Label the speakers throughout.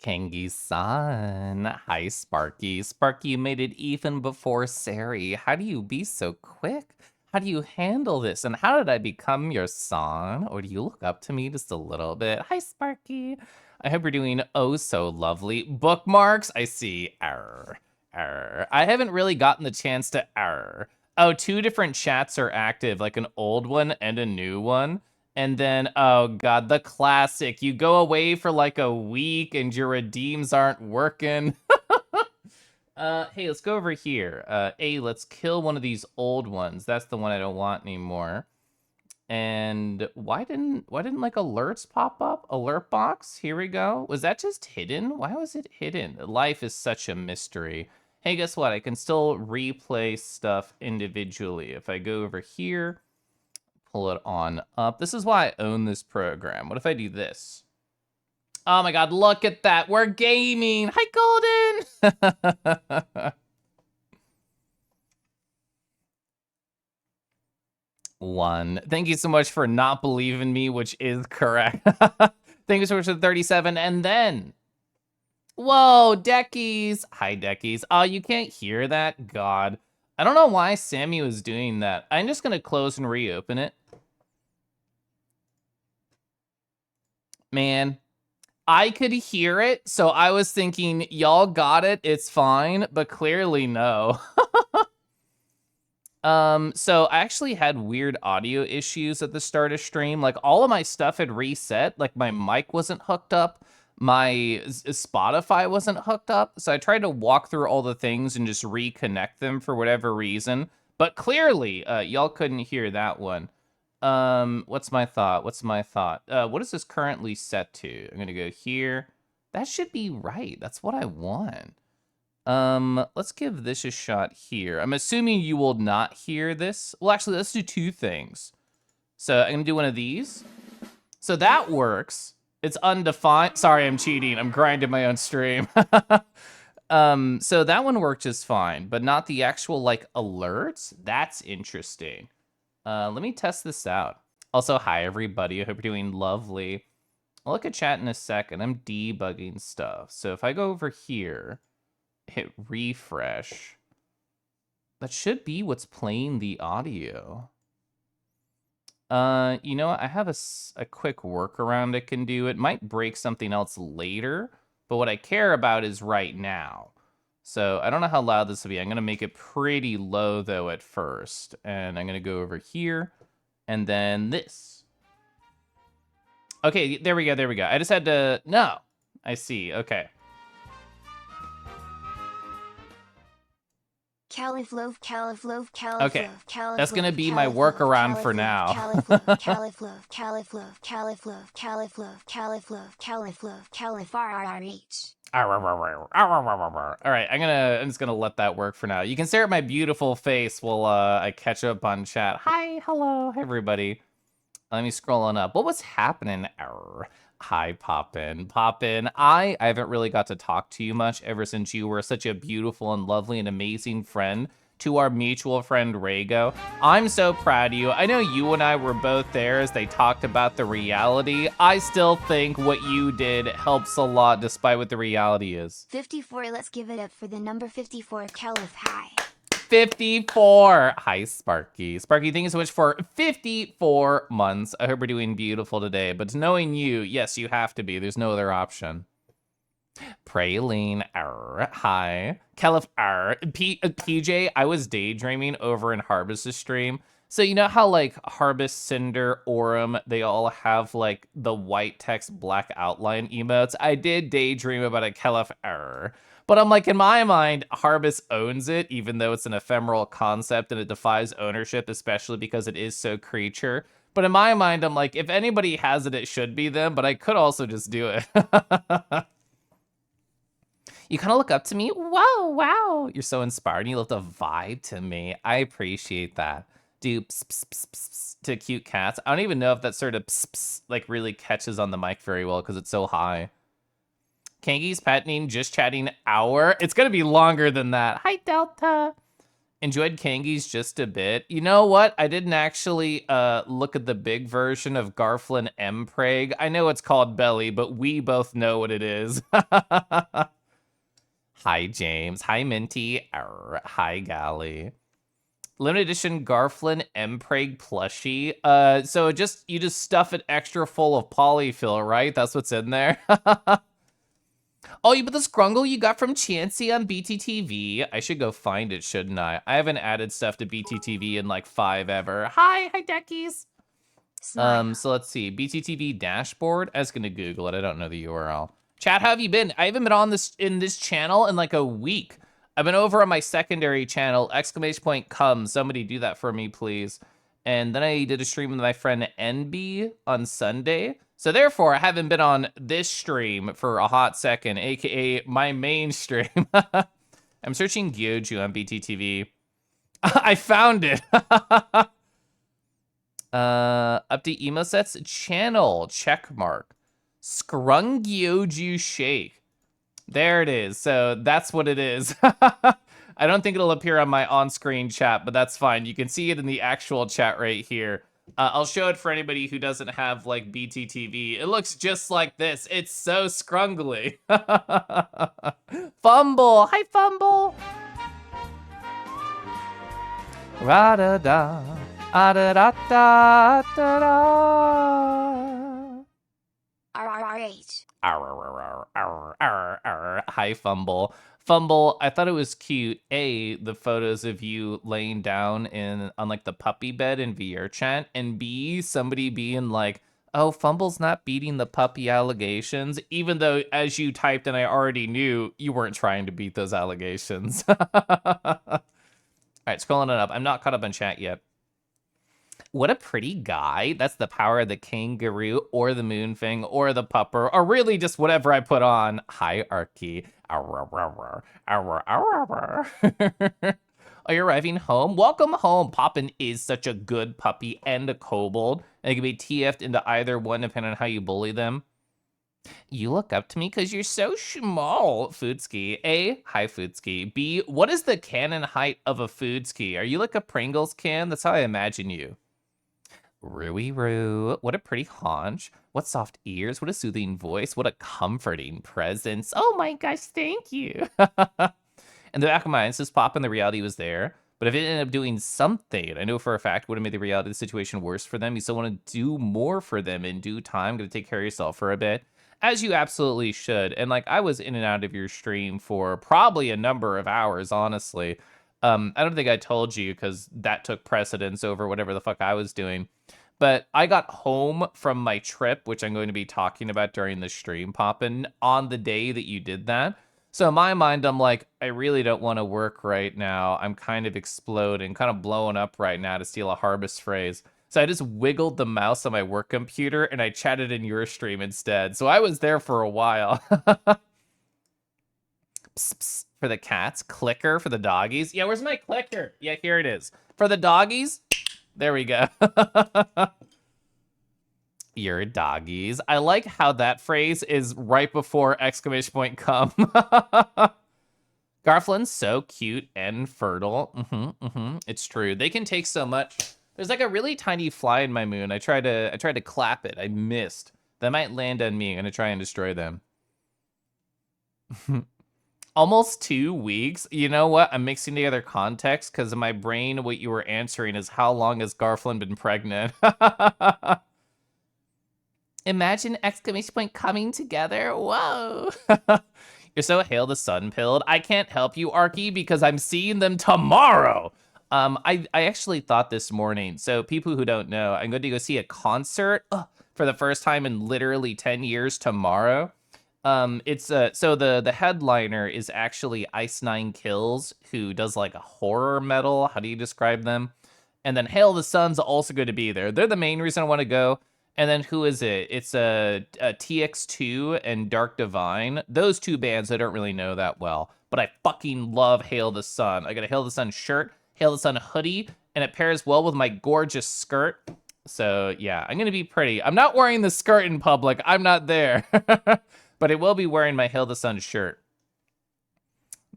Speaker 1: Kengi-san. Hi, Sparky. Sparky, you made it even before Sari. How do you be so quick? How do you handle this? And how did I become your son? Or do you look up to me just a little bit? Hi, Sparky. I hope you're doing oh so lovely. Bookmarks? I see. Arr. Arr. I haven't really gotten the chance to arr. Oh, 2 different chats are active, like an old one and a new one. And then, oh god, the classic. You go away for like a week and your redeems aren't working. Hey, let's go over here. Let's kill one of these old ones. That's the one I don't want anymore. And why didn't like alerts pop up? Alert box, here we go. Was that just hidden? Why was it hidden? Life is such a mystery. Hey, guess what? I can still replay stuff individually. If I go over here, pull it on up. This is why I own this program. What if I do this? Oh my god, look at that. We're gaming. Hi, Golden. 1. Thank you so much for not believing me, which is correct. Thank you so much for the 37. And then, whoa, Deckies. Hi, Deckies. Oh, you can't hear that? God. I don't know why Sammy was doing that. I'm just going to close and reopen it. Man, I could hear it, so I was thinking, y'all got it, it's fine, but clearly no. So I actually had weird audio issues at the start of stream. Like, all of my stuff had reset. Like, my mic wasn't hooked up. My Spotify wasn't hooked up. So I tried to walk through all the things and just reconnect them for whatever reason. But clearly, y'all couldn't hear that one. What's my thought? What is this currently set to? I'm gonna go here. That should be right. That's what I want. Let's give this a shot here. I'm assuming you will not hear this. Well, actually, let's do 2 things. So I'm gonna do one of these. So that works. It's undefined. Sorry, I'm cheating. I'm grinding my own stream. So that one worked just fine, but not the actual, like, alerts. That's interesting. Let me test this out. Also, hi, everybody. I hope you're doing lovely. I'll look at chat in a second. I'm debugging stuff. So if I go over here, hit refresh, that should be what's playing the audio. You know what? I have a quick workaround I can do. It might break something else later, but what I care about is right now. So I don't know how loud this will be. I'm going to make it pretty low, though, at first. And I'm going to go over here. And then this. Okay, there we go, there we go. I just had to... No. I see, okay.
Speaker 2: Keliff loaf, Keliff loaf, Keliff
Speaker 1: okay,
Speaker 2: loaf, Keliff
Speaker 1: that's gonna
Speaker 2: loaf,
Speaker 1: be
Speaker 2: Keliff
Speaker 1: my
Speaker 2: loaf,
Speaker 1: workaround
Speaker 2: Keliff
Speaker 1: for
Speaker 2: loaf,
Speaker 1: now.
Speaker 2: Keliff loaf, Keliff loaf, Keliff loaf, Keliff loaf, Keliff loaf, Keliff loaf, Keliff loaf, Keliff RRH.
Speaker 1: All right, I'm just gonna let that work for now. You can stare at my beautiful face while I catch up on chat. Hi, hello, everybody. Let me scroll on up. What was happening? Hi, Poppin. Poppin, I haven't really got to talk to you much ever since you were such a beautiful and lovely and amazing friend to our mutual friend, Rago. I'm so proud of you. I know you and I were both there as they talked about the reality. I still think what you did helps a lot despite what the reality is.
Speaker 2: 54, let's give it up for the number 54, Keliff. Hi.
Speaker 1: 54. Hi, Sparky. Sparky, thank you so much for 54 months. I hope we're doing beautiful today. But knowing you, yes, you have to be. There's no other option. Praline, hi. Keliff, PJ, I was daydreaming over in Harvest's stream. So you know how, like, Harvest, Cinder, Aurum, they all have, like, the white text black outline emotes? I did daydream about a Keliff, But I'm like, in my mind, Harvest owns it, even though it's an ephemeral concept and it defies ownership, especially because it is so creature. But in my mind, I'm like, if anybody has it, it should be them, but I could also just do it. You kind of look up to me. Whoa, wow. You're so inspired. You left a vibe to me. I appreciate that. Do pss, pss, pss, pss, pss to cute cats. I don't even know if that sort of pss, pss, like really catches on the mic very well because it's so high. Kangi's pet name, just chatting hour. It's going to be longer than that. Hi, Delta. Enjoyed Kangi's just a bit. You know what? I didn't actually look at the big version of Garflin Mpreg. I know it's called Belly, but we both know what it is. Hi, James. Hi, Minty. Arr. Hi, Gally. Limited edition Garflin Mpreg plushie. So you just stuff it extra full of polyfill, right? That's what's in there. Oh, you put the scrungle you got from Chansey on BTTV. I should go find it, shouldn't I? I haven't added stuff to BTTV in like 5 ever. Hi Deckies.
Speaker 2: Smile.
Speaker 1: So let's see. BTTV dashboard. I was gonna Google it. I don't know the URL. Chat, how have you been? I haven't been on this channel in like a week. I've been over on my secondary channel, exclamation point come. Somebody do that for me, please. And then I did a stream with my friend NB on Sunday. So therefore, I haven't been on this stream for a hot second, aka my main stream. I'm searching Gyoju on BTTV. I found it. Update emo sets channel check mark. Scrungyoju shake. There it is. So that's what it is. I don't think it'll appear on my on-screen chat, but that's fine. You can see it in the actual chat right here. I'll show it for anybody who doesn't have like BTTV. It looks just like this. It's so scrungly. Fumble. Hi, Fumble. Ra-da-da. Ah-da-da-da-da-da.
Speaker 2: RRRH.
Speaker 1: Hi, Fumble. Fumble, I thought it was cute. A, the photos of you laying down on like the puppy bed in VR chat, and B, somebody being like, oh, Fumble's not beating the puppy allegations, even though as you typed and I already knew, you weren't trying to beat those allegations. All right, scrolling it up. I'm not caught up on chat yet. What a pretty guy. That's the power of the kangaroo or the moonfang or the pupper or really just whatever I put on. Hierarchy. Are you arriving home? Welcome home. Poppin is such a good puppy and a kobold. They can be TF'd into either one depending on how you bully them. You look up to me because you're so small, Foodski. A, hi, Foodski. B, what is the canon height of a Foodski? Are you like a Pringles can? That's how I imagine you. Rooey Roo, what a pretty haunch. What soft ears, what a soothing voice, what a comforting presence. Oh my gosh, thank you. In the back of my mind, says Pop and the reality was there. But if it ended up doing something, I know for a fact would have made the reality of the situation worse for them. You still want to do more for them in due time. Gonna take care of yourself for a bit. As you absolutely should. And like I was in and out of your stream for probably a number of hours, honestly. I don't think I told you because that took precedence over whatever the fuck I was doing. But I got home from my trip, which I'm going to be talking about during the stream, Poppin', on the day that you did that. So in my mind, I'm like, I really don't want to work right now. I'm kind of exploding, kind of blowing up right now, to steal a Harvest phrase. So I just wiggled the mouse on my work computer and I chatted in your stream instead. So I was there for a while. Psst, psst, for the cats, clicker for the doggies. Yeah, where's my clicker? Yeah, here it is. For the doggies, there we go. Your doggies. I like how that phrase is right before exclamation point come. Garflin's so cute and fertile. It's true. They can take so much. There's like a really tiny fly in my moon. I tried to clap it. I missed. That might land on me. I'm gonna try and destroy them. Almost 2 weeks. You know what? I'm mixing together context because in my brain, what you were answering is how long has Garflin been pregnant? Imagine exclamation point coming together. Whoa. You're so hail the sun pilled. I can't help you, Arky, because I'm seeing them tomorrow. I actually thought this morning. So people who don't know, I'm going to go see a concert for the first time in literally 10 years tomorrow. It's so the headliner is actually Ice Nine Kills, who does like a horror metal. How do you describe them? And then Hail the Sun's also going to be there. They're the main reason I want to go. And then who is it? It's a TX2 and Dark Divine. Those two bands I don't really know that well, but I fucking love Hail the Sun. I got a Hail the Sun shirt, Hail the Sun hoodie, and it pairs well with my gorgeous skirt. So yeah, I'm gonna be pretty. I'm not wearing the skirt in public. I'm not there. But I will be wearing my Hail the Sun shirt.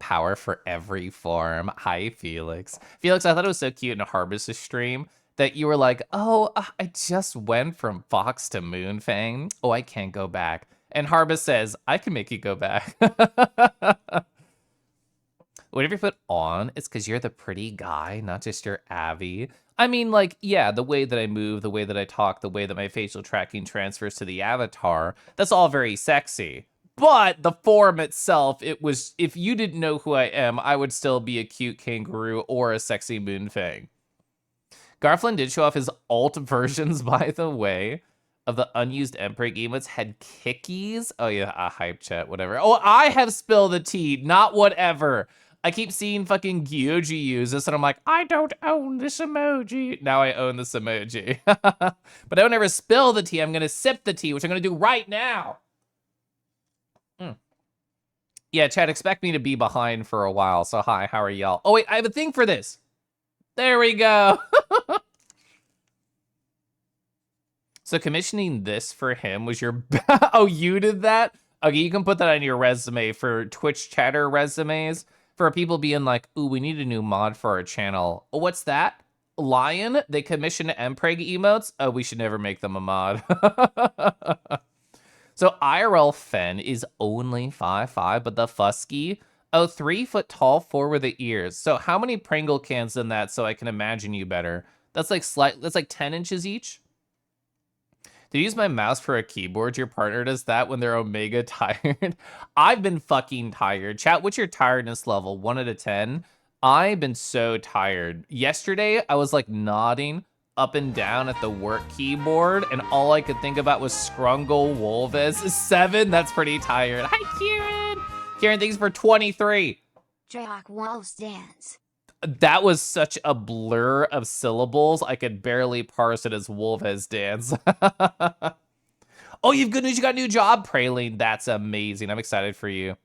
Speaker 1: Power for every form. Hi, Felix. Felix, I thought it was so cute in a Harvest stream that you were like, oh, I just went from Fox to Moonfang. Oh, I can't go back. And Harvest says, I can make you go back. Whatever you put on, it's because you're the pretty guy, not just your Abby. I mean, like, yeah, the way that I move, the way that I talk, the way that my facial tracking transfers to the avatar, that's all very sexy. But the form itself, it was, if you didn't know who I am, I would still be a cute kangaroo or a sexy moonfang. Garflin did show off his alt versions, by the way, of the unused Emperor emotes had kickies. Oh yeah, a hype chat, whatever. Oh, I have spilled the tea, not whatever. I keep seeing fucking Gyoji use this, and I'm like, I don't own this emoji. Now I own this emoji. But I don't ever spill the tea. I'm gonna sip the tea, which I'm gonna do right now. Yeah, chat, expect me to be behind for a while. So hi, how are y'all? Oh wait, I have a thing for this. There we go. So commissioning this for him was your... Oh, you did that? Okay, you can put that on your resume for Twitch chatter resumes. For people being like, ooh, we need a new mod for our channel. Oh, what's that? Lion? They commissioned Mpreg emotes? Oh, we should never make them a mod. So IRL Fen is only 5'5", but the Fusky, oh, 3 foot tall, 4 with the ears. So how many Pringle cans in that so I can imagine you better? That's like 10 inches each? Did you use my mouse for a keyboard? Your partner does that when they're omega tired. I've been fucking tired. Chat, what's your tiredness level? 1 out of 10? I've been so tired. Yesterday, I was like nodding up and down at the work keyboard, and all I could think about was Scrungle Wolves. 7? That's pretty tired. Hi, Kieran. Kieran, thanks for 23.
Speaker 2: Drake Wolves Dance.
Speaker 1: That was such a blur of syllables, I could barely parse it as Wolves Dance. Oh, you've good news, you got a new job, Praline. That's amazing. I'm excited for you.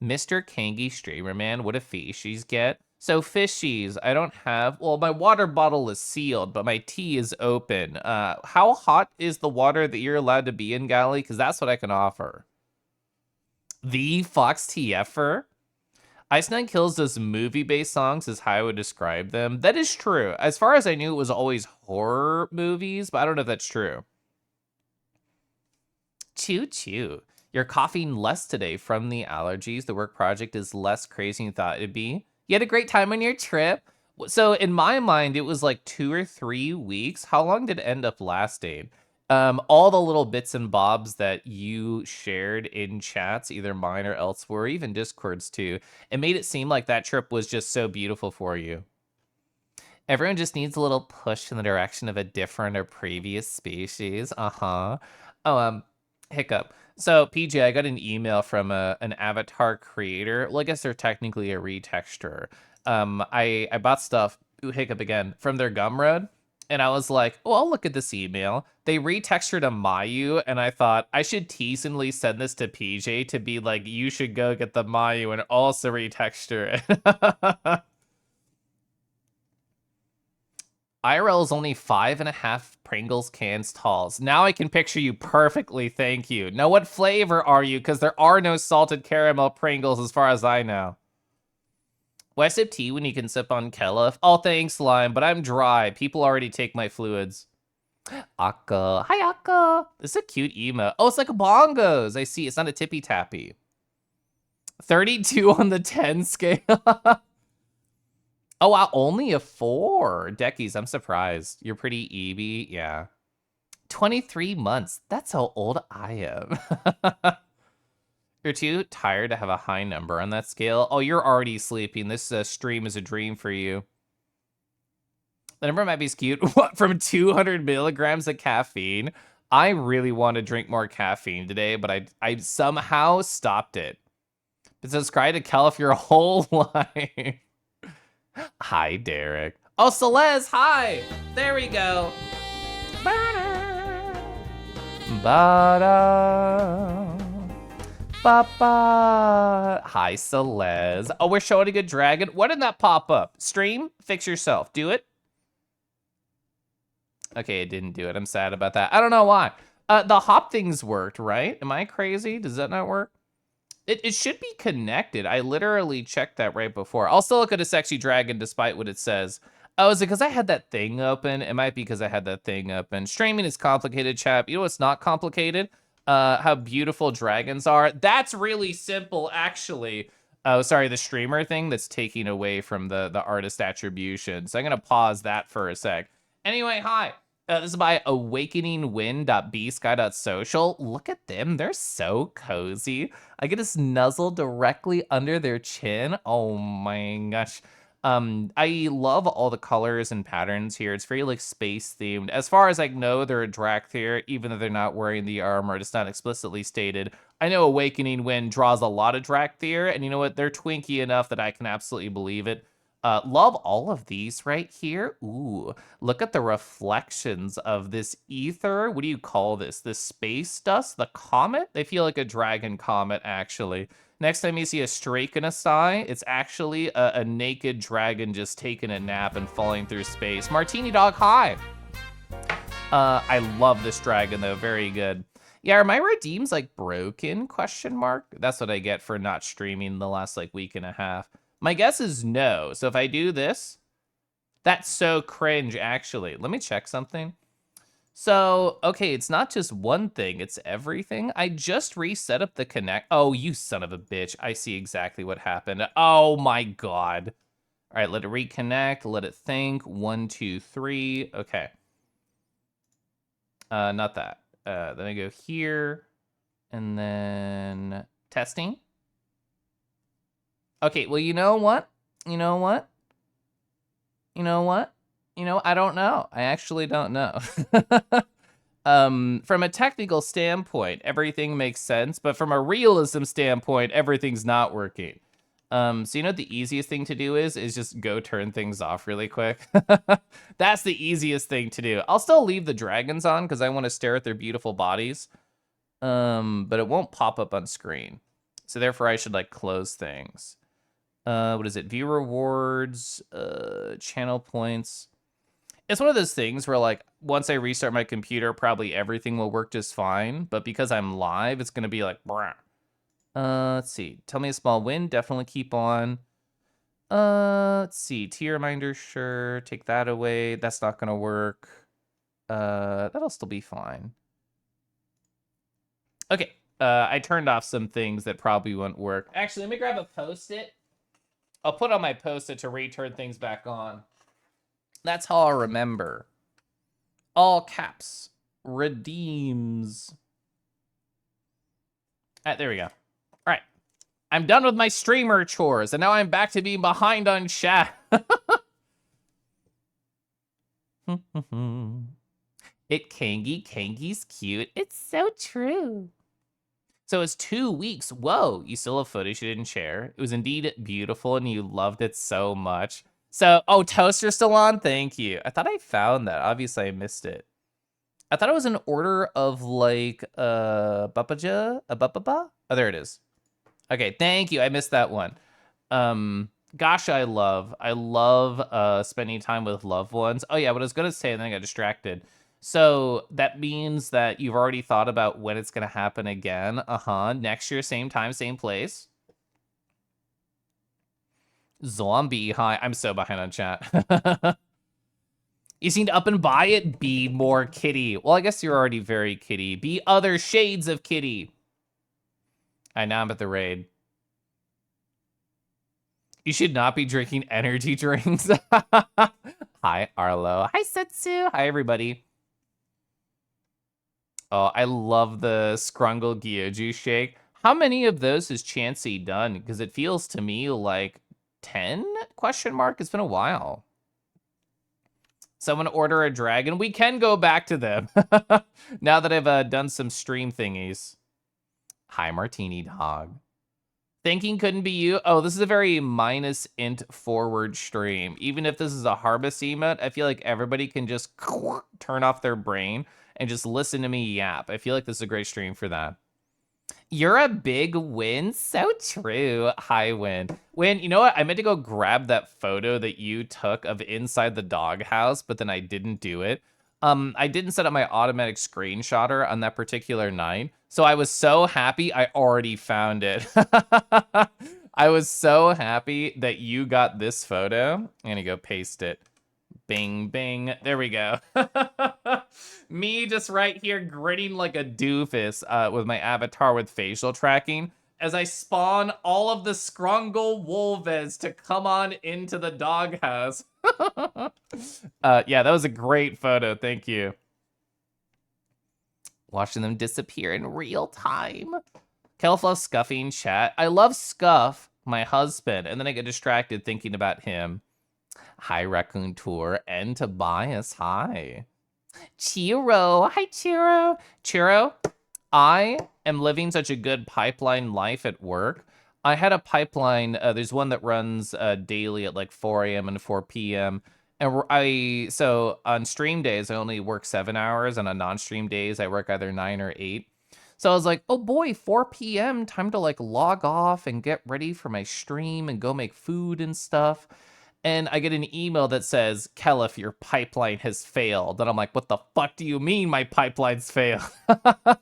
Speaker 1: Mr. Kangi Streamer Man, what do fishies get? So fishies, I don't have, well, my water bottle is sealed, but my tea is open. How hot is the water that you're allowed to be in, Galley? Because that's what I can offer. The Fox TFer? Ice Nine Kills does movie-based songs is how I would describe them. That is true. As far as I knew, it was always horror movies, but I don't know if that's true. Choo choo. You're coughing less today from the allergies. The work project is less crazy than you thought it'd be. You had a great time on your trip. So in my mind, it was like 2 or 3 weeks. How long did it end up lasting? All the little bits and bobs that you shared in chats, either mine or elsewhere, even Discords too, it made it seem like that trip was just so beautiful for you. Everyone just needs a little push in the direction of a different or previous species. Oh, hiccup. So, PJ, I got an email from an avatar creator. Well, I guess they're technically a retexturer. I bought stuff, hiccup again, from their Gumroad. And I was like, oh, I'll look at this email. They retextured a Mayu, and I thought I should teasingly send this to PJ to be like, you should go get the Mayu and also retexture it. IRL is only 5.5 Pringles cans tall. Now I can picture you perfectly, thank you. Now what flavor are you? Because there are no salted caramel Pringles as far as I know. Why sip tea when you can sip on Keliff? Oh, thanks, Lime, but I'm dry. People already take my fluids. Akka. Hi, Akka. This is a cute emo. Oh, it's like bongos. I see. It's not a tippy-tappy. 32 on the 10 scale. Oh, wow. Only a 4. Deckies, I'm surprised. You're pretty EB. Yeah. 23 months. That's how old I am. You're too tired to have a high number on that scale. Oh, you're already sleeping. This stream is a dream for you. The number might be skewed. What, from 200 milligrams of caffeine? I really want to drink more caffeine today, but I somehow stopped it. But subscribe to Keliff your whole life. Hi, Derek. Oh, Celeste, hi. There we go. Ba-da. Ba-ba. Hi, Celeste. Oh, we're showing a good dragon. Why didn't that pop up? Stream, fix yourself. Do it. Okay, it didn't do it. I'm sad about that. I don't know why. The hop things worked, right? Am I crazy? Does that not work? It should be connected. I literally checked that right before. I'll still look at a sexy dragon despite what it says. Oh, is it because I had that thing open? It might be because I had that thing open. Streaming is complicated, chap. You know what's not complicated? How beautiful dragons are. That's really simple, actually. Oh, sorry, the streamer thing that's taking away from the artist attribution. So I'm gonna pause that for a sec. Anyway, hi. This is by awakeningwind.bsky.social. Look at them. They're so cozy. I get to snuzzle directly under their chin. Oh my gosh. I love all the colors and patterns here. It's very like space themed. As far as I know, they're a Drakthir, even though they're not wearing the armor. It's not explicitly stated. I know Awakening Wind draws a lot of Drakthir, and you know what? They're twinky enough that I can absolutely believe it. Love all of these right here. Ooh, look at the reflections of this ether. What do you call this? This space dust? The comet? They feel like a dragon comet, actually. Next time you see a Strakenasai, it's actually a naked dragon just taking a nap and falling through space. Martini Dog, hi! I love this dragon, though. Very good. Yeah, are my redeems, like, broken? Question mark? That's what I get for not streaming the last, like, week and a half. My guess is no. So if I do this, that's so cringe, actually. Let me check something. So, okay, it's not just one thing, it's everything. I just reset up the connect. Oh, you son of a bitch. I see exactly what happened. Oh my God. All right, let it reconnect, let it think. 1, 2, 3. Okay. Not that. Then I go here and then testing. Okay, well, you know what? You know what? You know what? You know, I don't know. I actually don't know. From a technical standpoint, everything makes sense, but from a realism standpoint, everything's not working. So you know what the easiest thing to do is just go turn things off really quick. That's the easiest thing to do. I'll still leave the dragons on because I want to stare at their beautiful bodies. But it won't pop up on screen. So therefore I should like close things. What is it? View rewards, channel points. It's one of those things where like once I restart my computer, probably everything will work just fine. But because I'm live, it's gonna be like, brah. Let's see. Tell me a small win. Definitely keep on. Let's see. Tier reminder, sure. Take that away. That's not gonna work. That'll still be fine. Okay. I turned off some things that probably won't work. Actually, let me grab a post-it. I'll put on my post-it to return things back on. That's how I'll remember. All caps. Redeems. All right, there we go. All right. I'm done with my streamer chores, and now I'm back to being behind on chat. It Kangi's cute. It's so true. So it's 2 weeks. Whoa, you still have footage you didn't share. It was indeed beautiful, and you loved it so much. So, oh, Toaster's still on? Thank you. I thought I found that. Obviously, I missed it. I thought it was an order of, like, Bapaja? A Bapapa? Oh, there it is. Okay, thank you. I missed that one. Gosh, I love spending time with loved ones. Oh, yeah, what I was going to say, and then I got distracted. So that means that you've already thought about when it's going to happen again. Next year, same time, same place. Zombie, hi. I'm so behind on chat. You seem to up and buy it. Be more kitty. Well, I guess you're already very kitty. Be other shades of kitty. Now I'm at the raid. You should not be drinking energy drinks. Hi, Arlo. Hi, Setsu. Hi, everybody. Oh, I love the Scrungle Gyoju shake. How many of those has Chansey done? Because it feels to me like 10? Question mark. It's been a while. Someone order a dragon. We can go back to them now that I've done some stream thingies. Hi, Martini Dog. Thinking couldn't be you. Oh, this is a very minus int forward stream. Even if this is a harvest emote, I feel like everybody can just turn off their brain and just listen to me yap. I feel like this is a great stream for that. You're a big win. So true. Hi, Win. Win, you know what? I meant to go grab that photo that you took of inside the doghouse, but then I didn't do it. I didn't set up my automatic screenshotter on that particular night. So I was so happy I already found it. I was so happy that you got this photo. I'm gonna go paste it. Bing, bing. There we go. Me just right here grinning like a doofus with my avatar with facial tracking as I spawn all of the Scrungle Wolves to come on into the doghouse. Yeah, that was a great photo. Thank you. Watching them disappear in real time. Keliff loves scuffing chat. I love Scuff, my husband, and then I get distracted thinking about him. Hi, Raccoon Tour, and Tobias, hi. Chiro, hi, Chiro. Chiro, I am living such a good pipeline life at work. I had a pipeline, there's one that runs daily at like 4 a.m. and 4 p.m. And so on stream days, I only work 7 hours, and on non-stream days, I work either 9 or 8. So I was like, oh boy, 4 p.m., time to like log off and get ready for my stream and go make food and stuff. And I get an email that says, Keliff, your pipeline has failed. And I'm like, what the fuck do you mean my pipeline's failed? And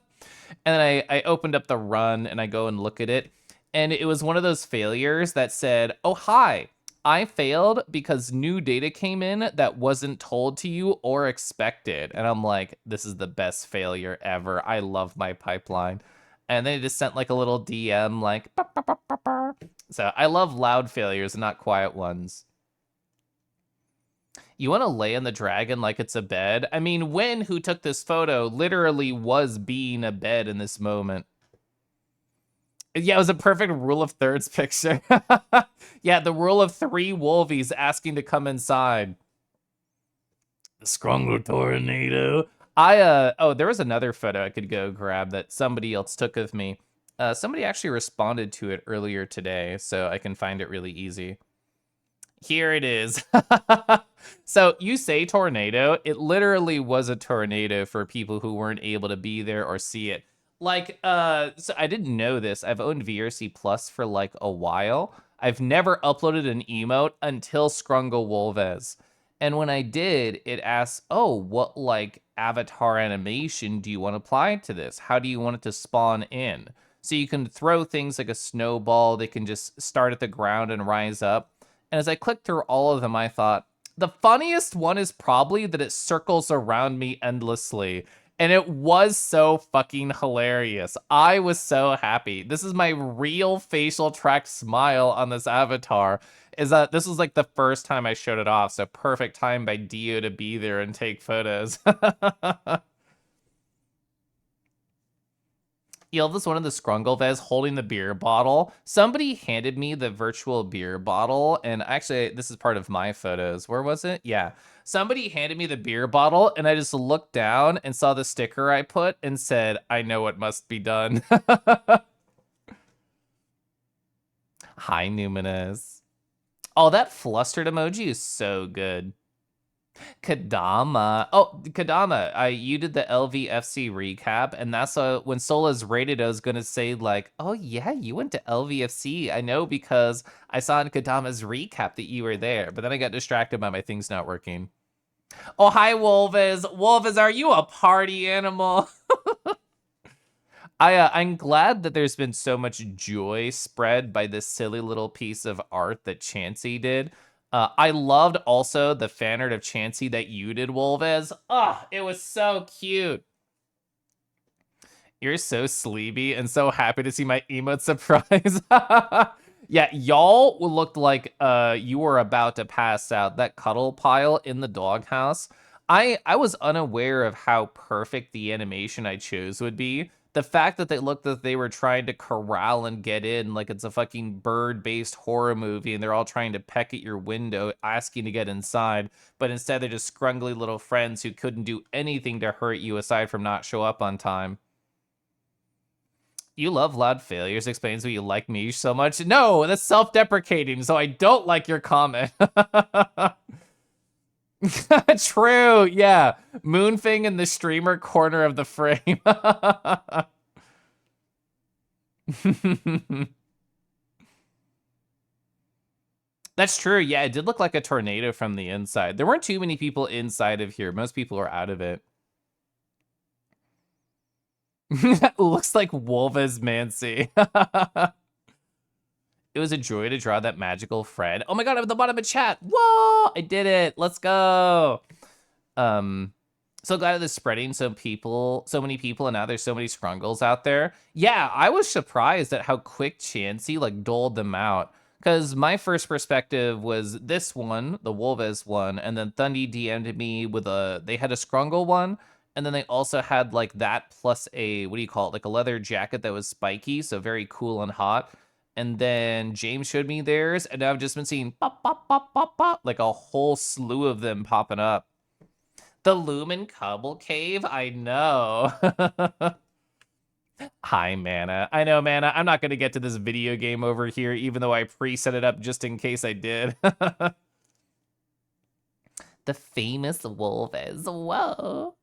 Speaker 1: then I opened up the run and I go and look at it. And it was one of those failures that said, oh, hi, I failed because new data came in that wasn't told to you or expected. And I'm like, this is the best failure ever. I love my pipeline. And then it just sent like a little DM like, "Bah, bah, bah, bah, bah." So I love loud failures and not quiet ones. You want to lay on the dragon like it's a bed? I mean, Win, who took this photo, literally was being a bed in this moment. Yeah, it was a perfect rule of thirds picture. Yeah, the rule of 3 wolvies asking to come inside. The Scrungle Tornado. Oh, there was another photo I could go grab that somebody else took of me. Somebody actually responded to it earlier today, so I can find it really easy. Here it is. So you say tornado. It literally was a tornado for people who weren't able to be there or see it. Like, so I didn't know this. I've owned VRC Plus for like a while. I've never uploaded an emote until Scrungle Wolves. And when I did, it asks, oh, what like avatar animation do you want to apply to this? How do you want it to spawn in? So you can throw things like a snowball. They can just start at the ground and rise up. And as I clicked through all of them, I thought, the funniest one is probably that it circles around me endlessly. And it was so fucking hilarious. I was so happy. This is my real facial tracked smile on this avatar. Is that this was like the first time I showed it off. So perfect time by Dio to be there and take photos. Elvis, one of the Scrungleves holding the beer bottle. Somebody handed me the virtual beer bottle, and actually, this is part of my photos. Where was it? Yeah. Somebody handed me the beer bottle, and I just looked down and saw the sticker I put and said, I know what must be done. Hi, Numinous. Oh, that flustered emoji is so good. Kadama. Oh, Kadama, you did the LVFC recap, and that's when Sola's rated, I was gonna say, like, oh yeah, you went to LVFC. I know because I saw in Kadama's recap that you were there, but then I got distracted by my things not working. Oh, hi, Wolves. Wolves, are you a party animal? I'm glad that there's been so much joy spread by this silly little piece of art that Chansey did. I loved also the fan art of Chansey that you did, Wolves. Oh, it was so cute. You're so sleepy and so happy to see my emote surprise. Yeah, y'all looked like you were about to pass out. That cuddle pile in the doghouse. I was unaware of how perfect the animation I chose would be. The fact that they looked that they were trying to corral and get in like it's a fucking bird-based horror movie and they're all trying to peck at your window asking to get inside, but instead they're just scrungly little friends who couldn't do anything to hurt you aside from not show up on time. You love loud failures explains why you like me so much. No, that's self-deprecating, so I don't like your comment. True, yeah. Moonfing in the streamer corner of the frame. That's true. Yeah, it did look like a tornado from the inside. There weren't too many people inside of here. Most people are out of it. Looks like Wolvez Mancy. It was a joy to draw that magical Fred. Oh my god, I'm at the bottom of chat. Whoa, I did it. Let's go. Um, so glad it is spreading so many people, and now there's so many scrungles out there. Yeah, I was surprised at how quick Chansey like doled them out. Because my first perspective was this one, the Wolves one, and then Thundy DM'd me with they had a scrungle one, and then they also had like that plus a, what do you call it, like a leather jacket that was spiky, so very cool and hot. And then James showed me theirs, and now I've just been seeing pop, pop, pop, pop, pop, like a whole slew of them popping up. The Lumen Cobble Cave? I know. Hi, Mana. I know, Mana. I'm not going to get to this video game over here, even though I pre-set it up just in case I did. The famous Wolves. Whoa.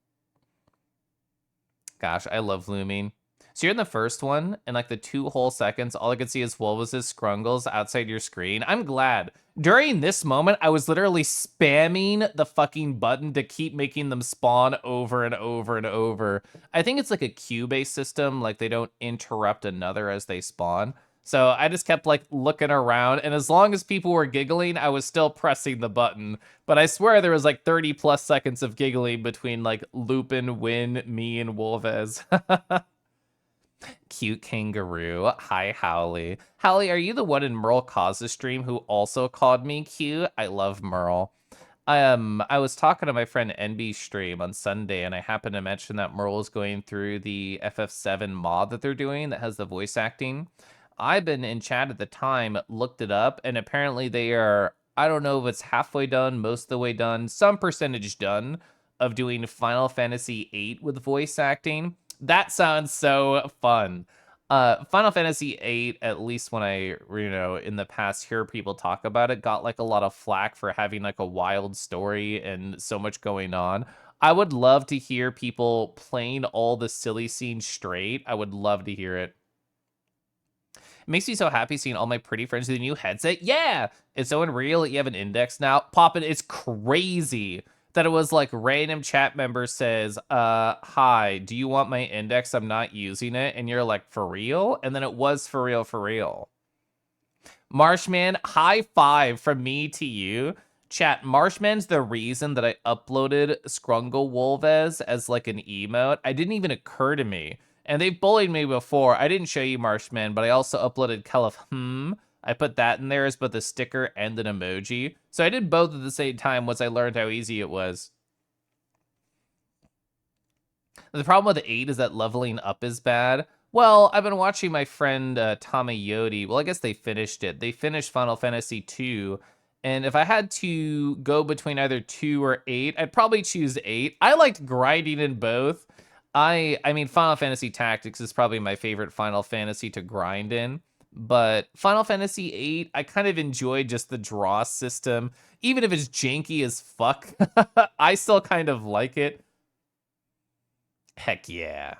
Speaker 1: Gosh, I love looming. So you're in the first one, and like the 2 whole seconds, all I could see is Wolves' scrungles outside your screen. I'm glad. During this moment, I was literally spamming the fucking button to keep making them spawn over and over and over. I think it's like a queue-based system, like they don't interrupt another as they spawn. So I just kept like looking around, and as long as people were giggling, I was still pressing the button. But I swear there was like 30 plus seconds of giggling between like Lupin, Win, me, and Wolves. Cute kangaroo. Hi, Howley. Howley, are you the one in Merle Cause's stream who also called me cute? I love Merle. I was talking to my friend NB's stream on Sunday, and I happened to mention that Merle is going through the FF7 mod that they're doing that has the voice acting. I've been in chat at the time, looked it up, and apparently they are, I don't know if it's halfway done, most of the way done, some percentage done of doing Final Fantasy VIII with voice acting. That sounds so fun. Final Fantasy VIII, at least when I, in the past hear people talk about it, got like a lot of flack for having like a wild story and so much going on. I would love to hear people playing all the silly scenes straight. I would love to hear it. It makes me so happy seeing all my pretty friends with a new headset. Yeah, it's so unreal that you have an index now. Poppin', it's crazy that it was like random chat member says, hi, do you want my index? I'm not using it. And you're like, for real? And then it was for real, for real. Marshman, high five from me to you. Chat, Marshman's the reason that I uploaded Scrungle Wolves as like an emote. It didn't even occur to me. And they've bullied me before. I didn't show you Marshman, but I also uploaded Keliff. I put that in there as both a sticker and an emoji. So I did both at the same time once I learned how easy it was. The problem with the 8 is that leveling up is bad. Well, I've been watching my friend Tamayoti. Well, I guess they finished it. They finished Final Fantasy 2. And if I had to go between either 2 or 8, I'd probably choose 8. I liked grinding in both. I mean, Final Fantasy Tactics is probably my favorite Final Fantasy to grind in. But Final Fantasy VIII, I kind of enjoyed just the draw system. Even if it's janky as fuck, I still kind of like it. Heck yeah.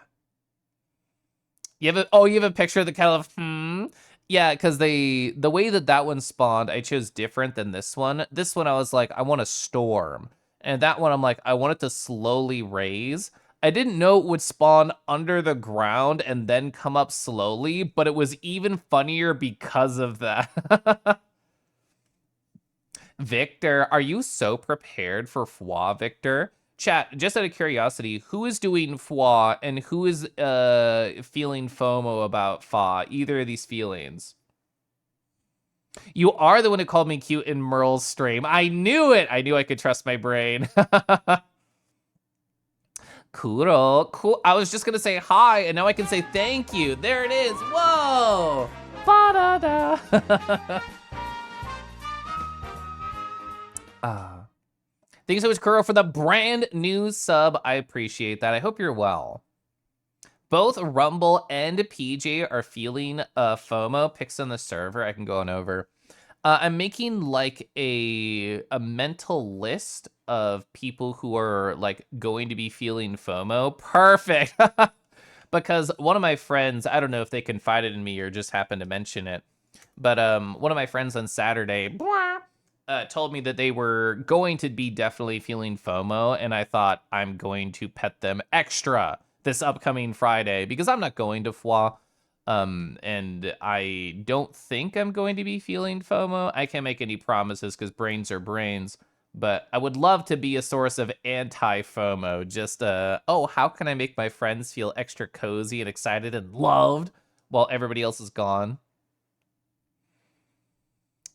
Speaker 1: You have a picture of the Keliff? Yeah, because the way that one spawned, I chose different than this one. This one I was like, I want a storm. And that one I'm like, I want it to slowly raise. I didn't know it would spawn under the ground and then come up slowly, but it was even funnier because of that. Victor, are you so prepared for Foi, Victor? Chat, just out of curiosity, who is doing Foi and who is feeling FOMO about Fa? Either of these feelings. You are the one who called me cute in Merle's stream. I knew it. I knew I could trust my brain. Cool. I was just gonna say hi, and now I can say thank you. There it is. Whoa! Ba-da-da. Thanks so much, Kuro, for the brand new sub. I appreciate that. I hope you're well. Both Rumble and PJ are feeling FOMO. Pics on the server. I can go on over. I'm making like a mental list of people who are like going to be feeling FOMO. Perfect. Because one of my friends, I don't know if they confided in me or just happened to mention it, but one of my friends on Saturday, told me that they were going to be definitely feeling FOMO, and I thought I'm going to pet them extra this upcoming Friday because I'm not going to Foix. And I don't think I'm going to be feeling FOMO. I can't make any promises because brains are brains, but I would love to be a source of anti-FOMO. Just, oh, how can I make my friends feel extra cozy and excited and loved while everybody else is gone?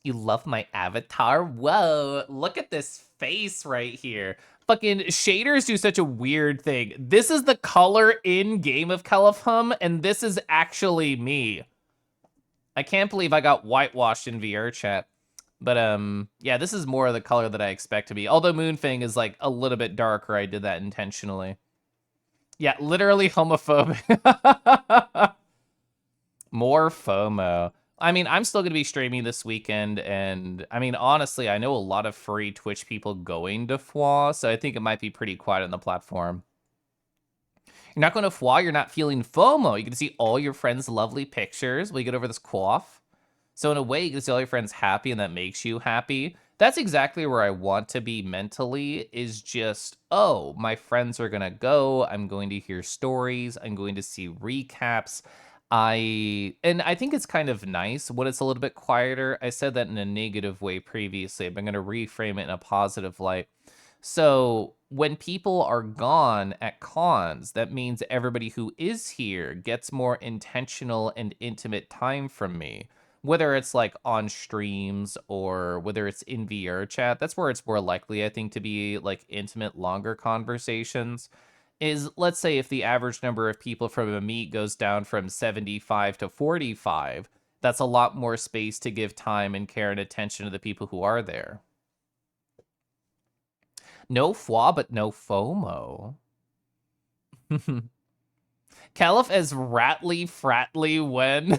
Speaker 1: You love my avatar? Whoa, look at this face right here. Fucking shaders do such a weird thing. This is the color in game of Keliff, and this is actually me. I can't believe I got whitewashed in VR chat. But yeah, this is more of the color that I expect to be. Although Moonfang is like a little bit darker, I did that intentionally. Yeah, literally homophobic. More FOMO. I mean, I'm still going to be streaming this weekend, and I mean, honestly, I know a lot of furry Twitch people going to Foix, so I think it might be pretty quiet on the platform. You're not going to Foix, you're not feeling FOMO. You get to see all your friends' lovely pictures while you get over this cough. So in a way, you get to see all your friends happy, and that makes you happy. That's exactly where I want to be mentally, is just, oh, my friends are going to go. I'm going to hear stories. I'm going to see recaps. And I think it's kind of nice when it's a little bit quieter. I said that in a negative way previously, but I'm going to reframe it in a positive light. So when people are gone at cons, that means everybody who is here gets more intentional and intimate time from me. Whether it's like on streams or whether it's in VR chat, that's where it's more likely, I think, to be like intimate, longer conversations. Is, let's say, if the average number of people from a meet goes down from 75 to 45, that's a lot more space to give time and care and attention to the people who are there. No flaw, but no FOMO. Keliff as Rattly Fratly when...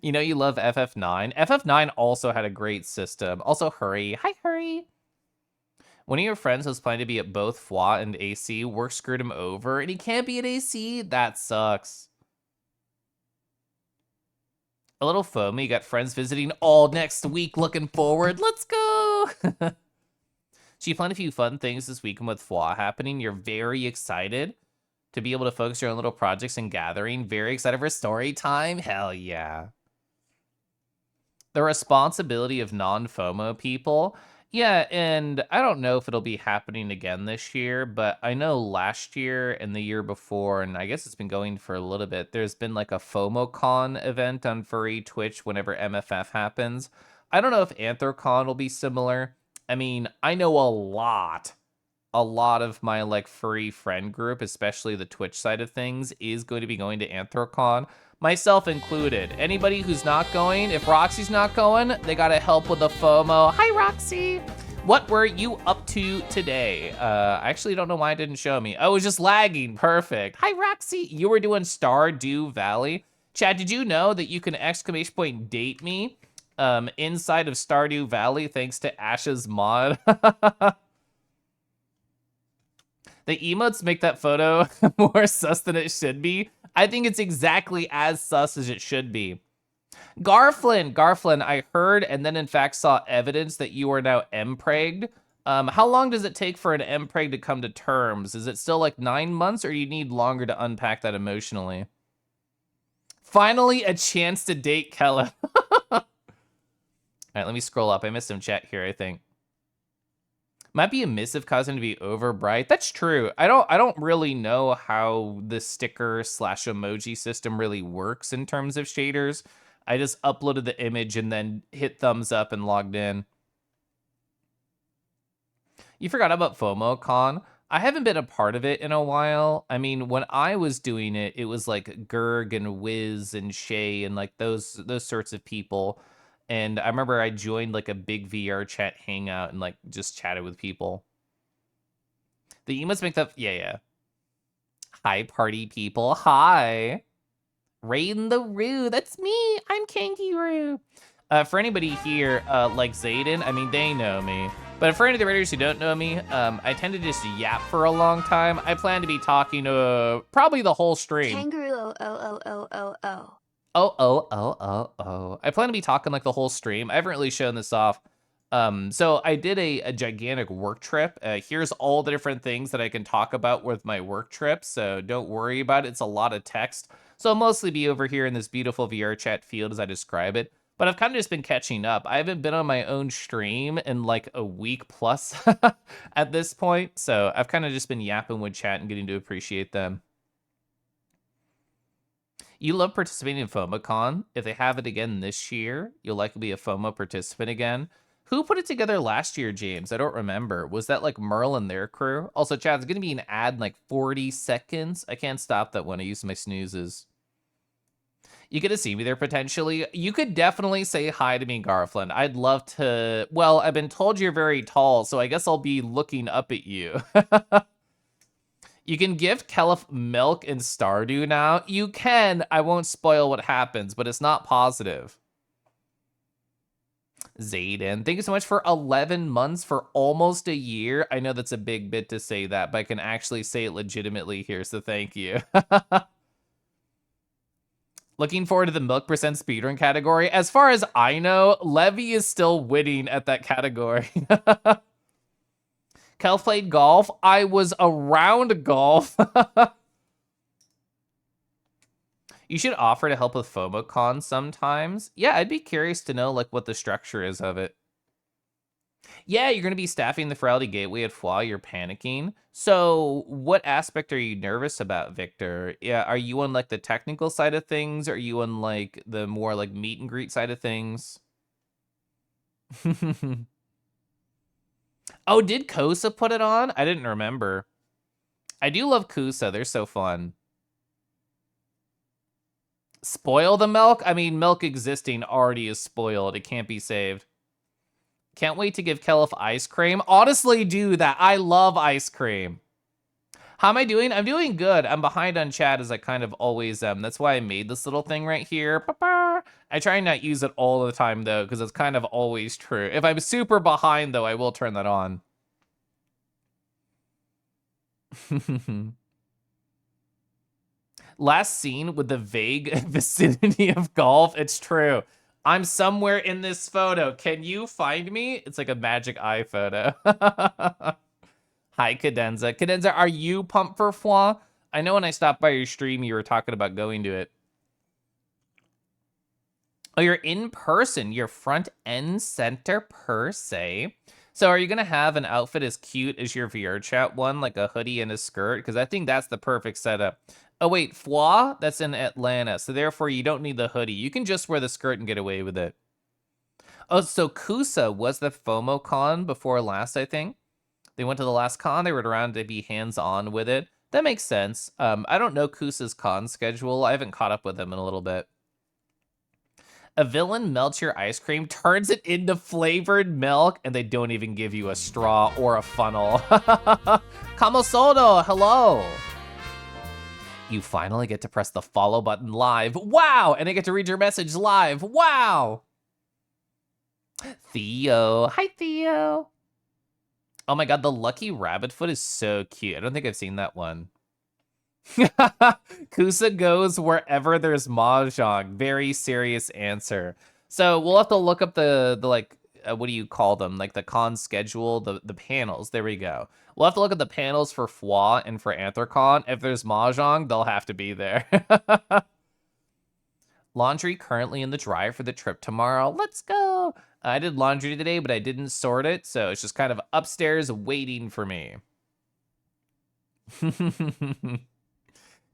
Speaker 1: You know you love FF9. FF9 also had a great system. Also, Hurry. Hi, Hurry. One of your friends was planning to be at both Foix and AC. Work screwed him over, and he can't be at AC? That sucks. A little FOMO. You got friends visiting all next week. Looking forward. Let's go. So you planned a few fun things this weekend with Foix happening. You're very excited to be able to focus your own little projects and gathering. Very excited for story time. Hell yeah. The responsibility of non-FOMO people. Yeah, and I don't know if it'll be happening again this year, but I know last year and the year before, and I guess it's been going for a little bit, there's been like a FOMOCon event on Furry Twitch whenever MFF happens. I don't know if Anthrocon will be similar. I mean, I know a lot of my like furry friend group, especially the Twitch side of things, is going to be going to Anthrocon, myself included. Anybody who's not going, if Roxy's not going, they gotta help with the FOMO. Hi, Roxy. What were you up to today? I actually don't know why it didn't show me. Oh, it was just lagging. Perfect. Hi, Roxy. You were doing Stardew Valley. Chad, did you know that you can exclamation point date me inside of Stardew Valley thanks to Ash's mod? The emotes make that photo more sus than it should be. I think it's exactly as sus as it should be. Garflin, I heard and then in fact saw evidence that you are now M-pregged. How long does it take for an M-preg to come to terms? Is it still like 9 months or do you need longer to unpack that emotionally? Finally, a chance to date Kella. All right, let me scroll up. I missed some chat here, I think. Might be a miss if causing to be over bright. That's true. I don't really know how the sticker slash emoji system really works in terms of shaders. I just uploaded the image and then hit thumbs up and logged in. You forgot about FOMOCon. I haven't been a part of it in a while. I mean, when I was doing it, it was like Gerg and Wiz and Shay and like those sorts of people. And I remember I joined like a big VR chat hangout and like just chatted with people. The emotes make that, yeah. Hi, party people. Hi. Rain the Roo. That's me. I'm Kangaroo. For anybody here like Zayden, I mean, they know me. But for any of the raiders who don't know me, I tend to just yap for a long time. I plan to be talking probably the whole stream.
Speaker 2: Kangaroo, oh.
Speaker 1: Oh. I plan to be talking like the whole stream. I haven't really shown this off. So I did a gigantic work trip. Here's all the different things that I can talk about with my work trip. So don't worry about it. It's a lot of text. So I'll mostly be over here in this beautiful VR chat field as I describe it. But I've kind of just been catching up. I haven't been on my own stream in like a week plus at this point. So I've kind of just been yapping with chat and getting to appreciate them. You love participating in FOMOCon. If they have it again this year, you'll likely be a FOMO participant again. Who put it together last year, James? I don't remember. Was that like Merle and their crew? Also, Chad, it's going to be an ad in like 40 seconds. I can't stop that when I use my snoozes. You get to see me there potentially. You could definitely say hi to me, Garfland. I'd love to. Well, I've been told you're very tall, so I guess I'll be looking up at you. You can give Keliff milk and Stardew now. You can. I won't spoil what happens, but it's not positive. Zayden, thank you so much for 11 months for almost a year. I know that's a big bit to say that, but I can actually say it legitimately here, so thank you. Looking forward to the milk percent speedrun category. As far as I know, Levy is still winning at that category. Kel played golf. I was around golf. You should offer to help with FOMOCon sometimes. Yeah, I'd be curious to know like what the structure is of it. Yeah, you're going to be staffing the Ferality Gateway at FWA. You're panicking. So what aspect are you nervous about, Victor? Yeah, are you on like the technical side of things? Or are you on like the more like meet and greet side of things? Oh, did Kosa put it on? I didn't remember. I do love Kusa. They're so fun. Spoil the milk? I mean, milk existing already is spoiled. It can't be saved. Can't wait to give Keliff ice cream. Honestly, do that. I love ice cream. How am I doing? I'm doing good. I'm behind on chat as I kind of always am. That's why I made this little thing right here. I try and not use it all the time, though, because it's kind of always true. If I'm super behind, though, I will turn that on. Last seen with the vague vicinity of golf. It's true. I'm somewhere in this photo. Can you find me? It's like a magic eye photo. Hi, Cadenza. Cadenza, are you pumped for FWA? I know when I stopped by your stream, you were talking about going to it. Oh, you're in person. You're front and center per se. So are you going to have an outfit as cute as your VR chat one, like a hoodie and a skirt? Because I think that's the perfect setup. Oh, wait, FWA? That's in Atlanta. So therefore, you don't need the hoodie. You can just wear the skirt and get away with it. Oh, so Kusa was the FOMO con before last, I think. They went to the last con. They were around to be hands-on with it. That makes sense. I don't know Kusa's con schedule. I haven't caught up with them in a little bit. A villain melts your ice cream, turns it into flavored milk, and they don't even give you a straw or a funnel. Kamosodo, hello. You finally get to press the follow button live. Wow! And I get to read your message live. Wow! Theo. Hi, Theo. Oh my god, the lucky rabbit foot is so cute. I don't think I've seen that one. Kusa goes wherever there's mahjong. Very serious answer. So we'll have to look up the like, what do you call them? Like the con schedule, the panels. There we go. We'll have to look at the panels for FWA and for Anthrocon. If there's mahjong, they'll have to be there. Laundry currently in the dryer for the trip tomorrow. Let's go. I did laundry today, but I didn't sort it, so it's just kind of upstairs waiting for me.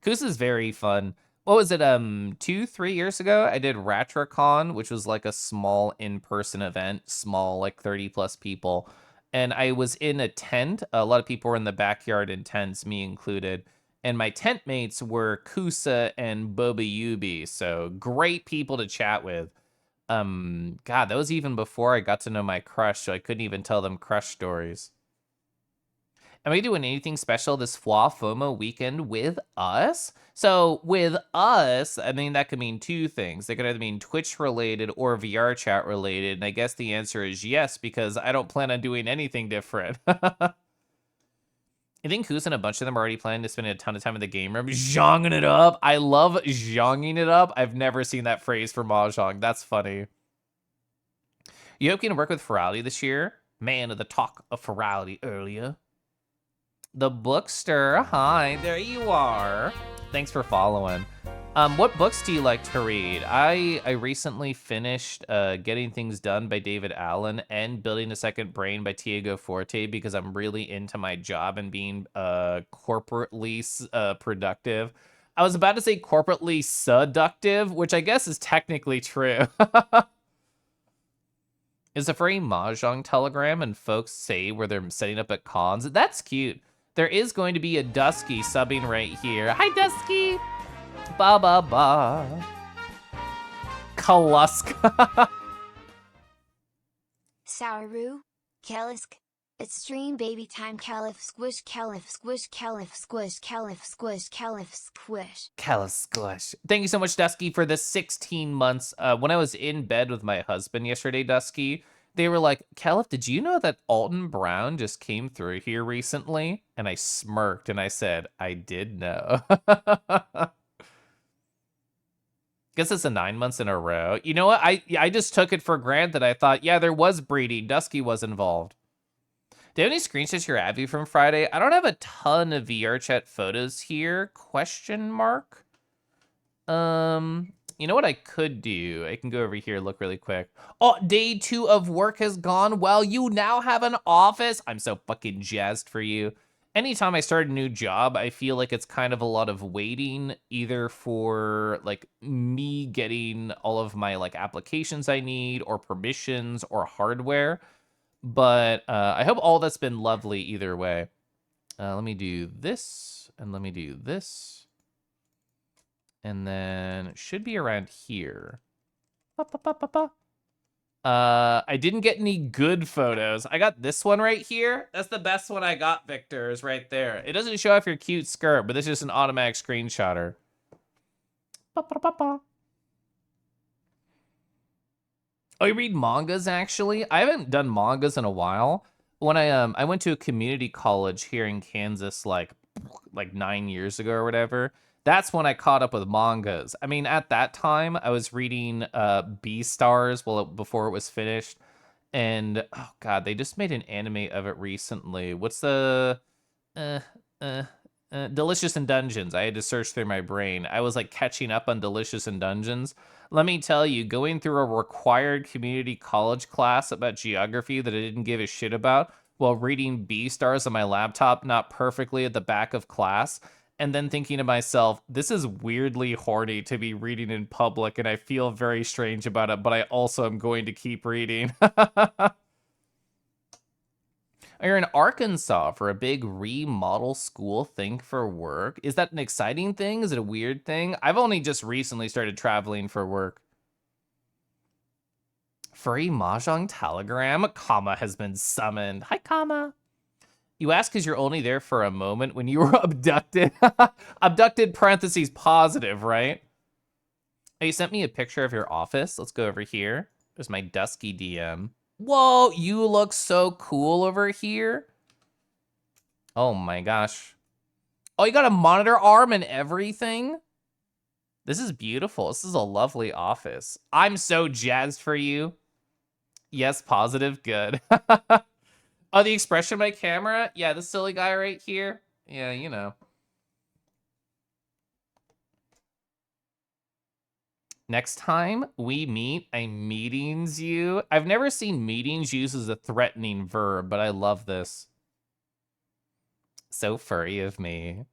Speaker 1: Kusa's very fun. What was it, 2-3 years ago? I did RatraCon, which was like a small in-person event, small, like 30 plus people. And I was in a tent. A lot of people were in the backyard in tents, me included. And my tent mates were Kusa and Boba Yubi. So great people to chat with. God, that was even before I got to know my crush, so I couldn't even tell them crush stories. Am I doing anything special this FWA FOMO weekend with us? So with us, I mean, that could mean two things. They could either mean Twitch related or VR chat related. And I guess the answer is yes, because I don't plan on doing anything different. I think Kus and a bunch of them are already planning to spend a ton of time in the game room, zhonging it up. I love zhonging it up. I've never seen that phrase for mahjong. That's funny. You hoping to work with Ferality this year? Man of the talk of Ferality earlier. The Bookster, hi, there you are. Thanks for following. What books do you like to read? I recently finished Getting Things Done by David Allen and Building a Second Brain by Tiago Forte because I'm really into my job and being corporately productive. I was about to say corporately seductive, which I guess is technically true. Is a free mahjong telegram and folks say where they're setting up at cons. That's cute. There is going to be a Dusky subbing right here. Hi, Dusky. Ba ba ba. Kalusk.
Speaker 2: Souroo, Kellisk. It's stream baby time. Keliff squish, Keliff squish, Keliff squish, Keliff squish, Keliff squish.
Speaker 1: Kalusquish. Thank you so much, Dusky, for the 16 months. When I was in bed with my husband yesterday, Dusky, they were like, Keliff, did you know that Alton Brown just came through here recently? And I smirked and I said, I did know. Guess it's a 9 months in a row. You know what? I just took it for granted. I thought, yeah, there was breeding. Dusky was involved. Do you have any screenshots you're Abby from Friday? I don't have a ton of VR chat photos here. Question mark. You know what I could do? I can go over here, look really quick. Oh, day 2 of work has gone well. You now have an office. I'm so fucking jazzed for you. Anytime I start a new job, I feel like it's kind of a lot of waiting, either for like me getting all of my like applications I need or permissions or hardware. But I hope all that's been lovely either way. Let me do this, and let me do this. And then it should be around here. Ba, ba, ba, ba, ba. I didn't get any good photos. I got this one right here. That's the best one I got, Victor, is right there. It doesn't show off your cute skirt, but this is just an automatic screenshotter. Ba, ba, ba, ba. Oh, you read mangas, actually? I haven't done mangas in a while. When I went to a community college here in Kansas like 9 years ago or whatever, that's when I caught up with mangas. I mean, at that time, I was reading Beastars before it was finished. And, oh god, they just made an anime of it recently. What's the... Uh, uh, Delicious in Dungeons. I had to search through my brain. I was like catching up on Delicious in Dungeons. Let me tell you, going through a required community college class about geography that I didn't give a shit about while reading Beastars on my laptop, not perfectly at the back of class, and then thinking to myself, this is weirdly horny to be reading in public, and I feel very strange about it, but I also am going to keep reading. You're in Arkansas for a big remodel school thing for work. Is that an exciting thing? Is it a weird thing? I've only just recently started traveling for work. Furry Mahjong telegram, comma has been summoned. Hi, comma. You ask because you're only there for a moment when you were abducted. Abducted parentheses positive, right? Oh, you sent me a picture of your office. Let's go over here. There's my Dusky DM. Whoa, you look so cool over here. Oh my gosh. Oh, you got a monitor arm and everything? This is beautiful. This is a lovely office. I'm so jazzed for you. Yes, positive, good. Oh, the expression of my camera? Yeah, this silly guy right here. Yeah, you know. Next time we meet, I meetings you. I've never seen meetings used as a threatening verb, but I love this. So furry of me.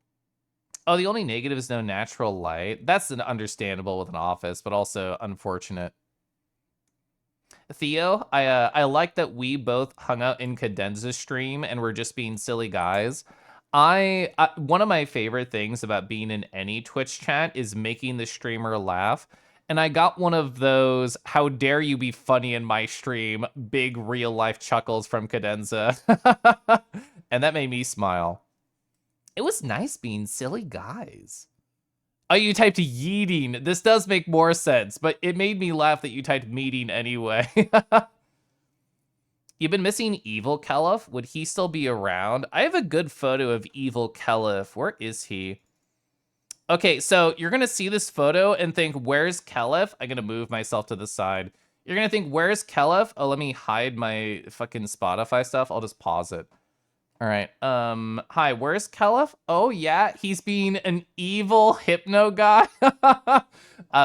Speaker 1: Oh, the only negative is no natural light. That's understandable with an office, but also unfortunate. Theo, I like that we both hung out in Cadenza's stream and we're just being silly guys. One of my favorite things about being in any Twitch chat is making the streamer laugh. And I got one of those, how dare you be funny in my stream, big real life chuckles from Cadenza. And that made me smile. It was nice being silly guys. Oh, you typed yeeting. This does make more sense, but it made me laugh that you typed meeting anyway. You've been missing Evil Keliff. Would he still be around? I have a good photo of Evil Keliff. Where is he? Okay, so you're going to see this photo and think, where's Keliff? I'm going to move myself to the side. You're gonna think, where's Keliff? Oh, let me hide my fucking Spotify stuff. I'll just pause it. All right. Hi, where's Keliff? Oh yeah, he's being an evil hypno guy.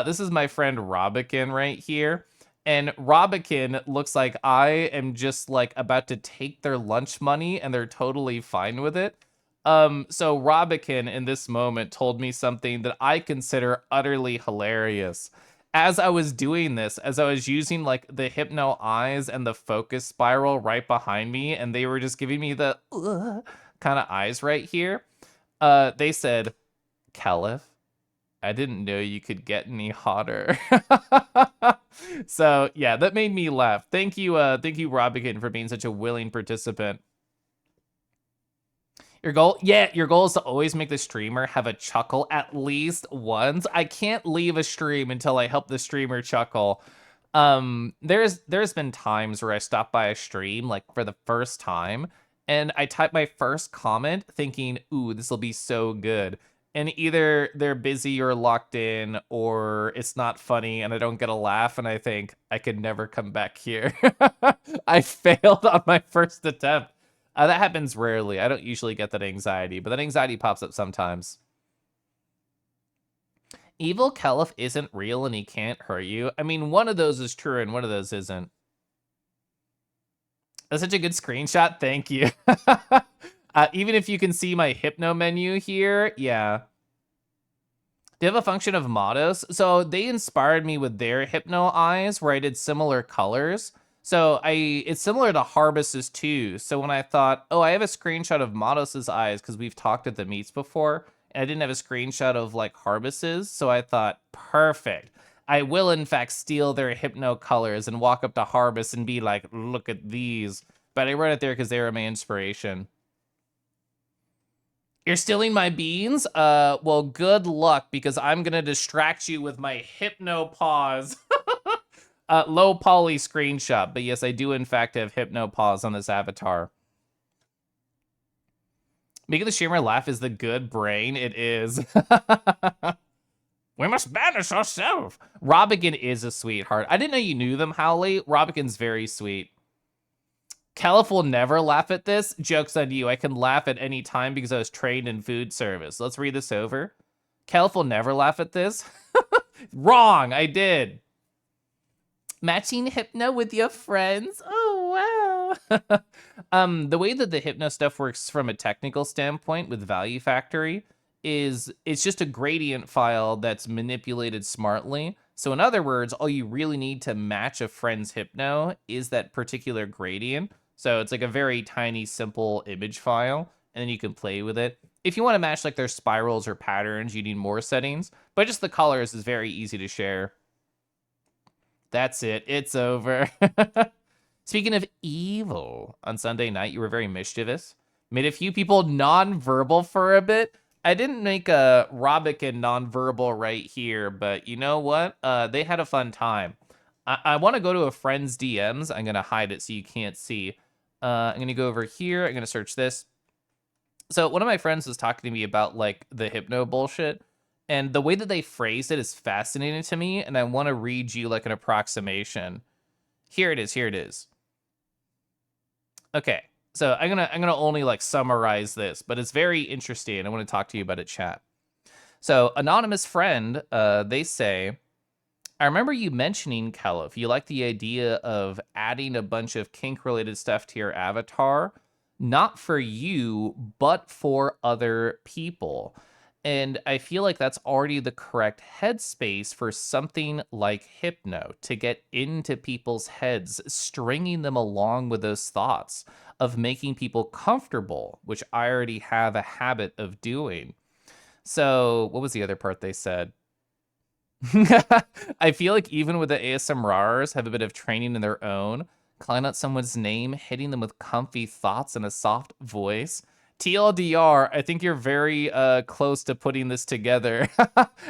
Speaker 1: This is my friend Robikin right here. And Robikin looks like I am just like about to take their lunch money and they're totally fine with it. So Robikin in this moment told me something that I consider utterly hilarious. As I was doing this, as I was using like the hypno eyes and the focus spiral right behind me, and they were just giving me the kind of eyes right here, they said, Keliff, I didn't know you could get any hotter. So yeah, that made me laugh. Thank you, Robikin, for being such a willing participant. Your goal is to always make the streamer have a chuckle at least once. I can't leave a stream until I help the streamer chuckle. There's been times where I stop by a stream like for the first time and I type my first comment thinking, "Ooh, this will be so good." And either they're busy or locked in or it's not funny and I don't get a laugh and I think I could never come back here. I failed on my first attempt. That happens rarely. I don't usually get that anxiety, but that anxiety pops up sometimes. Evil Keliff isn't real and he can't hurt you. I mean, one of those is true and one of those isn't. That's such a good screenshot. Thank you. Even if you can see my hypno menu here, yeah. They have a function of mottos. So they inspired me with their hypno eyes where I did similar colors. So it's similar to Harbus's too. So when I thought, oh, I have a screenshot of Modos's eyes because we've talked at the meets before, and I didn't have a screenshot of like Harbus's, so I thought, perfect. I will in fact steal their hypno colors and walk up to Harbus and be like, look at these. But I wrote it there because they were my inspiration. You're stealing my beans? Well, good luck because I'm gonna distract you with my hypno pause. Low poly screenshot, but yes, I do in fact have hypno pause on this avatar. Making the streamer laugh is the good brain. It is. We must banish ourselves. Robigan is a sweetheart. I didn't know you knew them, Howley. Robigan's very sweet. Keliff will never laugh at this. Joke's on you. I can laugh at any time because I was trained in food service. Let's read this over. Keliff will never laugh at this. Wrong, I did. Matching hypno with your friends. Oh, wow. The way that the hypno stuff works from a technical standpoint with Value Factory is it's just a gradient file that's manipulated smartly. So in other words, all you really need to match a friend's hypno is that particular gradient. So it's like a very tiny, simple image file, and then you can play with it. If you want to match like their spirals or patterns, you need more settings, but just the colors is very easy to share. That's it. It's over. Speaking of evil, on Sunday night, you were very mischievous. Made a few people non-verbal for a bit. I didn't make a Robican non-verbal right here, but you know what? They had a fun time. I want to go to a friend's DMs. I'm going to hide it so you can't see. I'm going to go over here. I'm going to search this. So one of my friends was talking to me about like the hypno bullshit. And the way that they phrase it is fascinating to me, and I want to read you like an approximation. Here it is. Here it is. Okay, so I'm gonna only like summarize this, but it's very interesting. I want to talk to you about it, chat. So anonymous friend, they say, I remember you mentioning, Keliff, you like the idea of adding a bunch of kink-related stuff to your avatar, not for you, but for other people. And I feel like that's already the correct headspace for something like hypno, to get into people's heads, stringing them along with those thoughts of making people comfortable, which I already have a habit of doing. So what was the other part they said? I feel like even with the ASMRers have a bit of training in their own, calling out someone's name, hitting them with comfy thoughts and a soft voice. TLDR, I think you're very close to putting this together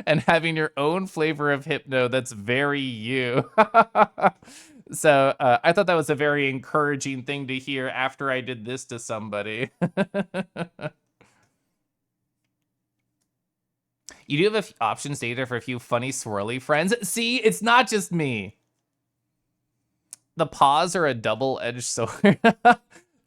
Speaker 1: and having your own flavor of hypno that's very you. So I thought that was a very encouraging thing to hear after I did this to somebody. You do have options data for a few funny swirly friends. See, it's not just me. The paws are a double-edged sword.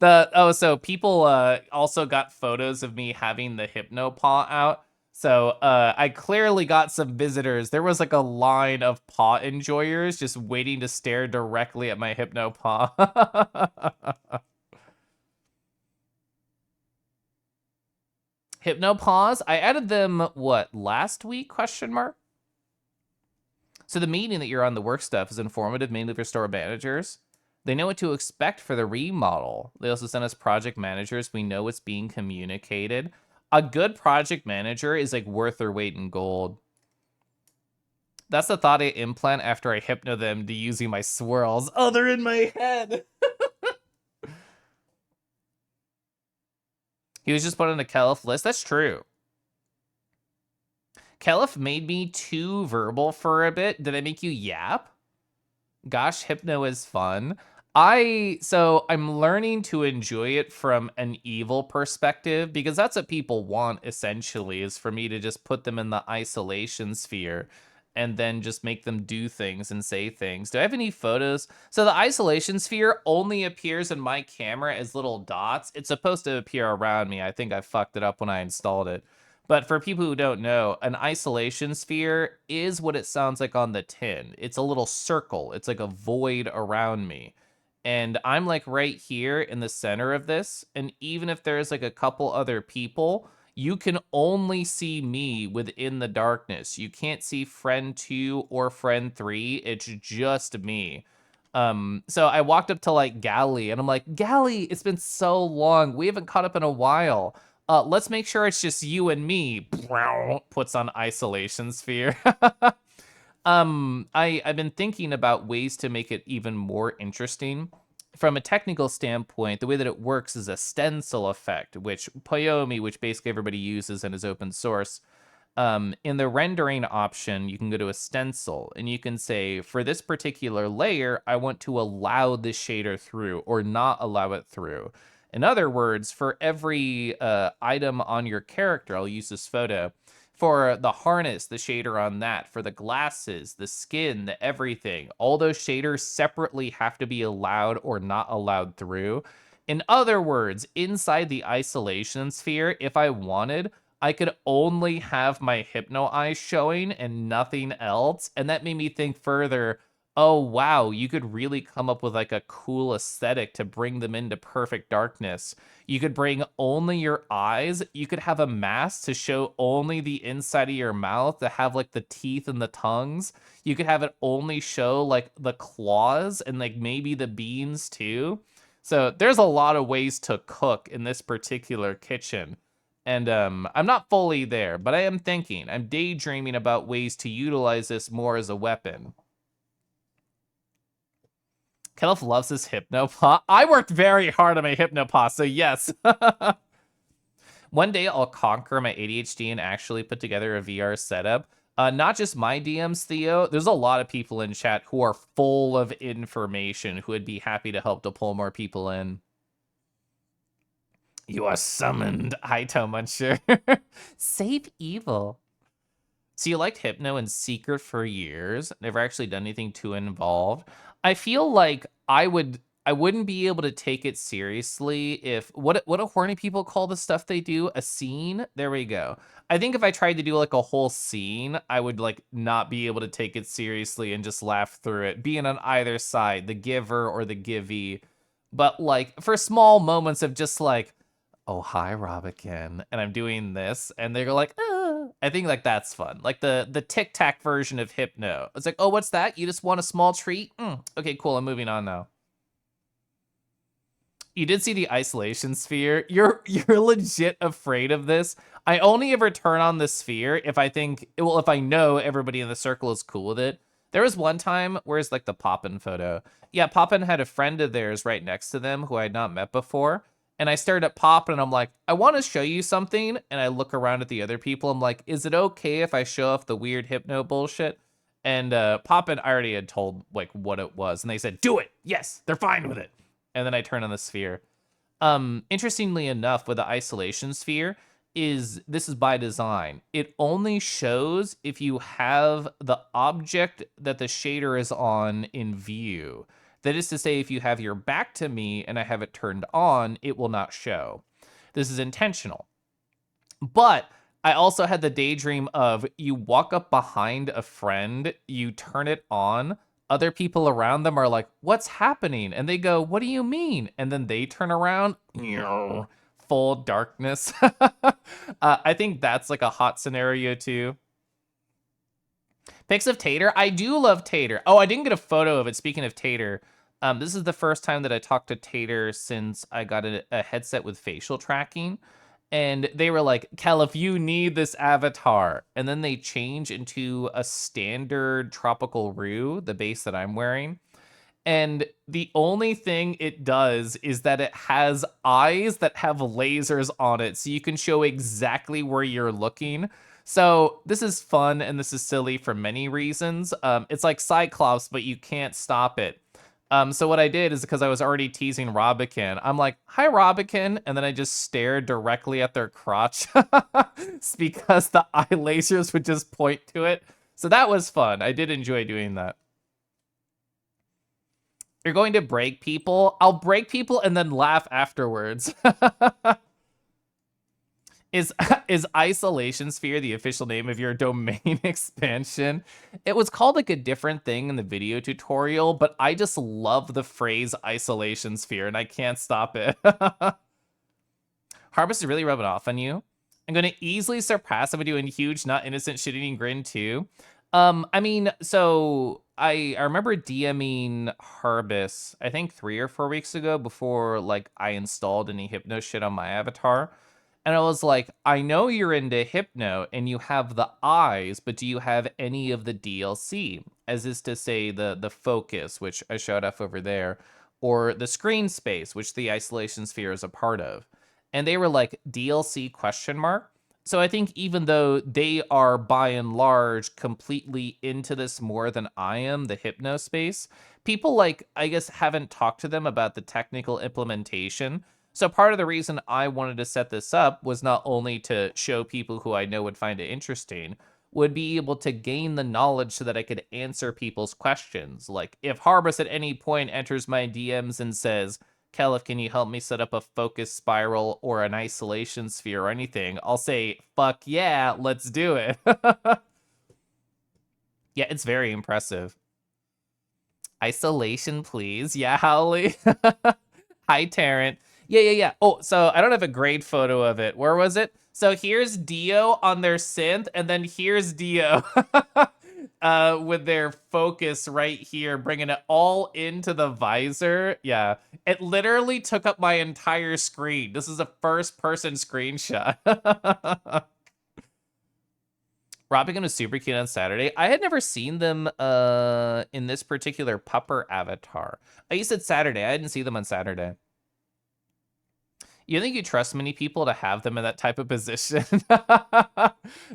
Speaker 1: So people also got photos of me having the hypno paw out. So I clearly got some visitors. There was like a line of paw enjoyers just waiting to stare directly at my hypno paw. Hypno paws, I added them what, last week, question mark? So the meeting that you're on, the work stuff, is informative mainly for store managers. They know what to expect for the remodel. They also send us project managers. We know what's being communicated. A good project manager is like worth their weight in gold. That's the thought I implant after I hypno them to using my swirls. Oh, they're in my head. He was just put on a Keliff list. That's true. Keliff made me too verbal for a bit. Did I make you yap? Gosh, hypno is fun. I'm learning to enjoy it from an evil perspective because that's what people want essentially, is for me to just put them in the isolation sphere and then just make them do things and say things. Do I have any photos? So the isolation sphere only appears in my camera as little dots. It's supposed to appear around me. I think I fucked it up when I installed it. But for people who don't know, an isolation sphere is what it sounds like on the tin. It's a little circle. It's like a void around me. And I'm like right here in the center of this. And even if there's like a couple other people, you can only see me within the darkness. You can't see friend 2 or friend 3. It's just me. So I walked up to like Gally and I'm like, Gally, it's been so long. We haven't caught up in a while. Let's make sure it's just you and me. Puts on isolation sphere. I've been thinking about ways to make it even more interesting. From a technical standpoint, the way that it works is a stencil effect, which Poyomi, which basically everybody uses and is open source, in the rendering option, you can go to a stencil and you can say, for this particular layer, I want to allow this shader through or not allow it through. In other words, for every item on your character, I'll use this photo. For the harness, the shader on that. For the glasses, the skin, the everything. All those shaders separately have to be allowed or not allowed through. In other words, inside the isolation sphere, if I wanted, I could only have my hypno eyes showing and nothing else. And that made me think further, oh wow, you could really come up with like a cool aesthetic to bring them into perfect darkness. You could bring only your eyes. You could have a mask to show only the inside of your mouth, to have like the teeth and the tongues. You could have it only show like the claws and like maybe the beans too. So there's a lot of ways to cook in this particular kitchen. And I'm not fully there, but I am thinking, I'm daydreaming about ways to utilize this more as a weapon. Keliff loves his Hypnopod. I worked very hard on my Hypnopod, so yes. One day I'll conquer my ADHD and actually put together a VR setup. Not just my DMs, Theo. There's a lot of people in chat who are full of information who would be happy to help to pull more people in. You are summoned, Aito Muncher. Save evil. So you liked Hypno in secret for years, never actually done anything too involved. I feel like I wouldn't be able to take it seriously if what do horny people call the stuff they do? A scene? There we go. I think if I tried to do like a whole scene, I would like not be able to take it seriously and just laugh through it, being on either side, the giver or the givey. But like for small moments of just like, oh hi Robican, and I'm doing this, and they go like, I think like that's fun. Like the Tic Tac version of Hypno. It's like, oh, what's that? You just want a small treat? Okay, cool. I'm moving on now. You did see the isolation sphere. You're legit afraid of this. I only ever turn on the sphere if I think, well, if I know everybody in the circle is cool with it. There was one time, where's like the Poppin photo? Yeah, Poppin had a friend of theirs right next to them who I had not met before. And I stared at Poppin and I'm like, I want to show you something. And I look around at the other people. I'm like, is it okay if I show off the weird hypno bullshit? And Poppin, I already had told like what it was. And they said, do it. Yes, they're fine with it. And then I turn on the sphere. Interestingly enough, with the isolation sphere, this is by design. It only shows if you have the object that the shader is on in view. That is to say, if you have your back to me and I have it turned on, it will not show. This is intentional. But I also had the daydream of you walk up behind a friend, you turn it on, other people around them are like, "What's happening?" And they go, "What do you mean?" And then they turn around, full darkness. I think that's like a hot scenario too. Pics of Tater. I do love Tater. Oh, I didn't get a photo of it. Speaking of Tater, this is the first time that I talked to Tater since I got a headset with facial tracking. And they were like, Keliff, you need this avatar. And then they change into a standard tropical rue, the base that I'm wearing. And the only thing it does is that it has eyes that have lasers on it, so you can show exactly where you're looking. So this is fun and this is silly for many reasons. It's like Cyclops, but you can't stop it. So what I did is, because I was already teasing Robikin, I'm like, "Hi, Robikin," and then I just stared directly at their crotch because the eye lasers would just point to it. So that was fun. I did enjoy doing that. You're going to break people? I'll break people and then laugh afterwards. Is is Isolation Sphere the official name of your domain expansion? It was called like a different thing in the video tutorial, but I just love the phrase Isolation Sphere and I can't stop it. Harvest is really rubbing off on you. I'm going to easily surpass him doing huge, not innocent, shit-eating grin too. I mean, so I remember DMing Harbis, I think 3 or 4 weeks ago before like I installed any Hypno shit on my avatar. And I was like, "I know you're into Hypno and you have the eyes, but do you have any of the DLC?" As is to say the focus, which I showed off over there, or the screen space, which the Isolation Sphere is a part of. And they were like, "DLC question mark?" So I think even though they are by and large completely into this more than I am, the Hypno space, people like, I guess, haven't talked to them about the technical implementation. So part of the reason I wanted to set this up was not only to show people who I know would find it interesting, would be able to gain the knowledge so that I could answer people's questions. Like if Harbus at any point enters my DMs and says, "Keliff, can you help me set up a focus spiral or an isolation sphere or anything?" I'll say, "Fuck yeah, let's do it." Yeah, it's very impressive. Isolation, please. Yeah, Howley. Hi, Tarrant. Yeah. Oh, so I don't have a great photo of it. Where was it? So here's Dio on their synth, and then here's Dio with their focus right here, bringing it all into the visor. Yeah, it literally took up my entire screen. This is a first-person screenshot. Robin was super cute on Saturday. I had never seen them in this particular pupper avatar. You said Saturday. I didn't see them on Saturday. You think you trust many people to have them in that type of position?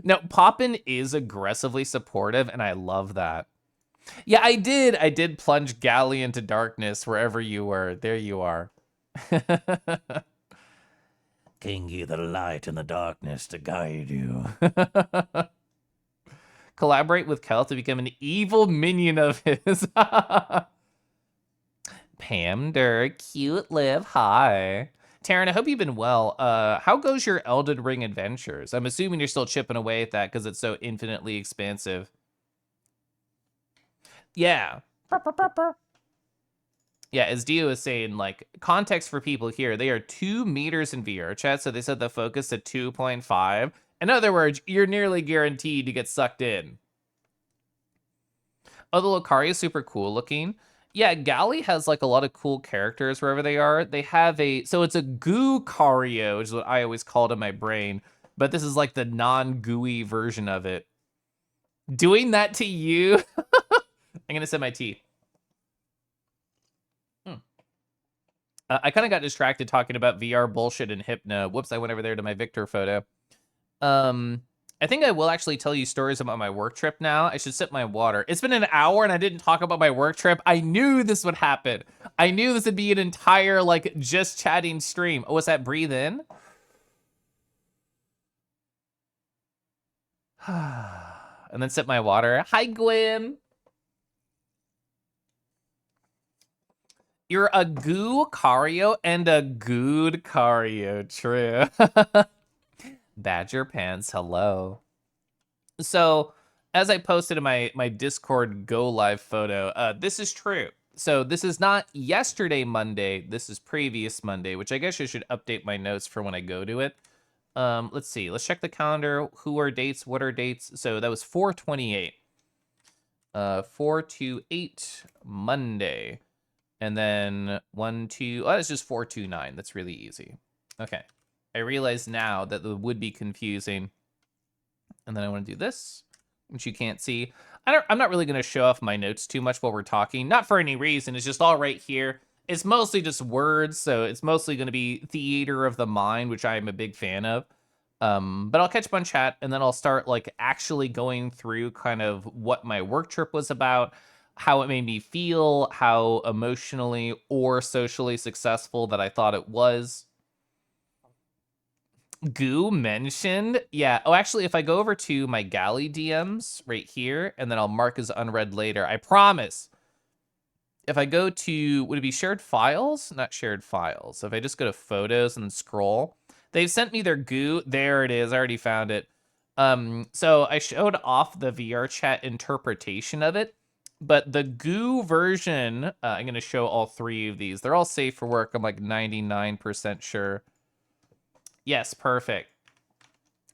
Speaker 1: No, Poppin is aggressively supportive, and I love that. Yeah, I did. I did plunge Galley into darkness wherever you were. There you are. King you the light and the darkness to guide you. Collaborate with Kel to become an evil minion of his. Pamder, cute live, hi. Taryn, I hope you've been well. How goes your Elden Ring adventures? I'm assuming you're still chipping away at that because it's so infinitely expansive. Yeah. Yeah, as Dio is saying, like, context for people here, they are 2 meters in VR chat, so they set the focus at 2.5. In other words, you're nearly guaranteed to get sucked in. Oh, the Lucaria is super cool looking. Yeah, Galley has like a lot of cool characters wherever they are. They have so it's a goo Cario, which is what I always called in my brain, but this is like the non-gooey version of it. Doing that to you? I'm gonna set my tea. I kind of got distracted talking about VR bullshit and Hypno. Whoops, I went over there to my Victor photo. I think I will actually tell you stories about my work trip now. I should sip my water. It's been an hour and I didn't talk about my work trip. I knew this would happen. I knew this would be an entire, like, just chatting stream. Oh, what's that? Breathe in? And then sip my water. Hi, Gwen. You're a goo Cario and a good Cario, true. Badger Pants, hello. So, as I posted in my Discord Go Live photo, this is true. So this is not yesterday Monday. This is previous Monday, which I guess I should update my notes for when I go to it. Let's see. Let's check the calendar. Who are dates? What are dates? So that was 4/28. 4/28 Monday. And then 1/2. Oh, it's just 4/29. That's really easy. Okay. I realize now that it would be confusing. And then I want to do this, which you can't see. I'm not really going to show off my notes too much while we're talking. Not for any reason. It's just all right here. It's mostly just words, so it's mostly going to be theater of the mind, which I am a big fan of. But I'll catch up on chat, and then I'll start like actually going through kind of what my work trip was about, how it made me feel, how emotionally or socially successful that I thought it was. Goo mentioned? Yeah. Oh, actually, if I go over to my galley DMs right here, and then I'll mark as unread later, I promise. If I go to, would it be shared files? Not shared files. So if I just go to photos and scroll, they've sent me their goo. There it is. I already found it. So I showed off the VR chat interpretation of it, but the goo version, I'm going to show all three of these. They're all safe for work. I'm like 99% sure. Yes, perfect.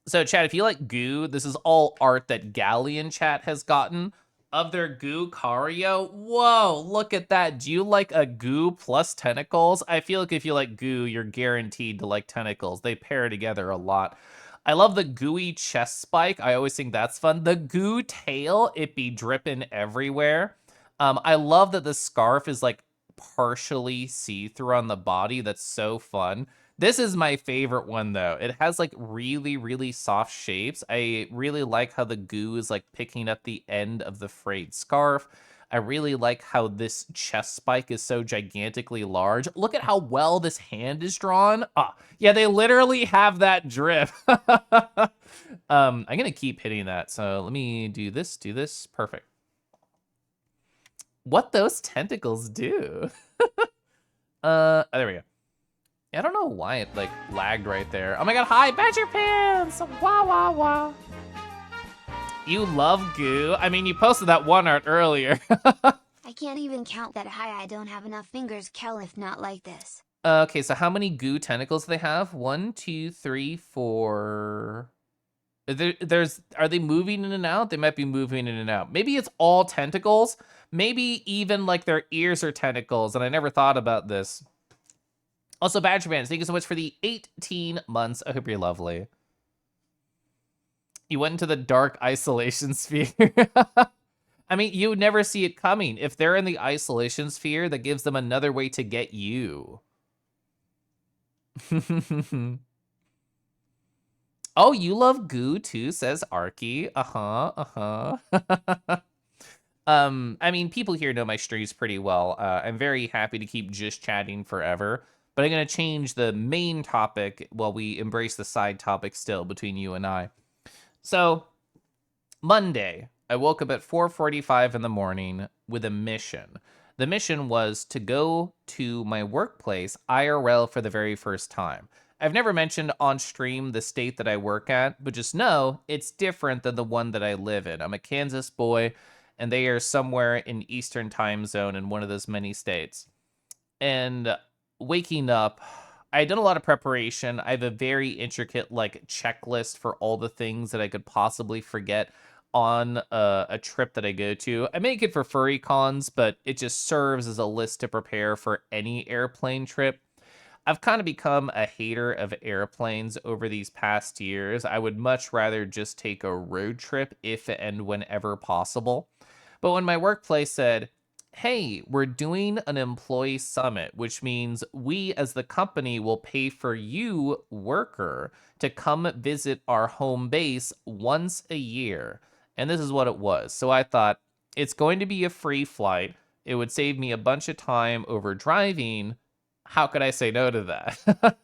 Speaker 1: So, chat, if you like goo, this is all art that Galleon chat has gotten of their goo Cario. Whoa, look at that. Do you like a goo plus tentacles? I feel like if you like goo, you're guaranteed to like tentacles. They pair together a lot. I love the gooey chest spike. I always think that's fun. The goo tail, it be dripping everywhere. I love that the scarf is like partially see-through on the body. That's so fun. This is my favorite one, though. It has, like, really, really soft shapes. I really like how the goo is, like, picking up the end of the frayed scarf. I really like how this chest spike is so gigantically large. Look at how well this hand is drawn. Ah, yeah, they literally have that drip. I'm gonna keep hitting that. So let me do this, Perfect. What those tentacles do. Oh, there we go. I don't know why it like lagged right there. Oh my god, hi, Badger Pants! Wow, wow, wow. You love goo? I mean, you posted that one art earlier.
Speaker 2: I can't even count that high, I don't have enough fingers, Keliff, not like this.
Speaker 1: Okay, so how many goo tentacles do they have? 1, 2, 3, 4. Are they moving in and out? They might be moving in and out. Maybe it's all tentacles. Maybe even like their ears are tentacles, and I never thought about this. Also, Badger Bands, thank you so much for the 18 months. I hope you're lovely. You went into the dark isolation sphere. I mean, you would never see it coming. If they're in the isolation sphere, that gives them another way to get you. Oh, you love goo too, says Arky. I mean, people here know my streams pretty well. I'm very happy to keep just chatting forever, but I'm going to change the main topic while we embrace the side topic still between you and I. So, Monday, I woke up at 4:45 in the morning with a mission. The mission was to go to my workplace IRL for the very first time. I've never mentioned on stream the state that I work at, but just know it's different than the one that I live in. I'm a Kansas boy, and they are somewhere in Eastern time zone in one of those many states. And waking up, I did a lot of preparation. I have a very intricate like checklist for all the things that I could possibly forget on a trip that I go to. I make it for furry cons, but it just serves as a list to prepare for any airplane trip. I've kind of become a hater of airplanes over these past years. I would much rather just take a road trip if and whenever possible. But when my workplace said, hey, we're doing an employee summit, which means we as the company will pay for you, worker, to come visit our home base once a year. And this is what it was. So I thought, it's going to be a free flight. It would save me a bunch of time over driving. How could I say no to that?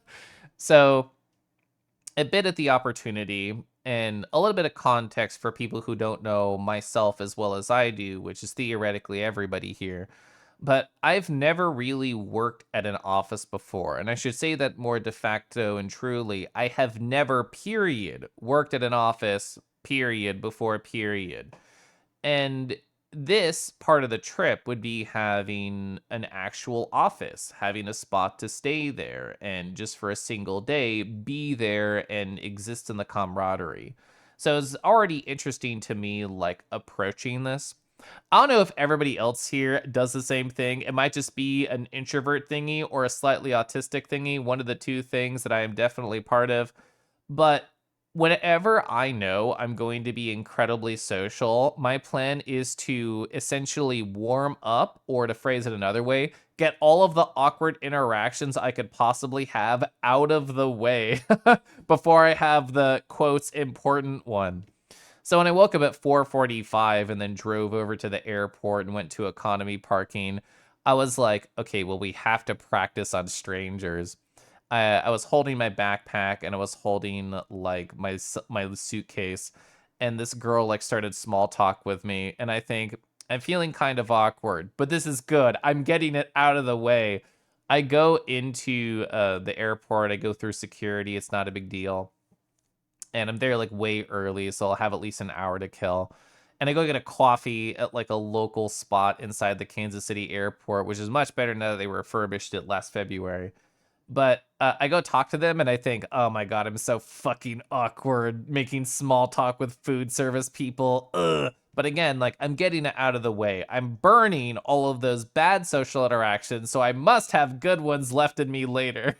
Speaker 1: So a bit at the opportunity and a little bit of context for people who don't know myself as well as I do, which is theoretically everybody here. But I've never really worked at an office before. And I should say that more de facto and truly, I have never, period, worked at an office, period, before period. And this part of the trip would be having an actual office, having a spot to stay there, and just for a single day, be there and exist in the camaraderie. So it's already interesting to me, like approaching this. I don't know if everybody else here does the same thing. It might just be an introvert thingy or a slightly autistic thingy, one of the two things that I am definitely part of. But whenever I know I'm going to be incredibly social, my plan is to essentially warm up, or to phrase it another way, get all of the awkward interactions I could possibly have out of the way before I have the quotes important one. So when I woke up at 4:45 and then drove over to the airport and went to economy parking, I was like, okay, well, we have to practice on strangers. I was holding my backpack and I was holding like my suitcase, and this girl like started small talk with me, and I think I'm feeling kind of awkward, but this is good. I'm getting it out of the way. I go into the airport. I go through security. It's not a big deal, and I'm there like way early, so I'll have at least an hour to kill. And I go get a coffee at like a local spot inside the Kansas City airport, which is much better now that they refurbished it last February. But I go talk to them and I think, oh my God, I'm so fucking awkward making small talk with food service people. Ugh. But again, like I'm getting it out of the way. I'm burning all of those bad social interactions, so I must have good ones left in me later.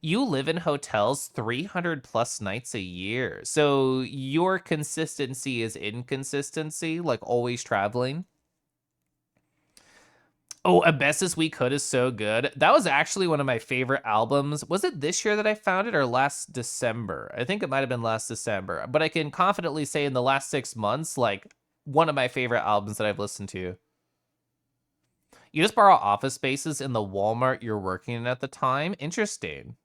Speaker 1: You live in hotels 300 plus nights a year. So your consistency is inconsistency, like always traveling. Oh, A Best As We Could is so good. That was actually one of my favorite albums. Was it this year that I found it or last December? I think it might have been last December. But I can confidently say in the last 6 months, like one of my favorite albums that I've listened to. You just borrow office spaces in the Walmart you're working in at the time? Interesting.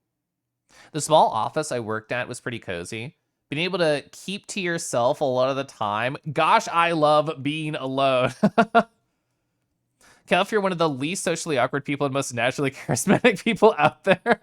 Speaker 1: The small office I worked at was pretty cozy. Being able to keep to yourself a lot of the time. Gosh, I love being alone. Keliff, you're one of the least socially awkward people and most naturally charismatic people out there.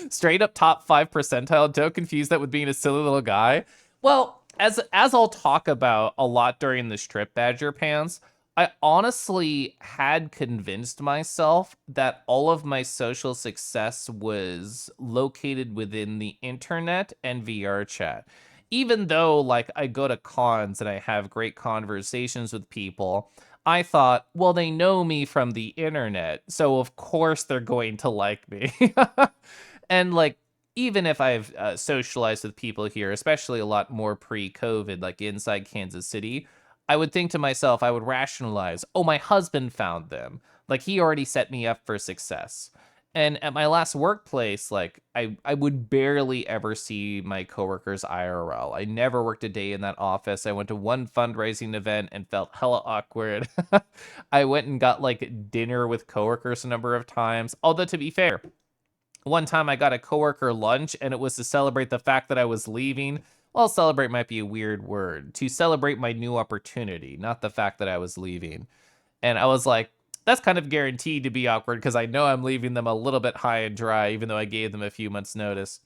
Speaker 1: Straight up top 5 percentile. Don't confuse that with being a silly little guy. Well, as I'll talk about a lot during this trip, Badger Pants, I honestly had convinced myself that all of my social success was located within the internet and VR chat. Even though, like, I go to cons and I have great conversations with people, I thought, well, they know me from the internet, so of course they're going to like me. And like, even if I've socialized with people here, especially a lot more pre-COVID, like inside Kansas City, I would think to myself, I would rationalize, oh, my husband found them. Like, he already set me up for success. And at my last workplace, like, I would barely ever see my coworkers IRL. I never worked a day in that office. I went to one fundraising event and felt hella awkward. I went and got like dinner with coworkers a number of times. Although, to be fair, one time I got a coworker lunch and it was to celebrate the fact that I was leaving. Well, celebrate might be a weird word. To celebrate my new opportunity, not the fact that I was leaving. And I was like, that's kind of guaranteed to be awkward because I know I'm leaving them a little bit high and dry, even though I gave them a few months' notice.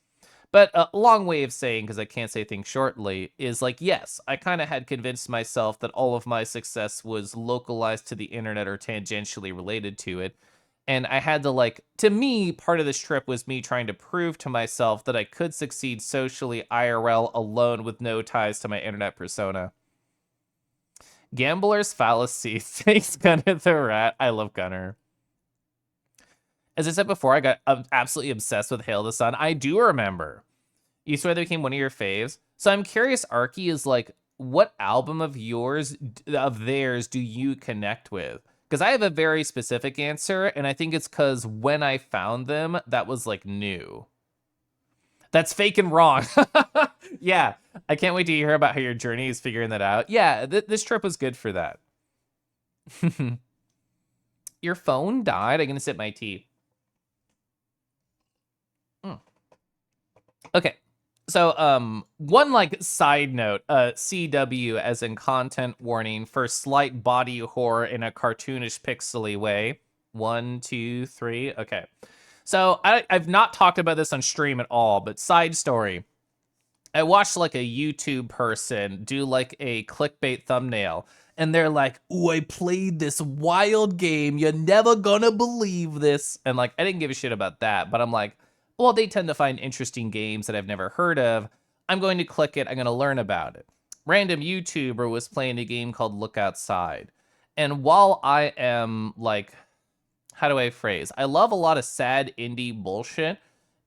Speaker 1: But a long way of saying, because I can't say things shortly, is like, yes, I kind of had convinced myself that all of my success was localized to the internet or tangentially related to it. And I had to, like, to me, part of this trip was me trying to prove to myself that I could succeed socially IRL alone with no ties to my internet persona. Gambler's Fallacy. Thanks, Gunner the Rat. I love Gunner. As I said before, I got absolutely obsessed with Hail the Sun. I do remember. You swear they became one of your faves. So I'm curious, Arky, is like, what album of theirs, do you connect with? Because I have a very specific answer, and I think it's because when I found them, that was like new. That's fake and wrong. Yeah, I can't wait to hear about how your journey is figuring that out. Yeah, this trip was good for that. Your phone died? I'm gonna sip my tea. Mm. Okay, One like side note, CW as in content warning for slight body horror in a cartoonish pixely way. One, two, three. Okay. So I've not talked about this on stream at all, but side story. I watched like a YouTube person do like a clickbait thumbnail, and they're like, "Ooh, I played this wild game. You're never gonna believe this." And like, I didn't give a shit about that, but I'm like, well, they tend to find interesting games that I've never heard of. I'm going to click it. I'm going to learn about it. Random YouTuber was playing a game called Look Outside. And while I am like, how do I phrase? I love a lot of sad indie bullshit,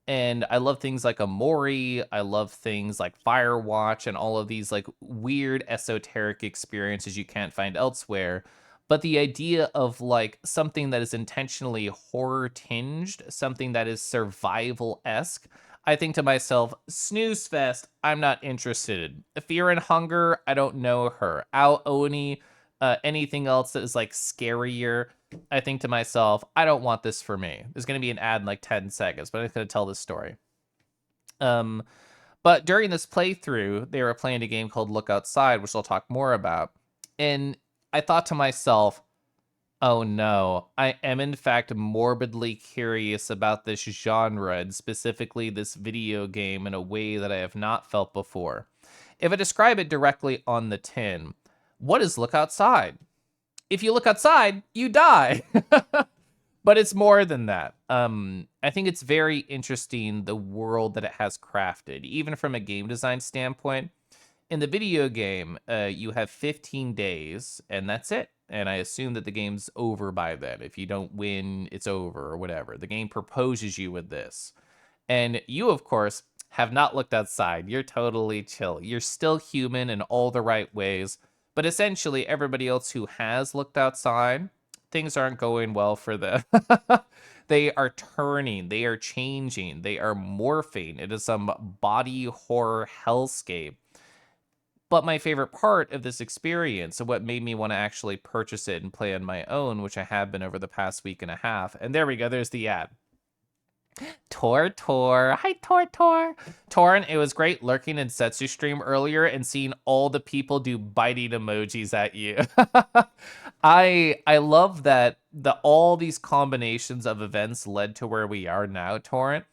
Speaker 1: and I love things like Amori. I love things like Firewatch and all of these like weird esoteric experiences you can't find elsewhere. But the idea of like something that is intentionally horror tinged, something that is survival esque, I think to myself, snooze fest, I'm not interested. Fear and Hunger, I don't know her. Ao Oni, anything else that is like scarier, I think to myself, I don't want this for me. There's going to be an ad in like 10 seconds, but I'm just going to tell this story. Um, but during this playthrough, they were playing a game called Look Outside, which I'll talk more about. And I thought to myself, oh no, I am in fact morbidly curious about this genre and specifically this video game in a way that I have not felt before. If I describe it directly on the tin, what is Look Outside? If you look outside, you die. But it's more than that. I think it's very interesting the world that it has crafted, even from a game design standpoint. In the video game, you have 15 days, and that's it. And I assume that the game's over by then. If you don't win, it's over or whatever. The game proposes you with this. And you, of course, have not looked outside. You're totally chill. You're still human in all the right ways. But essentially, everybody else who has looked outside, things aren't going well for them. They are turning, they are changing, they are morphing. It is some body horror hellscape. But my favorite part of this experience, and what made me want to actually purchase it and play on my own, which I have been over the past week and a half, and there we go, there's the ad. Tor. Hi, Tor. Torn, it was great lurking in Setsu stream earlier and seeing all the people do biting emojis at you. I love that all these combinations of events led to where we are now, Torrent,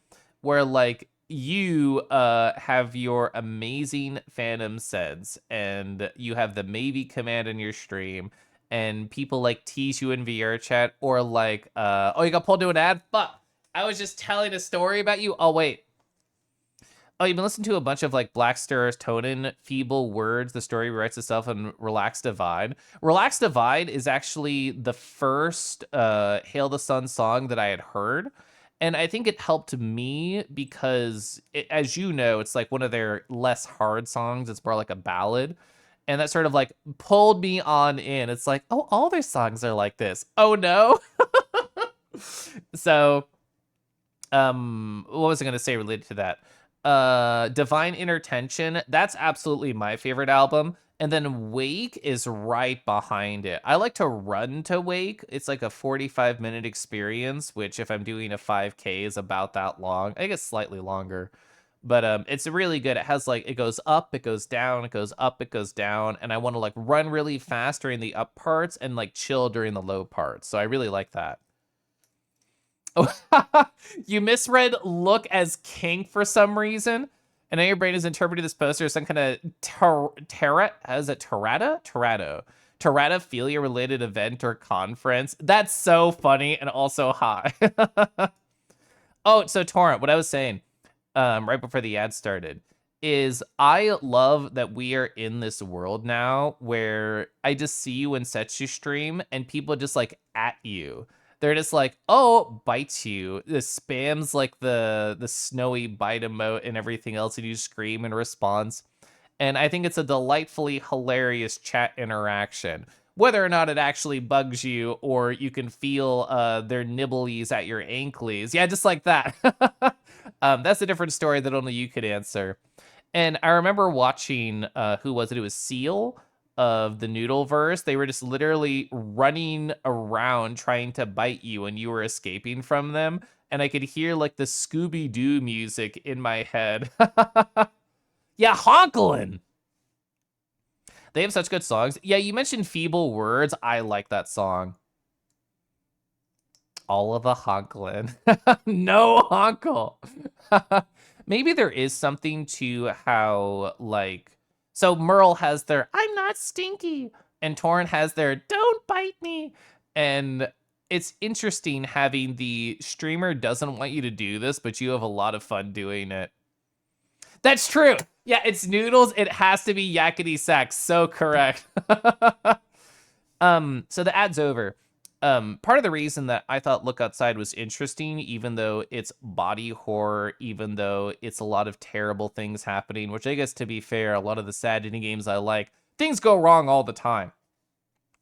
Speaker 1: where like you have your amazing Phantom Seds and you have the maybe command in your stream and people like tease you in VR chat or like oh, you got pulled to an ad? Fuck. I was just telling a story about you. Oh, wait. Oh, you've been listening to a bunch of like Black Serotonin, Feeble Words, The Story Writes Itself, and Relax Divide. Relax Divide is actually the first Hail the Sun song that I had heard. And I think it helped me because, as you know, it's like one of their less hard songs. It's more like a ballad. And that sort of like pulled me on in. It's like, oh, all their songs are like this. Oh, no. So what was I going to say related to that? Divine Intertention, that's absolutely my favorite album. And then Wake is right behind it. I like to run to Wake. It's like a 45-minute experience, which if I'm doing a 5K is about that long. I guess slightly longer. But it's really good. It has like, it goes up, it goes down, it goes up, it goes down. And I want to like run really fast during the up parts and like chill during the low parts. So I really like that. Oh, you misread look as kink for some reason. And now your brain is interpreting this poster as some kind of teratophilia related event or conference. That's so funny and also hot. Oh, so Torrent, what I was saying, right before the ad started, is I love that we are in this world now where I just see you and Setsu stream and people just like at you. They're just like, oh, bites you. This spams like the snowy bite emote and everything else, and you scream in response. And I think it's a delightfully hilarious chat interaction. Whether or not it actually bugs you, or you can feel their nibblies at your ankles. Yeah, just like that. That's a different story that only you could answer. And I remember watching, who was it? It was Seal of the Noodleverse. They were just literally running around trying to bite you and you were escaping from them. And I could hear like the Scooby-Doo music in my head. Yeah, Honklin. They have such good songs. Yeah, you mentioned Feeble Words. I like that song. All of the Honklin. No Honkle. Maybe there is something to how, like, so Merle has their I'm not stinky, and Torrent has their don't bite me. And it's interesting having the streamer doesn't want you to do this, but you have a lot of fun doing it. That's true. Yeah, it's noodles. It has to be yakety sax. So correct. So the ad's over. Part of the reason that I thought Look Outside was interesting, even though it's body horror, even though it's a lot of terrible things happening, which I guess to be fair, a lot of the sad indie games I like, things go wrong all the time.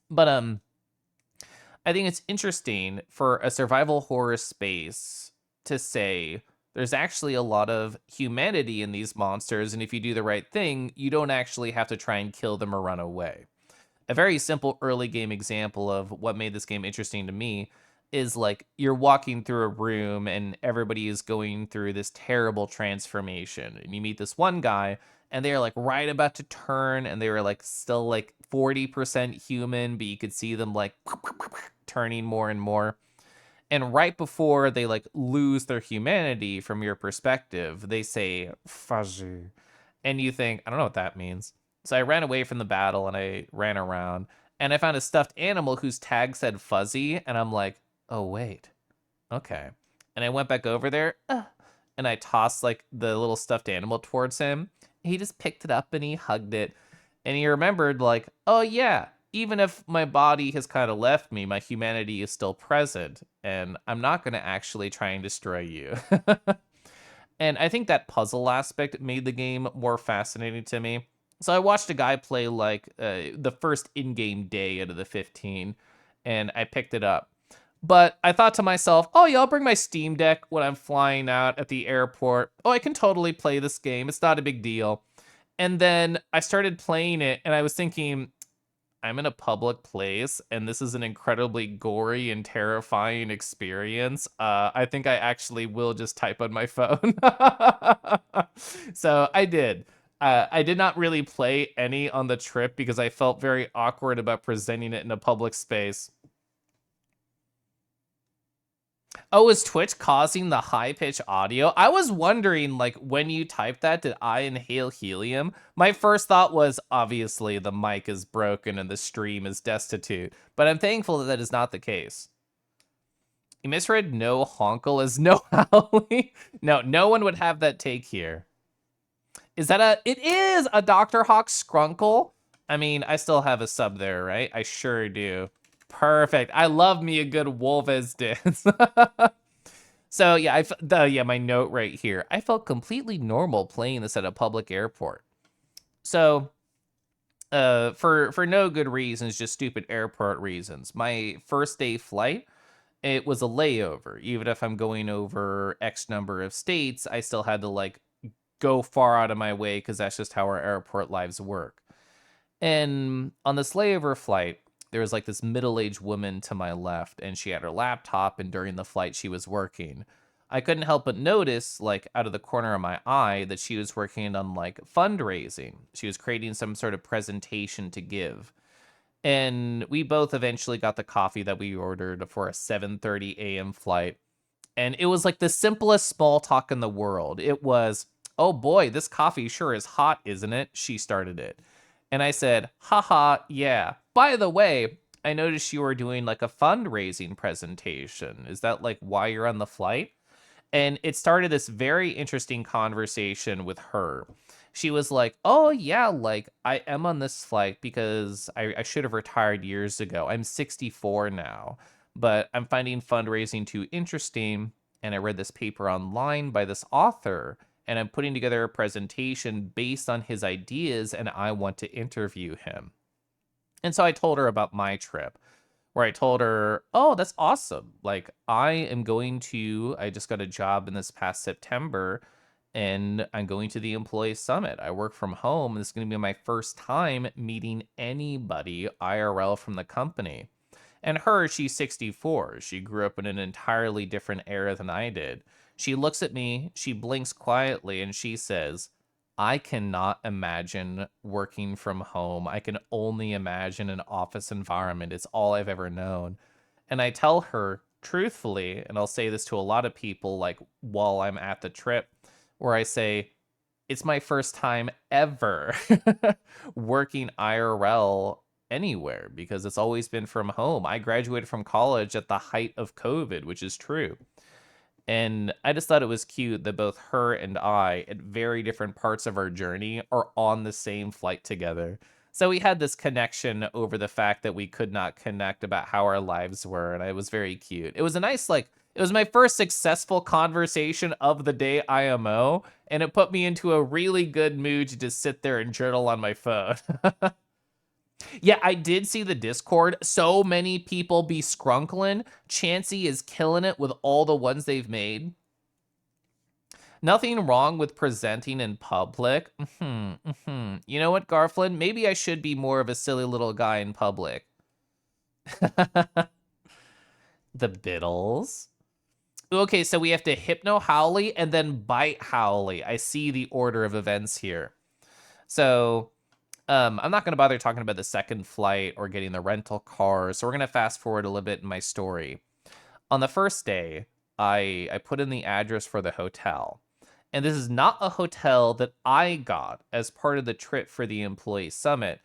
Speaker 1: But I think it's interesting for a survival horror space to say there's actually a lot of humanity in these monsters, and if you do the right thing, you don't actually have to try and kill them or run away. A very simple early game example of what made this game interesting to me is like you're walking through a room and everybody is going through this terrible transformation, and you meet this one guy and they're like right about to turn, and they were like still like 40% human, but you could see them like turning more and more. And right before they like lose their humanity from your perspective, they say fuzzy. And you think, I don't know what that means. So I ran away from the battle and I ran around and I found a stuffed animal whose tag said fuzzy. And I'm like, oh, wait. Okay. And I went back over there and I tossed like the little stuffed animal towards him. He just picked it up and he hugged it. And he remembered, like, oh, yeah, even if my body has kind of left me, my humanity is still present. And I'm not going to actually try and destroy you. And I think that puzzle aspect made the game more fascinating to me. So I watched a guy play like the first in-game day out of the 15, and I picked it up. But I thought to myself, oh yeah, I'll bring my Steam Deck when I'm flying out at the airport. Oh, I can totally play this game. It's not a big deal. And then I started playing it, and I was thinking, I'm in a public place and this is an incredibly gory and terrifying experience. I think I actually will just type on my phone. So I did. I did not really play any on the trip because I felt very awkward about presenting it in a public space. Oh, is Twitch causing the high pitch audio? I was wondering, like, when you typed that, did I inhale helium? My first thought was obviously the mic is broken and the stream is destitute, but I'm thankful that that is not the case. You misread no honkle as no howling. No, no one would have that take here. Is that it is a Dr. Hawk Scrunkle. I mean, I still have a sub there, right? I sure do. Perfect. I love me a good Wolves dance. So yeah, yeah, my note right here. I felt completely normal playing this at a public airport. So, for no good reasons, just stupid airport reasons. My first day flight, it was a layover. Even if I'm going over X number of states, I still had to like go far out of my way because that's just how our airport lives work. And on this layover flight, there was like this middle-aged woman to my left, and she had her laptop, and during the flight, she was working. I couldn't help but notice, like out of the corner of my eye, that she was working on like fundraising. She was creating some sort of presentation to give. And we both eventually got the coffee that we ordered for a 7:30 a.m. flight. And it was like the simplest small talk in the world. It was, oh boy, this coffee sure is hot, isn't it? She started it. And I said, haha, yeah. By the way, I noticed you were doing like a fundraising presentation. Is that like why you're on the flight? And it started this very interesting conversation with her. She was like, oh yeah, like I am on this flight because I should have retired years ago. I'm 64 now, but I'm finding fundraising too interesting. And I read this paper online by this author, and I'm putting together a presentation based on his ideas, and I want to interview him. And so I told her about my trip, where I told her, oh, that's awesome. Like, I just got a job in this past September, and I'm going to the employee summit. I work from home. And this is going to be my first time meeting anybody IRL from the company. And her, she's 64. She grew up in an entirely different era than I did. She looks at me, she blinks quietly, and she says, I cannot imagine working from home. I can only imagine an office environment. It's all I've ever known. And I tell her truthfully, and I'll say this to a lot of people, like while I'm at the trip, where I say, it's my first time ever working IRL anywhere because it's always been from home. I graduated from college at the height of COVID, which is true. And I just thought it was cute that both her and I, at very different parts of our journey, are on the same flight together. So we had this connection over the fact that we could not connect about how our lives were, and it was very cute. It was a nice, like, it was my first successful conversation of the day IMO, and it put me into a really good mood to just sit there and journal on my phone. Yeah, I did see the Discord. So many people be skrunkling. Chansey is killing it with all the ones they've made. Nothing wrong with presenting in public. You know what, Garflin? Maybe I should be more of a silly little guy in public. The Biddles. Okay, so we have to Hypno Howley and then Bite Howley. I see the order of events here. So I'm not going to bother talking about the second flight or getting the rental car, so we're going to fast forward a little bit in my story. On the first day, I put in the address for the hotel. And this is not a hotel that I got as part of the trip for the employee summit.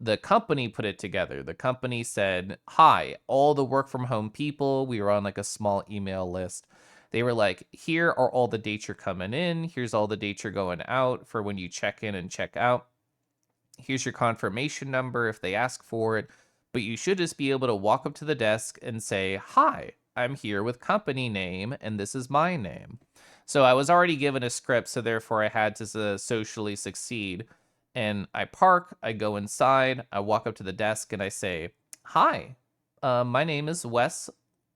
Speaker 1: The company put it together. The company said, hi, all the work from home people. We were on like a small email list. They were like, here are all the dates you're coming in. Here's all the dates you're going out for when you check in and check out. Here's your confirmation number if they ask for it. But you should just be able to walk up to the desk and say, hi, I'm here with company name, and this is my name. So I was already given a script, so therefore I had to socially succeed. And I park, I go inside, I walk up to the desk, and I say, hi, my name is Wes,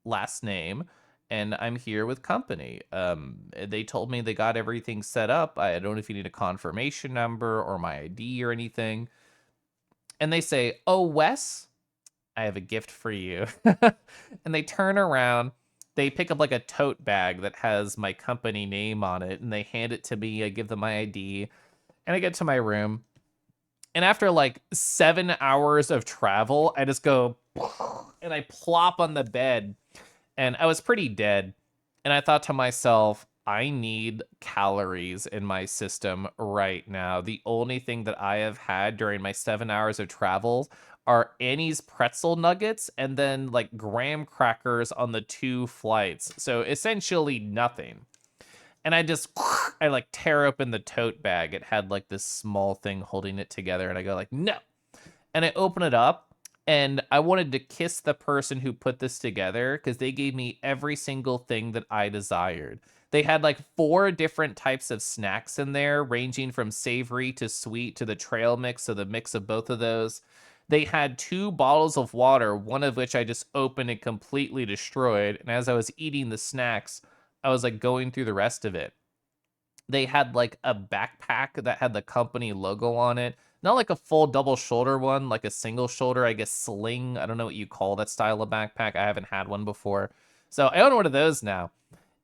Speaker 1: last name, and I'm here with company. They told me they got everything set up. I don't know if you need a confirmation number or my ID or anything. And they say, oh, Wes, I have a gift for you. And they turn around, they pick up like a tote bag that has my company name on it, and they hand it to me. I give them my ID, and I get to my room. And after like 7 hours of travel, I just go and I plop on the bed, and I was pretty dead. And I thought to myself, I need calories in my system right now. The only thing that I have had during my 7 hours of travel are Annie's pretzel nuggets and then like graham crackers on the 2 flights. So essentially nothing. And I like tear open the tote bag. It had like this small thing holding it together. And I go like, no. And I open it up. And I wanted to kiss the person who put this together because they gave me every single thing that I desired. They had like 4 different types of snacks in there, ranging from savory to sweet to the trail mix, so the mix of both of those. They had 2 bottles of water, one of which I just opened and completely destroyed. And as I was eating the snacks, I was like going through the rest of it. They had like a backpack that had the company logo on it. Not like a full double shoulder one, like a single shoulder, I guess sling. I don't know what you call that style of backpack. I haven't had one before. So I own one of those now.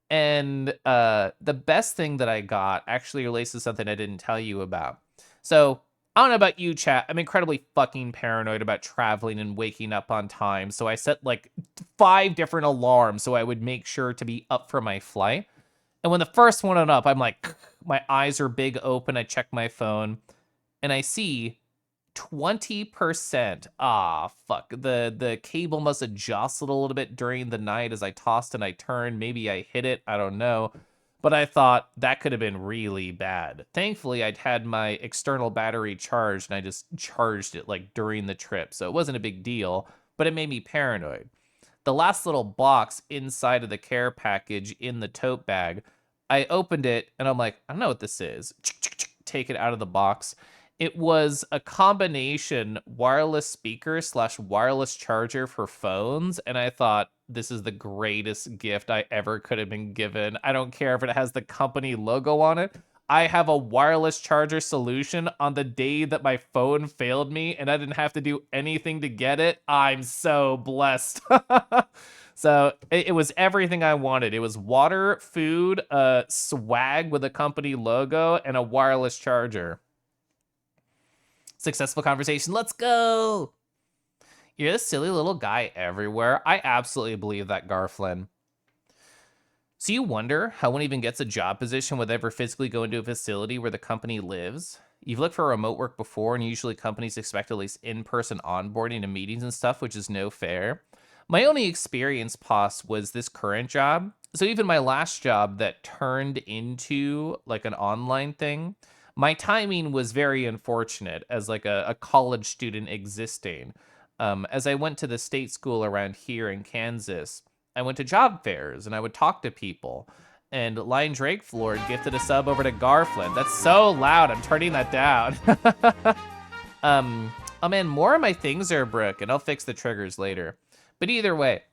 Speaker 1: And the best thing that I got actually relates to something I didn't tell you about. So I don't know about you, chat. I'm incredibly fucking paranoid about traveling and waking up on time. So I set like 5 different alarms so I would make sure to be up for my flight. And when the first one went up, I'm like, my eyes are big open. I check my phone and I see 20%. Ah, fuck. The cable must have jostled a little bit during the night as I tossed and I turned. Maybe I hit it. I don't know. But I thought that could have been really bad. Thankfully, I'd had my external battery charged and I just charged it like during the trip. So it wasn't a big deal, but it made me paranoid. The last little box inside of the care package in the tote bag, I opened it and I'm like, I don't know what this is. Take it out of the box. It was a combination wireless speaker slash wireless charger for phones. And I thought, this is the greatest gift I ever could have been given. I don't care if it has the company logo on it. I have a wireless charger solution on the day that my phone failed me and I didn't have to do anything to get it. I'm so blessed. So it was everything I wanted. It was water, food, swag with a company logo, and a wireless charger. Successful conversation. Let's go. You're the silly little guy everywhere. I absolutely believe that, Garflin. So you wonder how one even gets a job position without ever physically going to a facility where the company lives? You've looked for remote work before, and usually companies expect at least in-person onboarding and meetings and stuff, which is no fair. My only experience, Pos, was this current job. So even my last job that turned into like an online thing, my timing was very unfortunate as like a college student existing. As I went to the state school around here in Kansas, I went to job fairs and I would talk to people. And Lion Drake Floor gifted a sub over to Garflin. That's so loud. I'm turning that down. Oh man, more of my things are broken. I'll fix the triggers later. But either way,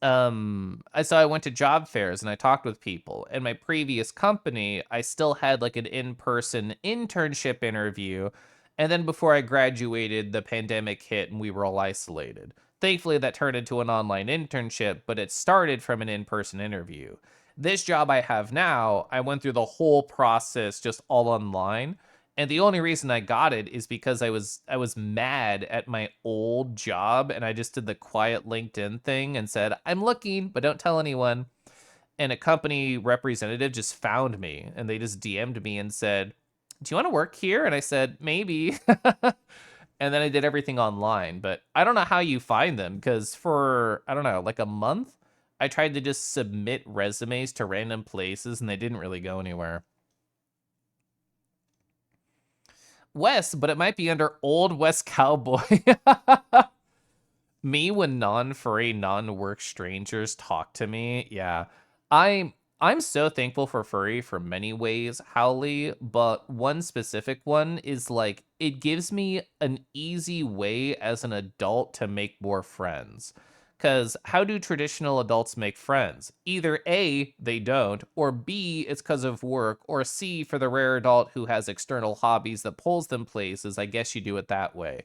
Speaker 1: I went to job fairs and I talked with people. In my previous company, I still had like an in-person internship interview. And then before I graduated, the pandemic hit and we were all isolated. Thankfully, that turned into an online internship, but it started from an in-person interview. This job I have now, I went through the whole process just all online. And the only reason I got it is because I was mad at my old job and I just did the quiet LinkedIn thing and said, "I'm looking, but don't tell anyone." And a company representative just found me and they just DM'd me and said, "Do you want to work here?" And I said, "Maybe." And then I did everything online, but I don't know how you find them because for, I don't know, like a month, I tried to just submit resumes to random places and they didn't really go anywhere. West, but it might be under Old West Cowboy. Me when non-furry, non-work strangers talk to me. Yeah. I'm so thankful for furry for many ways, Howley, but one specific one is like it gives me an easy way as an adult to make more friends. Cause how do traditional adults make friends? Either A, they don't, or B, it's because of work, or C, for the rare adult who has external hobbies that pulls them places, I guess you do it that way.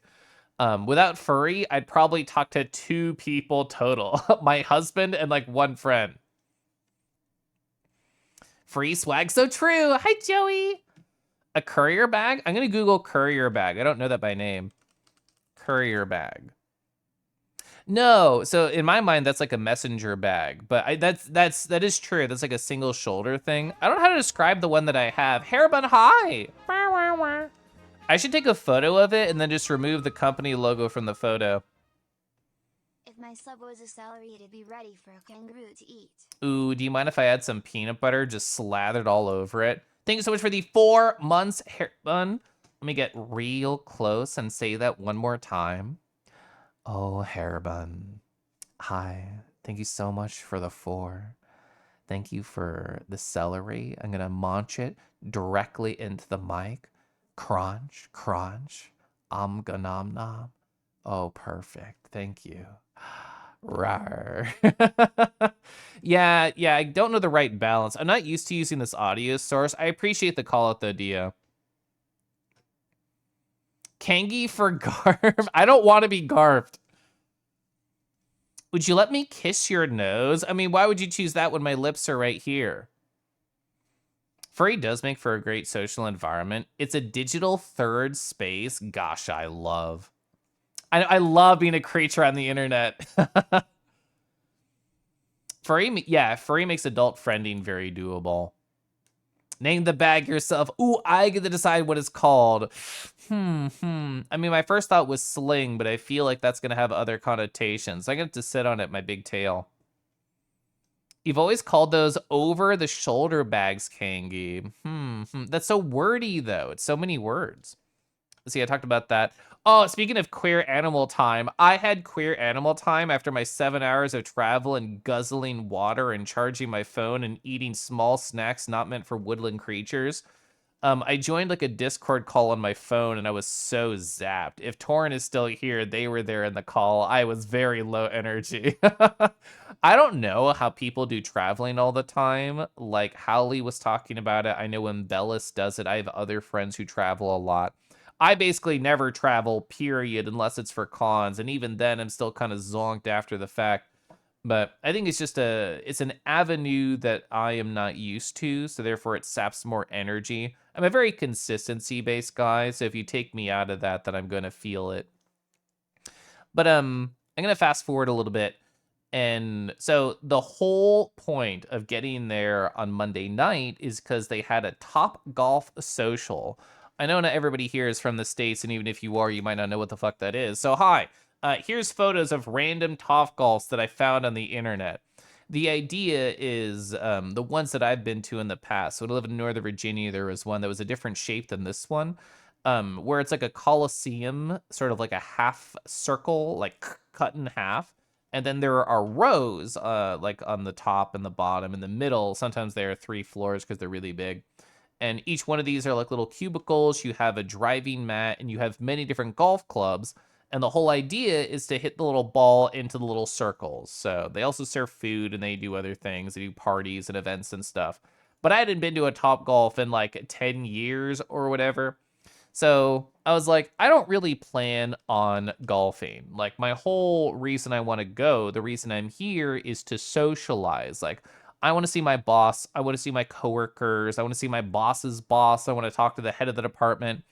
Speaker 1: Without furry, I'd probably talk to 2 people total. My husband and like 1 friend. Free swag, so true. Hi, Joey. A courier bag? I'm gonna Google courier bag. I don't know that by name. Courier bag. No, so in my mind, that's like a messenger bag, but that is true. That's like a single shoulder thing. I don't know how to describe the one that I have. Hairbun high. I should take a photo of it and then just remove the company logo from the photo.
Speaker 2: If my sub was a celery, it'd be ready for a kangaroo to eat.
Speaker 1: Ooh, do you mind if I add some peanut butter just slathered all over it? Thank you so much for the 4 months hair bun. Let me get real close and say that one more time. Oh, hair bun. Hi. Thank you so much for the 4. Thank you for the celery. I'm gonna munch it directly into the mic. Crunch, crunch. Nom nom. Oh, perfect. Thank you. Rawr. Yeah, I don't know the right balance. I'm not used to using this audio source. I appreciate the call out though, Dia. Kangi for garb. I don't want to be garbed. Would you let me kiss your nose? I mean, why would you choose that when my lips are right here? Furry does make for a great social environment. It's a digital third space. Gosh, I love being a creature on the internet. Furry makes adult friending very doable. Name the bag yourself. Ooh, I get to decide what it's called. I mean, my first thought was sling, but I feel like that's gonna have other connotations. I get to sit on it, my big tail. You've always called those over-the-shoulder bags, Kangi. That's so wordy, though. It's so many words. See, I talked about that. Oh, speaking of queer animal time, I had queer animal time after my 7 hours of travel and guzzling water and charging my phone and eating small snacks not meant for woodland creatures. I joined like a Discord call on my phone and I was so zapped. If Torrin is still here, they were there in the call. I was very low energy. I don't know how people do traveling all the time. Like Howley was talking about it. I know when Bellis does it, I have other friends who travel a lot. I basically never travel, period, unless it's for cons. And even then, I'm still kind of zonked after the fact. But I think it's an avenue that I am not used to, so therefore it saps more energy. I'm a very consistency based guy, so if you take me out of that, then I'm gonna feel it. But I'm gonna fast forward a little bit. And so the whole point of getting there on Monday night is because they had a Top Golf social. I know not everybody here is from the States, and even if you are, you might not know what the fuck that is. So, hi, here's photos of random Top Golfs that I found on the internet. The idea is the ones that I've been to in the past. So, to live in Northern Virginia, there was one that was a different shape than this one, where it's like a coliseum, sort of like a half circle, like cut in half, and then there are rows like on the top and the bottom in the middle. Sometimes there are 3 floors because they're really big, and each one of these are like little cubicles. You have a driving mat and you have many different golf clubs, and the whole idea is to hit the little ball into the little circles. So they also serve food and they do other things. They do parties and events and stuff, but I hadn't been to a Top Golf in like 10 years or whatever. So I was like, I don't really plan on golfing. Like, my whole reason I want to go, the reason I'm here is to socialize. Like, I want to see my boss. I want to see my coworkers. I want to see my boss's boss. I want to talk to the head of the department.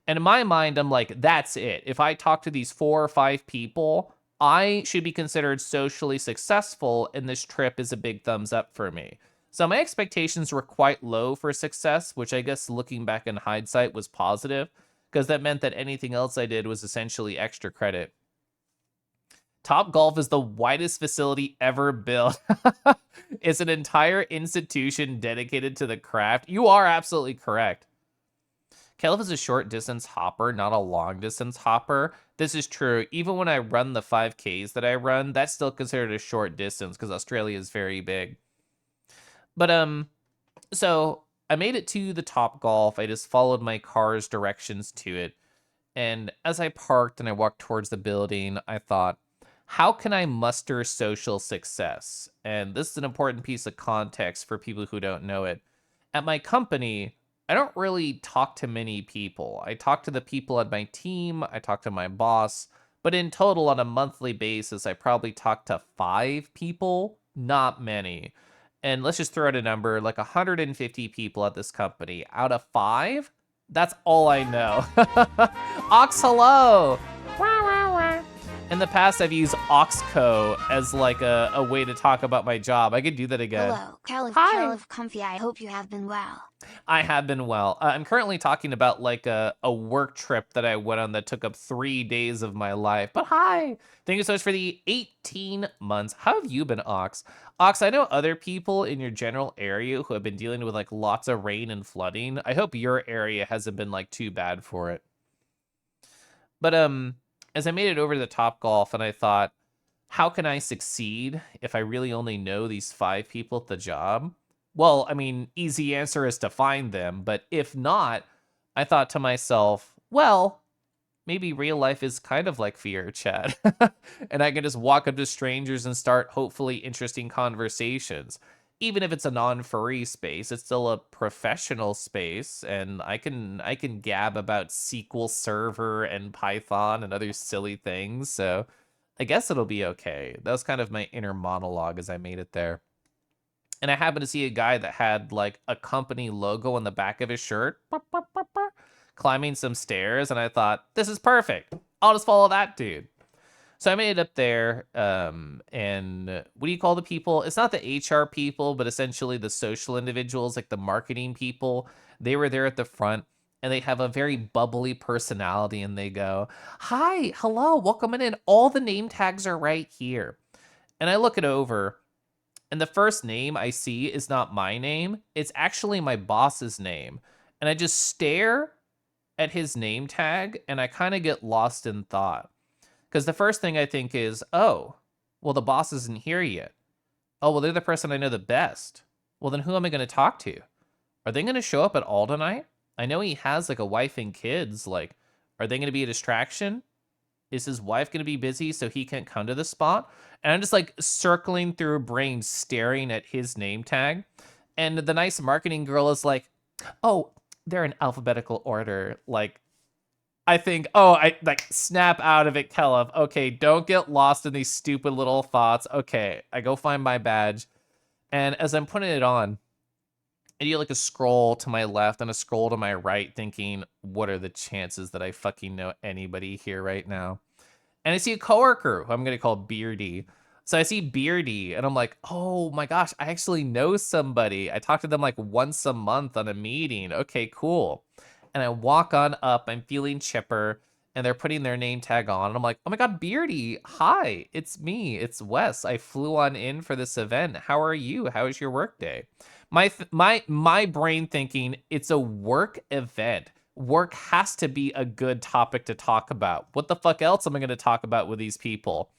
Speaker 1: And in my mind, I'm like, that's it. If I talk to these 4 or 5 people, I should be considered socially successful, and this trip is a big thumbs up for me. So my expectations were quite low for success, which I guess looking back in hindsight was positive, because that meant that anything else I did was essentially extra credit. Top Golf is the widest facility ever built. It's an entire institution dedicated to the craft. You are absolutely correct. Keliff is a short distance hopper, not a long distance hopper. This is true. Even when I run the 5Ks that I run, that's still considered a short distance because Australia is very big. But so I made it to the Top Golf. I just followed my car's directions to it. And as I parked and I walked towards the building, I thought, how can I muster social success? And this is an important piece of context for people who don't know it. At my company, I don't really talk to many people. I talk to the people on my team, I talk to my boss, but in total, on a monthly basis, I probably talk to 5 people, not many. And let's just throw out a number, like 150 people at this company. Out of 5, that's all I know. Ox, hello! In the past, I've used Oxco as like a way to talk about my job. I could do that again.
Speaker 2: Hello, Keliff,
Speaker 1: Hi.
Speaker 2: Keliff, comfy. I hope you have been well.
Speaker 1: I have been well. I'm currently talking about like a work trip that I went on that took up 3 days of my life. But hi, thank you so much for the 18 months. How have you been, Ox? Ox, I know other people in your general area who have been dealing with like lots of rain and flooding. I hope your area hasn't been like too bad for it. But as I made it over to the Top Golf, and I thought, how can I succeed if I really only know these 5 people at the job? Well, I mean, easy answer is to find them, but if not, I thought to myself, well, maybe real life is kind of like VR chat. And I can just walk up to strangers and start hopefully interesting conversations. Even if it's a non-furry space, it's still a professional space, and I can gab about SQL Server and Python and other silly things, so I guess it'll be okay. That was kind of my inner monologue as I made it there. And I happened to see a guy that had like a company logo on the back of his shirt, climbing some stairs, and I thought, this is perfect. I'll just follow that dude. So I made it up there, and what do you call the people? It's not the HR people, but essentially the social individuals, like the marketing people. They were there at the front, and they have a very bubbly personality, and they go, hi, hello, welcome in. All the name tags are right here. And I look it over, and the first name I see is not my name. It's actually my boss's name. And I just stare at his name tag, and I kind of get lost in thought. Because the first thing I think is, oh, well, the boss isn't here yet. Oh, well, they're the person I know the best. Well, then who am I going to talk to? Are they going to show up at all tonight? I know he has like a wife and kids. Like, are they going to be a distraction? Is his wife going to be busy so he can't come to the spot? And I'm just like circling through a brain, staring at his name tag. And the nice marketing girl is like, oh, they're in alphabetical order. Like, I think, oh, I like snap out of it, Keliff. Okay, don't get lost in these stupid little thoughts. Okay, I go find my badge. And as I'm putting it on, I do like a scroll to my left and a scroll to my right, thinking, what are the chances that I fucking know anybody here right now? And I see a coworker who I'm gonna call Beardy. So I see Beardy and I'm like, oh my gosh, I actually know somebody. I talk to them like once a month on a meeting. Okay, cool. And I walk on up, I'm feeling chipper, and they're putting their name tag on. And I'm like, oh my god, Beardy, hi, it's me, it's Wes. I flew on in for this event. How are you? How was your work day? My brain thinking it's a work event. Work has to be a good topic to talk about. What the fuck else am I going to talk about with these people?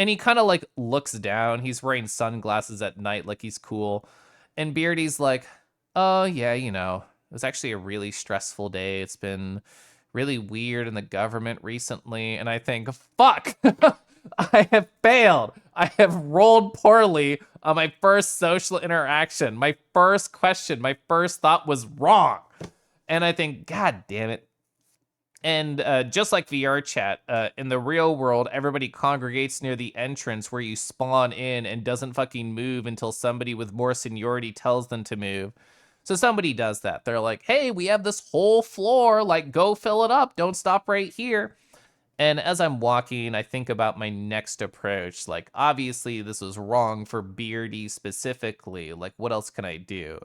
Speaker 1: And he kind of like looks down. He's wearing sunglasses at night like he's cool. And Beardy's like, oh, yeah, it was actually a really stressful day. It's been really weird in the government recently. And I think, fuck, I have failed. I have rolled poorly on my first social interaction. My first question, my first thought was wrong. And I think, God damn it. And just like VR chat, in the real world, everybody congregates near the entrance where you spawn in and doesn't fucking move until somebody with more seniority tells them to move. So somebody does that. They're like, hey, we have this whole floor. Like, go fill it up. Don't stop right here. And as I'm walking, I think about my next approach. Like, obviously, this was wrong for Beardy specifically. Like, what else can I do?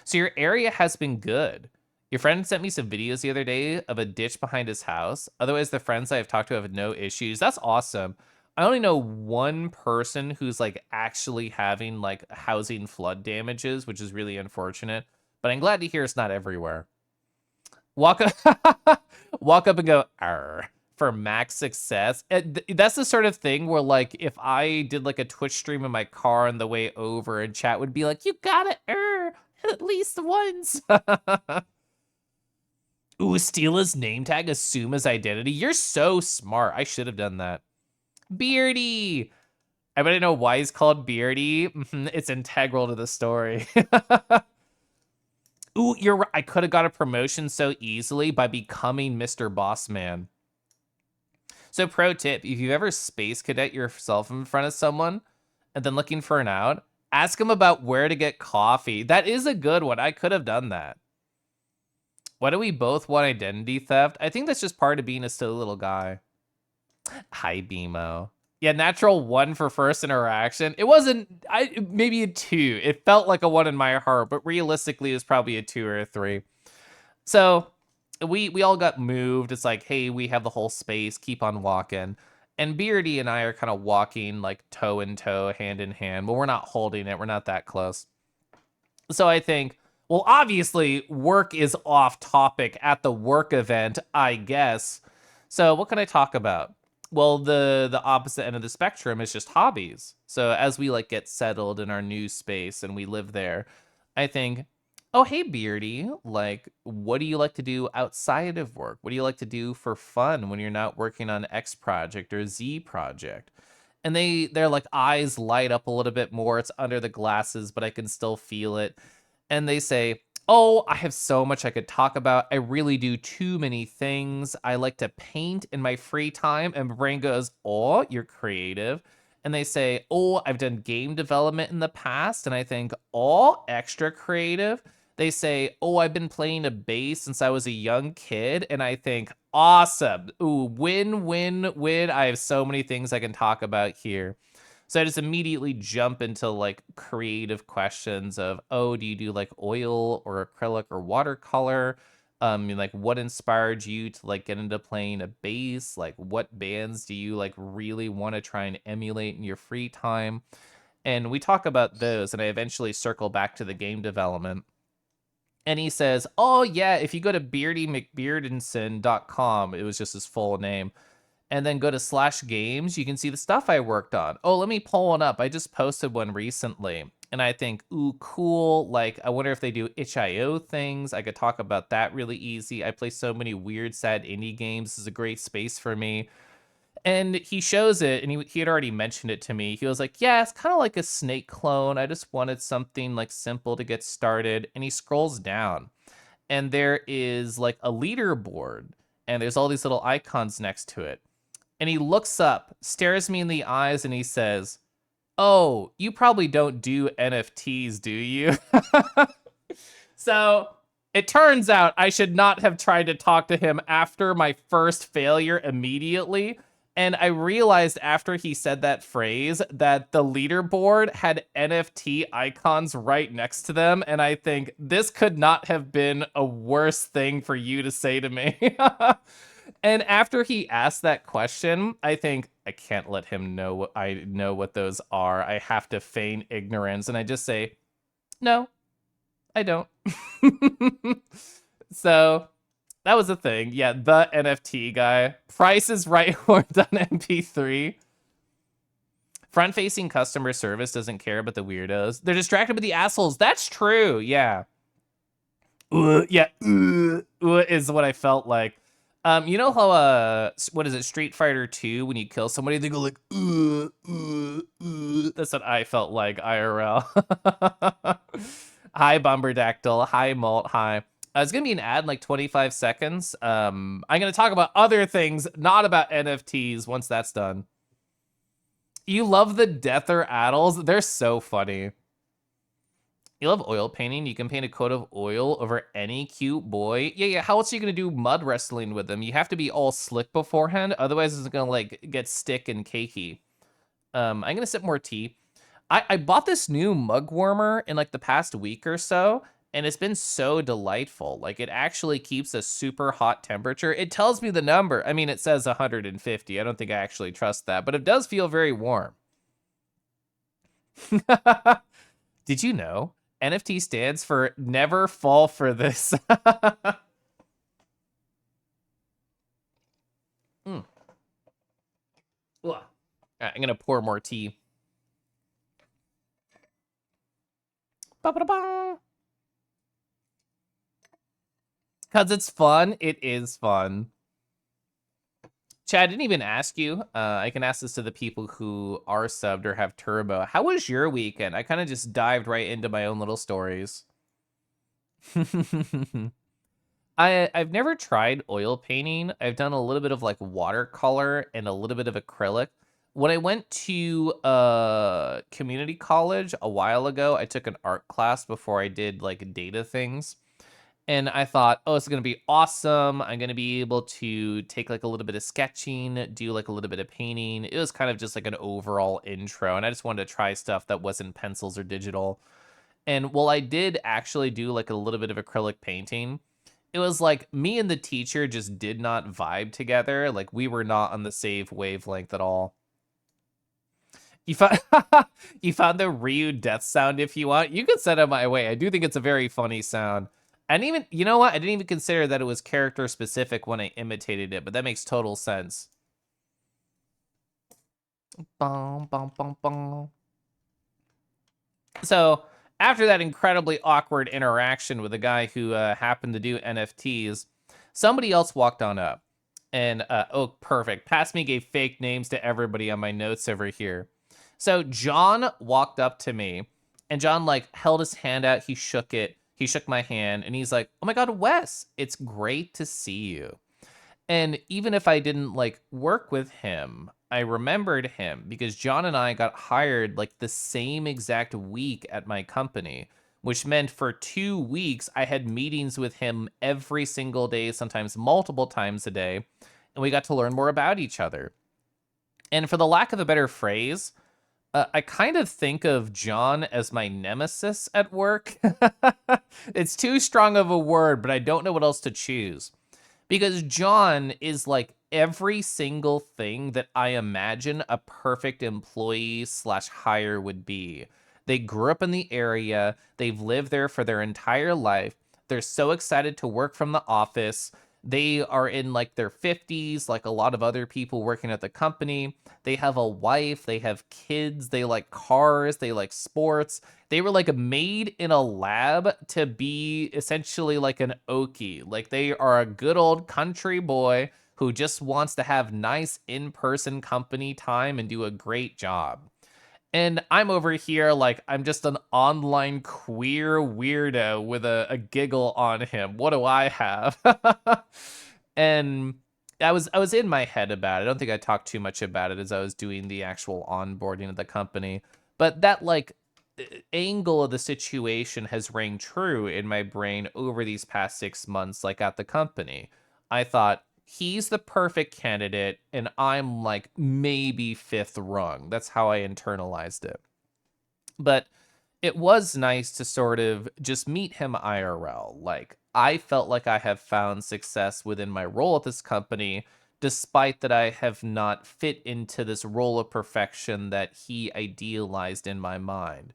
Speaker 1: So your area has been good. Your friend sent me some videos the other day of a ditch behind his house. Otherwise, the friends I have talked to have no issues. That's awesome. I only know one person who's like actually having like housing flood damages, which is really unfortunate. But I'm glad to hear it's not everywhere. Walk up, walk up and go, "Arr," for max success. That's the sort of thing where like if I did like a Twitch stream in my car on the way over and chat would be like, you gotta at least once. Ooh, steal his name tag, assume his identity. You're so smart. I should have done that. Beardy. I bet I know why he's called Beardy. It's integral to the story. Ooh, you're right. I could have got a promotion so easily by becoming Mr. Bossman. So pro tip, if you've ever space cadet yourself in front of someone and then looking for an out, ask them about where to get coffee. That is a good one. I could have done that. Why do we both want identity theft? I think that's just part of being a silly little guy. Hi, BMO. Yeah, natural 1 for first interaction. It wasn't, maybe a 2. It felt like a 1 in my heart, but realistically, it was probably a 2 or a 3. So we all got moved. It's like, hey, we have the whole space. Keep on walking. And Beardy and I are kind of walking like toe in toe, hand in hand. But we're not holding it. We're not that close. So I think, well, obviously, work is off topic at the work event, I guess. So what can I talk about? Well, the opposite end of the spectrum is just hobbies. So as we like get settled in our new space and we live there, I think, oh, hey, Beardy, like, what do you like to do outside of work? What do you like to do for fun when you're not working on X project or Z project? And their like eyes light up a little bit more. It's under the glasses, but I can still feel it. And they say, oh, I have so much I could talk about. I really do too many things. I like to paint in my free time. And my brain goes, oh, you're creative. And they say, oh, I've done game development in the past. And I think, oh, extra creative. They say, oh, I've been playing a bass since I was a young kid. And I think, awesome. Ooh, win, win, win. I have so many things I can talk about here. So I just immediately jump into like creative questions of, oh, do you do like oil or acrylic or watercolor? Like what inspired you to like get into playing a bass? Like what bands do you like really want to try and emulate in your free time? And we talk about those, and I eventually circle back to the game development. And he says, oh yeah, if you go to beardymcbeardenson.com, it was just his full name, and then go to /games, you can see the stuff I worked on. Oh, let me pull one up. I just posted one recently. And I think, ooh, cool. Like, I wonder if they do itch.io things. I could talk about that really easy. I play so many weird, sad indie games. This is a great space for me. And he shows it, and he had already mentioned it to me. He was like, yeah, it's kind of like a Snake clone. I just wanted something like simple to get started. And he scrolls down, and there is like a leaderboard, and there's all these little icons next to it. And he looks up, stares me in the eyes, and he says, oh, you probably don't do NFTs, do you? So it turns out I should not have tried to talk to him after my first failure immediately. And I realized after he said that phrase that the leaderboard had NFT icons right next to them. And I think this could not have been a worse thing for you to say to me. And after he asked that question, I think I can't let him know I know what those are. I have to feign ignorance. And I just say, no, I don't. So that was a thing. Yeah, the NFT guy. Price is right horned on MP3. Front-facing customer service doesn't care about the weirdos. They're distracted by the assholes. That's true. Yeah. Yeah. Is what I felt like. You know how what is it, Street Fighter 2, when you kill somebody, they go like That's what I felt like IRL. Hi, Bomberdactyl. Hi, Malt. Hi. It's gonna be an ad in like 25 seconds. I'm gonna talk about other things, not about NFTs, once that's done. You love the Deather Addles? They're so funny. You love oil painting? You can paint a coat of oil over any cute boy. Yeah, how else are you gonna do mud wrestling with them? You have to be all slick beforehand, otherwise it's gonna like get stick and cakey. I'm gonna sip more tea. I bought this new mug warmer in like the past week or so, and it's been so delightful. Like, it actually keeps a super hot temperature. It tells me the number. I mean, it says 150. I don't think I actually trust that, but it does feel very warm. Did you know NFT stands for never fall for this? Mm. Ugh. I'm gonna pour more tea. Ba-ba-da-ba. Because it's fun. It is fun. Chad, I didn't even ask you. I can ask this to the people who are subbed or have turbo. How was your weekend? I kind of just dived right into my own little stories. I've never tried oil painting. I've done a little bit of like watercolor and a little bit of acrylic. When I went to community college a while ago, I took an art class before I did like data things. And I thought, oh, it's going to be awesome. I'm going to be able to take like a little bit of sketching, do like a little bit of painting. It was kind of just like an overall intro. And I just wanted to try stuff that wasn't pencils or digital. And while I did actually do like a little bit of acrylic painting, it was like me and the teacher just did not vibe together. Like, we were not on the same wavelength at all. You found you found the Ryu death sound if you want. You can send it my way. I do think it's a very funny sound. And even, you know what? I didn't even consider that it was character specific when I imitated it, but that makes total sense. Bum, bum, bum, bum. So after that incredibly awkward interaction with a guy who happened to do NFTs, somebody else walked on up. And, oh, perfect. Past me gave fake names to everybody on my notes over here. So John walked up to me, and John, like, held his hand out. He shook it. He shook my hand, and he's like, oh my God, Wes, it's great to see you. And even if I didn't, like, work with him, I remembered him because John and I got hired, like, the same exact week at my company, which meant for 2 weeks, I had meetings with him every single day, sometimes multiple times a day, and we got to learn more about each other. And for the lack of a better phrase, I kind of think of John as my nemesis at work. It's too strong of a word, but I don't know what else to choose. Because John is like every single thing that I imagine a perfect employee slash hire would be. They grew up in the area. They've lived there for their entire life. They're so excited to work from the office. They are in like their 50s, like a lot of other people working at the company. They have a wife, they have kids, they like cars, they like sports. They were like made in a lab to be essentially like an Okie. Like they are a good old country boy who just wants to have nice in-person company time and do a great job. And I'm over here like I'm just an online queer weirdo with a giggle on him. What do I have? And I was in my head about it. I don't think I talked too much about it as I was doing the actual onboarding of the company. But that like angle of the situation has rang true in my brain over these past 6 months, like at the company. I thought, he's the perfect candidate, and I'm like maybe fifth rung. That's how I internalized it. But it was nice to sort of just meet him IRL. Like, I felt like I have found success within my role at this company, despite that I have not fit into this role of perfection that he idealized in my mind.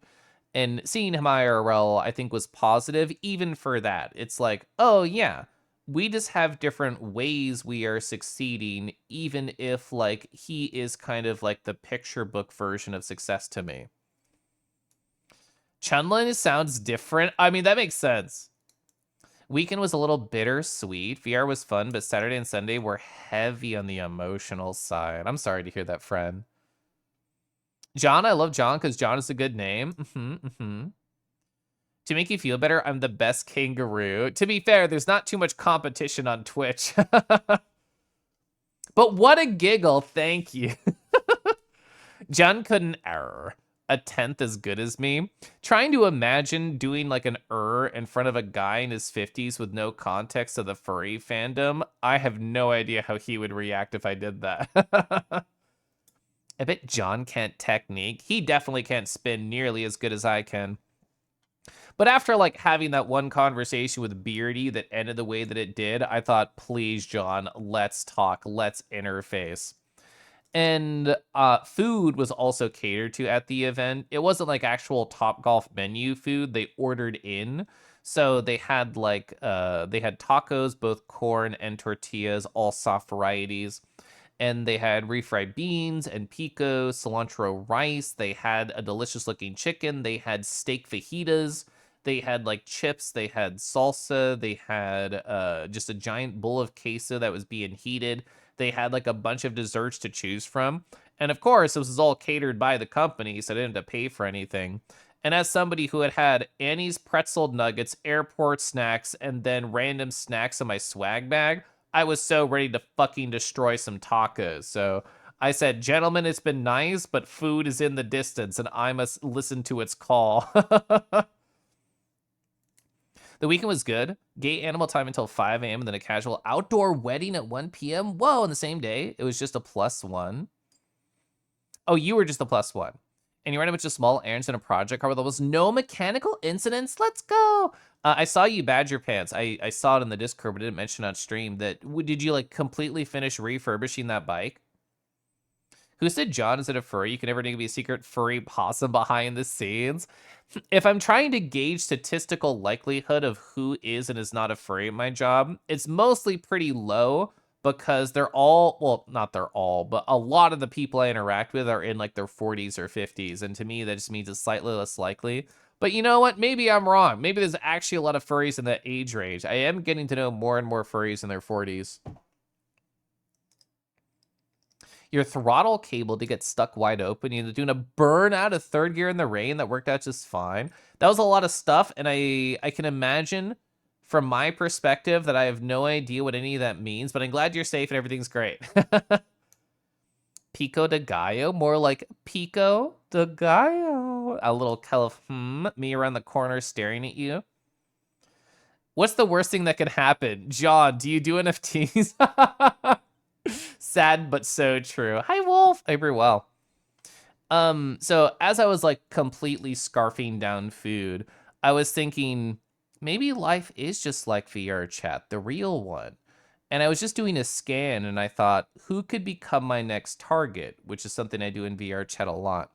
Speaker 1: And seeing him IRL, I think, was positive, even for that. It's like, oh, yeah, we just have different ways we are succeeding, even if, like, he is kind of like the picture book version of success to me. Chunlin sounds different. I mean, that makes sense. Weekend was a little bittersweet. VR was fun, but Saturday and Sunday were heavy on the emotional side. I'm sorry to hear that, friend. John, I love John because John is a good name. To make you feel better, I'm the best kangaroo. To be fair, there's not too much competition on Twitch. But what a giggle, thank you. John couldn't err. A tenth as good as me. Trying to imagine doing like an in front of a guy in his 50s with no context of the furry fandom, I have no idea how he would react if I did that. I bet John can't technique. He definitely can't spin nearly as good as I can. But after like having that one conversation with Beardy that ended the way that it did, I thought, please, John, let's talk, let's interface. And food was also catered to at the event. It wasn't like actual Top Golf menu food. They ordered in. So they had like they had tacos, both corn and tortillas, all soft varieties. And they had refried beans and pico, cilantro rice. They had a delicious looking chicken. They had steak fajitas. They had like chips. They had salsa. They had just a giant bowl of queso that was being heated. They had like a bunch of desserts to choose from. And of course, this was all catered by the company, so I didn't have to pay for anything. And as somebody who had had Annie's pretzel nuggets, airport snacks, and then random snacks in my swag bag, I was so ready to fucking destroy some tacos. So I said, gentlemen, it's been nice, but food is in the distance, and I must listen to its call. The weekend was good. Gay animal time until 5 a.m. and then a casual outdoor wedding at 1 p.m. Whoa, on the same day. It was just a +1. Oh, you were just a +1. And you ran a bunch of small errands in a project car where there was no mechanical incidents. Let's go. I saw you Badger Pants. I saw it in the Discord, but didn't mention on stream that. Did you like completely finish refurbishing that bike? Who said John is it a furry? You can never be a secret furry possum behind the scenes. If I'm trying to gauge statistical likelihood of who is and is not a furry at my job, it's mostly pretty low because they're all, well, not they're all, but a lot of the people I interact with are in like their 40s or 50s. And to me, that just means it's slightly less likely. But you know what? Maybe I'm wrong. Maybe there's actually a lot of furries in that age range. I am getting to know more and more furries in their 40s. Your throttle cable to get stuck wide open. You're doing a burn out of third gear in the rain. That worked out just fine. That was a lot of stuff, and I can imagine from my perspective that I have no idea what any of that means, but I'm glad you're safe and everything's great. Pico de Gallo, more like Pico de Gallo. A little Keliff, me around the corner staring at you. What's the worst thing that could happen? John, do you do NFTs? Sad but so true. Hi, Wolf. I very well. So as I was like completely scarfing down food, I was thinking maybe life is just like VR chat, the real one. And I was just doing a scan and I thought, who could become my next target? Which is something I do in VR chat a lot.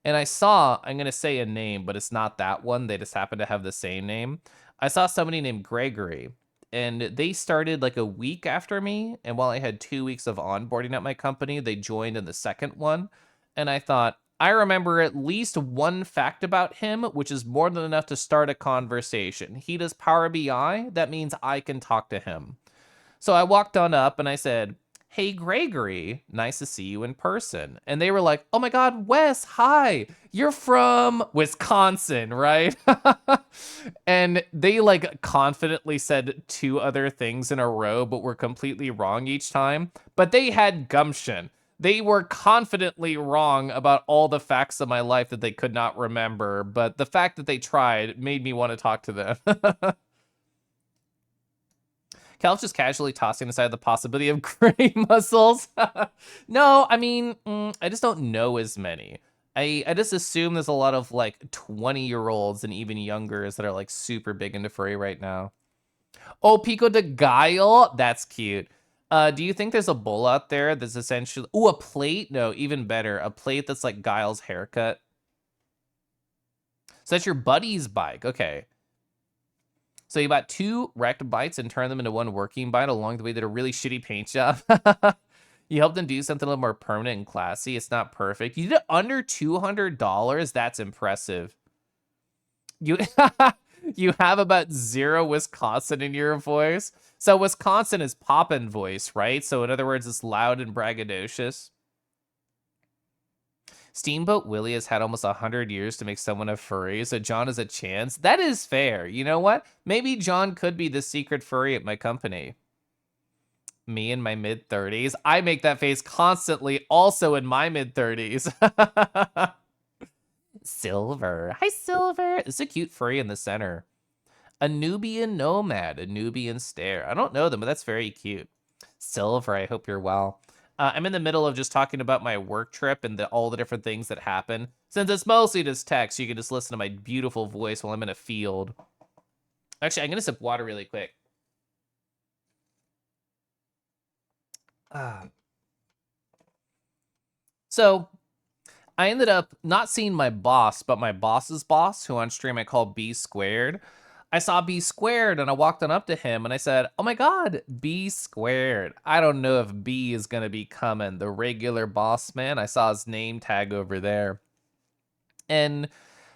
Speaker 1: And I saw, I'm going to say a name, but it's not that one. They just happen to have the same name. I saw somebody named Gregory. and they started like a week after me. And while I had 2 weeks of onboarding at my company, they joined in the second one. And I thought, I remember at least one fact about him, which is more than enough to start a conversation. He does Power BI. That means I can talk to him. So I walked on up and I said, "Hey, Gregory, nice to see you in person." And they were like, "Oh my God, Wes, hi, you're from Wisconsin, right?" And they like confidently said two other things in a row, but were completely wrong each time. But they had gumption. They were confidently wrong about all the facts of my life that they could not remember. But the fact that they tried made me want to talk to them. Cal's just casually tossing aside the possibility of gray muscles. No, I mean, I just don't know as many. I just assume there's a lot of like 20-year-olds and even youngers that are like super big into furry right now. Oh, Pico de Gallo? That's cute. Do you think there's a bull out there that's essentially... Ooh, a plate? No, even better. A plate that's like Guile's haircut. So that's your buddy's bike. Okay. So you bought 2 wrecked bikes and turned them into 1 working bike. Along the way, did a really shitty paint job. You helped them do something a little more permanent and classy. It's not perfect. You did it under $200. That's impressive. You you have about 0 Wisconsin in your voice. So Wisconsin is poppin' voice, right? So in other words, it's loud and braggadocious. Steamboat Willie has had almost 100 years to make someone a furry, so John has a chance. That is fair. You know what? Maybe John could be the secret furry at my company. Me in my mid-30s. I make that face constantly, also in my mid-30s. Silver. Hi, Silver. It's a cute furry in the center. A Nubian nomad, a Nubian stare. I don't know them, but that's very cute. Silver, I hope you're well. I'm in the middle of just talking about my work trip and all the different things that happen. Since it's mostly just text, you can just listen to my beautiful voice while I'm in a field. Actually, I'm going to sip water really quick. So, I ended up not seeing my boss, but my boss's boss, who on stream I call B squared. I saw B squared and I walked on up to him and I said, "Oh my God, B squared. I don't know if B is going to be coming. The regular boss man." I saw his name tag over there. And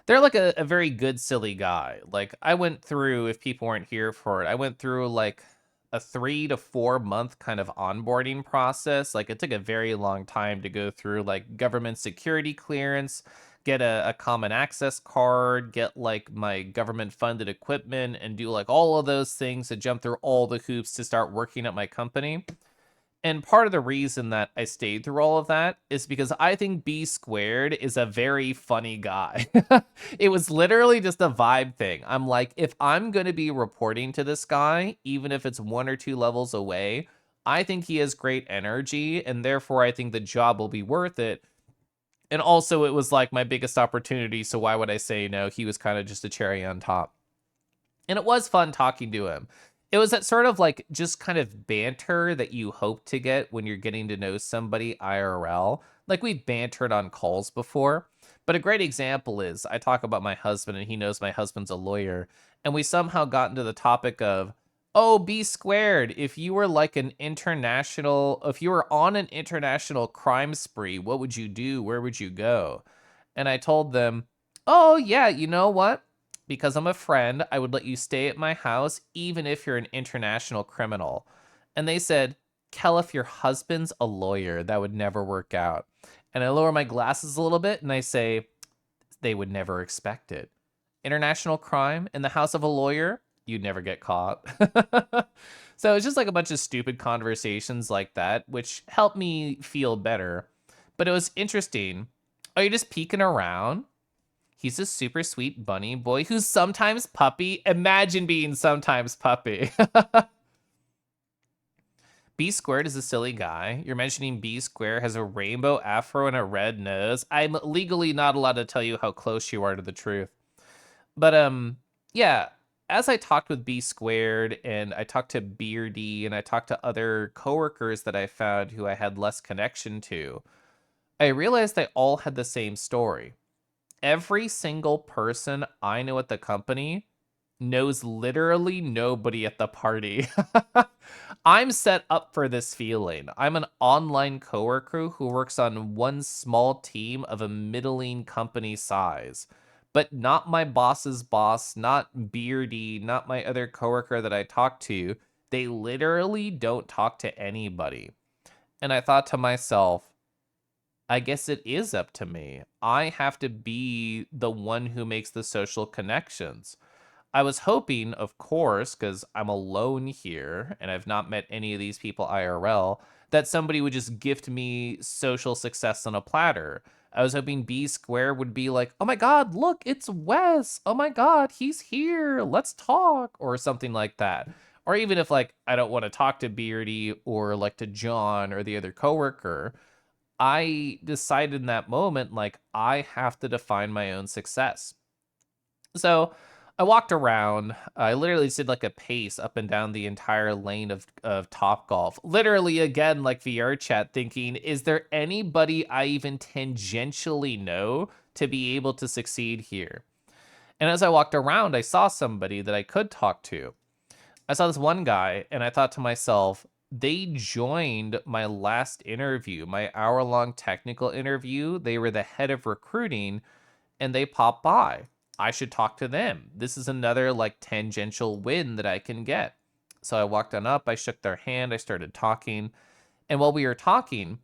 Speaker 1: they're like a very good, silly guy. Like, I went through, if people weren't here for it, I went through like a 3 to 4 month kind of onboarding process. Like, it took a very long time to go through like government security clearance, get a common access card, get like my government funded equipment, and do like all of those things to jump through all the hoops to start working at my company. And part of the reason that I stayed through all of that is because I think B squared is a very funny guy. It was literally just a vibe thing. I'm like, if I'm going to be reporting to this guy, even if it's 1 or 2 levels away, I think he has great energy, and therefore I think the job will be worth it. And also, it was like my biggest opportunity, so why would I say no? He was kind of just a cherry on top. And it was fun talking to him. It was that sort of like just kind of banter that you hope to get when you're getting to know somebody IRL. Like, we've bantered on calls before. But a great example is I talk about my husband and he knows my husband's a lawyer. And we somehow got into the topic of, oh, B squared, if you were like if you were on an international crime spree, what would you do? Where would you go? And I told them, oh, yeah, you know what? Because I'm a friend, I would let you stay at my house, even if you're an international criminal. And they said, Keliff, your husband's a lawyer. That would never work out. And I lower my glasses a little bit and I say, they would never expect it. International crime in the house of a lawyer, you'd never get caught. So it's just like a bunch of stupid conversations like that, which helped me feel better. But it was interesting. Are you just peeking around? He's a super sweet bunny boy who's sometimes puppy. Imagine being sometimes puppy. B squared is a silly guy. You're mentioning B square has a rainbow afro and a red nose. I'm legally not allowed to tell you how close you are to the truth. But yeah, as I talked with B squared and I talked to Beardy and I talked to other coworkers that I found who I had less connection to, I realized they all had the same story. Every single person I know at the company knows literally nobody at the party. I'm set up for this feeling. I'm an online coworker who works on one small team of a middling company size, but not my boss's boss, not Beardy, not my other coworker that I talk to. They literally don't talk to anybody. And I thought to myself, I guess it is up to me. I have to be the one who makes the social connections. I was hoping, of course, because I'm alone here and I've not met any of these people IRL, that somebody would just gift me social success on a platter. I was hoping B Square would be like, oh my God, look, it's Wes. Oh my God, he's here. Let's talk, or something like that. Or even if like I don't want to talk to Beardy or like to John or the other coworker, I decided in that moment, like, I have to define my own success. So I walked around. I literally did like a pace up and down the entire lane of Top Golf. Literally, again, like VR chat, thinking, is there anybody I even tangentially know to be able to succeed here? And as I walked around, I saw somebody that I could talk to. I saw this one guy, and I thought to myself, they joined my last interview, my hour-long technical interview. They were the head of recruiting, and they popped by. I should talk to them. This is another like tangential win that I can get. So I walked on up, I shook their hand, I started talking. And while we were talking,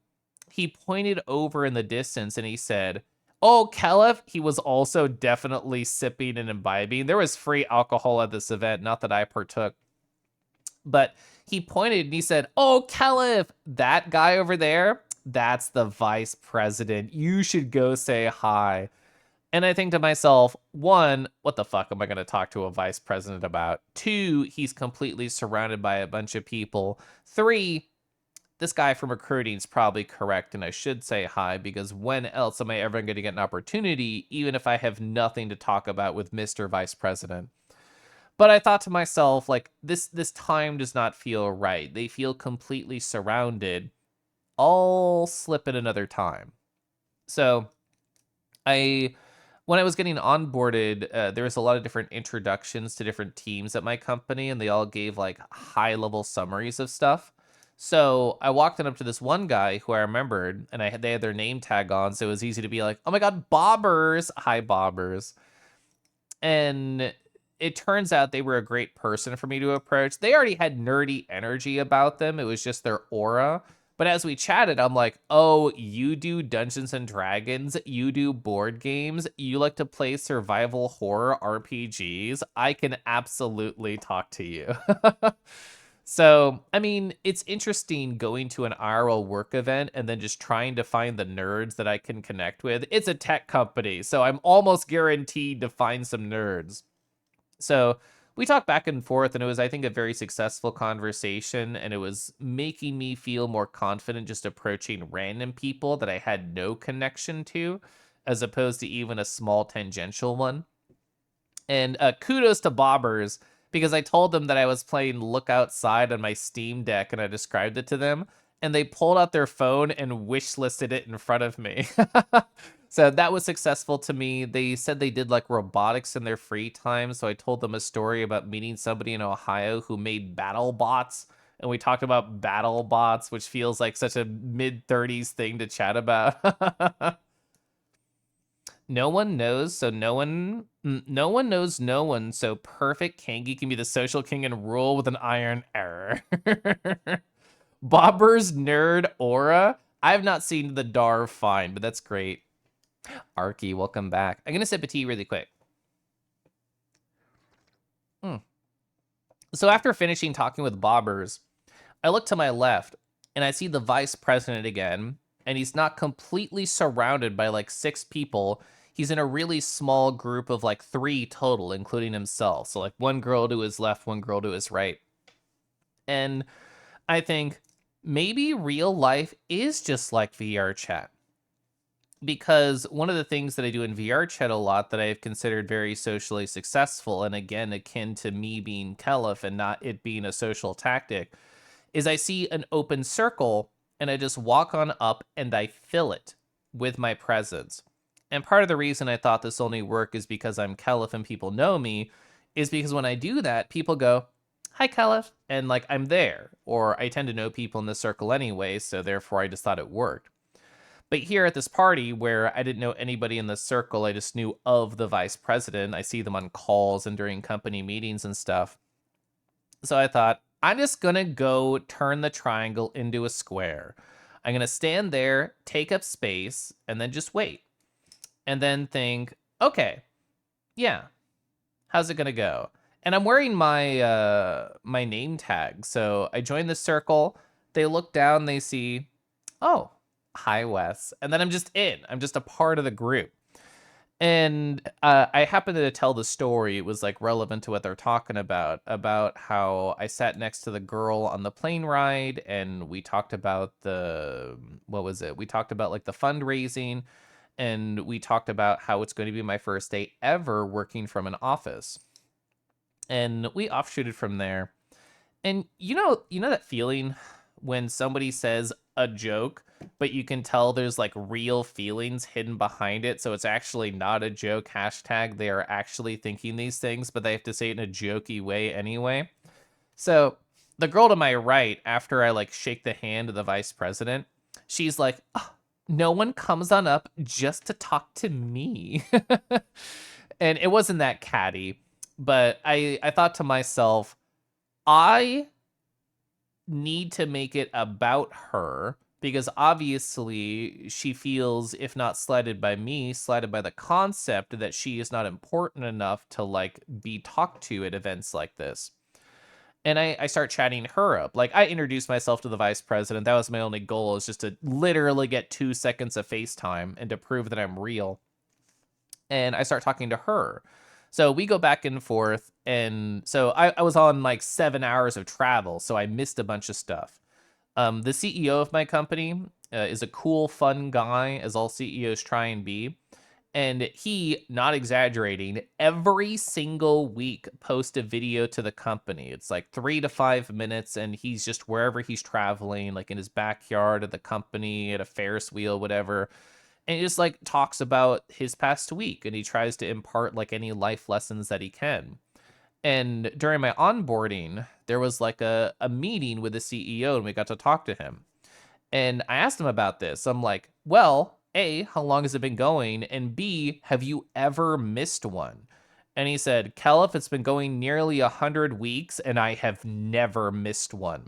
Speaker 1: he pointed over in the distance and he said, oh, Keliff, he was also definitely sipping and imbibing. There was free alcohol at this event, not that I partook. But he pointed and he said, oh, Keliff, that guy over there, that's the vice president. You should go say hi. And I think to myself, one, what the fuck am I going to talk to a vice president about? Two, he's completely surrounded by a bunch of people. Three, this guy from recruiting is probably correct and I should say hi, because when else am I ever going to get an opportunity, even if I have nothing to talk about with Mr. Vice President? But I thought to myself, like, this time does not feel right. They feel completely surrounded. I'll slip in another time. So I when I was getting onboarded, there was a lot of different introductions to different teams at my company, and they all gave like high level summaries of stuff. So I walked up to this one guy who I remembered, and they had their name tag on, so it was easy to be like, "Oh my God, Bobbers! Hi, Bobbers!" And it turns out they were a great person for me to approach. They already had nerdy energy about them. It was just their aura. But as we chatted, I'm like, oh, you do Dungeons and Dragons, you do board games, you like to play survival horror RPGs. I can absolutely talk to you. So, I mean, it's interesting going to an IRL work event and then just trying to find the nerds that I can connect with. It's a tech company, so I'm almost guaranteed to find some nerds. So we talked back and forth, and it was, I think, a very successful conversation, and it was making me feel more confident just approaching random people that I had no connection to, as opposed to even a small tangential one. And kudos to Bobbers, because I told them that I was playing Look Outside on my Steam Deck, and I described it to them, and they pulled out their phone and wish listed it in front of me. So that was successful to me. They said they did like robotics in their free time. So I told them a story about meeting somebody in Ohio who made battle bots. And we talked about battle bots, which feels like such a mid-30s thing to chat about. No one knows, so no one knows no one, so perfect Kangi can be the social king and rule with an iron error. Bobber's nerd aura. I have not seen the Dar fine, but that's great. Arky, welcome back. I'm gonna sip a tea really quick. So after finishing talking with Bobbers, I look to my left and I see the vice president again, and he's not completely surrounded by like 6 people. He's in a really small group of like 3 total, including himself. So like 1 girl to his left, 1 girl to his right. And I think maybe real life is just like VR chat. Because one of the things that I do in VR chat a lot that I have considered very socially successful, and again, akin to me being Keliff and not it being a social tactic, is I see an open circle and I just walk on up and I fill it with my presence. And part of the reason I thought this only worked is because I'm Keliff and people know me, is because when I do that, people go, "Hi, Keliff," and like I'm there, or I tend to know people in this circle anyway, so therefore I just thought it worked. But here at this party where I didn't know anybody in the circle, I just knew of the vice president. I see them on calls and during company meetings and stuff. So I thought, I'm just gonna go turn the triangle into a square. I'm gonna stand there, take up space, and then just wait. And then think, okay, yeah, how's it gonna go? And I'm wearing my name tag. So I join the circle. They look down, they see, oh, hi Wes. And then I'm just in. I'm just a part of the group. And I happened to tell the story. It was like relevant to what they're talking about how I sat next to the girl on the plane ride, and we talked about what was it? We talked about like the fundraising, and we talked about how it's going to be my first day ever working from an office. And we offshooted from there. And you know that feeling when somebody says a joke, but you can tell there's like real feelings hidden behind it. So it's actually not a joke. Hashtag they are actually thinking these things, but they have to say it in a jokey way anyway. So the girl to my right, after I like shake the hand of the vice president, she's like, "Oh, no one comes on up just to talk to me." And it wasn't that catty, but I thought to myself, I need to make it about her because obviously she feels, if not slighted by me, slighted by the concept that she is not important enough to like be talked to at events like this. And I start chatting her up. Like I introduced myself to the vice president. That was my only goal, is just to literally get 2 seconds of FaceTime and to prove that I'm real. And I start talking to her. So we go back and forth. And so I was on like 7 hours of travel. So I missed a bunch of stuff. The CEO of my company is a cool, fun guy, as all CEOs try and be. And he, not exaggerating, every single week posts a video to the company. It's like 3 to 5 minutes, and he's just wherever he's traveling, like in his backyard at the company, at a Ferris wheel, whatever. And he just like talks about his past week, and he tries to impart like any life lessons that he can. And during my onboarding, there was like a meeting with the CEO, and we got to talk to him. And I asked him about this. I'm like, well, A, how long has it been going? And B, have you ever missed one? And he said, Keliff, it's been going nearly 100 weeks, and I have never missed one.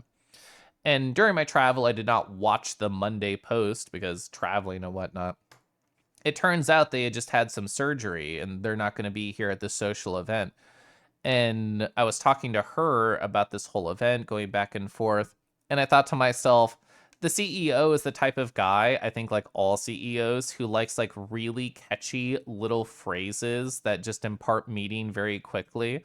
Speaker 1: And during my travel, I did not watch the Monday post because traveling and whatnot. It turns out they had just had some surgery, and they're not going to be here at this social event. And I was talking to her about this whole event, going back and forth. And I thought to myself, the CEO is the type of guy, I think like all CEOs, who likes like really catchy little phrases that just impart meaning very quickly.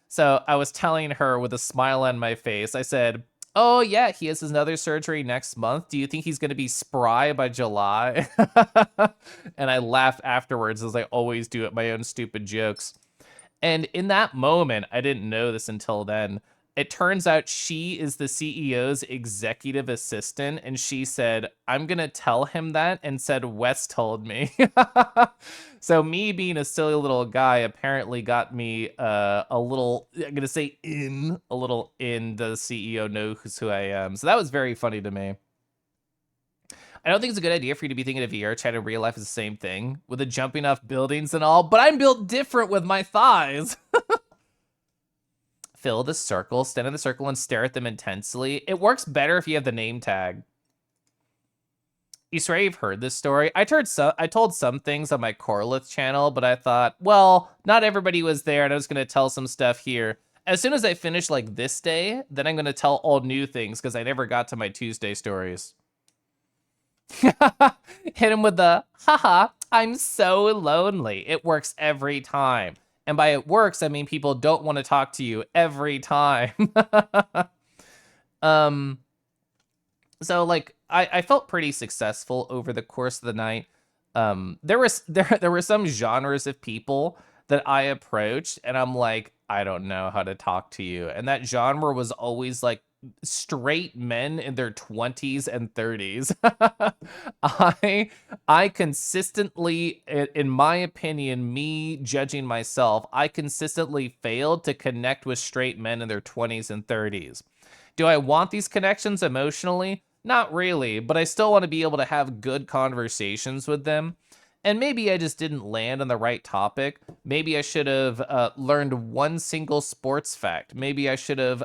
Speaker 1: So I was telling her with a smile on my face, I said, oh yeah, he has another surgery next month. Do you think he's going to be spry by July? And I laughed afterwards, as I always do at my own stupid jokes. And in that moment, I didn't know this until then. It turns out she is the CEO's executive assistant, and she said, I'm going to tell him that, and said, Wes told me. So me being a silly little guy apparently got me a little, I'm going to say a little in the CEO knows who I am. So that was very funny to me. I don't think it's a good idea for you to be thinking of VR chat in real life is the same thing, with the jumping off buildings and all, but I'm built different with my thighs. Fill the circle, stand in the circle, and stare at them intensely. It works better if you have the name tag. You swear you've heard this story? I told some things on my Corlith channel, but I thought, well, not everybody was there, and I was going to tell some stuff here. As soon as I finish like this day, then I'm going to tell all new things, because I never got to my Tuesday stories. Hit him with the, haha, I'm so lonely. It works every time. And by it works, I mean people don't want to talk to you every time. So like I felt pretty successful over the course of the night. There were some genres of people that I approached, and I'm like, I don't know how to talk to you. And that genre was always like straight men in their 20s and 30s. I consistently, in my opinion, me judging myself, I consistently failed to connect with straight men in their 20s and 30s. Do I want these connections emotionally? Not really, but I still want to be able to have good conversations with them. And maybe I just didn't land on the right topic. Maybe I should have learned one single sports fact. Maybe I should have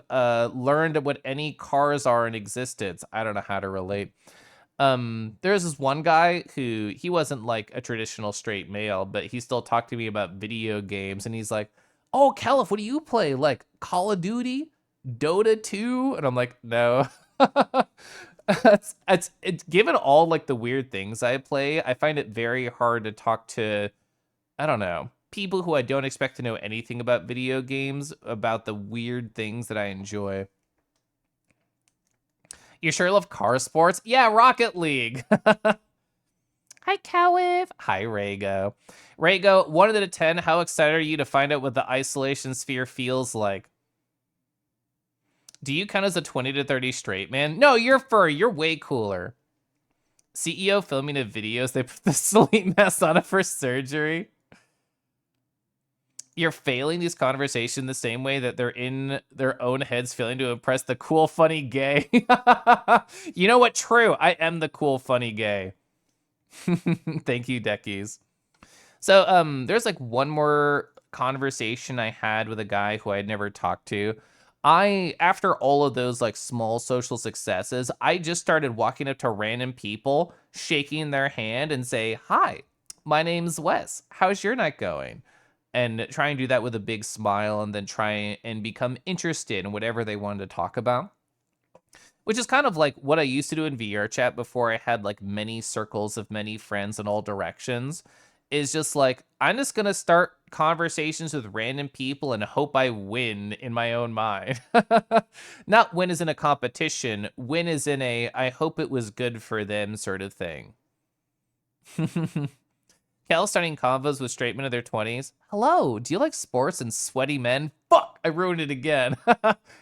Speaker 1: learned what any cars are in existence. I don't know how to relate. There's this one guy who he wasn't like a traditional straight male, but he still talked to me about video games, and he's like, "Oh, Keliff, what do you play? Like Call of Duty, Dota 2?" And I'm like, "No." It's given all like the weird things I play, I find it very hard to talk to, I don't know, people who I don't expect to know anything about video games about the weird things that I enjoy. You sure love car sports? Yeah, Rocket League. Hi, Keliff. Hi, Rago. Rago, 1 out of 10, how excited are you to find out what the isolation sphere feels like? Do you count as a 20 to 30 straight man? No, you're furry. You're way cooler. CEO filming of videos. They put the sleep mask on it for surgery. You're failing these conversations the same way that they're in their own heads failing to impress the cool, funny gay. You know what? True. I am the cool, funny gay. Thank you, Deckies. So there's like one more conversation I had with a guy who I'd never talked to. After all of those like small social successes, I just started walking up to random people, shaking their hand and say, "Hi, my name's Wes. How's your night going?" And try and do that with a big smile, and then try and become interested in whatever they wanted to talk about. Which is kind of like what I used to do in VR chat before I had like many circles of many friends in all directions. Is just like, I'm just gonna start conversations with random people and hope I win in my own mind. Not win as in a competition, win as in a I hope it was good for them sort of thing. Kel starting convos with straight men in their 20s. Hello, do you like sports and sweaty men? Fuck, I ruined it again.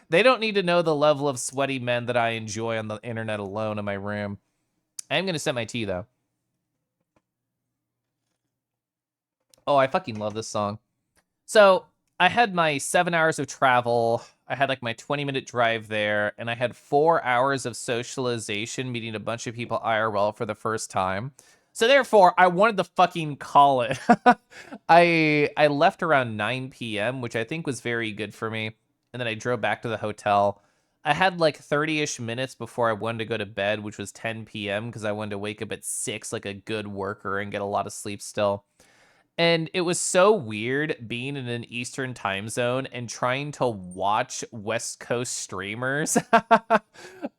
Speaker 1: They don't need to know the level of sweaty men that I enjoy on the internet alone in my room. I am going to set my tea, though. Oh, I fucking love this song. So, I had my 7 hours of travel. I had like my 20-minute drive there, and I had 4 hours of socialization meeting a bunch of people IRL for the first time. So therefore, I wanted to fucking call it. I left around 9 p.m., which I think was very good for me. And then I drove back to the hotel. I had like 30-ish minutes before I wanted to go to bed, which was 10 p.m. because I wanted to wake up at 6 like a good worker and get a lot of sleep still. And it was so weird being in an Eastern time zone and trying to watch West Coast streamers.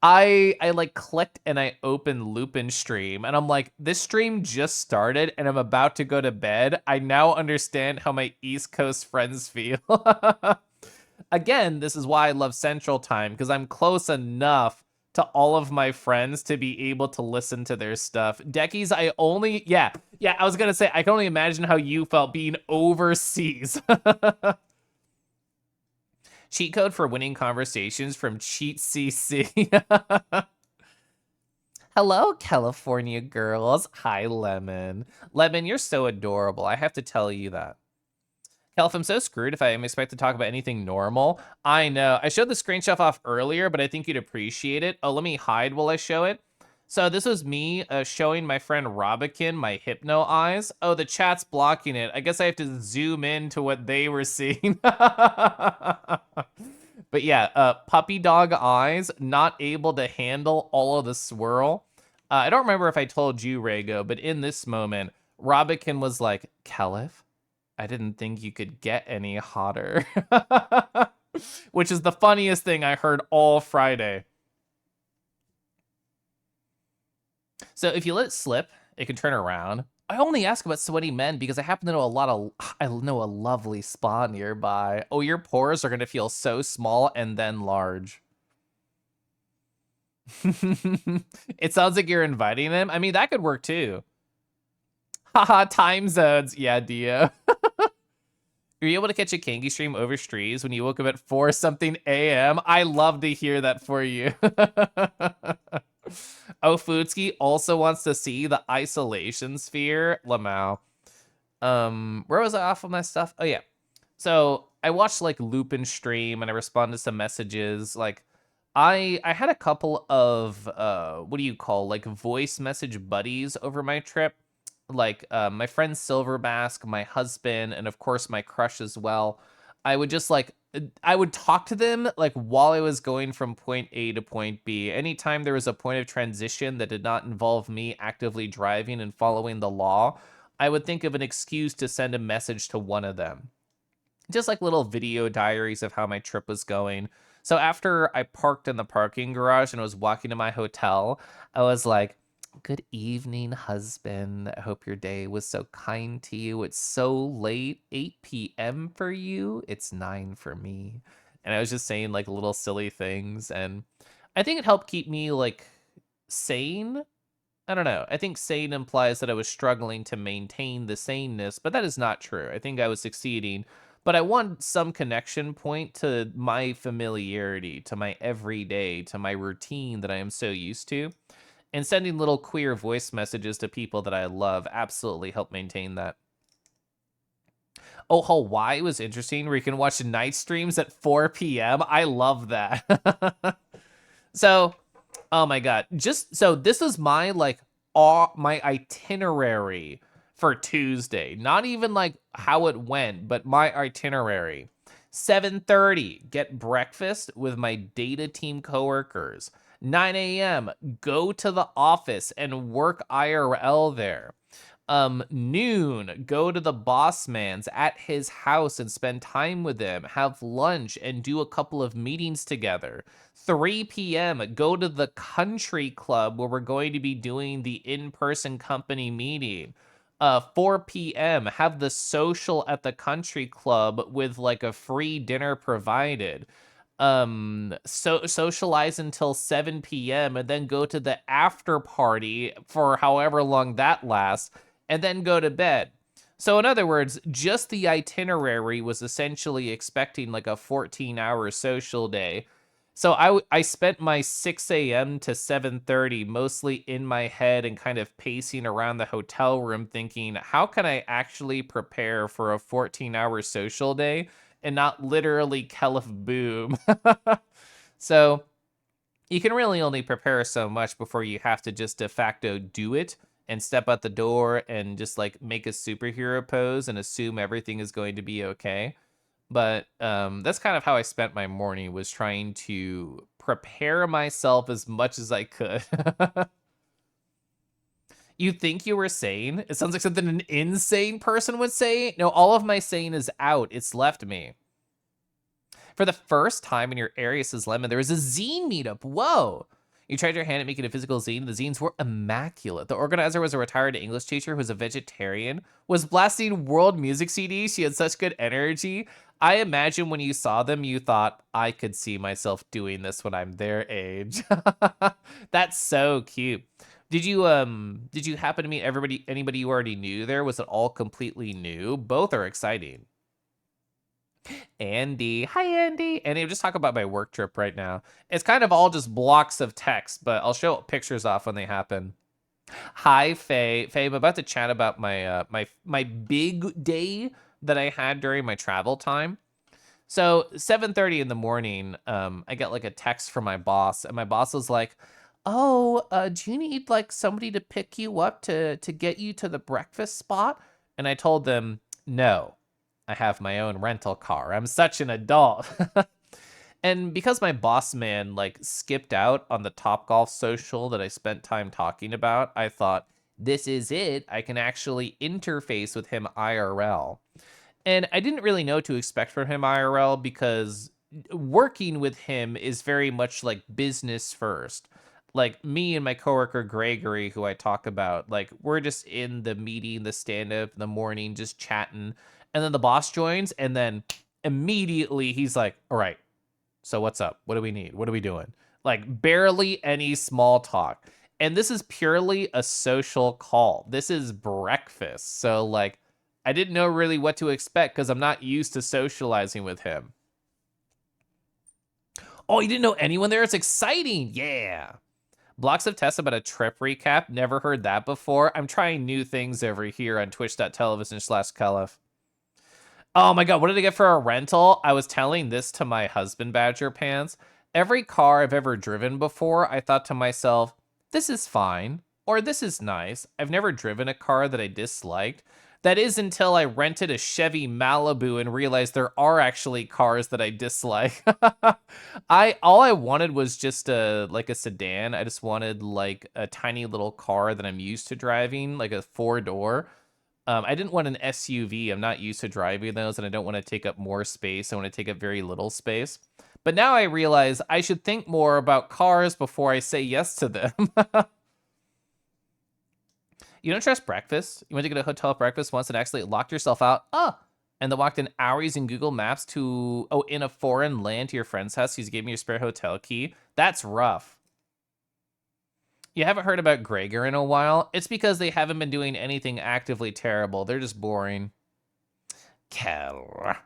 Speaker 1: I like clicked and I opened Lupin stream and I'm like, this stream just started and I'm about to go to bed. I now understand how my East Coast friends feel. Again, this is why I love Central Time, because I'm close enough to all of my friends to be able to listen to their stuff. Deckies, yeah, I was gonna say, I can only imagine how you felt being overseas. Cheat code for winning conversations from Cheat CC. Hello, California girls. Hi, Lemon. Lemon, you're so adorable. I have to tell you that. Keliff, I'm so screwed if I am expected to talk about anything normal. I know. I showed the screenshot off earlier, but I think you'd appreciate it. Oh, let me hide while I show it. So this was me showing my friend Robikin my hypno eyes. Oh, the chat's blocking it. I guess I have to zoom in to what they were seeing. But yeah, puppy dog eyes, not able to handle all of the swirl. I don't remember if I told you, Rago, but in this moment, Robikin was like, Keliff, I didn't think you could get any hotter. Which is the funniest thing I heard all Friday. So if you let it slip, it can turn around. I only ask about sweaty men because I happen to know I know a lovely spa nearby. Oh, your pores are going to feel so small and then large. It sounds like you're inviting them. I mean, that could work too. Haha, time zones. Yeah, Dio. Were you able to catch a Kangi stream over streams when you woke up at 4 something a.m.? I love to hear that for you. Ofutski also wants to see the isolation sphere. Lamau. Where was I off of my stuff? Oh yeah. So I watched like Lupin stream and I responded to some messages. Like I had a couple of what do you call like voice message buddies over my trip. Like my friend Silverbask, my husband, and of course my crush as well. I would just like I would talk to them like while I was going from point A to point B. Anytime there was a point of transition that did not involve me actively driving and following the law, I would think of an excuse to send a message to one of them. Just like little video diaries of how my trip was going. So after I parked in the parking garage and was walking to my hotel, I was like, "Good evening, husband. I hope your day was so kind to you. It's so late, 8 p.m. for you. It's 9 for me." And I was just saying like little silly things. And I think it helped keep me like sane. I don't know. I think sane implies that I was struggling to maintain the saneness, but that is not true. I think I was succeeding, but I want some connection point to my familiarity, to my everyday, to my routine that I am so used to. And sending little queer voice messages to people that I love absolutely help maintain that. Oh, Hawaii was interesting where you can watch night streams at 4 p.m. I love that. So, oh my god. Just so this is my like my itinerary for Tuesday. Not even like how it went, but my itinerary. 7:30, get breakfast with my data team coworkers. 9 a.m., go to the office and work IRL there. Noon, go to the boss man's at his house and spend time with him, have lunch and do a couple of meetings together. 3 p.m., go to the country club where we're going to be doing the in-person company meeting. 4 p.m., have the social at the country club with like a free dinner provided. So socialize until 7 p.m. and then go to the after party for however long that lasts and then go to bed. So in other words, just the itinerary was essentially expecting like a 14-hour social day. So I spent my 6 a.m. to 7:30 mostly in my head and kind of pacing around the hotel room thinking, how can I actually prepare for a 14-hour social day and not literally Keliff boom? So you can really only prepare so much before you have to just de facto do it and step out the door and just like make a superhero pose and assume everything is going to be okay. But that's kind of how I spent my morning, was trying to prepare myself as much as I could. You think you were sane? It sounds like something an insane person would say. No, all of my sane is out. It's left me. For the first time in your area, says Lemon, there was a zine meetup. Whoa. You tried your hand at making a physical zine. The zines were immaculate. The organizer was a retired English teacher who was a vegetarian, was blasting world music CDs. She had such good energy. I imagine when you saw them, you thought, I could see myself doing this when I'm their age. That's so cute. Did you happen to meet anybody you already knew there? Was it all completely new? Both are exciting. Andy. Hi, Andy. Andy, I'm just talking about my work trip right now. It's kind of all just blocks of text, but I'll show pictures off when they happen. Hi, Faye. Faye, I'm about to chat about my my big day that I had during my travel time. So 7:30 in the morning, I get like a text from my boss, and my boss was like, "Oh, do you need like somebody to pick you up to get you to the breakfast spot?" And I told them, "No, I have my own rental car. I'm such an adult." And because my boss man like skipped out on the Topgolf social that I spent time talking about, I thought, this is it. I can actually interface with him IRL. And I didn't really know what to expect from him IRL because working with him is very much like business first. Like me and my coworker Gregory, who I talk about, like we're just in the meeting, the stand up in the morning, just chatting. And then the boss joins, and then immediately he's like, all right, so what's up? What do we need? What are we doing? Like barely any small talk. And this is purely a social call. This is breakfast. So like I didn't know really what to expect because I'm not used to socializing with him. Oh, you didn't know anyone there? It's exciting. Yeah. Blocks of tests about a trip recap. Never heard that before. I'm trying new things over here on twitch.tv/Keliff. Oh my god, what did I get for a rental? I was telling this to my husband, Badger Pants. Every car I've ever driven before, I thought to myself, this is fine, or this is nice. I've never driven a car that I disliked. That is until I rented a Chevy Malibu and realized there are actually cars that I dislike. All I wanted was just a sedan. I just wanted like a tiny little car that I'm used to driving, like a 4-door. I didn't want an SUV. I'm not used to driving those, and I don't want to take up more space. I want to take up very little space. But now I realize I should think more about cars before I say yes to them. You don't trust breakfast? You went to get a hotel breakfast once and accidentally locked yourself out? And then walked in hours in Google Maps in a foreign land to your friend's house because you gave me your spare hotel key? That's rough. You haven't heard about Gregor in a while? It's because they haven't been doing anything actively terrible. They're just boring. Keliff.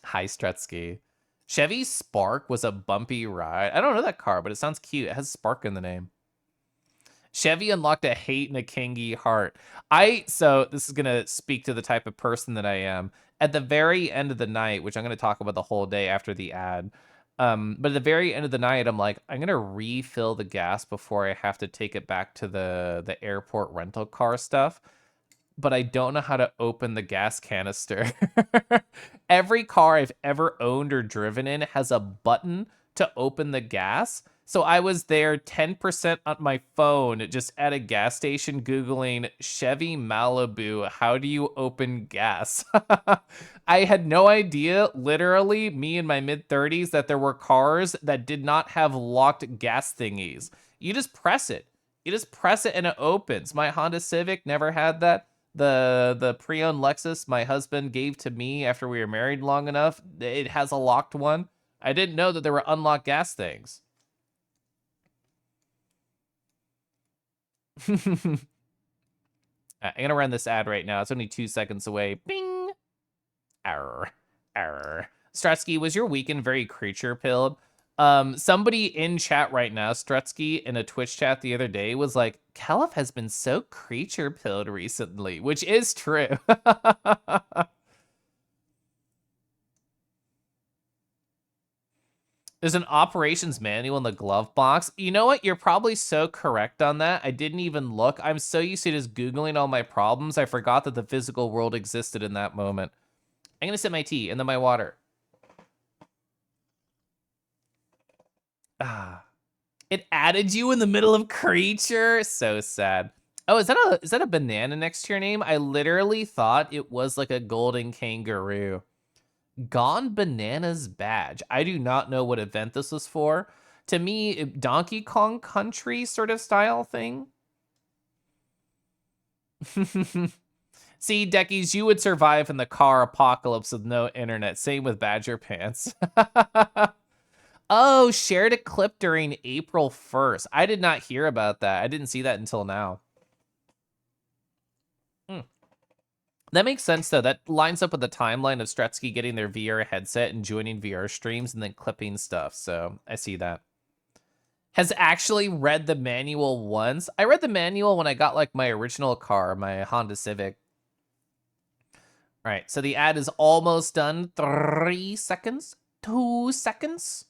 Speaker 1: Hi, Strutsky. Chevy Spark was a bumpy ride. I don't know that car, but it sounds cute. It has Spark in the name. Chevy unlocked a hate and a kingy heart. So this is going to speak to the type of person that I am. At the very end of the night, which I'm going to talk about the whole day after the ad, but at the very end of the night, I'm like, I'm going to refill the gas before I have to take it back to the airport rental car stuff. But I don't know how to open the gas canister. Every car I've ever owned or driven in has a button to open the gas. So I was there 10% on my phone, just at a gas station, Googling Chevy Malibu, how do you open gas? I had no idea, literally, me in my mid-30s, that there were cars that did not have locked gas thingies. You just press it. You just press it and it opens. My Honda Civic never had that. The pre-owned Lexus my husband gave to me after we were married long enough, it has a locked one. I didn't know that there were unlocked gas things. I'm gonna run this ad right now. It's only 2 seconds away. Bing. Error. Error. Strutsky, was your weekend very creature pilled? Somebody in chat right now, Strutsky, in a Twitch chat the other day, was like, Keliff has been so creature pilled recently, which is true. There's an operations manual in the glove box. You know what? You're probably so correct on that. I didn't even look. I'm so used to just Googling all my problems, I forgot that the physical world existed in that moment. I'm gonna sip my tea and then my water. Ah. It added you in the middle of creature? So sad. Oh, is that a banana next to your name? I literally thought it was like a golden kangaroo. Gone Bananas badge. I do not know what event this was for. To me, Donkey Kong Country sort of style thing. See, Deckies, you would survive in the car apocalypse with no internet. Same with Badger Pants. Oh, shared a clip during April 1st. I did not hear about that. I didn't see that until now. That makes sense, though. That lines up with the timeline of Strutsky getting their VR headset and joining VR streams and then clipping stuff. So I see that. Has actually read the manual once. I read the manual when I got like my original car, my Honda Civic. All right, so the ad is almost done. 3 seconds. 2 seconds.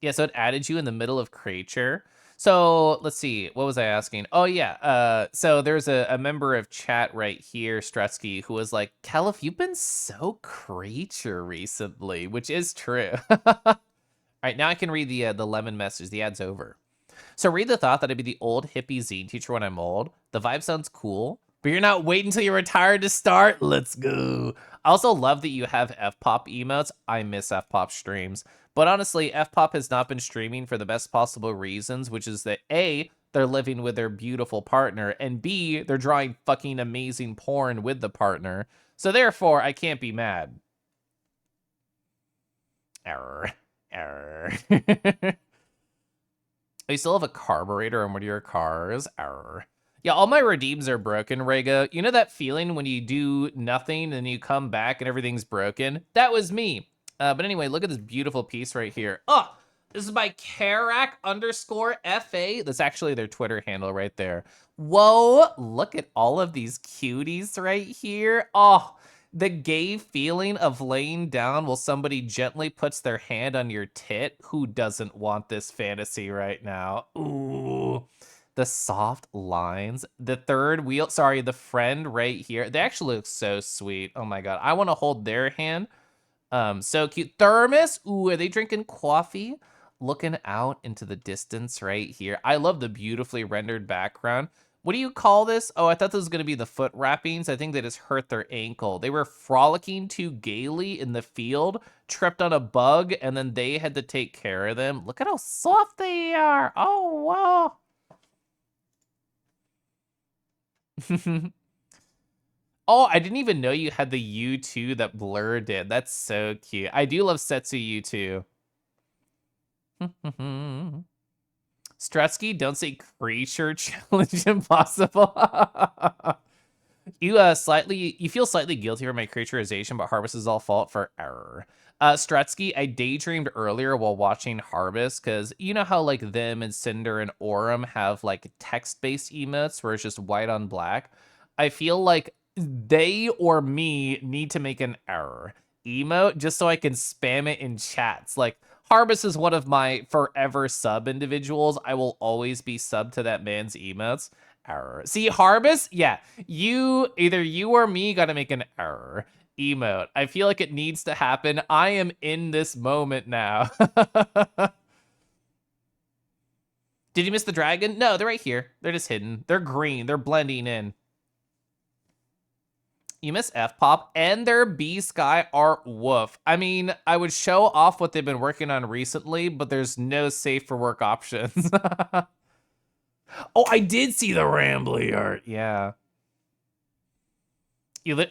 Speaker 1: Yeah, so it added you in the middle of creature. So let's see, what was I asking? Oh yeah, so there's a member of chat right here, Strutsky, who was like, Keliff, you've been so creature recently, which is true. All right, now I can read the lemon message. The ad's over. So read the thought that I'd be the old hippie zine teacher when I'm old. The vibe sounds cool, but you're not waiting until you're retired to start? Let's go. I also love that you have F-pop emotes. I miss F-pop streams. But honestly, F-pop has not been streaming for the best possible reasons, which is that A, they're living with their beautiful partner, and B, they're drawing fucking amazing porn with the partner. So therefore, I can't be mad. Error. Error. You still have a carburetor on one of your cars? Error. Yeah, all my redeems are broken, Rego. You know that feeling when you do nothing and you come back and everything's broken? That was me. But anyway, look at this beautiful piece right here. Oh, this is by Karak_FA. That's actually their Twitter handle right there. Whoa, look at all of these cuties right here. Oh, the gay feeling of laying down while somebody gently puts their hand on your tit. Who doesn't want this fantasy right now? Ooh, the soft lines. The third wheel, sorry, the friend right here. They actually look so sweet. Oh my God. I want to hold their hand. So cute. Thermos. Ooh, are they drinking coffee? Looking out into the distance right here. I love the beautifully rendered background. What do you call this? Oh, I thought this was going to be the foot wrappings. I think they just hurt their ankle. They were frolicking too gaily in the field, tripped on a bug, and then they had to take care of them. Look at how soft they are. Oh, wow. Oh, I didn't even know you had the U2 that Blur did. That's so cute. I do love Setsu U2. Strutsky, don't say creature challenge impossible. You feel slightly guilty for my creaturization, but Harvest is all fault for error. Strutsky, I daydreamed earlier while watching Harvest, because you know how like them and Cinder and Aurum have like text-based emotes where it's just white on black. I feel like they or me need to make an error emote just so I can spam it in chats. Like Harvest is one of my forever sub individuals. I will always be sub to that man's emotes. Error. See, Harvest? Yeah, either you or me gotta make an error emote. I feel like it needs to happen. I am in this moment now. Did you miss the dragon? No, they're right here. They're just hidden. They're green. They're blending in. You miss F-Pop and their B-Sky art woof. I mean, I would show off what they've been working on recently, but there's no safe for work options. Oh, I did see the Rambly art. Yeah.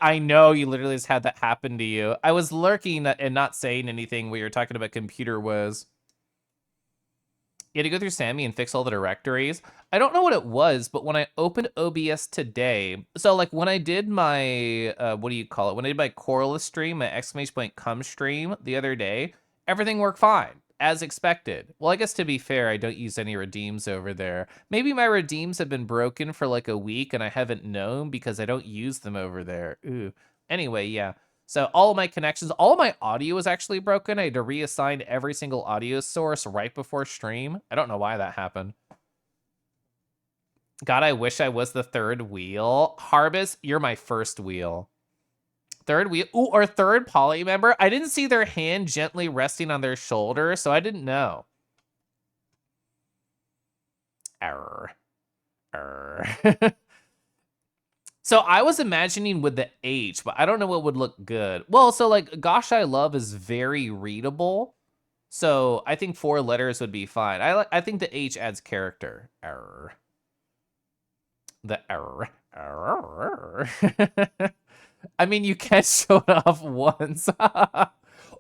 Speaker 1: I know you literally just had that happen to you. I was lurking and not saying anything when you were talking about computer woes. You had to go through Sammy and fix all the directories. I don't know what it was, but when I opened OBS today, so like when I did my, what do you call it? When I did my Coreless stream, my exclamation point come stream the other day, everything worked fine, as expected. Well, I guess to be fair, I don't use any redeems over there. Maybe my redeems have been broken for like a week and I haven't known because I don't use them over there. Ooh. Anyway, yeah. So all of my connections, all of my audio is actually broken. I had to reassign every single audio source right before stream. I don't know why that happened. God, I wish I was the third wheel. Harvest, you're my first wheel. Third wheel, ooh, or third poly member. I didn't see their hand gently resting on their shoulder, so I didn't know. Error. Error. So I was imagining with the H, but I don't know what would look good. Well, so like Gosh I Love is very readable. So I think 4 letters would be fine. I think the H adds character. Error. The error. Error. I mean, you can't show it off once.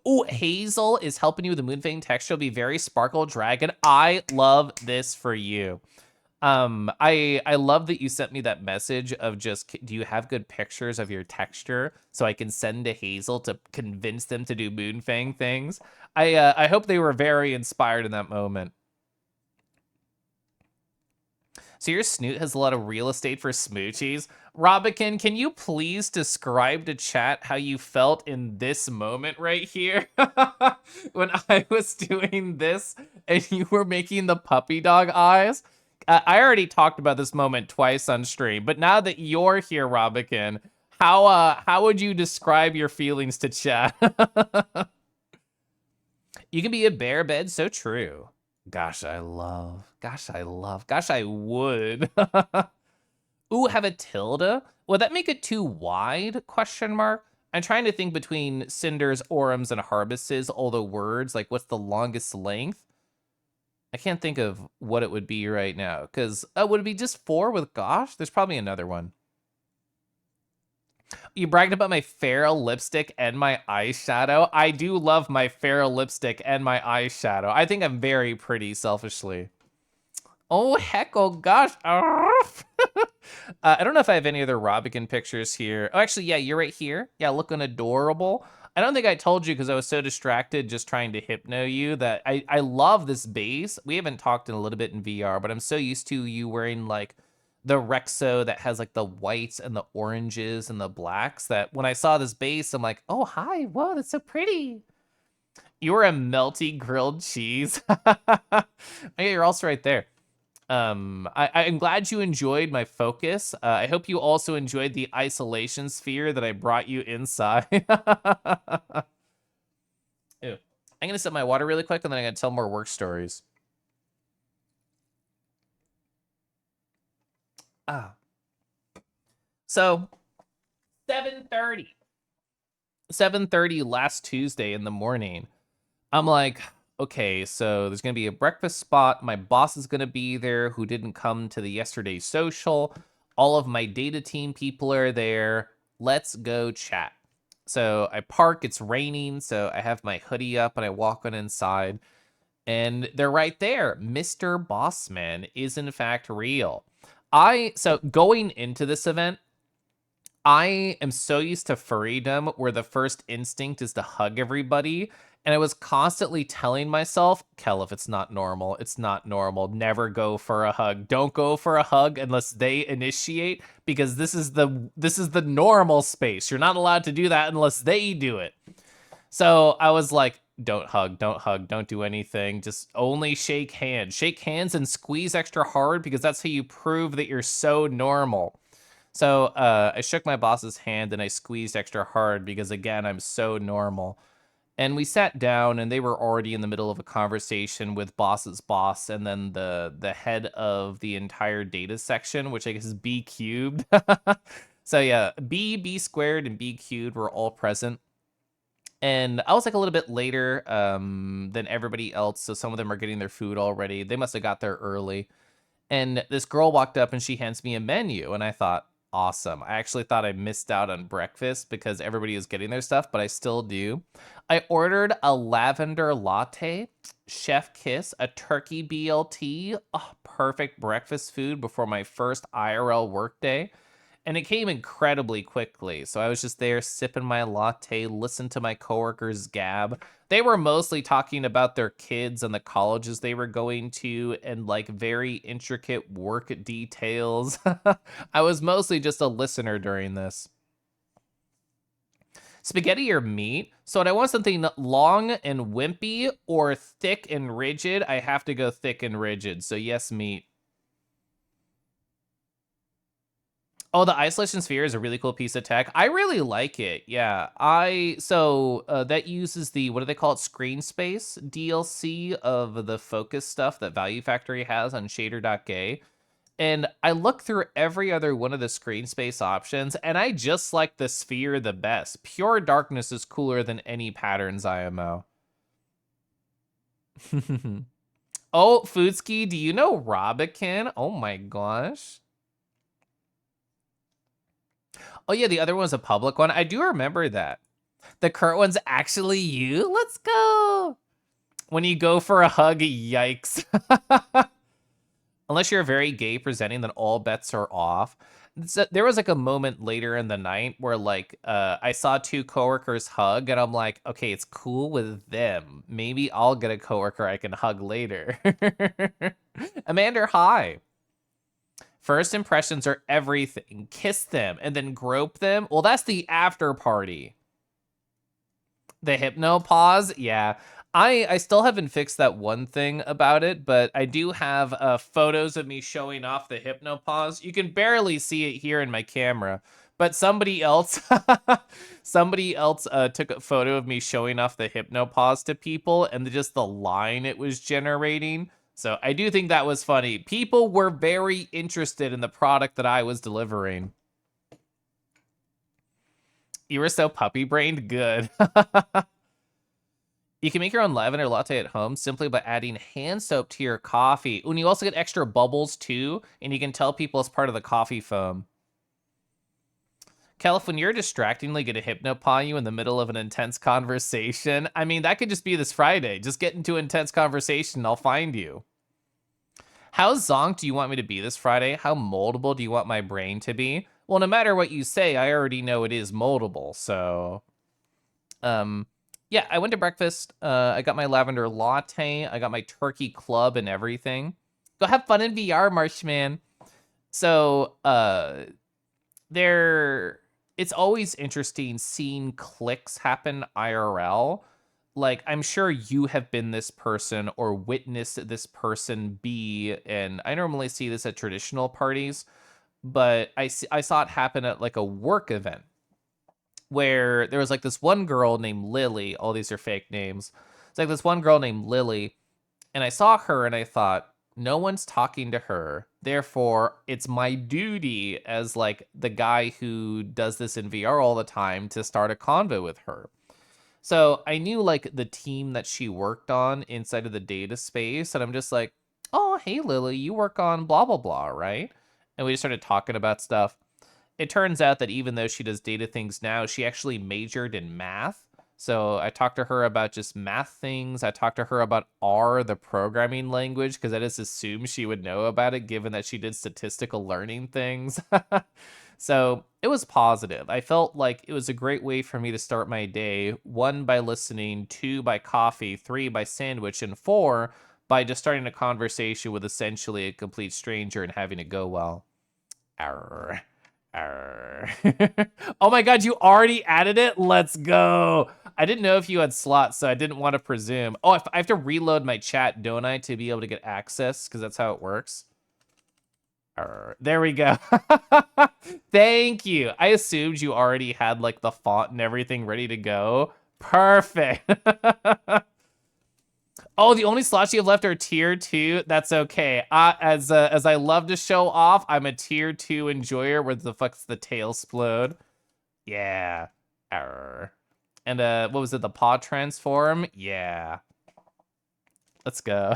Speaker 1: Oh, Hazel is helping you with the Moonfang texture. It'll be very sparkle dragon. I love this for you. I love that you sent me that message of just, do you have good pictures of your texture so I can send to Hazel to convince them to do Moonfang things? I hope they were very inspired in that moment. So your snoot has a lot of real estate for smoochies. Robican, can you please describe to chat how you felt in this moment right here? When I was doing this and you were making the puppy dog eyes? I already talked about this moment twice on stream, but now that you're here, Robican, how would you describe your feelings to chat? You can be a bear bed, so true. Gosh, I would. Ooh, have a tilde? Would that make it too wide? Question mark. I'm trying to think between Cinders, Aurums, and Harvests, all the words, like what's the longest length? I can't think of what it would be right now, because would it be just 4 with Gosh? There's probably another one. You bragged about my feral lipstick and my eyeshadow. I do love my feral lipstick and my eyeshadow. I think I'm very pretty, selfishly. Oh, heck, oh gosh. I don't know if I have any other Robigan pictures here. Oh, actually, yeah, you're right here. Yeah, looking adorable. I don't think I told you because I was so distracted just trying to hypno you that I love this base. We haven't talked in a little bit in VR, but I'm so used to you wearing like the Rexo that has like the whites and the oranges and the blacks that when I saw this base, I'm like, oh, hi, whoa, that's so pretty. You're a melty grilled cheese. Yeah, you're also right there. I'm glad you enjoyed my focus. I hope you also enjoyed the isolation sphere that I brought you inside. Ew. I'm gonna sip my water really quick, and then I'm gonna tell more work stories. Ah, so 7:30, 7:30 last Tuesday in the morning. I'm like, okay, so there's gonna be a breakfast spot. My boss is gonna be there who didn't come to the yesterday's social. All of my data team people are there. Let's go chat. So I park, it's raining, so I have my hoodie up and I walk on inside, and they're right there. Mr. Bossman is in fact real. So going into this event, I am so used to furrydom where the first instinct is to hug everybody. And I was constantly telling myself, Keliff, it's not normal. It's not normal. Never go for a hug. Don't go for a hug unless they initiate, because this is the normal space. You're not allowed to do that unless they do it. So I was like, don't hug, don't hug, don't do anything. Just only shake hands. Shake hands and squeeze extra hard because that's how you prove that you're so normal. So I shook my boss's hand and I squeezed extra hard because, again, I'm so normal. And we sat down, and they were already in the middle of a conversation with boss's boss and then the head of the entire data section, which I guess is B cubed. So yeah, B squared, and B cubed were all present. And I was like a little bit later than everybody else, so some of them are getting their food already. They must have got there early. And this girl walked up and she hands me a menu, and I thought, awesome. I actually thought I missed out on breakfast because everybody is getting their stuff, but I still do. I ordered a lavender latte, chef kiss, a turkey BLT, oh, perfect breakfast food before my first IRL workday. And it came incredibly quickly. So I was just there sipping my latte, listening to my coworkers gab. They were mostly talking about their kids and the colleges they were going to and like very intricate work details. I was mostly just a listener during this. Spaghetti or meat? So when I want something long and wimpy or thick and rigid, I have to go thick and rigid. So yes, meat. Oh, the isolation sphere is a really cool piece of tech. I really like it. Yeah. That uses the, what do they call it? Screen space DLC of the focus stuff that Value Factory has on shader.gay. And I look through every other one of the screen space options, and I just like the sphere the best. Pure darkness is cooler than any patterns IMO. Oh, Foodski, do you know Robican? Oh my gosh. Oh yeah, the other one's a public one. I do remember that. The current one's actually you? Let's go. When you go for a hug, yikes. Unless you're very gay presenting, then all bets are off. So there was like a moment later in the night where like I saw two coworkers hug, and I'm like, okay, it's cool with them. Maybe I'll get a coworker I can hug later. Amanda, hi. First impressions are everything. Kiss them and then grope them. Well, that's the after party. The hypno pause, yeah. I still haven't fixed that one thing about it, but I do have photos of me showing off the hypno pause. You can barely see it here in my camera, but somebody else took a photo of me showing off the hypno pause to people, and just the line it was generating. So I do think that was funny. People were very interested in the product that I was delivering. You were so puppy brained. Good. You can make your own lavender latte at home simply by adding hand soap to your coffee. And you also get extra bubbles too, and you can tell people it's part of the coffee foam. Keliff, when you're distractingly gonna hypnopaw you in the middle of an intense conversation, I mean, that could just be this Friday. Just get into intense conversation, I'll find you. How zonked do you want me to be this Friday? How moldable do you want my brain to be? Well, no matter what you say, I already know it is moldable, so um yeah, I went to breakfast. I got my lavender latte, I got my turkey club and everything. Go have fun in VR, Marshman. So there it's always interesting seeing clicks happen IRL. Like, I'm sure you have been this person or witnessed this person be, and I normally see this at traditional parties, but I saw it happen at like a work event where there was like this one girl named Lily. All these are fake names. It's like this one girl named Lily, and I saw her and I thought, no one's talking to her. Therefore, it's my duty as like the guy who does this in VR all the time to start a convo with her. So I knew like the team that she worked on inside of the data space, and I'm just like, oh, hey, Lily, you work on blah, blah, blah, right? And we just started talking about stuff. It turns out that even though she does data things now, she actually majored in math. So I talked to her about just math things. I talked to her about R, the programming language, because I just assumed she would know about it, given that she did statistical learning things. So it was positive. I felt like it was a great way for me to start my day. One, by listening, two, by coffee, three, by sandwich, and four, by just starting a conversation with essentially a complete stranger and having it go well. Arr. Arr. Oh my god, you already added it? Let's go. I didn't know if you had slots, so I didn't want to presume. Oh, I have to reload my chat, don't I, to be able to get access? Because that's how it works. Arr. There we go. Thank you. I assumed you already had like the font and everything ready to go. Perfect. Oh, the only slots you have left are tier 2. That's okay. As I love to show off, I'm a tier 2 enjoyer. Where the fuck's the tail splode? Yeah. Arr. And what was it? The paw transform? Yeah. Let's go.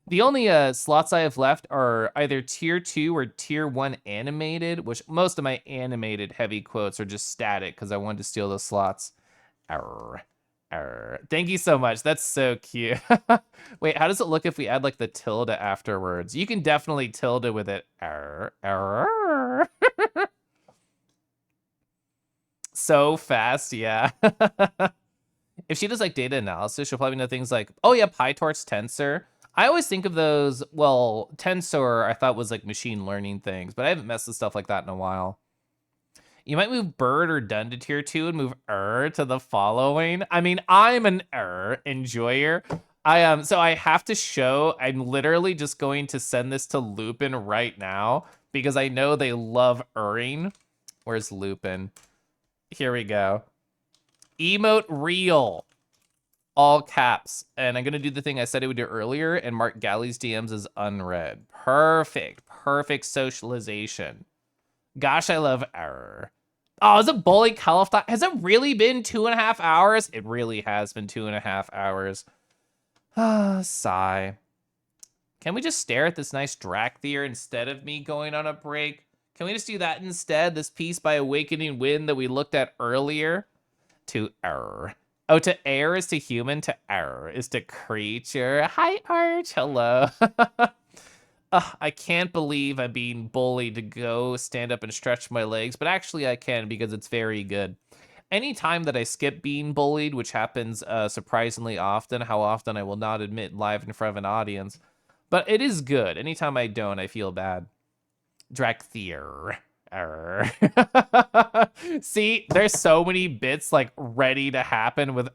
Speaker 1: The only slots I have left are either tier 2 or tier 1 animated, which most of my animated heavy quotes are just static because I wanted to steal those slots. Arr. Arr. Thank you so much. That's so cute. Wait, how does it look if we add like the tilde afterwards? You can definitely tilde with it. Arr. Arr. So fast, yeah. If she does like data analysis, she'll probably know things like, oh yeah, PyTorch tensor. I always think of those, well, tensor I thought was like machine learning things, but I haven't messed with stuff like that in a while. You might move bird or done to tier 2 and move to the following. I mean, I'm an enjoyer. So I have to show, I'm literally just going to send this to Lupin right now because I know they love ing. Where's Lupin? Here we go. Emote real. All caps. And I'm going to do the thing I said I would do earlier and mark Galley's DMs as unread. Perfect. Perfect socialization. Gosh, I love error. Oh, is it bully Keliff? Has it really been 2.5 hours? It really has been 2.5 hours. Ah, sigh. Can we just stare at this nice Drakthir instead of me going on a break? Can we just do that instead? This piece by Awakening Wind that we looked at earlier? To err. Oh, to air is to human, to err is to creature. Hi, Arch. Hello. I can't believe I'm being bullied to go stand up and stretch my legs, but actually I can because it's very good. Anytime that I skip being bullied, which happens surprisingly often, how often I will not admit live in front of an audience, but it is good. Anytime I don't, I feel bad. Drakthir. See, there's so many bits like ready to happen with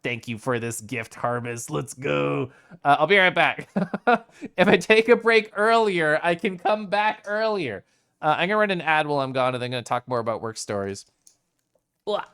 Speaker 1: Thank you for this gift harvest. Let's go. I'll be right back. If I take a break earlier, I can come back earlier. I'm gonna run an ad while I'm gone, and then I'm gonna talk more about work stories. Blah.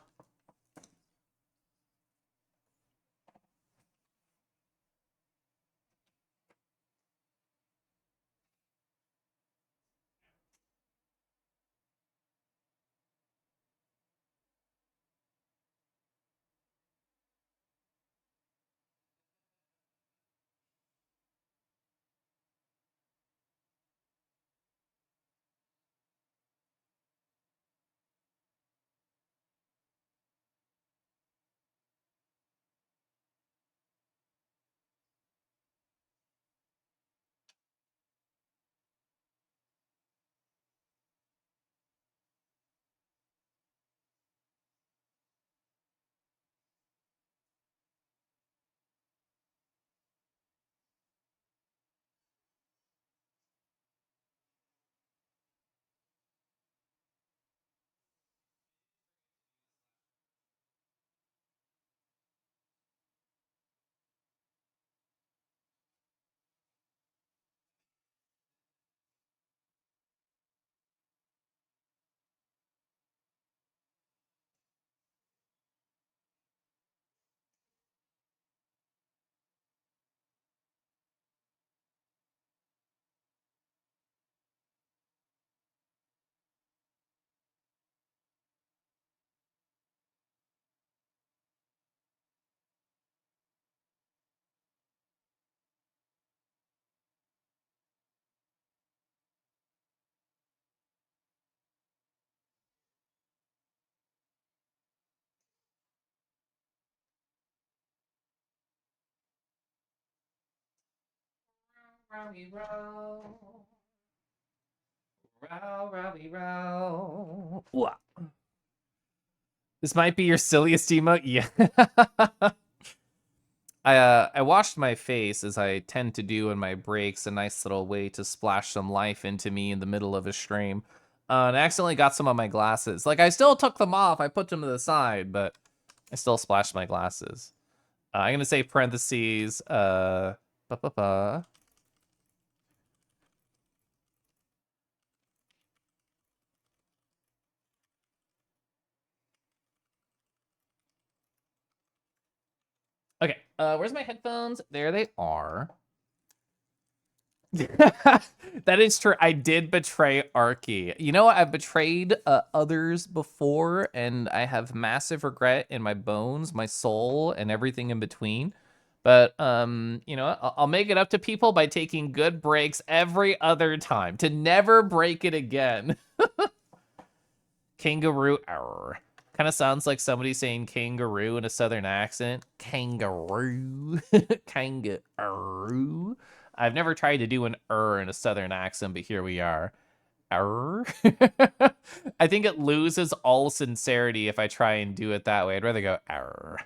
Speaker 1: Rowie row. Row, rowie row. Wah. This might be your silliest emote. Yeah. I washed my face as I tend to do in my breaks, a nice little way to splash some life into me in the middle of a stream. And I accidentally got some on my glasses. Like, I still took them off. I put them to the side, but I still splashed my glasses. I'm going to say parentheses, ba-ba-ba. Okay, where's my headphones? There they are. That is true. I did betray Arky. You know, I've betrayed others before, and I have massive regret in my bones, my soul, and everything in between. But you know, I'll make it up to people by taking good breaks every other time to never break it again. Kangaroo. Kind of sounds like somebody saying kangaroo in a southern accent. Kangaroo. Kangaroo. I've never tried to do an in a southern accent, but here we are. I think it loses all sincerity if I try and do it that way. I'd rather go arr.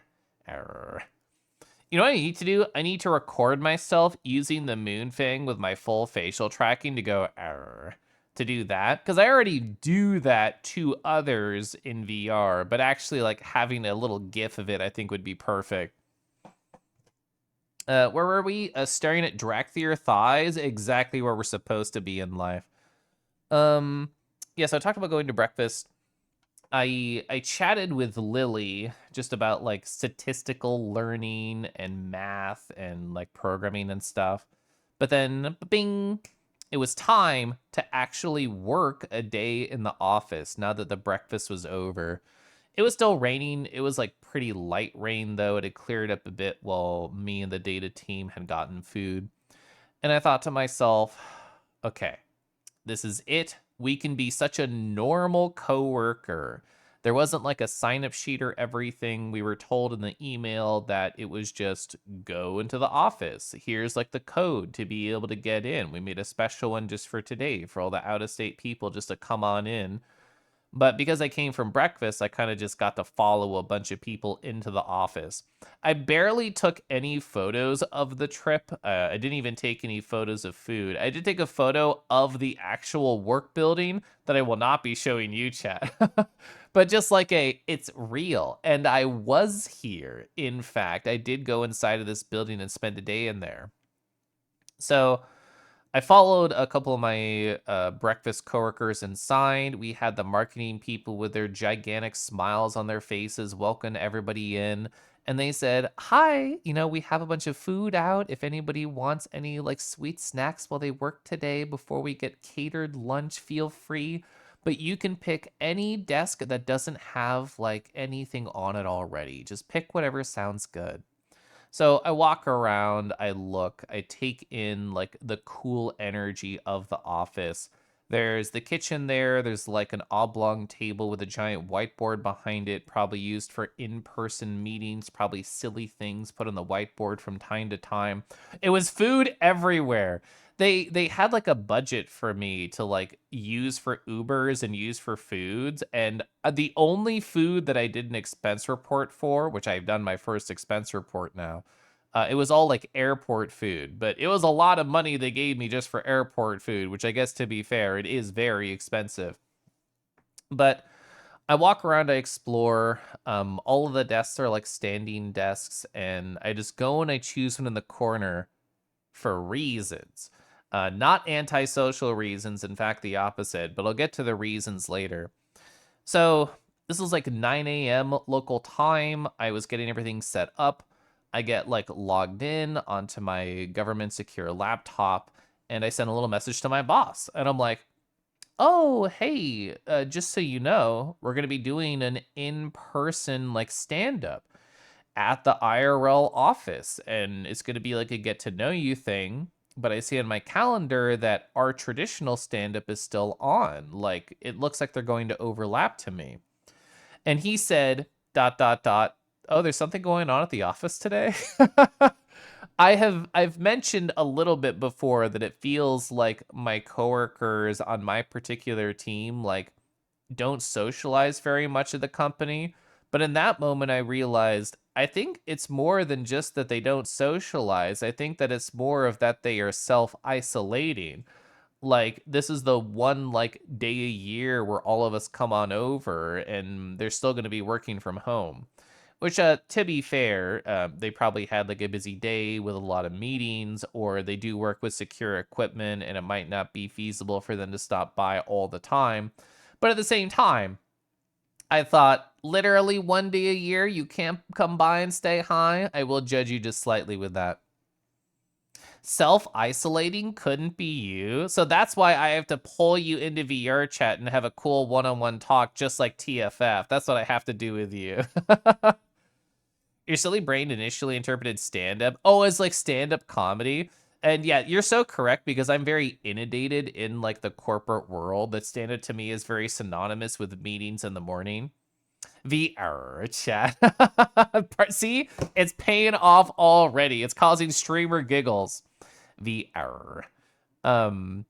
Speaker 1: You know what I need to do? I need to record myself using the moon thing with my full facial tracking to go arr. To do that, because I already do that to others in VR, but actually like having a little gif of it I think would be perfect. Where were we? Staring at Drakthir thighs, exactly where we're supposed to be in life. Yeah, so I talked about going to breakfast. I chatted with Lily just about like statistical learning and math and like programming and stuff. But then bing, it was time to actually work a day in the office now that the breakfast was over. It was still raining. It was like pretty light rain though. It had cleared up a bit while me and the data team had gotten food. And I thought to myself, okay, this is it. We can be such a normal coworker. There wasn't like a sign up sheet or everything. We were told in the email that it was just go into the office. Here's like the code to be able to get in. We made a special one just for today for all the out of state people just to come on in. But because I came from breakfast, I kind of just got to follow a bunch of people into the office. I barely took any photos of the trip. I didn't even take any photos of food. I did take a photo of the actual work building that I will not be showing you, chat. But just like it's real. And I was here. In fact, I did go inside of this building and spend a day in there. So I followed a couple of my breakfast coworkers inside. We had the marketing people with their gigantic smiles on their faces welcome everybody in. And they said, hi, you know, we have a bunch of food out. If anybody wants any like sweet snacks while they work today before we get catered lunch, feel free. But you can pick any desk that doesn't have like anything on it already. Just pick whatever sounds good. So I walk around, I look, I take in like the cool energy of the office. There's the kitchen there. There's like an oblong table with a giant whiteboard behind it, probably used for in-person meetings, probably silly things put on the whiteboard from time to time. It was food everywhere. They had like a budget for me to like use for Ubers and use for foods, and the only food that I did an expense report for, which I've done my first expense report now, it was all like airport food, but it was a lot of money they gave me just for airport food, which I guess to be fair, it is very expensive. But I walk around, I explore. All of the desks are like standing desks, and I just go and I choose one in the corner for reasons. Not antisocial reasons, in fact, the opposite, but I'll get to the reasons later. So this was like 9 a.m. local time. I was getting everything set up. I get like logged in onto my government secure laptop, and I send a little message to my boss. And I'm like, oh, hey, just so you know, we're going to be doing an in-person like stand-up at the IRL office, and it's going to be like a get to know you thing. But I see on my calendar that our traditional stand up is still on. Like it looks like they're going to overlap to me. And he said, dot, dot, dot, oh, there's something going on at the office today. I've mentioned a little bit before that it feels like my coworkers on my particular team like don't socialize very much at the company. But in that moment, I realized I think it's more than just that they don't socialize. I think that it's more of that they are self isolating. Like, this is the one like day a year where all of us come on over and they're still going to be working from home. Which, to be fair, they probably had like a busy day with a lot of meetings, or they do work with secure equipment and it might not be feasible for them to stop by all the time. But at the same time, I thought literally one day a year you can't come by and stay high. I will judge you just slightly with that. Self-isolating couldn't be you. So that's why I have to pull you into VR chat and have a cool one-on-one talk just like TFF. That's what I have to do with you. Your silly brain initially interpreted stand-up. Oh, as like stand-up comedy. And yeah, you're so correct because I'm very inundated in like the corporate world. That stand-up to me is very synonymous with meetings in the morning. VR chat. See, it's paying off already. It's causing streamer giggles. VR. Um,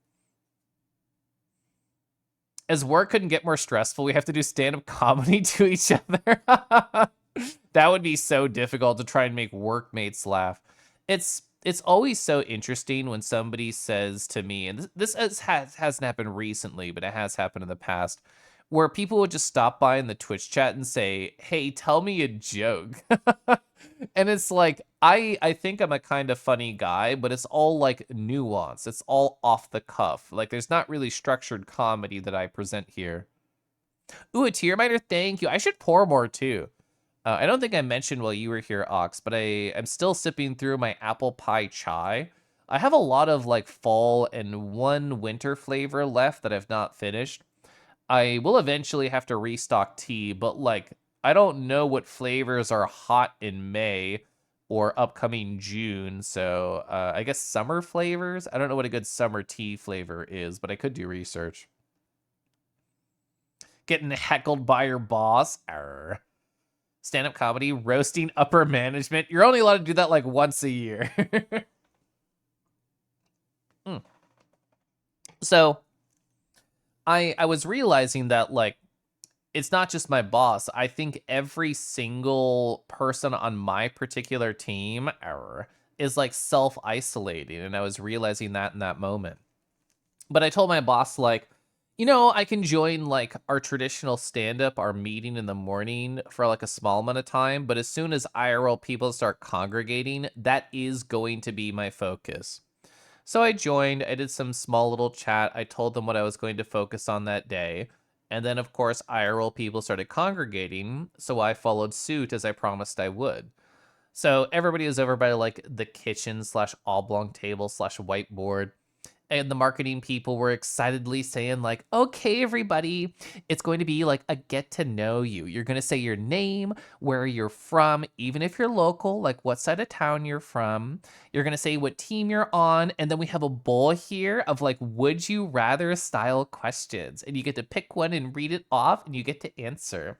Speaker 1: as work couldn't get more stressful, we have to do stand-up comedy to each other. That would be so difficult to try and make workmates laugh. It's always so interesting when somebody says to me, and hasn't happened recently, but it has happened in the past, where people would just stop by in the Twitch chat and say, "Hey, tell me a joke." And it's like, I think I'm a kind of funny guy, but it's all like nuance. It's all off the cuff. Like there's not really structured comedy that I present here. Ooh, a tier miner, thank you. I should pour more too. I don't think I mentioned while you were here, Ox, but I'm still sipping through my apple pie chai. I have a lot of like fall and one winter flavor left that I've not finished. I will eventually have to restock tea, but like I don't know what flavors are hot in May or upcoming June. So I guess summer flavors. I don't know what a good summer tea flavor is, but I could do research. Getting heckled by your boss. Arr. Stand-up comedy, roasting upper management. You're only allowed to do that like once a year. mm. So I was realizing that like it's not just my boss. I think every single person on my particular team is like self-isolating, and I was realizing that in that moment. But I told my boss like, I can join like our traditional stand-up, our meeting in the morning for like a small amount of time, but as soon as IRL people start congregating, that is going to be my focus. So I joined, I did some small little chat, I told them what I was going to focus on that day, and then of course IRL people started congregating, so I followed suit as I promised I would. So everybody was over by like the kitchen slash oblong table slash whiteboard, and the marketing people were excitedly saying like, "Okay, everybody, it's going to be like a get to know you. You're going to say your name, where you're from, even if you're local, like what side of town you're from. You're going to say what team you're on, and then we have a bowl here of like would you rather style questions, and you get to pick one and read it off and you get to answer."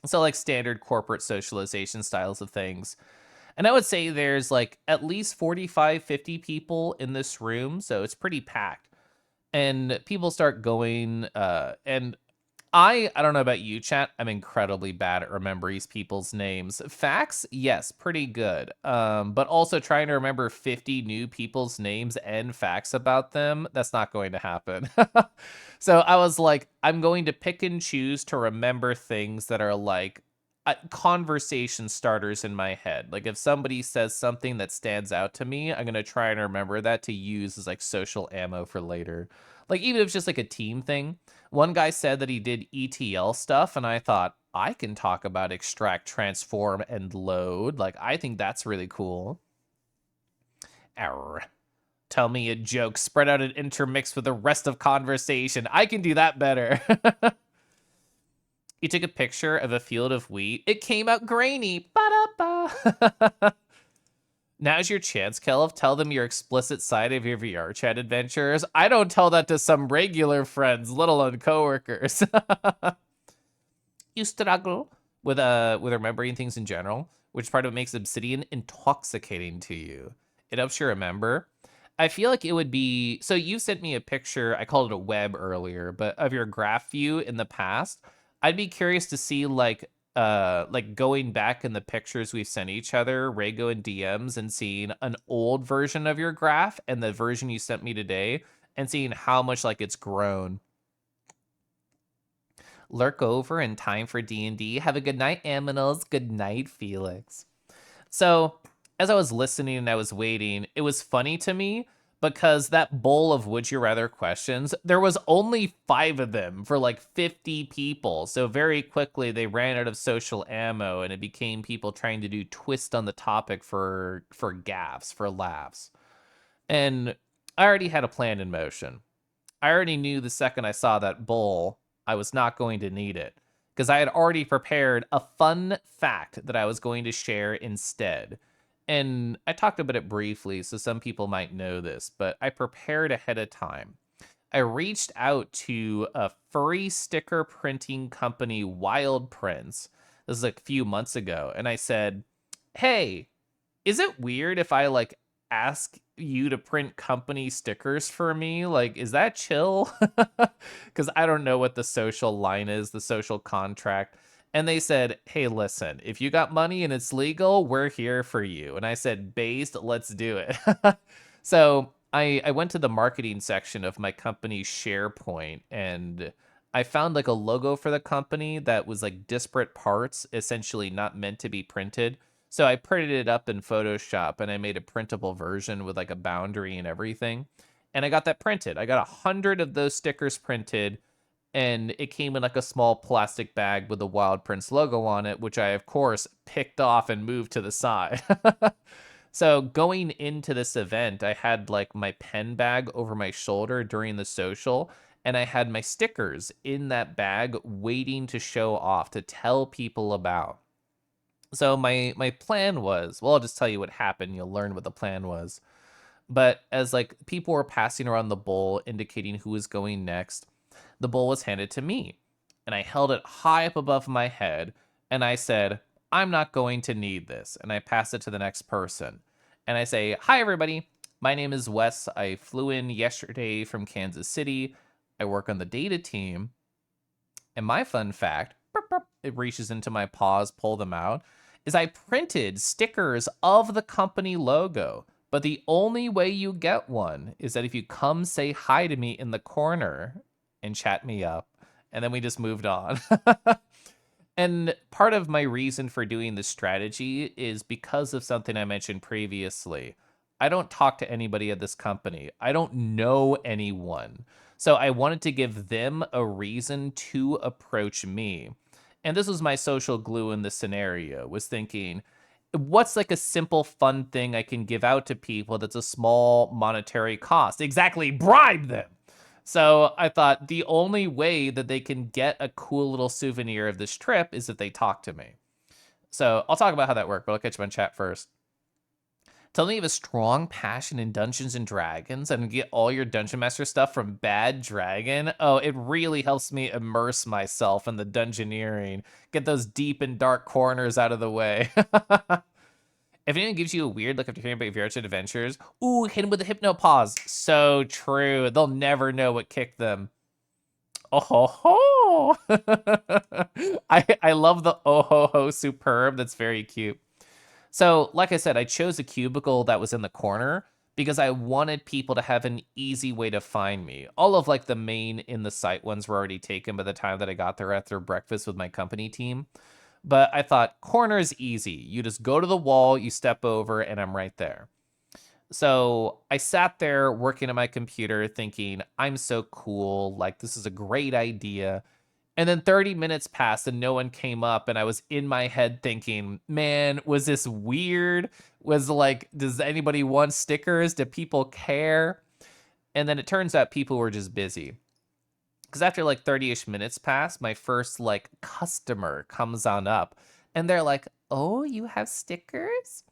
Speaker 1: So like standard corporate socialization styles of things. And I would say there's like at least 45, 50 people in this room, so it's pretty packed. And people start going, and I don't know about you, chat. I'm incredibly bad at remembering people's names. Facts, yes, pretty good. But also trying to remember 50 new people's names and facts about them, that's not going to happen. So I was like, I'm going to pick and choose to remember things that are like conversation starters in my head. Like if somebody says something that stands out to me, I'm gonna try and remember that to use as like social ammo for later. Like even if it's just like a team thing. One guy said that he did ETL stuff, and I thought I can talk about extract, transform, and load. Like I think that's really cool. Arr. Tell me a joke, spread out and intermix with the rest of conversation. I can do that better. You took a picture of a field of wheat. It came out grainy. Ba-da-ba. Now's your chance, Keliff. Tell them your explicit side of your VR chat adventures. I don't tell that to some regular friends, let alone coworkers. You struggle with remembering things in general. which part of it makes obsidian intoxicating to you? It helps you remember. I feel like it would be so you sent me a picture, I called it a web earlier, but of your graph view in the past. I'd be curious to see like going back in the pictures we've sent each other, Rago and DMs, and seeing an old version of your graph and the version you sent me today and seeing how much like it's grown. Lurk over in time for D&D. Have a good night, Aminals. Good night, Felix. So, as I was listening and I was waiting, it was funny to me because that bowl of would you rather questions, there was only 5 of them for like 50 people. So very quickly they ran out of social ammo and it became people trying to do twist on the topic for gaffs, for laughs. And I already had a plan in motion. I already knew the second I saw that bowl, I was not going to need it because I had already prepared a fun fact that I was going to share instead. And I talked about it briefly, so some people might know this, but I prepared ahead of time. I reached out to a furry sticker printing company, Wild Prints. This is like a few months ago, and I said, "Hey, is it weird if I like ask you to print company stickers for me? Like, is that chill?" Because I don't know what the social line is, the social contract. And they said, "Hey, listen, if you got money and it's legal, we're here for you." And I said, "Based, let's do it." So I went to the marketing section of my company's SharePoint and I found like a logo for the company that was like disparate parts, essentially not meant to be printed. So I printed it up in Photoshop and I made a printable version with like a boundary and everything. And I got that printed. I got 100 of those stickers printed and it came in like a small plastic bag with the Wild Prince logo on it, which I, of course, picked off and moved to the side. So going into this event, I had like my pen bag over my shoulder during the social, and I had my stickers in that bag waiting to show off, to tell people about. So my plan was, well, I'll just tell you what happened. You'll learn what the plan was. But as like people were passing around the bowl indicating who was going next, the bowl was handed to me. And I held it high up above my head and I said, "I'm not going to need this." And I passed it to the next person. And I say, "Hi everybody. My name is Wes. I flew in yesterday from Kansas City. I work on the data team. And my fun fact," it reaches into my paws, pull them out, "is I printed stickers of the company logo. But the only way you get one is that if you come say hi to me in the corner and chat me up." And then we just moved on. And part of my reason for doing this strategy is because of something I mentioned previously. I don't talk to anybody at this company. I don't know anyone. So I wanted to give them a reason to approach me. And this was my social glue in this scenario, was thinking, what's like a simple fun thing I can give out to people that's a small monetary cost? Exactly, bribe them. So I thought the only way that they can get a cool little souvenir of this trip is if they talk to me. So I'll talk about how that worked, but I'll catch you on chat first. Tell me you have a strong passion in Dungeons and Dragons and get all your Dungeon Master stuff from Bad Dragon. Oh, it really helps me immerse myself in the dungeoneering. Get those deep and dark corners out of the way. If anyone gives you a weird look after hearing about your various adventures, ooh, hit him with a hypno pause. So true. They'll never know what kicked them. Oh ho ho! I love the oh ho ho superb. That's very cute. So, like I said, I chose a cubicle that was in the corner because I wanted people to have an easy way to find me. All of like the main in the site ones were already taken by the time that I got there after breakfast with my company team. But I thought corner is easy. You just go to the wall, you step over, and I'm right there. So I sat there working at my computer thinking, I'm so cool. Like, this is a great idea. And then 30 minutes passed and no one came up. And I was in my head thinking, man, was this weird? Was like, does anybody want stickers? Do people care? And then it turns out people were just busy. Because after like 30-ish minutes pass, my first like customer comes on up and they're like, "Oh, you have stickers?"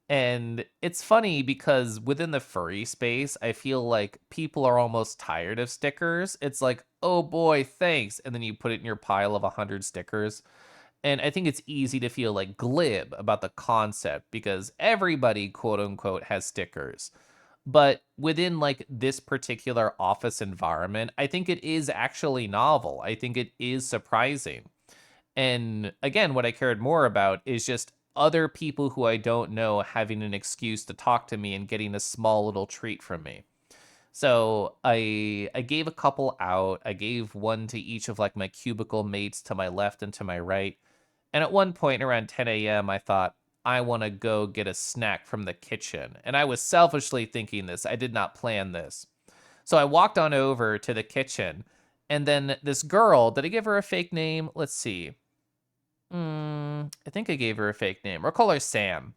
Speaker 1: And it's funny because within the furry space, I feel like people are almost tired of stickers. It's like, "Oh boy, thanks." And then you put it in your pile of 100 stickers. And I think it's easy to feel like glib about the concept because everybody, quote unquote, has stickers. But within like this particular office environment, I think it is actually novel. I think it is surprising. And again, what I cared more about is just other people who I don't know having an excuse to talk to me and getting a small little treat from me. So I gave a couple out. I gave one to each of like my cubicle mates to my left and to my right. And at one point around 10 a.m., I thought, I want to go get a snack from the kitchen. And I was selfishly thinking this. I did not plan this. So I walked on over to the kitchen. And then this girl, did I give her a fake name? Let's see. I think I gave her a fake name. We'll call her Sam.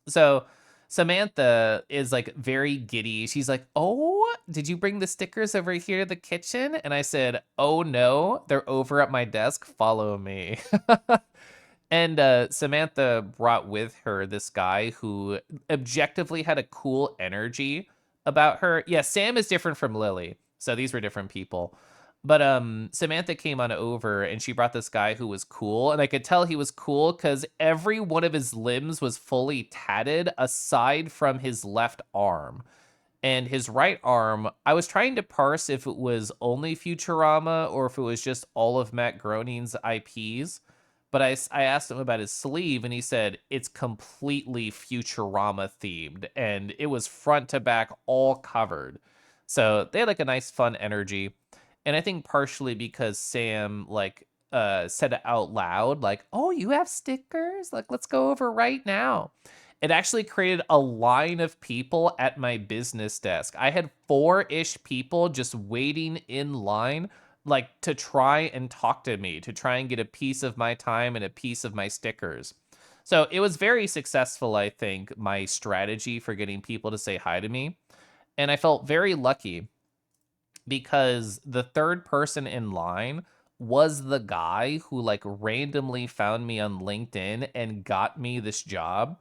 Speaker 1: So Samantha is like very giddy. She's like, "Oh, did you bring the stickers over here to the kitchen?" And I said, "Oh no, they're over at my desk. Follow me." And Samantha brought with her this guy who objectively had a cool energy about her. Yeah, Sam is different from Lily. So these were different people. But Samantha came on over and she brought this guy who was cool. And I could tell he was cool because every one of his limbs was fully tatted aside from his left arm. And his right arm, I was trying to parse if it was only Futurama or if it was just all of Matt Groening's IPs. But I asked him about his sleeve, and he said it's completely Futurama themed, and it was front to back all covered. So they had like a nice fun energy. And I think partially because Sam like said it out loud, like, "Oh, you have stickers? Like, let's go over right now." It actually created a line of people at my business desk. I had 4-ish people just waiting in line, like to try and talk to me, to try and get a piece of my time and a piece of my stickers. So it was very successful, I think, my strategy for getting people to say hi to me. And I felt very lucky because the third person in line was the guy who like randomly found me on LinkedIn and got me this job.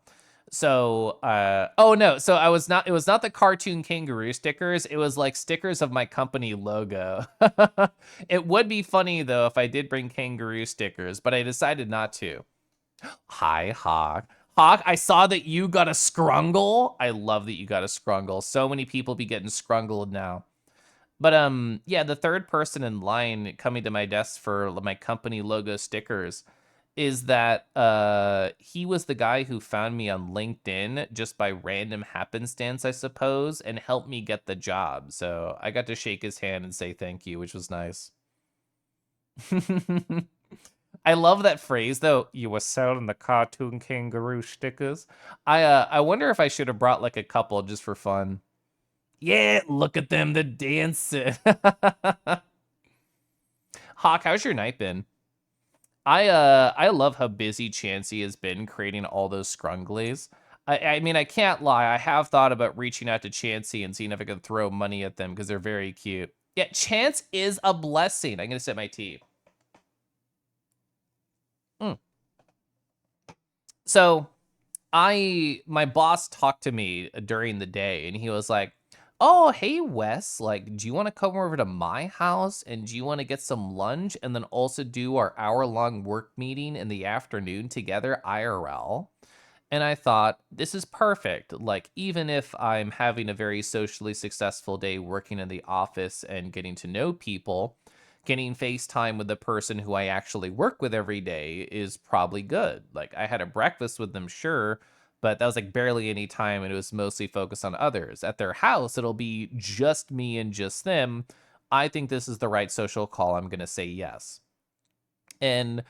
Speaker 1: So, oh no, so I was not, it was not the cartoon kangaroo stickers. It was like stickers of my company logo. It would be funny though if I did bring kangaroo stickers, but I decided not to. Hi, Hawk. Hawk, I saw that you got a scrungle. I love that you got a scrungle. So many people be getting scrungled now. But yeah, the third person in line coming to my desk for my company logo stickers is that he was the guy who found me on LinkedIn just by random happenstance, I suppose, and helped me get the job. So I got to shake his hand and say thank you, which was nice. I love that phrase though. You were selling the cartoon kangaroo stickers. I wonder if I should have brought like a couple just for fun. Yeah, look at them, they're dancing. Hawk, how's your night been? I love how busy Chansey has been creating all those scrunglies. I mean, I can't lie. I have thought about reaching out to Chansey and seeing if I could throw money at them because they're very cute. Yeah, Chance is a blessing. I'm gonna sip my tea. Mm. So my boss talked to me during the day and he was like, "Oh, hey Wes, like do you want to come over to my house and do you want to get some lunch and then also do our hour-long work meeting in the afternoon together IRL?" And I thought, this is perfect. Like, even if I'm having a very socially successful day working in the office and getting to know people, getting FaceTime with the person who I actually work with every day is probably good. Like, I had a breakfast with them, sure, but that was like barely any time and it was mostly focused on others. At their house, it'll be just me and just them. I think this is the right social call. I'm going to say yes. And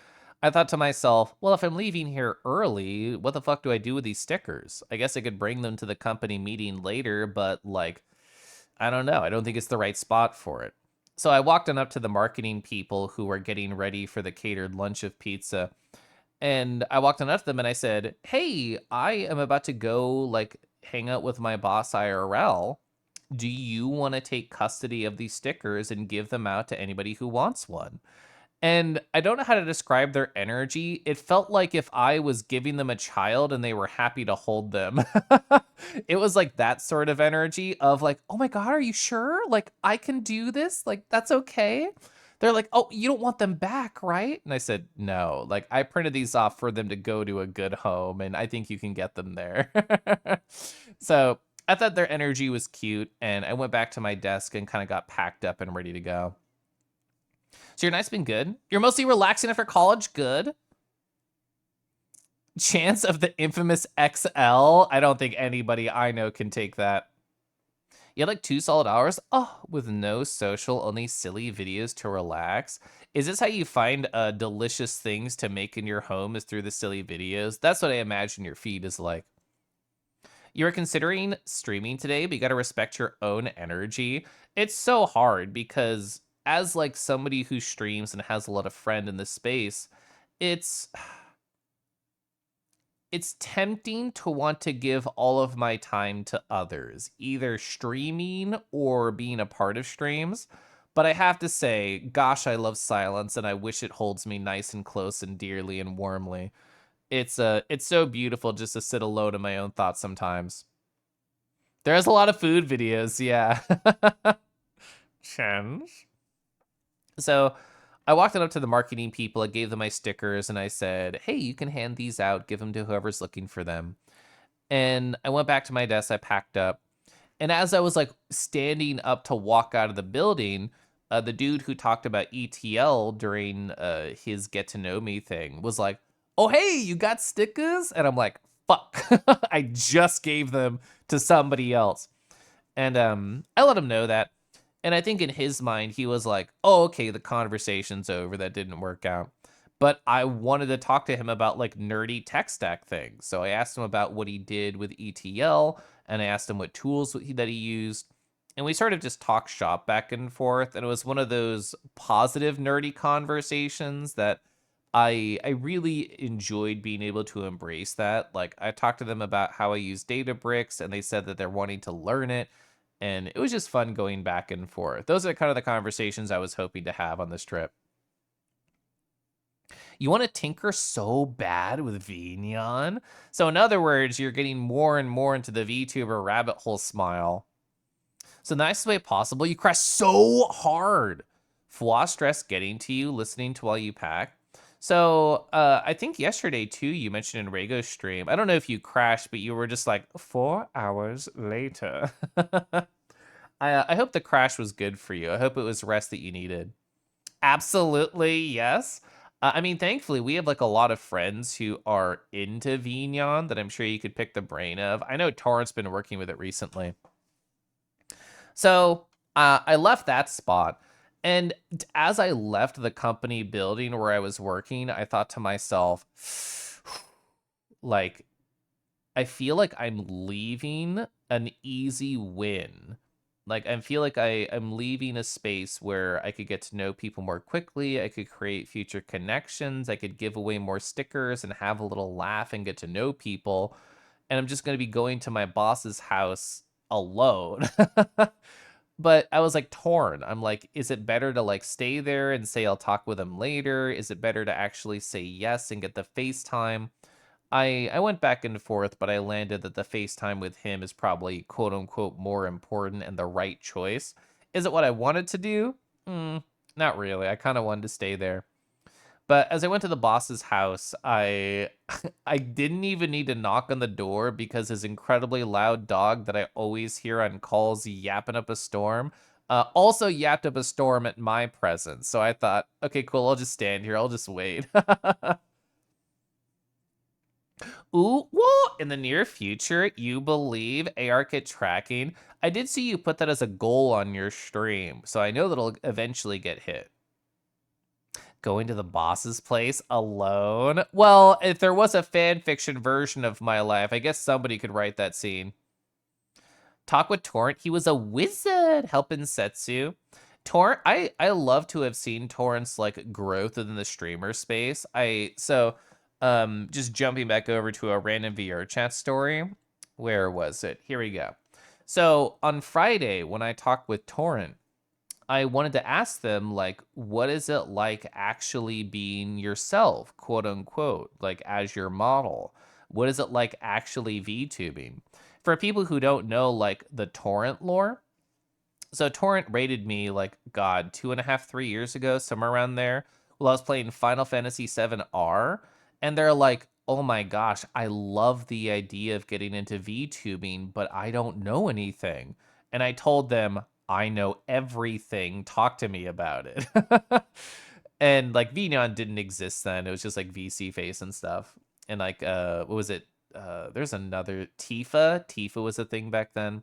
Speaker 1: I thought to myself, well, if I'm leaving here early, what the fuck do I do with these stickers? I guess I could bring them to the company meeting later, but like, I don't know. I don't think it's the right spot for it. So I walked on up to the marketing people who were getting ready for the catered lunch of pizza. And I walked on up to them and I said, "Hey, I am about to go like hang out with my boss IRL. Do you want to take custody of these stickers and give them out to anybody who wants one?" And I don't know how to describe their energy. It felt like if I was giving them a child and they were happy to hold them. It was like that sort of energy of like, "Oh my God, are you sure? Like, I can do this? Like, that's okay." They're like, "Oh, you don't want them back, right?" And I said, "No, like I printed these off for them to go to a good home, and I think you can get them there." So I thought their energy was cute, and I went back to my desk and kind of got packed up and ready to go. So your night's been good. You're mostly relaxing after college. Good. Chance of the infamous XL. I don't think anybody I know can take that. You had like 2 solid hours? Oh, with no social, only silly videos to relax. Is this how you find delicious things to make in your home is through the silly videos? That's what I imagine your feed is like. You were considering streaming today, but you got to respect your own energy. It's so hard because as like somebody who streams and has a lot of friend in this space, it's it's tempting to want to give all of my time to others, either streaming or being a part of streams. But I have to say, gosh, I love silence and I wish it holds me nice and close and dearly and warmly. It's so beautiful just to sit alone in my own thoughts sometimes. There's a lot of food videos, yeah. Chance. So I walked up to the marketing people, I gave them my stickers, and I said, "Hey, you can hand these out, give them to whoever's looking for them." And I went back to my desk, I packed up. And as I was like standing up to walk out of the building, the dude who talked about ETL during his get to know me thing was like, "Oh, hey, you got stickers?" And I'm like, "Fuck." I just gave them to somebody else. And I let him know that. And I think in his mind, he was like, "Oh, okay, the conversation's over. That didn't work out." But I wanted to talk to him about like nerdy tech stack things. So I asked him about what he did with ETL, and I asked him what tools that he used. And we sort of just talked shop back and forth. And it was one of those positive nerdy conversations that I really enjoyed being able to embrace that. Like I talked to them about how I use Databricks, and they said that they're wanting to learn it. And it was just fun going back and forth. Those are kind of the conversations I was hoping to have on this trip. You want to tinker so bad with VNeon? So in other words, you're getting more and more into the VTuber rabbit hole smile. So the nicest way possible, you crash so hard. Flaw stress getting to you, listening to while you pack. So I think yesterday too, you mentioned in Rago's stream. I don't know if you crashed, but you were just like 4 hours later. I hope the crash was good for you. I hope it was rest that you needed. Absolutely, yes. I mean, thankfully, we have like a lot of friends who are into Vignon that I'm sure you could pick the brain of. I know Torrent's been working with it recently. So I left that spot. And as I left the company building where I was working, I thought to myself, like, I feel like I'm leaving an easy win. Like I feel like I'm leaving a space where I could get to know people more quickly. I could create future connections. I could give away more stickers and have a little laugh and get to know people. And I'm just going to be going to my boss's house alone. But I was like torn. I'm like, is it better to like stay there and say I'll talk with him later? Is it better to actually say yes and get the FaceTime? I went back and forth, but I landed that the FaceTime with him is probably quote unquote more important and the right choice. Is it what I wanted to do? Not really. I kind of wanted to stay there. But as I went to the boss's house, I I didn't even need to knock on the door because his incredibly loud dog that I always hear on calls yapping up a storm also yapped up a storm at my presence. So I thought, okay, cool. I'll just stand here. I'll just wait. Ooh, what? In the near future, you believe ARKit tracking? I did see you put that as a goal on your stream, so I know that'll eventually get hit. Going to the boss's place alone? Well, if there was a fan fiction version of my life, I guess somebody could write that scene. Talk with Torrent. He was a wizard helping Setsu. Torrent, I love to have seen Torrent's like growth within the streamer space. Just jumping back over to a random VR chat story. Where was it? Here we go. So on Friday, when I talked with Torrent, I wanted to ask them like, what is it like actually being yourself, quote unquote, like as your model? What is it like actually VTubing? For people who don't know like the Torrent lore, So Torrent rated me like God 2.5, 3 years ago, somewhere around there. While I was playing Final Fantasy VII R, and they're like, "Oh my gosh, I love the idea of getting into VTubing, but I don't know anything." And I told them, "I know everything. Talk to me about it." And like VNeon didn't exist then. It was just like VC Face and stuff. And like what was it? There's another Tifa. Tifa was a thing back then.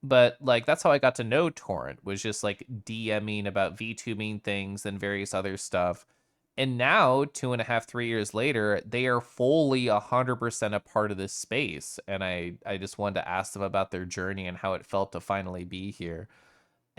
Speaker 1: But like that's how I got to know Torrent, was just like DMing about VTubing things and various other stuff. And now 2.5, 3 years later, they are fully 100% a part of this space. And I just wanted to ask them about their journey and how it felt to finally be here.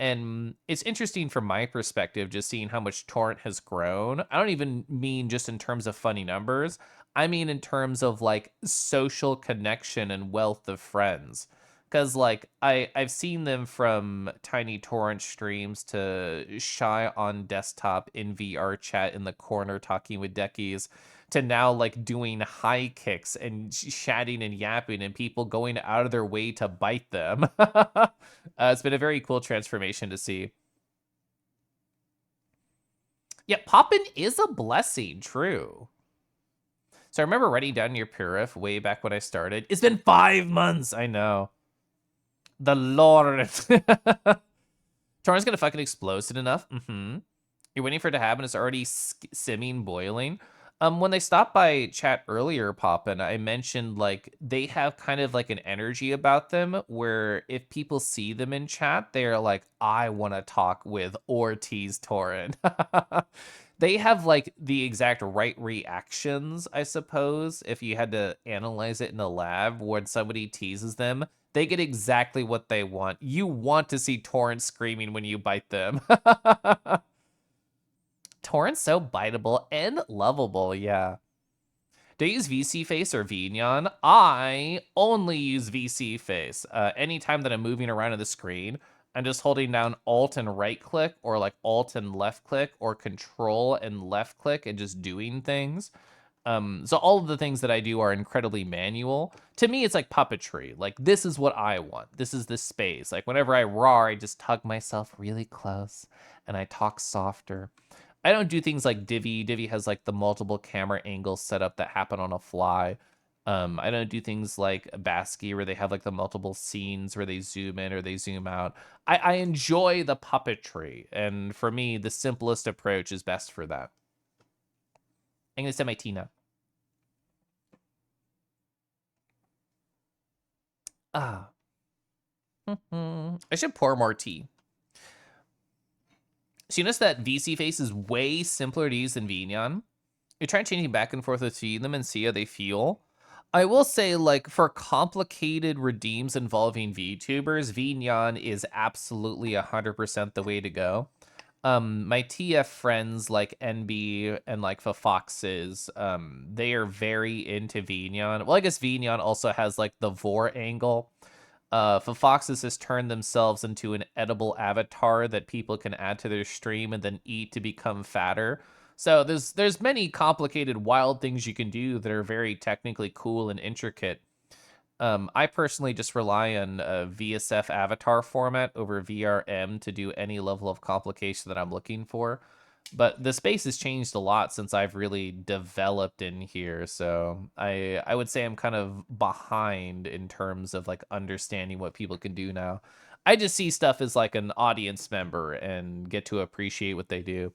Speaker 1: And it's interesting from my perspective, just seeing how much Torrent has grown. I don't even mean just in terms of funny numbers. I mean in terms of like social connection and wealth of friends. Cause like I've seen them from tiny torrent streams to shy on desktop in VR chat in the corner talking with deckies, to now like doing high kicks and chatting and yapping and people going out of their way to bite them. It's been a very cool transformation to see. Yeah, poppin' is a blessing, true. So I remember writing down your Purif way back when I started. It's been 5 months, I know. The Lord. Torrent's gonna fucking explode soon enough. Mm-hmm. You're waiting for it to happen. It's already simming, boiling. When they stopped by chat earlier, Poppin, I mentioned like they have kind of like an energy about them where if people see them in chat, they're like, I want to talk with Ortiz Torrent. They have like the exact right reactions, I suppose. If you had to analyze it in a lab when somebody teases them, they get exactly what they want. You want to see Torrent screaming when you bite them. Torrent's so biteable and lovable, yeah. Do you use VC Face or VNeon? I only use VC Face. Anytime that I'm moving around on the screen, I'm just holding down Alt and right click, or like Alt and left click, or Control and left click, and just doing things. So all of the things that I do are incredibly manual. To me, it's like puppetry. Like, this is what I want. This is the space. Like, whenever I roar, I just hug myself really close and I talk softer. I don't do things like Divi. Divi has like the multiple camera angles set up that happen on a fly. I don't do things like Basky where they have like the multiple scenes where they zoom in or they zoom out. I enjoy the puppetry, and for me, the simplest approach is best for that. I'm gonna send my Tina. Ah. I should pour more tea. So you notice that VC Face is way simpler to use than VNeon. You try changing back and forth between them and see how they feel. I will say, like, for complicated redeems involving VTubers, VNeon is absolutely 100% the way to go. My TF friends like NB and like Foxes, they are very into VNeon. Well, I guess VNeon also has like the Vor angle. Foxes has turned themselves into an edible avatar that people can add to their stream and then eat to become fatter. So there's many complicated, wild things you can do that are very technically cool and intricate. I personally just rely on VSF avatar format over VRM to do any level of complication that I'm looking for. But the space has changed a lot since I've really developed in here, so I would say I'm kind of behind in terms of like understanding what people can do now. I just see stuff as like an audience member and get to appreciate what they do.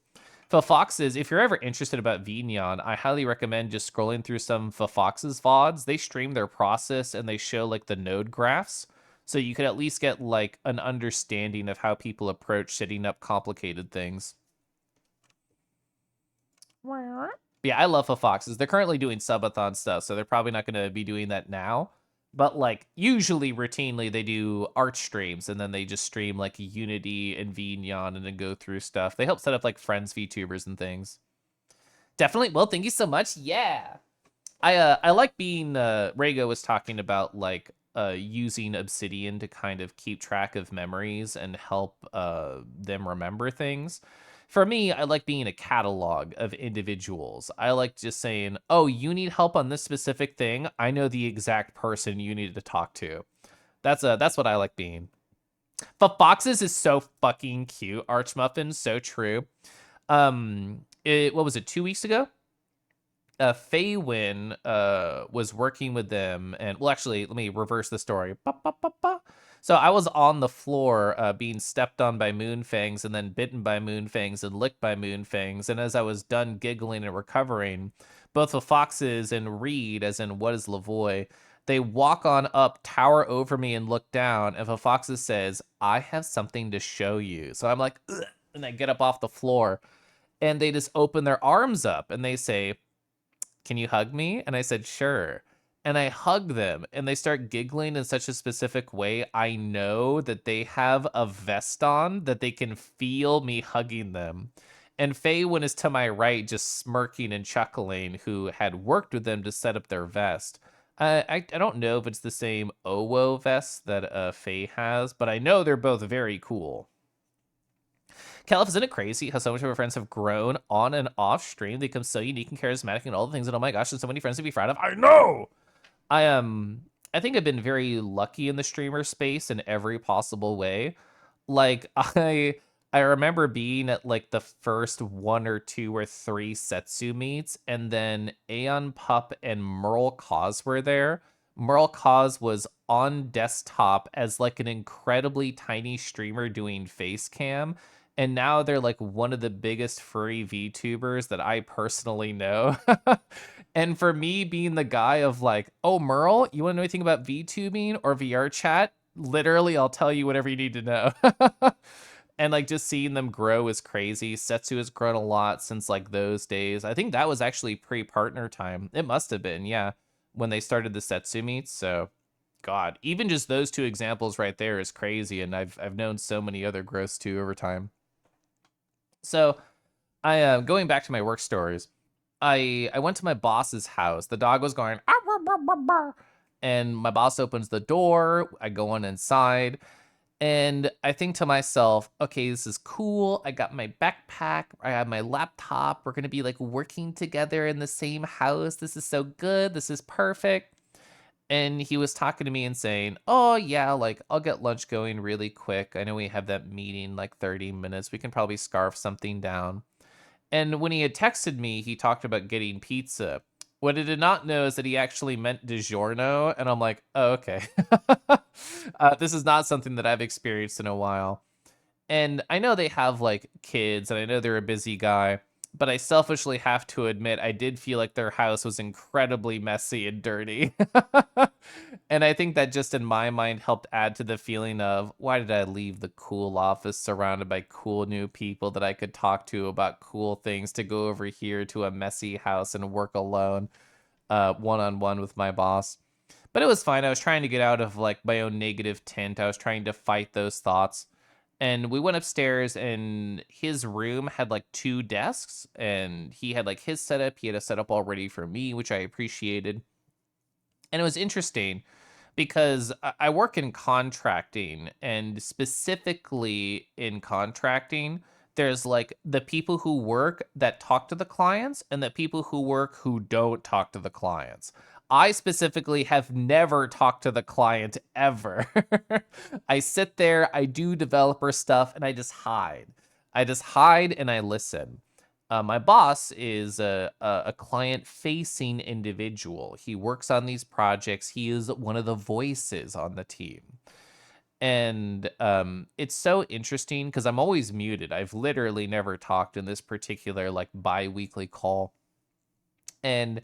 Speaker 1: Foxes, if you're ever interested about VNeon, I highly recommend just scrolling through some Foxes VODs. They stream their process and they show like the node graphs. So you could at least get like an understanding of how people approach setting up complicated things. Yeah, I love Foxes. They're currently doing subathon stuff, so they're probably not going to be doing that now. But like usually routinely they do art streams and then they just stream like Unity and VNeon and then go through stuff. They help set up like friends VTubers and things. Definitely. Well, thank you so much. Yeah. I like being Rego was talking about like using Obsidian to kind of keep track of memories and help them remember things. For me, I like being a catalog of individuals. I like just saying, "Oh, you need help on this specific thing. I know the exact person you need to talk to." That's what I like being. But Foxes is so fucking cute. Archmuffin, so true. What was it, 2 weeks ago? Faywin was working with them, and well, actually, let me reverse the story. Ba, ba, ba, ba. So I was on the floor being stepped on by Moonfangs and then bitten by Moonfangs and licked by Moonfangs. And as I was done giggling and recovering, both the foxes and Reed, as in what is Lavoy, they walk on up, tower over me, and look down. And the foxes says, "I have something to show you." So I'm like, ugh, and I get up off the floor, and they just open their arms up and they say, "Can you hug me?" And I said, "Sure." And I hug them and they start giggling in such a specific way. I know that they have a vest on, that they can feel me hugging them. And Faywin is to my right, just smirking and chuckling, who had worked with them to set up their vest. I don't know if it's the same Owo vest that Faye has, but I know they're both very cool. Keliff, isn't it crazy how so much of our friends have grown on and off stream? They become so unique and charismatic and all the things, and oh my gosh, there's so many friends to be proud of. I know. I think I've been very lucky in the streamer space in every possible way. Like I remember being at like the first one or two or three Setsu meets, and then Aeon Pup and Merle Cause were there. Merle Cause was on desktop as like an incredibly tiny streamer doing face cam. And now they're like one of the biggest furry VTubers that I personally know. And for me being the guy of like, oh, Merle, you want to know anything about VTubing or VR chat? Literally, I'll tell you whatever you need to know. And like just seeing them grow is crazy. Setsu has grown a lot since like those days. I think that was actually pre-partner time. It must have been, yeah, when they started the Setsu meets. So, God, even just those two examples right there is crazy. And I've known so many other growths too over time. So, going back to my work stories. I went to my boss's house. The dog was going, "Ah, bah, bah, bah, bah." And my boss opens the door. I go on inside, and I think to myself, okay, this is cool. I got my backpack. I have my laptop. We're gonna be like working together in the same house. This is so good. This is perfect. And he was talking to me and saying, "Oh yeah, like I'll get lunch going really quick. I know we have that meeting like 30 minutes. We can probably scarf something down." And when he had texted me, he talked about getting pizza. What I did not know is that he actually meant DiGiorno, and I'm like, oh, okay. This is not something that I've experienced in a while. And I know they have like kids, and I know they're a busy guy, but I selfishly have to admit I did feel like their house was incredibly messy and dirty. And I think that just in my mind helped add to the feeling of why did I leave the cool office surrounded by cool new people that I could talk to about cool things to go over here to a messy house and work alone, one-on-one with my boss. But it was fine. I was trying to get out of like my own negative tint. I was trying to fight those thoughts. And we went upstairs, and his room had like two desks, and he had like his setup. He had a setup already for me, which I appreciated. And it was interesting because I work in contracting, and specifically in contracting, there's like the people who work that talk to the clients and the people who work who don't talk to the clients. I specifically have never talked to the client ever. I sit there, I do developer stuff, and I just hide. I just hide and I listen. My boss is a client facing individual. He works on these projects. He is one of the voices on the team. And it's so interesting because I'm always muted. I've literally never talked in this particular like bi-weekly call. And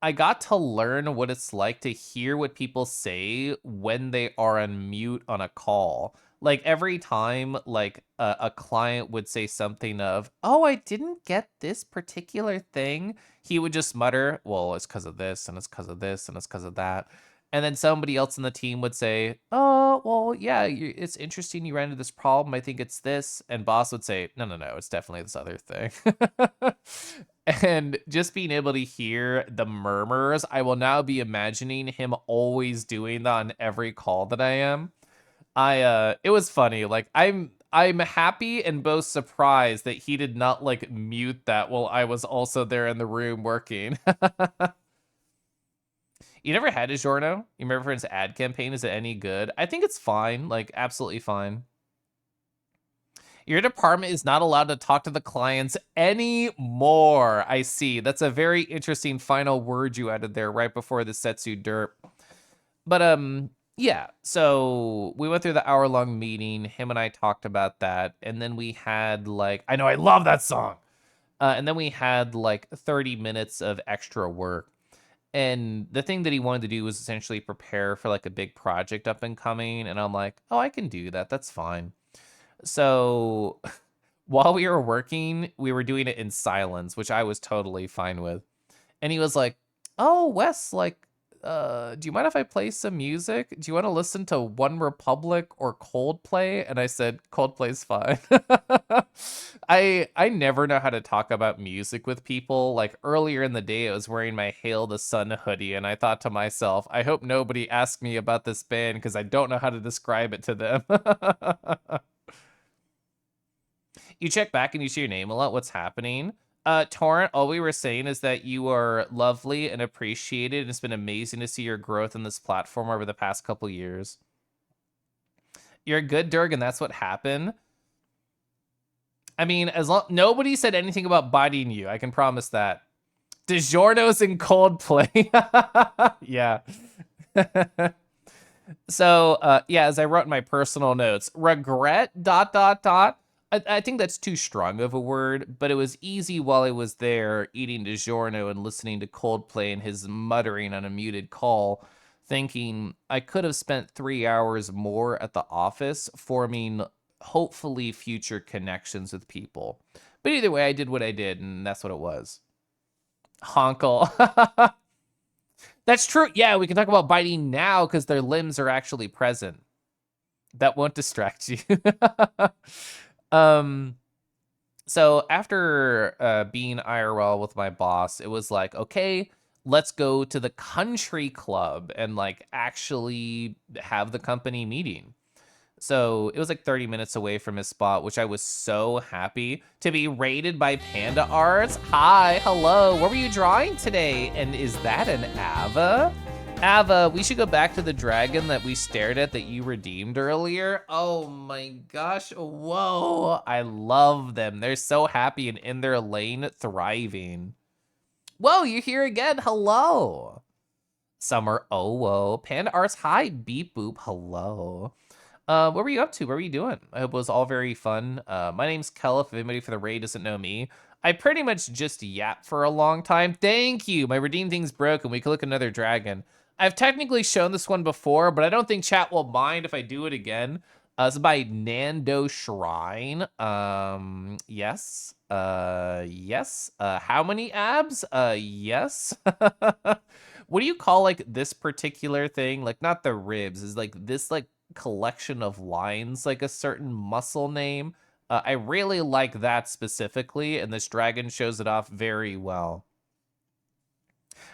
Speaker 1: I got to learn what it's like to hear what people say when they are on mute on a call. Like every time like a client would say something of, "Oh, I didn't get this particular thing." He would just mutter, "Well, it's because of this and it's because of this and it's because of that." And then somebody else in the team would say, "Oh, well, yeah, it's interesting you ran into this problem. I think it's this." And boss would say, "No, no, no, it's definitely this other thing." And just being able to hear the murmurs, I will now be imagining him always doing that on every call that I am. It was funny. Like I'm happy and both surprised that he did not like mute that while I was also there in the room working. You never had DiGiorno? You remember for his ad campaign? Is it any good? I think it's fine, like absolutely fine. Your department is not allowed to talk to the clients anymore. I see. That's a very interesting final word you added there right before the Setsu derp. But yeah, so we went through the hour-long meeting. Him and I talked about that, and then we had like, I know I love that song. And then we had like 30 minutes of extra work. And the thing that he wanted to do was essentially prepare for like a big project up and coming. And I'm like, oh, I can do that. That's fine. So while we were working, we were doing it in silence, which I was totally fine with. And he was like, "Oh, Wes, like, do you mind if I play some music? Do you want to listen to One Republic or Coldplay?" And I said, "Coldplay's fine." I never know how to talk about music with people. Like earlier in the day, I was wearing my Hail the Sun hoodie, and I thought to myself, I hope nobody asks me about this band because I don't know how to describe it to them. You check back and you see your name a lot. What's happening? Torrent, all we were saying is that you are lovely and appreciated. It's been amazing to see your growth in this platform over the past couple years. You're a good Durg, and that's what happened. I mean, as long nobody said anything about biting you, I can promise that. DiGiorno's in Coldplay. Yeah. So, yeah, as I wrote in my personal notes, regret, dot, dot, dot. I think that's too strong of a word, but it was easy while I was there eating DiGiorno and listening to Coldplay and his muttering on a muted call, thinking I could have spent 3 hours more at the office forming hopefully future connections with people. But either way, I did what I did, and that's what it was. Honkle. That's true. Yeah, we can talk about biting now because their limbs are actually present. That won't distract you. um, so after being IRL with my boss, it was like, okay, let's go to the country club and like actually have the company meeting. So it was like 30 minutes away from his spot, which I was so happy to be rated by Panda Arts. Hi, hello. What were you drawing today? And is that an Ava? Ava, we should go back to the dragon that we stared at that you redeemed earlier. Oh my gosh. Whoa. I love them. They're so happy and in their lane thriving. Whoa, you're here again. Hello. Summer, oh, whoa. Panda Arts, hi. Beep boop, hello. What were you up to? What were you doing? I hope it was all very fun. My name's Keliff. If anybody for the raid doesn't know me, I pretty much just yap for a long time. Thank you. My redeem thing's broken. We can look another dragon. I've technically shown this one before, but I don't think chat will mind if I do it again. It's by Nando Shrine. Yes. Yes. How many abs? Yes. What do you call like this particular thing? Like not the ribs, is like this like collection of lines, like a certain muscle name. I really like that specifically, and this dragon shows it off very well.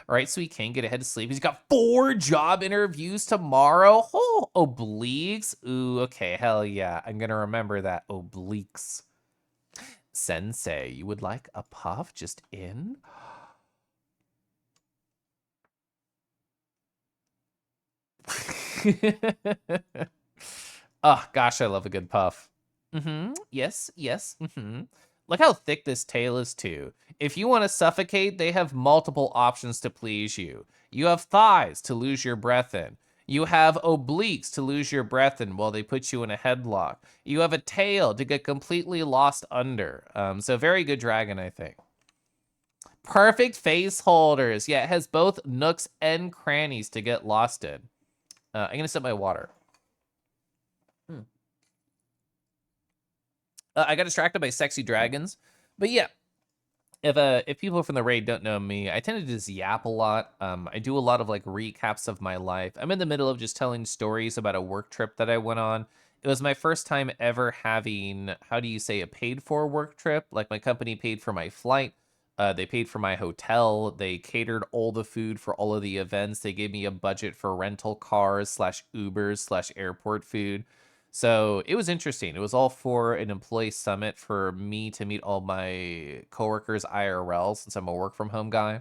Speaker 1: All right, so he can get ahead to sleep. He's got 4 job interviews tomorrow. Oh, obliques. Ooh, okay, hell yeah. I'm gonna remember that. Obliques. Sensei, you would like a puff just in? Oh, gosh, I love a good puff. Mm-hmm. Yes, yes. Mm-hmm. Look how thick this tail is, too. If you want to suffocate, they have multiple options to please you. You have thighs to lose your breath in. You have obliques to lose your breath in while they put you in a headlock. You have a tail to get completely lost under. So very good dragon, I think. Perfect face holders. Yeah, it has both nooks and crannies to get lost in. I'm going to sip my water. I got distracted by sexy dragons. But yeah, if people from the raid don't know me, I tend to just yap a lot. I do a lot of like recaps of my life. I'm in the middle of just telling stories about a work trip that I went on. It was my first time ever having, how do you say, a paid for work trip. Like my company paid for my flight. They paid for my hotel. They catered all the food for all of the events. They gave me a budget for rental cars slash Ubers slash airport food. So it was interesting. It was all for an employee summit for me to meet all my coworkers IRL since I'm a work from home guy.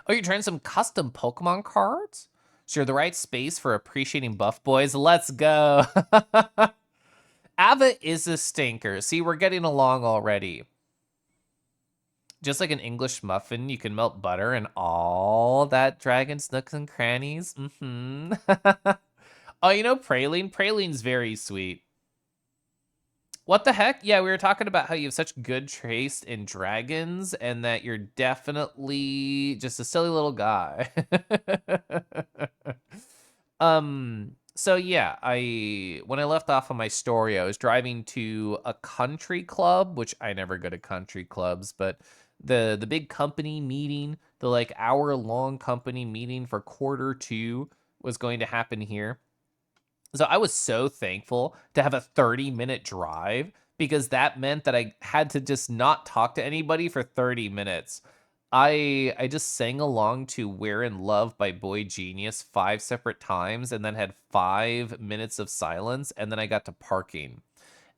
Speaker 1: Oh, you're trying some custom Pokemon cards? So you're the right space for appreciating buff boys. Let's go. Ava is a stinker. See, we're getting along already. Just like an English muffin, you can melt butter and all that dragon's nooks and crannies. Mm-hmm. Oh, you know Praline? Praline's very sweet. What the heck? Yeah, we were talking about how you have such good taste in dragons and that you're definitely just a silly little guy. So yeah, I when I left off on my story, I was driving to a country club, which I never go to country clubs, but the big company meeting, the like hour-long company meeting for quarter 2 was going to happen here. So I was so thankful to have a 30-minute drive because that meant that I had to just not talk to anybody for 30 minutes. I just sang along to We're in Love by Boy Genius 5 separate times and then had 5 minutes of silence, and then I got to parking.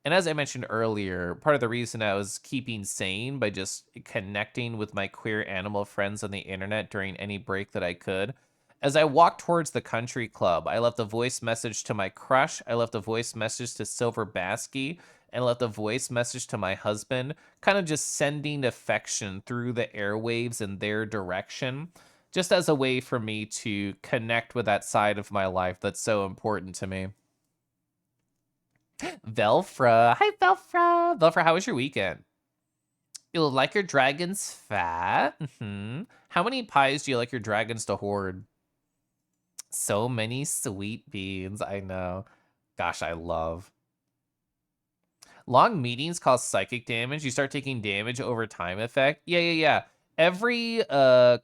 Speaker 1: And as I mentioned earlier, part of the reason I was keeping sane by just connecting with my queer animal friends on the internet during any break that I could. As I walked towards the country club, I left a voice message to my crush, I left a voice message to Silver Basky, and left a voice message to my husband, kind of just sending affection through the airwaves in their direction, just as a way for me to connect with that side of my life that's so important to me. Velfra. Hi, Velfra. Velfra, how was your weekend? You like your dragons fat? How many pies do you like your dragons to hoard? So many sweet beans. I know. Gosh, I love. Long meetings cause psychic damage. You start taking damage over time effect. Yeah. Every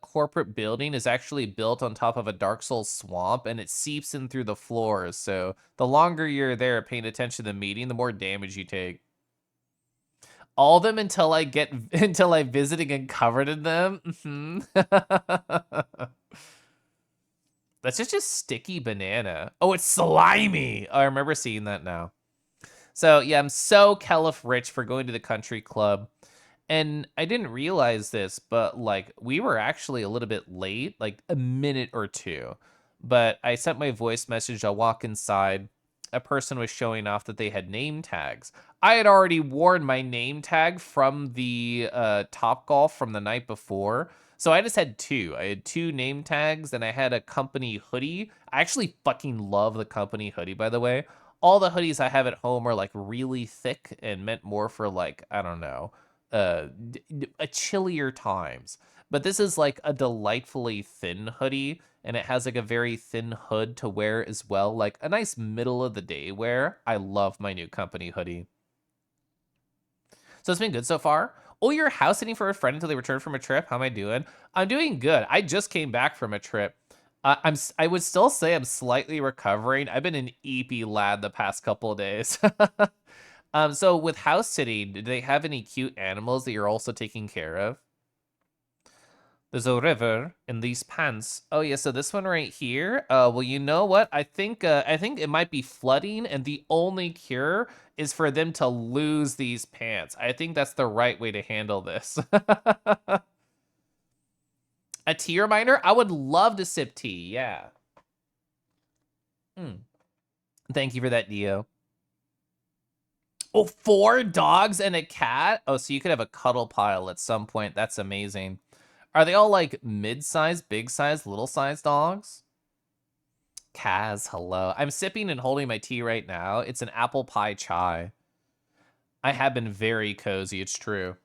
Speaker 1: corporate building is actually built on top of a Dark Souls swamp, and it seeps in through the floors. So the longer you're there paying attention to the meeting, the more damage you take. All of them until I get until I'm visiting and covered in them. That's just a sticky banana. Oh, it's slimy. Oh, I remember seeing that now. So yeah, I'm so Keliff rich for going to the country club. And I didn't realize this, but like we were actually a little bit late, like a minute or two. But I sent my voice message. I'll walk inside. A person was showing off that they had name tags. I had already worn my name tag from the Top Golf from the night before. So I just had two. I had two name tags and I had a company hoodie. I actually fucking love the company hoodie, by the way. All the hoodies I have at home are like really thick and meant more for like, I don't know, a chillier times. But this is like a delightfully thin hoodie, and it has like a very thin hood to wear as well, like a nice middle of the day wear. I love my new company hoodie. So it's been good so far. Oh, you're house sitting for a friend until they return from a trip. How am I doing? I'm doing good. I just came back from a trip. I would still say I'm slightly recovering. I've been an eepy lad the past couple of days. So with house sitting, do they have any cute animals that you're also taking care of? There's a river in these pants. Oh yeah, so this one right here. Well, you know what? I think it might be flooding, and the only cure is for them to lose these pants. I think that's the right way to handle this. A tea reminder? I would love to sip tea. Yeah. Mm. Thank you for that, Dio. Oh, 4 dogs and a cat? Oh, so you could have a cuddle pile at some point. That's amazing. Are they all like mid-sized, big-sized, little-sized dogs? Kaz, hello. I'm sipping and holding my tea right now. It's an apple pie chai. I have been very cozy, it's true.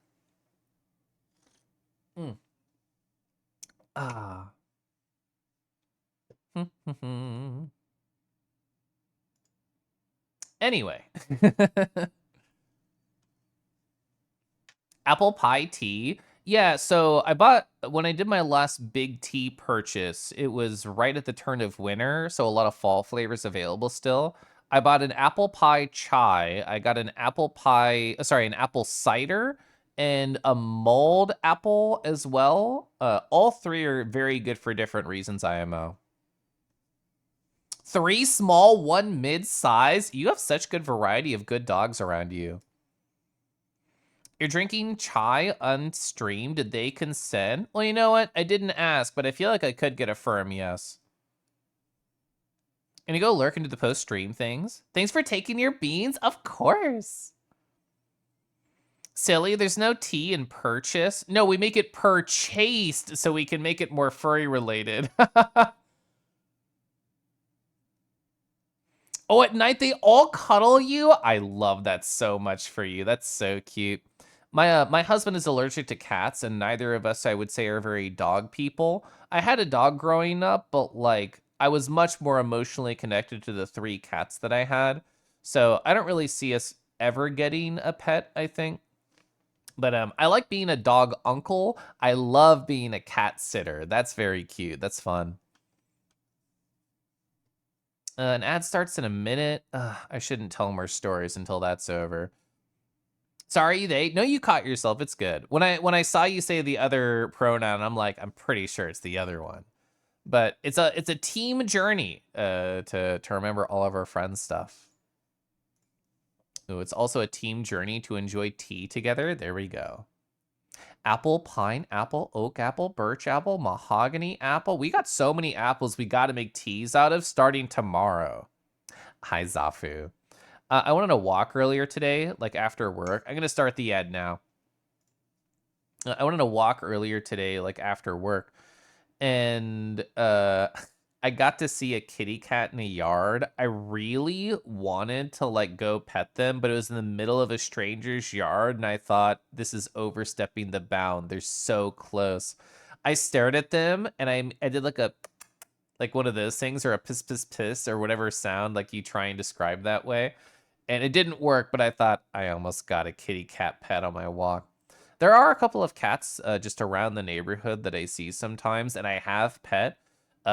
Speaker 1: Mm. Ah. Anyway. Apple pie tea. Yeah, so I bought when I did my last big tea purchase, it was right at the turn of winter, so a lot of fall flavors available still. I bought an apple pie chai. I got an apple pie, sorry, an apple cider and a mulled apple as well. All three are very good for different reasons, IMO. 3 small, 1 mid-size. You have such good variety of good dogs around you. You're drinking chai unstreamed. Did they consent? Well, you know what? I didn't ask, but I feel like I could get a firm yes. And you go lurk into the post stream things. Thanks for taking your beans. Of course. Silly, there's no T in purchase. No, we make it purchased so we can make it more furry related. Oh, at night they all cuddle you? I love that so much for you. That's so cute. My husband is allergic to cats, and neither of us, I would say, are very dog people. I had a dog growing up, but like I was much more emotionally connected to the 3 cats that I had. So I don't really see us ever getting a pet, I think. But I like being a dog uncle. I love being a cat sitter. That's very cute. That's fun. An ad starts in a minute. I shouldn't tell more stories until that's over. Sorry, they. No, you caught yourself. It's good. When I saw you say the other pronoun, I'm like, I'm pretty sure it's the other one. But it's a team journey to remember all of our friends' stuff. Ooh, it's also a team journey to enjoy tea together. There we go. Apple, pine apple, oak apple, birch apple, mahogany apple. We got so many apples we got to make teas out of starting tomorrow. Hi, Zafu. I went on a walk earlier today, like after work. I'm going to start the ad now. I went on a walk earlier today, like after work, and I got to see a kitty cat in a yard. I really wanted to like go pet them, but it was in the middle of a stranger's yard, and I thought this is overstepping the bound. They're so close. I stared at them, and I did like one of those things, or a piss piss piss, or whatever sound like you try and describe that way. And it didn't work, but I thought I almost got a kitty cat pet on my walk. There are a couple of cats just around the neighborhood that I see sometimes, and I have pet.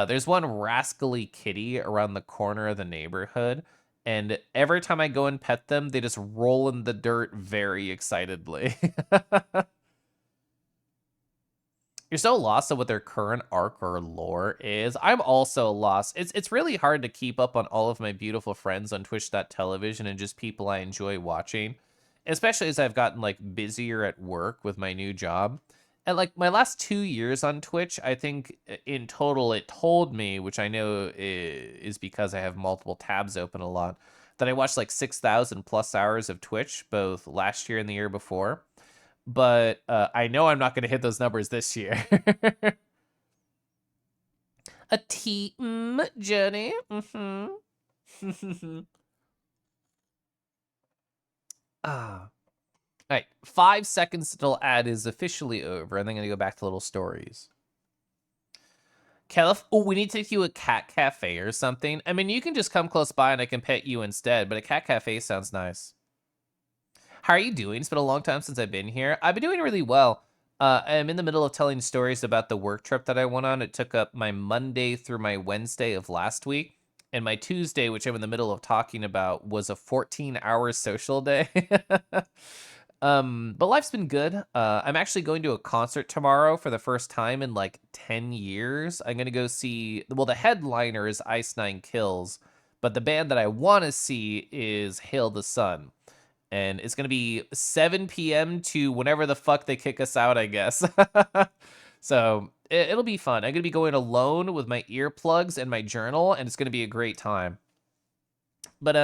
Speaker 1: There's one rascally kitty around the corner of the neighborhood, and every time I go and pet them, they just roll in the dirt very excitedly. You're so lost on what their current arc or lore is. I'm also lost. It's really hard to keep up on all of my beautiful friends on Twitch.television and just people I enjoy watching, especially as I've gotten like busier at work with my new job. And like my last 2 years on Twitch, I think in total it told me, which I know is because I have multiple tabs open a lot, that I watched like 6,000 plus hours of Twitch both last year and the year before, but I know I'm not going to hit those numbers this year. A team journey. Ah. All right, 5 seconds till ad is officially over, and then I'm gonna go back to little stories. Keliff, oh, we need to take you a cat cafe or something. I mean, you can just come close by and I can pet you instead, but a cat cafe sounds nice. How are you doing? It's been a long time since I've been here. I've been doing really well. I'm in the middle of telling stories about the work trip that I went on. It took up my Monday through my Wednesday of last week. And my Tuesday, which I'm in the middle of talking about, was a 14-hour social day. But life's been good. I'm actually going to a concert tomorrow for the first time in like 10 years. I'm going to go see, well, the headliner is Ice Nine Kills, but the band that I want to see is Hail the Sun. And it's going to be 7 p.m. to whenever the fuck they kick us out, I guess. So it'll be fun. I'm going to be going alone with my earplugs and my journal, and it's going to be a great time. But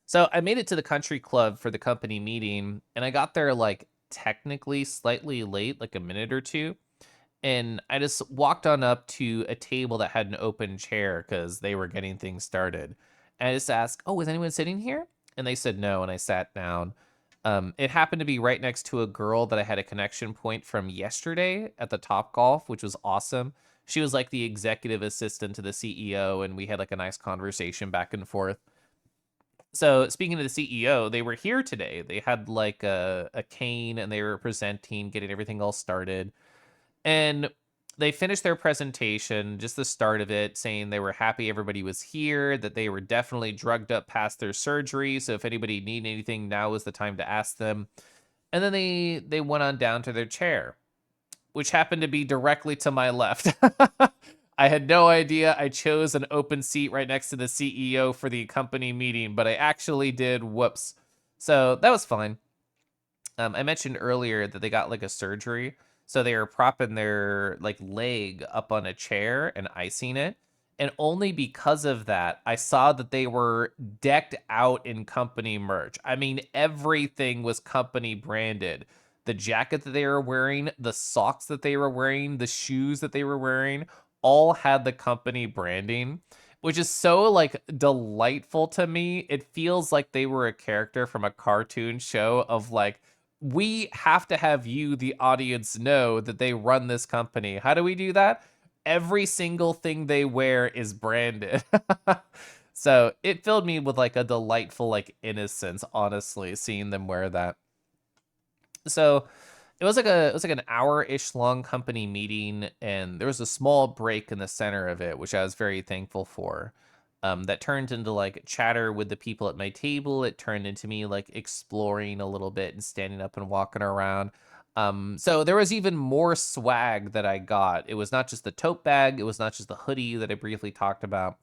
Speaker 1: so I made it to the country club for the company meeting, and I got there like technically slightly late, like a minute or two. And I just walked on up to a table that had an open chair because they were getting things started. And I just asked, "Oh, is anyone sitting here?" And they said no, and I sat down. It happened to be right next to a girl that I had a connection point from yesterday at the Top Golf, which was awesome. She was like the executive assistant to the CEO, and we had like a nice conversation back and forth. So speaking of the CEO, they were here today. They had like a cane and they were presenting, getting everything all started. And they finished their presentation, just the start of it, saying they were happy everybody was here, that they were definitely drugged up past their surgery. So if anybody needed anything, now was the time to ask them. And then they went on down to their chair, which happened to be directly to my left. I had no idea I chose an open seat right next to the CEO for the company meeting, but I actually did. Whoops. So that was fine. I mentioned earlier that they got like a surgery, so they were propping their like leg up on a chair and icing it. And only because of that, I saw that they were decked out in company merch. I mean, everything was company branded. The jacket that they were wearing, the socks that they were wearing, the shoes that they were wearing, all had the company branding, which is so like delightful to me. It feels like they were a character from a cartoon show of like, we have to have you, the audience, know that they run this company. How do we do that? Every single thing they wear is branded. So it filled me with like a delightful like innocence, honestly, seeing them wear that. So it was like an hour-ish long company meeting, and there was a small break in the center of it, which I was very thankful for. That turned into like chatter with the people at my table. It turned into me like exploring a little bit and standing up and walking around. So there was even more swag that I got. It was not just the tote bag, it was not just the hoodie that I briefly talked about.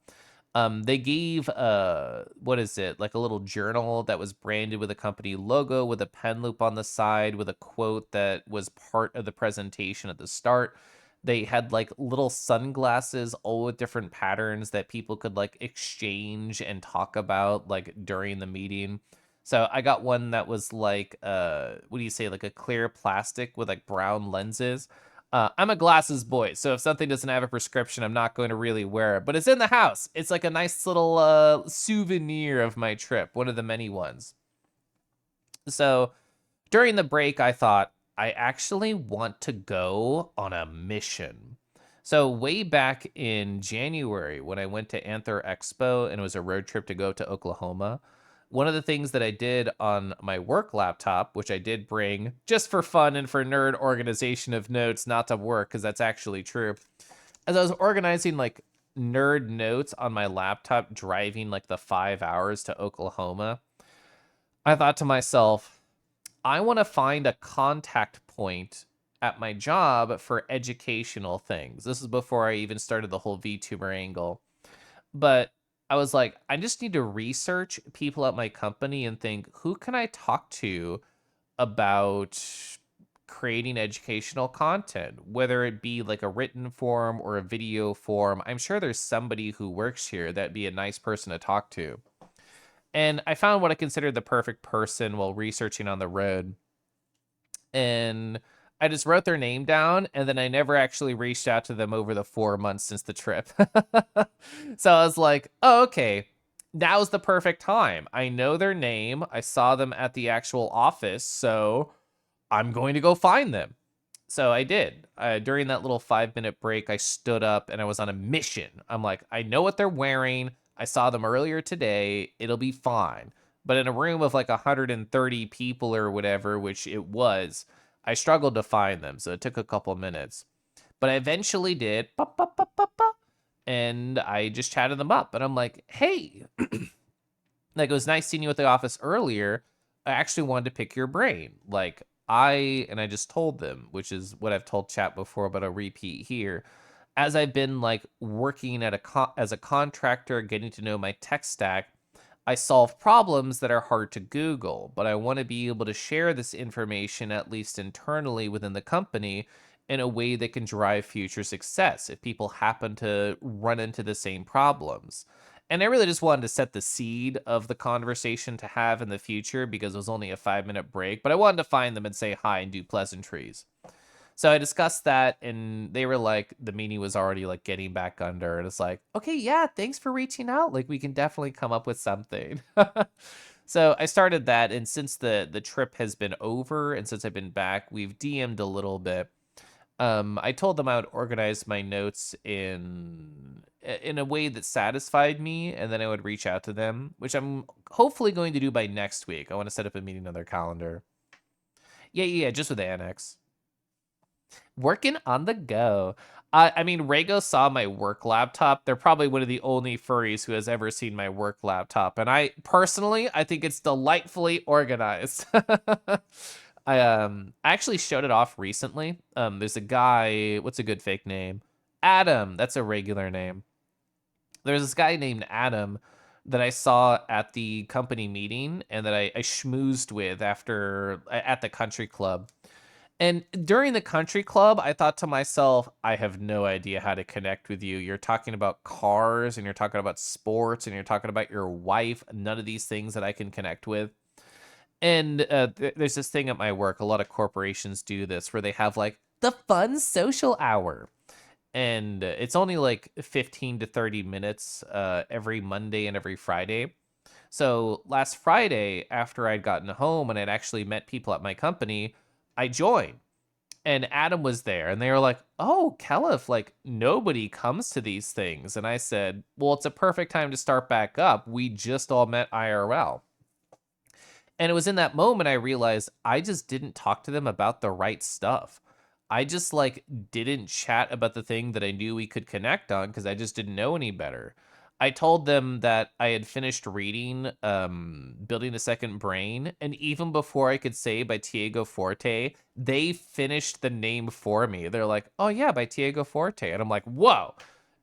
Speaker 1: They gave what is it, like a little journal that was branded with a company logo with a pen loop on the side with a quote that was part of the presentation at the start. They had like little sunglasses, all with different patterns that people could like exchange and talk about like during the meeting. So I got one that was like what do you say, like a clear plastic with like brown lenses. I'm a glasses boy, so if something doesn't have a prescription, I'm not going to really wear it. But it's in the house. It's like a nice little souvenir of my trip, one of the many ones. So during the break, I thought, I actually want to go on a mission. So way back in January, when I went to Anther Expo and it was a road trip to go to Oklahoma, one of the things that I did on my work laptop, which I did bring just for fun and for nerd organization of notes, not to work, because that's actually true. As I was organizing like nerd notes on my laptop, driving like the 5 hours to Oklahoma, I thought to myself, I want to find a contact point at my job for educational things. This is before I even started the whole VTuber angle. But I was like, I just need to research people at my company and think, who can I talk to about creating educational content, whether it be like a written form or a video form. I'm sure there's somebody who works here that'd be a nice person to talk to. And I found what I considered the perfect person while researching on the road. And I just wrote their name down, and then I never actually reached out to them over the 4 months since the trip. So I was like, oh, okay, now's the perfect time. I know their name. I saw them at the actual office, so I'm going to go find them. So I did. During that little 5 minute break, I stood up and I was on a mission. I'm like, I know what they're wearing. I saw them earlier today. It'll be fine. But in a room of like 130 people or whatever, which it was, I struggled to find them. So it took a couple minutes. But I eventually did. And I just chatted them up. And I'm like, hey, like, it was nice seeing you at the office earlier. I actually wanted to pick your brain. Like, I just told them, which is what I've told chat before, but I'll repeat here. As I've been like working at as a contractor, getting to know my tech stack, I solve problems that are hard to Google, but I want to be able to share this information, at least internally within the company, in a way that can drive future success if people happen to run into the same problems. And I really just wanted to set the seed of the conversation to have in the future because it was only a 5 minute break, but I wanted to find them and say hi and do pleasantries. So I discussed that, and they were like, the meeting was already like getting back under, and it's like, okay, yeah, thanks for reaching out. Like, we can definitely come up with something. So I started that, and since the trip has been over, and since I've been back, we've DM'd a little bit. I told them I would organize my notes in a way that satisfied me, and then I would reach out to them, which I'm hopefully going to do by next week. I want to set up a meeting on their calendar. Yeah, just with the annex. Working on the go. I mean, Rego saw my work laptop. They're probably one of the only furries who has ever seen my work laptop, and I personally, I think it's delightfully organized. I actually showed it off recently. There's a guy. What's a good fake name? Adam. That's a regular name. There's this guy named Adam that I saw at the company meeting and that I schmoozed with after at the country club. And during the country club, I thought to myself, I have no idea how to connect with you. You're talking about cars and you're talking about sports and you're talking about your wife. None of these things that I can connect with. And there's this thing at my work. A lot of corporations do this where they have like the fun social hour. And it's only like 15 to 30 minutes every Monday and every Friday. So last Friday, after I'd gotten home and I'd actually met people at my company, I joined and Adam was there and they were like, "Oh, Keliff, like nobody comes to these things." And I said, "Well, it's a perfect time to start back up. We just all met IRL." And it was in that moment I realized I just didn't talk to them about the right stuff. I just like didn't chat about the thing that I knew we could connect on because I just didn't know any better. I told them that I had finished reading Building a Second Brain, and even before I could say by Tiago Forte, they finished the name for me. They're like, "Oh yeah, by Tiago Forte." And I'm like, "Whoa."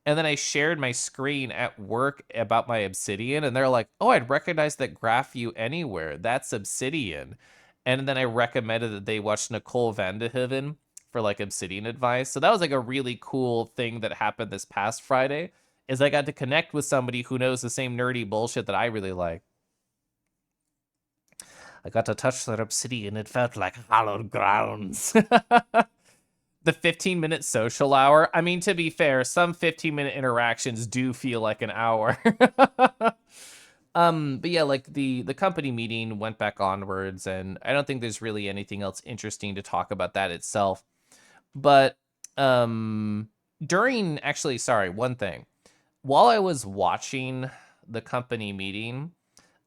Speaker 1: And then I shared my screen at work about my Obsidian, and they're like, "Oh, I'd recognize that graph view anywhere. That's Obsidian." And then I recommended that they watch Nicole Vandehoven for like Obsidian advice. So that was like a really cool thing that happened this past Friday, is I got to connect with somebody who knows the same nerdy bullshit that I really like. I got to touch their Obsidian. It felt like hallowed grounds. The 15-minute social hour. I mean, to be fair, some 15-minute interactions do feel like an hour. But yeah, like the company meeting went back onwards, and I don't think there's really anything else interesting to talk about that itself. But um during actually, sorry, one thing. While I was watching the company meeting,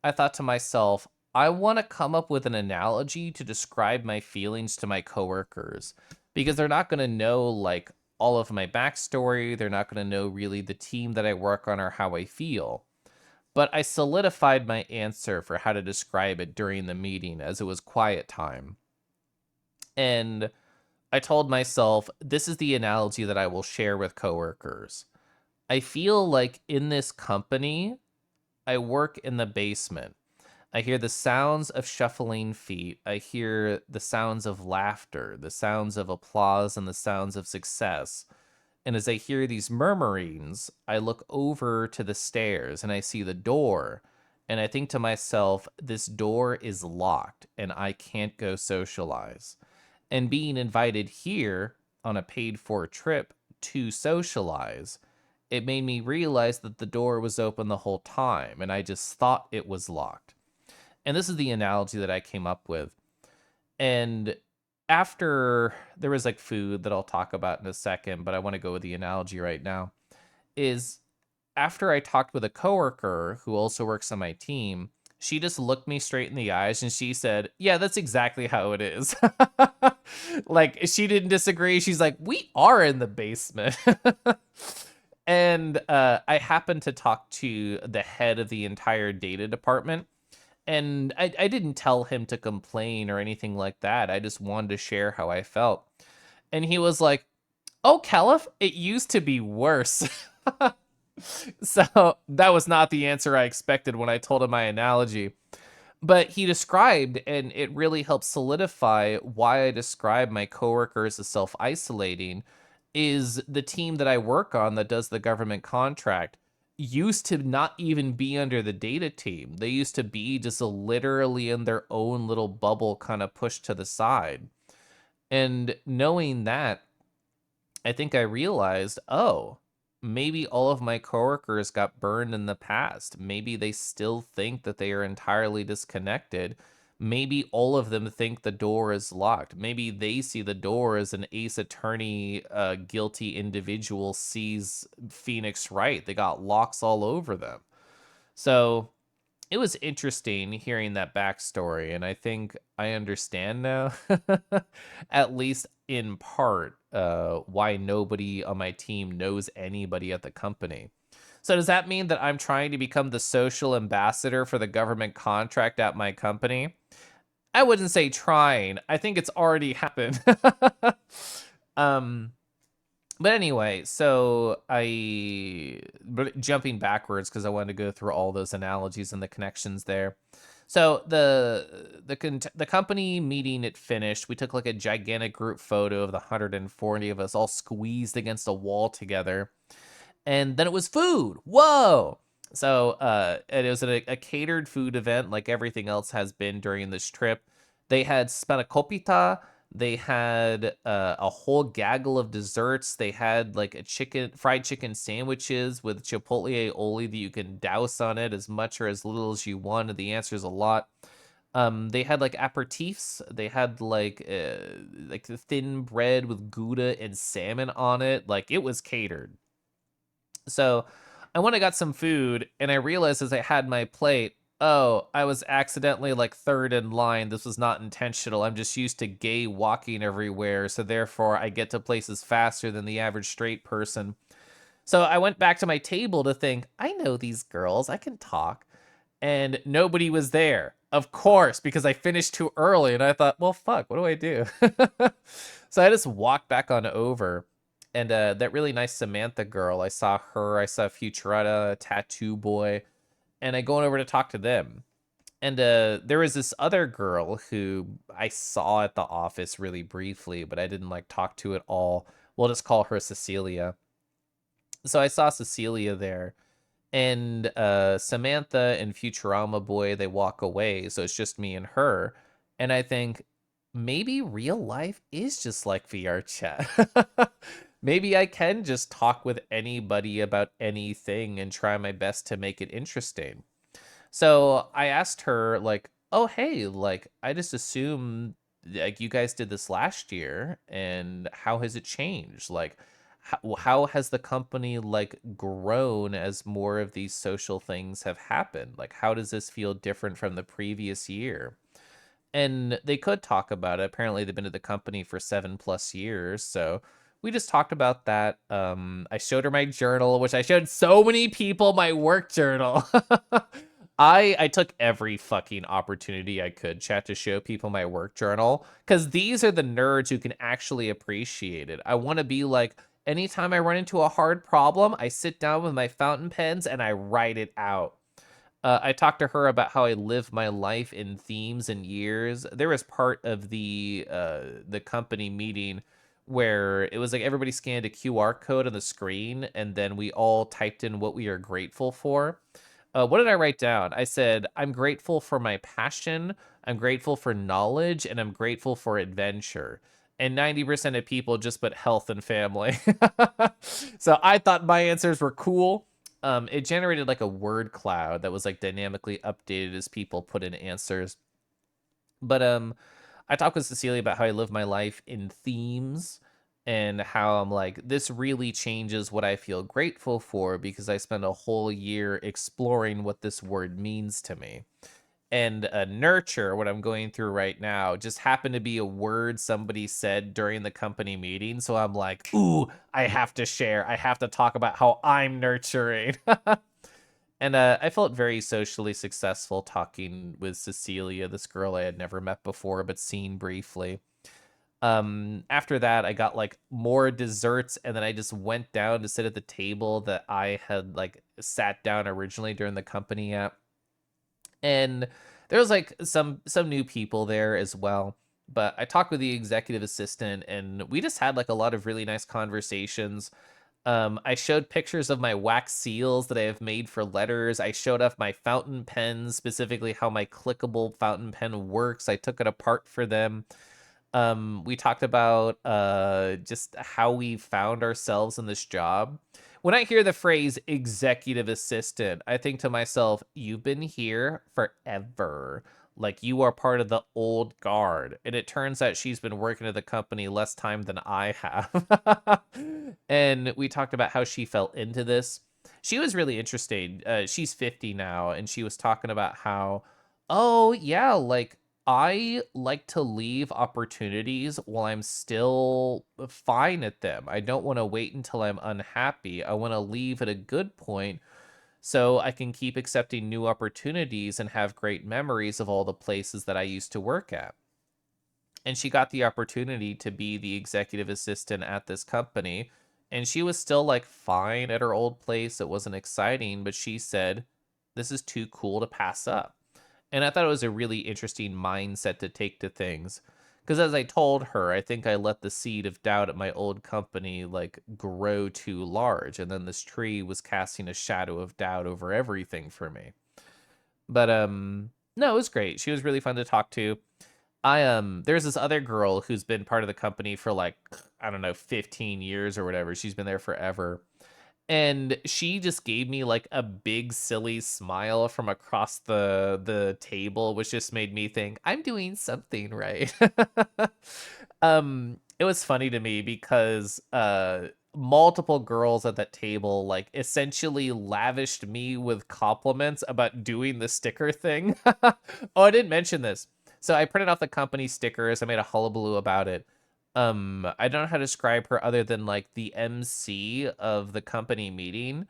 Speaker 1: I thought to myself, I want to come up with an analogy to describe my feelings to my coworkers because they're not going to know like all of my backstory. They're not going to know really the team that I work on or how I feel. But I solidified my answer for how to describe it during the meeting as it was quiet time. And I told myself, this is the analogy that I will share with coworkers. I feel like in this company, I work in the basement. I hear the sounds of shuffling feet. I hear the sounds of laughter, the sounds of applause, and the sounds of success. And as I hear these murmurings, I look over to the stairs and I see the door. And I think to myself, this door is locked and I can't go socialize. And being invited here on a paid for trip to socialize, it made me realize that the door was open the whole time and I just thought it was locked. And this is the analogy that I came up with. And after there was like food that I'll talk about in a second, but I want to go with the analogy right now. Is after I talked with a coworker who also works on my team, she just looked me straight in the eyes and she said, "Yeah, that's exactly how it is." Like she didn't disagree. She's like, "We are in the basement." And I happened to talk to the head of the entire data department, and I didn't tell him to complain or anything like that. I just wanted to share how I felt. And he was like, "Oh, Keliff, it used to be worse." So that was not the answer I expected when I told him my analogy. But he described, and it really helped solidify why I describe my coworkers as self-isolating, is the team that I work on that does the government contract used to not even be under the data team. They used to be just literally in their own little bubble, kind of pushed to the side. And knowing that, I think I realized, oh, maybe all of my coworkers got burned in the past. Maybe they still think that they are entirely disconnected. Maybe all of them think the door is locked. Maybe they see the door as an Ace Attorney guilty individual sees Phoenix Wright. They got locks all over them. So it was interesting hearing that backstory, and I think I understand now, at least in part, why nobody on my team knows anybody at the company. So does that mean that I'm trying to become the social ambassador for the government contract at my company? I wouldn't say trying. I think it's already happened. um, But anyway, so but jumping backwards because I wanted to go through all those analogies and the connections there. So the company meeting, it finished. We took like a gigantic group photo of the 140 of us all squeezed against a wall together, and then it was food. Whoa! So and it was a catered food event, like everything else has been during this trip. They had spanakopita. They had a whole gaggle of desserts. They had like fried chicken sandwiches with chipotle aioli that you can douse on it as much or as little as you want. And the answer is a lot. They had like aperitifs. They had like the thin bread with Gouda and salmon on it. Like it was catered. So I went and got some food, and I realized as I had my plate, oh, I was accidentally like third in line. This was not intentional. I'm just used to gay walking everywhere, so therefore I get to places faster than the average straight person. So I went back to my table to think, I know these girls, I can talk. And nobody was there. Of course, because I finished too early, and I thought, well, fuck, what do I do? So I just walked back on over, and that really nice Samantha girl, I saw her, I saw Futurata, Tattoo Boy, and I go on over to talk to them. And there was this other girl who I saw at the office really briefly, but I didn't like talk to at all. We'll just call her Cecilia. So I saw Cecilia there, and Samantha and Futurama Boy, they walk away, so it's just me and her. And I think maybe real life is just like VR chat. Maybe I can just talk with anybody about anything and try my best to make it interesting. So I asked her, like, oh, hey, like, I just assumed like you guys did this last year, and how has it changed? Like, how has the company like grown as more of these social things have happened? Like, how does this feel different from the previous year? And they could talk about it. Apparently, they've been at the company for 7+ years, so we just talked about that. I showed her my journal, which I showed so many people my work journal. I took every fucking opportunity I could, chat, to show people my work journal, because these are the nerds who can actually appreciate it. I want to be like, anytime I run into a hard problem, I sit down with my fountain pens and I write it out. I talked to her about how I live my life in themes and years. There was part of the company meeting where it was like everybody scanned a QR code on the screen, and then we all typed in what we are grateful for. What did I write down? I said, I'm grateful for my passion, I'm grateful for knowledge, and I'm grateful for adventure. And 90% of people just put health and family. So I thought my answers were cool. It generated like a word cloud that was like dynamically updated as people put in answers. But I talked with Cecilia about how I live my life in themes, and how I'm like, this really changes what I feel grateful for because I spent a whole year exploring what this word means to me. And nurture, what I'm going through right now, just happened to be a word somebody said during the company meeting. So I'm like, ooh, I have to share. I have to talk about how I'm nurturing. And I felt very socially successful talking with Cecilia, this girl I had never met before but seen briefly. After that, I got like more desserts, and then I just went down to sit at the table that I had like sat down originally during the company at. And there was like some new people there as well. But I talked with the executive assistant, and we just had like a lot of really nice conversations. I showed pictures of my wax seals that I have made for letters. I showed off my fountain pens, specifically how my clickable fountain pen works. I took it apart for them. We talked about just how we found ourselves in this job. When I hear the phrase executive assistant, I think to myself, you've been here forever. Like, you are part of the old guard. And it turns out she's been working at the company less time than I have. And we talked about how she fell into this. She was really interesting. She's 50 now, and she was talking about how, oh, yeah, like, I like to leave opportunities while I'm still fine at them. I don't want to wait until I'm unhappy. I want to leave at a good point so I can keep accepting new opportunities and have great memories of all the places that I used to work at. And she got the opportunity to be the executive assistant at this company. and she was still like fine at her old place. It wasn't exciting, but she said, "This is too cool to pass up." And I thought it was a really interesting mindset to take to things. Because as I told her, I think I let the seed of doubt at my old company like grow too large. And then this tree was casting a shadow of doubt over everything for me. But no, it was great. She was really fun to talk to. There's this other girl who's been part of the company for like, I don't know, 15 years or whatever. She's been there forever. And she just gave me like a big silly smile from across the table, which just made me think I'm doing something right. It was funny to me because multiple girls at that table like essentially lavished me with compliments about doing the sticker thing. Oh, I didn't mention this. So I printed off the company stickers. I made a hullabaloo about it. I don't know how to describe her other than like the MC of the company meeting.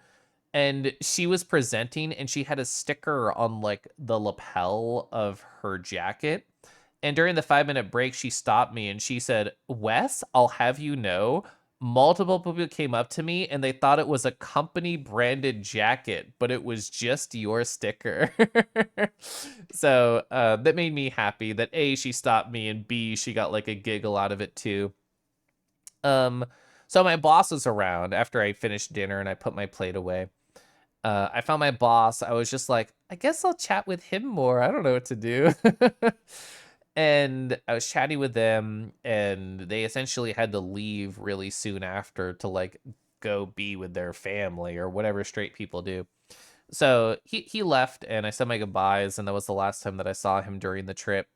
Speaker 1: And she was presenting and she had a sticker on like the lapel of her jacket. And during the 5 minute break, she stopped me and she said, "Wes, I'll have you know, multiple people came up to me and they thought it was a company branded jacket, but it was just your sticker." So that made me happy that A, she stopped me, and B, she got like a giggle out of it too. Um, so my boss was around after I finished dinner and I put my plate away. I found my boss. I was just like, I guess I'll chat with him more. I don't know what to do. And I was chatting with them, and they essentially had to leave really soon after to like go be with their family or whatever straight people do. So he left, and I said my goodbyes, and that was the last time that I saw him during the trip.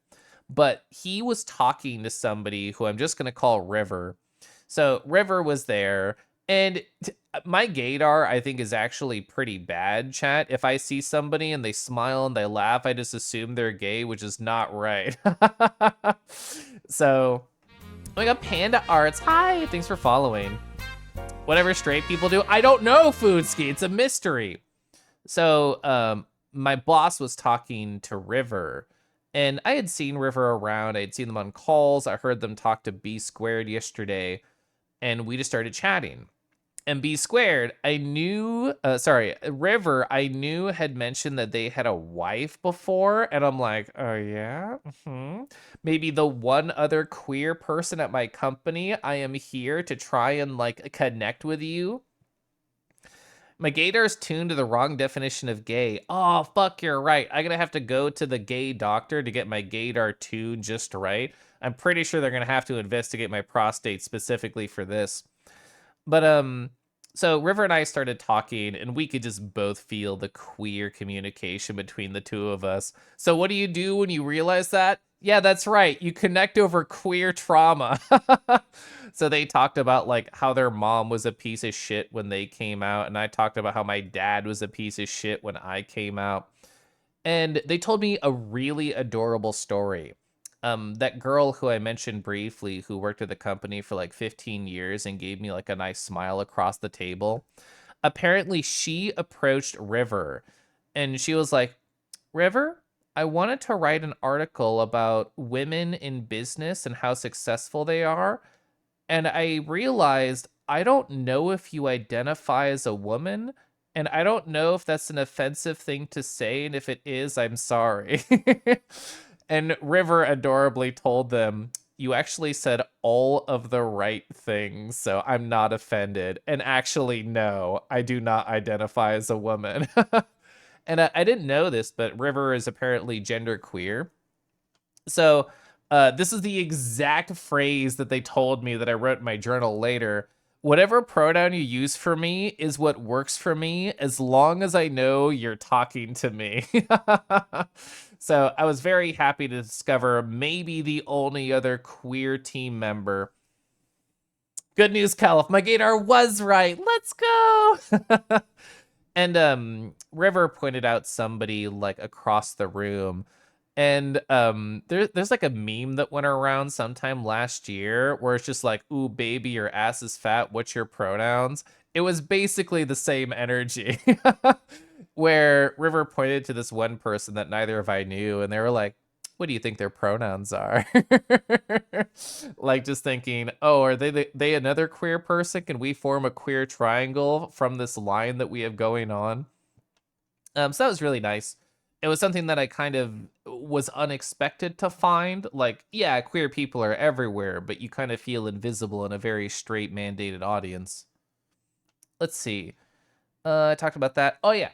Speaker 1: But he was talking to somebody who I'm just gonna call River. So River was there, and my gaydar I think is actually pretty bad. Chat. If I see somebody and they smile and they laugh, I just assume they're gay, which is not right. So we got Panda Arts. Hi, thanks for following. Whatever straight people do, I don't know. Foodski, it's a mystery. So my boss was talking to River, and I had seen River around. I had seen them on calls. I heard them talk to B Squared yesterday, and we just started chatting. And B Squared, I knew, River, I knew had mentioned that they had a wife before, and I'm like, oh yeah? Maybe the one other queer person at my company. I am here to try and like connect with you. My gaydar's tuned to the wrong definition of gay. Oh, fuck, you're right. I'm gonna have to go to the gay doctor to get my gaydar tuned just right. I'm pretty sure they're gonna have to investigate my prostate specifically for this. But so River and I started talking, and we could just both feel the queer communication between the two of us. So what do you do when you realize that? Yeah, that's right. You connect over queer trauma. So they talked about like how their mom was a piece of shit when they came out, and I talked about how my dad was a piece of shit when I came out. And they told me a really adorable story. That girl who I mentioned briefly, who worked at the company for like 15 years and gave me like a nice smile across the table, apparently she approached River and she was like, "River, I wanted to write an article about women in business and how successful they are. And I realized I don't know if you identify as a woman, and I don't know if that's an offensive thing to say, and if it is, I'm sorry." And River adorably told them, "You actually said all of the right things, so I'm not offended. And actually, no, I do not identify as a woman." And I didn't know this, but River is apparently genderqueer. So this is the exact phrase that they told me that I wrote in my journal later. "Whatever pronoun you use for me is what works for me as long as I know you're talking to me." So I was very happy to discover maybe the only other queer team member. Good news, Keliff. My gaydar was right. Let's go. And River pointed out somebody like across the room, and there's like a meme that went around sometime last year where it's just like, "Ooh, baby, your ass is fat. What's your pronouns?" It was basically the same energy, where River pointed to this one person that neither of I knew, and they were like, What do you think their pronouns are? Like just thinking, oh, are they another queer person? Can we form a queer triangle from this line that we have going on? So that was really nice. It was something that I kind of was unexpected to find. Like, yeah, queer people are everywhere, but you kind of feel invisible in a very straight mandated audience. Let's see. I talked about that. Oh yeah.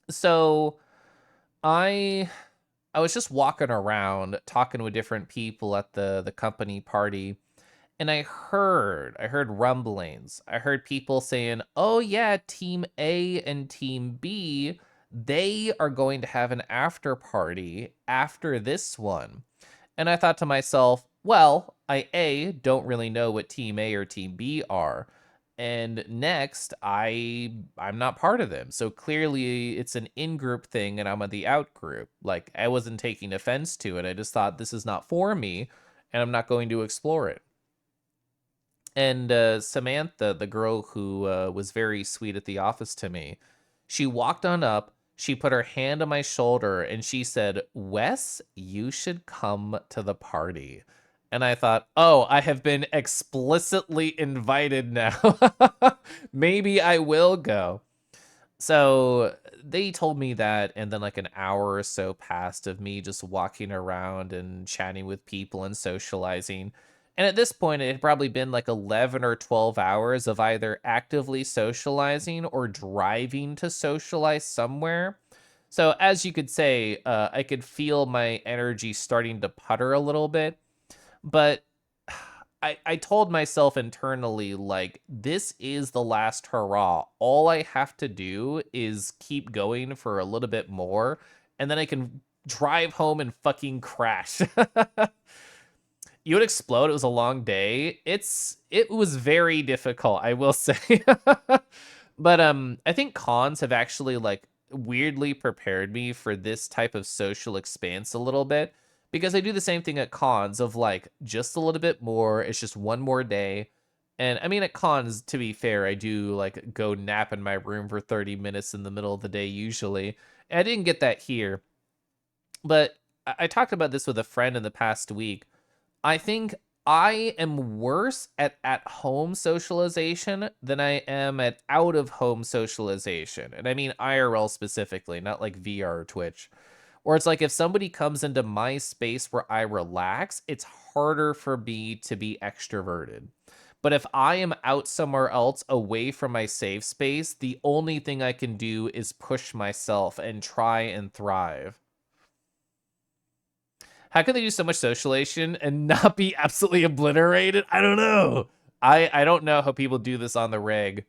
Speaker 1: So I I was just walking around talking with different people at the company party, and I heard rumblings. I heard people saying, "Oh yeah, team A and team B, they are going to have an after party after this one." And I thought to myself, well, I A, don't really know what team A or team B are. And next, I'm not part of them. So clearly it's an in-group thing and I'm on the out group. Like I wasn't taking offense to it. I just thought this is not for me and I'm not going to explore it. And Samantha, the girl who was very sweet at the office to me, she walked on up, she put her hand on my shoulder, and she said, Wes, you should come to the party. And I thought, oh, I have been explicitly invited now. Maybe I will go. So they told me that, and then like an hour or so passed of me just walking around and chatting with people and socializing. And at this point, it had probably been like 11 or 12 hours of either actively socializing or driving to socialize somewhere. So, as you could say, I could feel my energy starting to putter a little bit. But I told myself internally, like, this is the last hurrah. All I have to do is keep going for a little bit more, and then I can drive home and fucking crash. You would explode. It was a long day. It was very difficult, I will say. But I think cons have actually like weirdly prepared me for this type of social expanse a little bit because I do the same thing at cons of like just a little bit more. It's just one more day. And I mean at cons, to be fair, I do like go nap in my room for 30 minutes in the middle of the day usually. And I didn't get that here. But I talked about this with a friend in the past week. I think I am worse at home socialization than I am at out of home socialization. And I mean IRL specifically, not like VR or Twitch. Or it's like if somebody comes into my space where I relax, it's harder for me to be extroverted. But if I am out somewhere else away from my safe space, the only thing I can do is push myself and try and thrive. How can they do so much socialization and not be absolutely obliterated? I don't know. I don't know how people do this on the reg.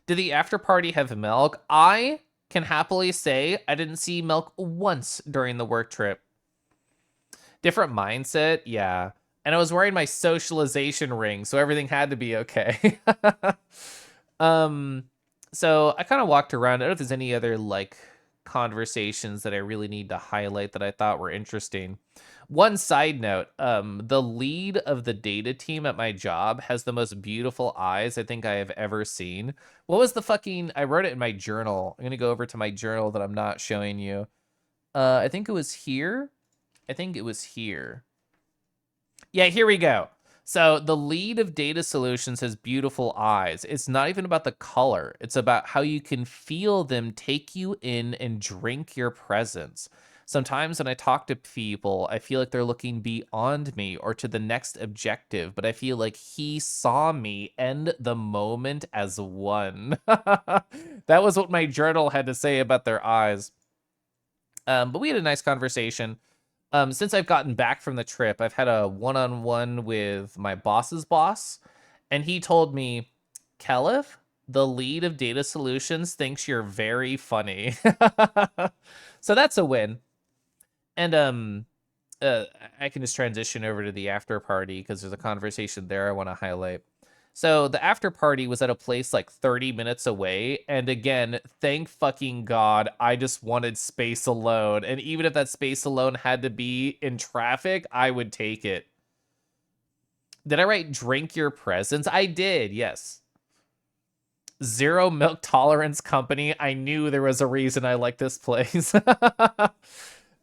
Speaker 1: Did the after party have milk? I can happily say I didn't see milk once during the work trip. Different mindset, yeah. And I was wearing my socialization ring, so everything had to be okay. um, so I kind of walked around. I don't know if there's any other like conversations that I really need to highlight that I thought were interesting. One side note, the lead of the data team at my job has the most beautiful eyes I think I have ever seen. What was the fucking, I wrote it in my journal. I'm gonna go over to my journal that I'm not showing you. I think it was here. I think it was here. Yeah, here we go. So the lead of data solutions has beautiful eyes. It's not even about the color. It's about how you can feel them take you in and drink your presence. Sometimes when I talk to people, I feel like they're looking beyond me or to the next objective, but I feel like he saw me end the moment as one. That was what my journal had to say about their eyes. But we had a nice conversation. Since I've gotten back from the trip, I've had a one-on-one with my boss's boss, and he told me, Keliff, the lead of data solutions, thinks you're very funny. So that's a win. And uh, I can just transition over to the after party because there's a conversation there I want to highlight. So the after party was at a place like 30 minutes away. And again, thank fucking God, I just wanted space alone. And even if that space alone had to be in traffic, I would take it. Did I write drink your presence? I did, yes. Zero milk tolerance company. I knew there was a reason I like this place. See,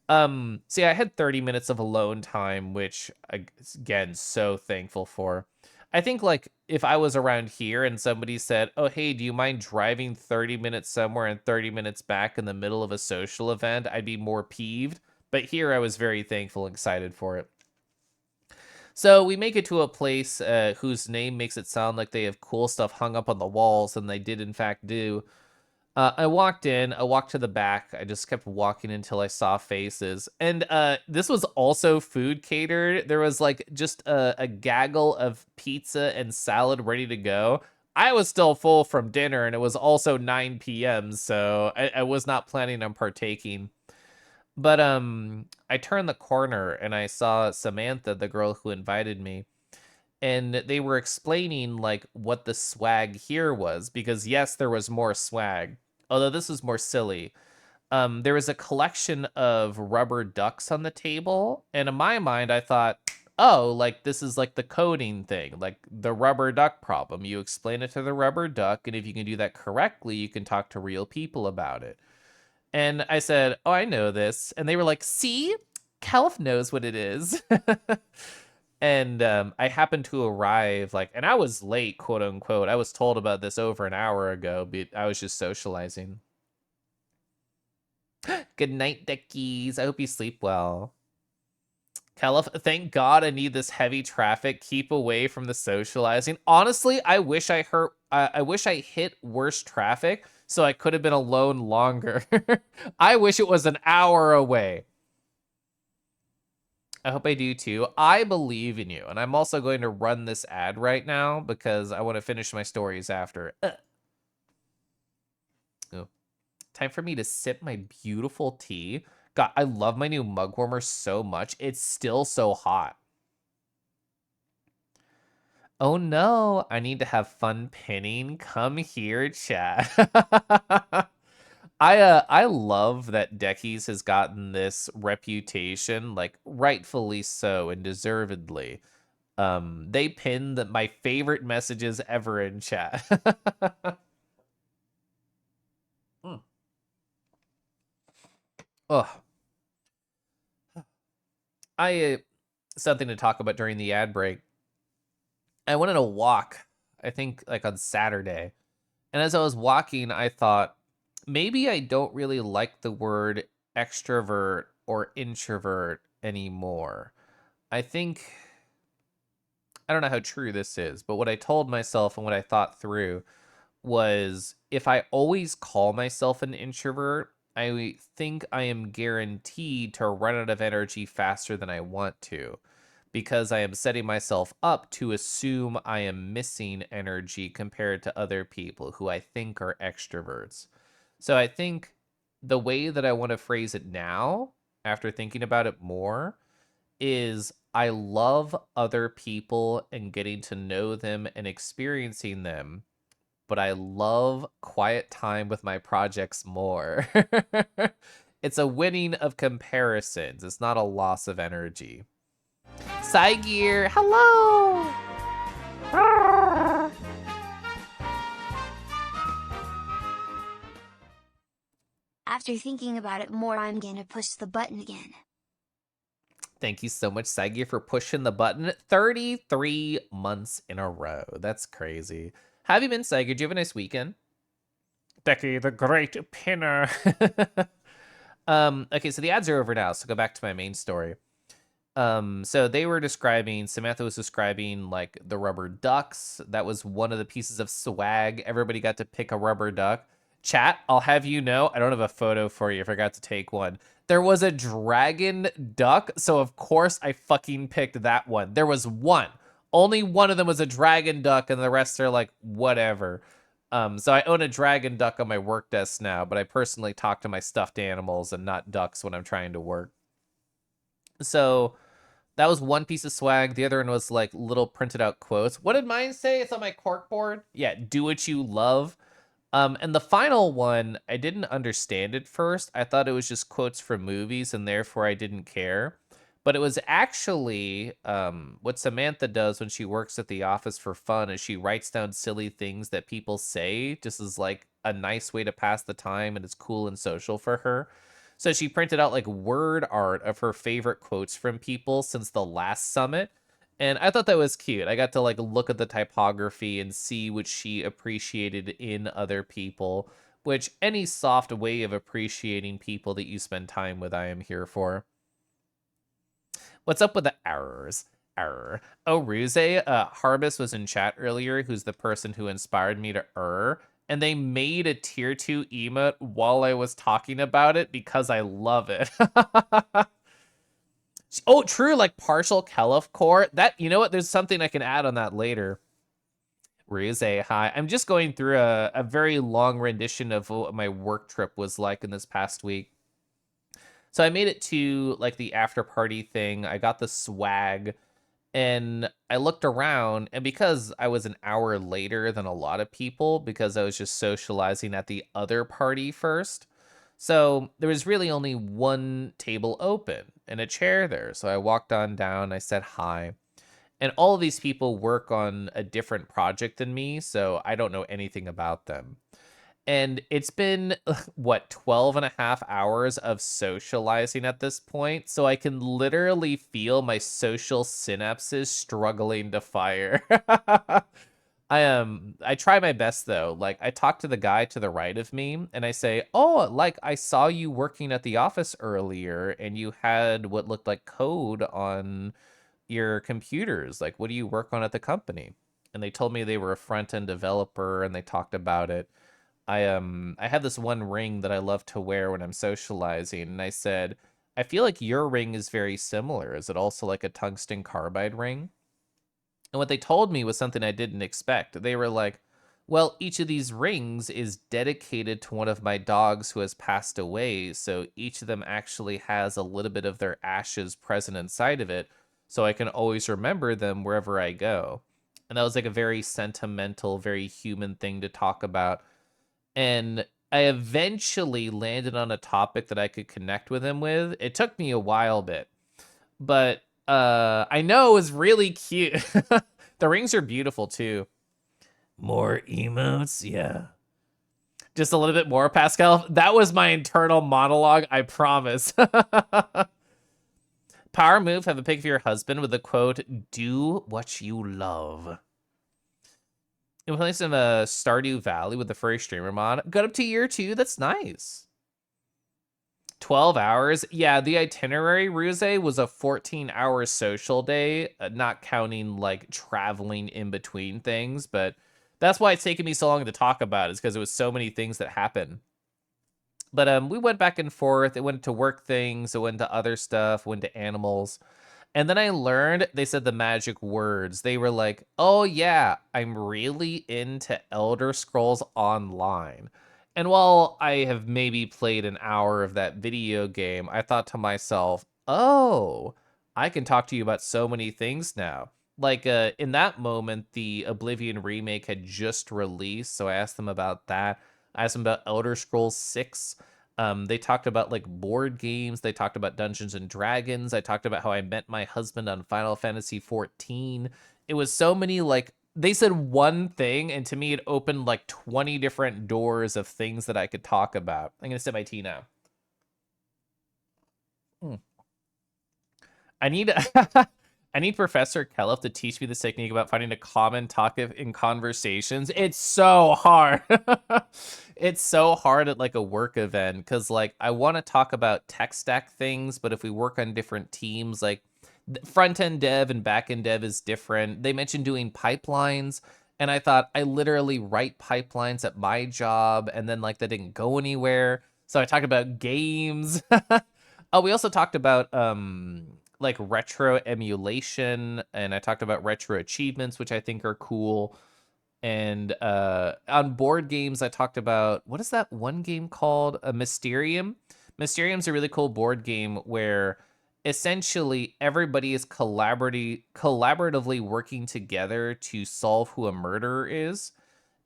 Speaker 1: I had 30 minutes of alone time, which again, so thankful for. I think like if I was around here and somebody said, "Oh, hey, do you mind driving 30 minutes somewhere and 30 minutes back in the middle of a social event?" I'd be more peeved. But here I was very thankful and excited for it. So we make it to a place whose name makes it sound like they have cool stuff hung up on the walls, and they did in fact do. I walked in, I walked to the back, I just kept walking until I saw faces. And this was also food catered. There was like just a gaggle of pizza and salad ready to go. I was still full from dinner, and it was also 9 p.m., so I was not planning on partaking. But I turned the corner and I saw Samantha, the girl who invited me, and they were explaining like what the swag here was, because yes, there was more swag, although this was more silly. There was a collection of rubber ducks on the table, and in my mind I thought, oh, like this is like the coding thing, like the rubber duck problem. You explain it to the rubber duck, and if you can do that correctly, you can talk to real people about it. And I said, oh, I know this. And they were like, see, Keliff knows what it is. And I happened to arrive like, and I was late, quote unquote. I was told about this over an hour ago, but I was just socializing. Good night, Dickies. I hope you sleep well. Keliff, thank God I need this heavy traffic. Keep away from the socializing. Honestly, I wish I wish I hit worse traffic so I could have been alone longer. I wish it was an hour away. I hope I do too. I believe in you, and I'm also going to run this ad right now because I want to finish my stories after. Oh. Time for me to sip my beautiful tea. God, I love my new mug warmer so much. It's still so hot. Oh no, I need to have fun pinning. Come here, chat. I love that Deckies has gotten this reputation, like rightfully so and deservedly. They pin my favorite messages ever in chat. Mm. Ugh. I something to talk about during the ad break. I went on a walk, I think like on Saturday. And as I was walking, I thought, maybe I don't really like the word extrovert or introvert anymore. I think, I don't know how true this is, but what I told myself and what I thought through was if I always call myself an introvert, I think I am guaranteed to run out of energy faster than I want to, because I am setting myself up to assume I am missing energy compared to other people who I think are extroverts. So I think the way that I want to phrase it now, after thinking about it more, is I love other people and getting to know them and experiencing them, but I love quiet time with my projects more. It's a winning of comparisons. It's not a loss of energy. Cygear, hello!
Speaker 2: After thinking about it more, I'm gonna push the button again.
Speaker 1: Thank you so much, Cygear, for pushing the button 33 months in a row. That's crazy. How have you been, Cygear? Do you have a nice weekend? Becky, the great pinner. Okay, so the ads are over now, so go back to my main story. So they were describing, Samantha was describing like the rubber ducks. That was one of the pieces of swag. Everybody got to pick a rubber duck. Chat, I'll have you know, I don't have a photo for you. I forgot to take one. There was a dragon duck, so of course I fucking picked that one. There was one. Only one of them was a dragon duck, and the rest are like, whatever. So I own a dragon duck on my work desk now, but I personally talk to my stuffed animals and not ducks when I'm trying to work. So that was one piece of swag. The other one was like little printed out quotes. What did mine say? It's on my cork board. Yeah, do what you love. And the final one, I didn't understand at first. I thought it was just quotes from movies, and therefore I didn't care. But it was actually what Samantha does when she works at the office for fun is she writes down silly things that people say just as like a nice way to pass the time and it's cool and social for her. So she printed out like word art of her favorite quotes from people since the last summit. And I thought that was cute. I got to like look at the typography and see what she appreciated in other people, which any soft way of appreciating people that you spend time with, I am here for. What's up with the errors? Error. Oh, Ruze, Harbus was in chat earlier, who's the person who inspired me to and they made a tier 2 emote while I was talking about it because I love it. Oh, true, like partial Keliff core. That, you know what? There's something I can add on that later. Ruze, hi. I'm just going through a very long rendition of what my work trip was like in this past week. So I made it to like the after party thing. I got the swag and I looked around, and because I was an hour later than a lot of people because I was just socializing at the other party first. So there was really only one table open and a chair there. So I walked on down, I said hi. And all of these people work on a different project than me, so I don't know anything about them. And it's been, what, 12 and a half hours of socializing at this point. So I can literally feel my social synapses struggling to fire. I try my best though. Like I talk to the guy to the right of me and I say, "Oh, like I saw you working at the office earlier and you had what looked like code on your computers. Like what do you work on at the company?" And they told me they were a front-end developer and they talked about it. I have this one ring that I love to wear when I'm socializing, and I said, "I feel like your ring is very similar. Is it also like a tungsten carbide ring?" And what they told me was something I didn't expect. They were like, "Well, each of these rings is dedicated to one of my dogs who has passed away, so each of them actually has a little bit of their ashes present inside of it, so I can always remember them wherever I go." And that was like a very sentimental, very human thing to talk about, and I eventually landed on a topic that I could connect with him with. It took me a while bit, but I know it was really cute. The rings are beautiful too. More emotes, yeah. Just a little bit more, Pascal. That was my internal monologue, I promise. Power move, have a pic of your husband with the quote, "Do what you love." It plays in a Stardew Valley with the furry streamer mod. Got up to year 2. That's nice. 12 hours. Yeah, the itinerary, Ruse, was a 14-hour social day, not counting like traveling in between things. But that's why it's taken me so long to talk about is because it was so many things that happened. But we went back and forth. It went to work things. It went to other stuff. Went to animals. And then I learned, they said the magic words. They were like, "Oh yeah, I'm really into Elder Scrolls Online." And while I have maybe played an hour of that video game, I thought to myself, "Oh, I can talk to you about so many things now." Like in that moment, the Oblivion remake had just released, so I asked them about that. I asked them about Elder Scrolls 6. They talked about like board games. They talked about Dungeons and Dragons. I talked about how I met my husband on Final Fantasy 14. It was so many like they said one thing, and to me it opened like 20 different doors of things that I could talk about. I'm gonna sip my tea now. Mm. I need I need Professor Keliff to teach me this technique about finding a common topic in conversations. It's so hard. It's so hard at like a work event because like I want to talk about tech stack things, but if we work on different teams, like front end dev and back end dev is different. They mentioned doing pipelines, and I thought I literally write pipelines at my job, and then like that didn't go anywhere. So I talked about games. Oh, we also talked about like retro emulation, and I talked about retro achievements, which I think are cool. And on board games, I talked about what is that one game called? A Mysterium. Mysterium's a really cool board game where essentially everybody is collaboratively working together to solve who a murderer is.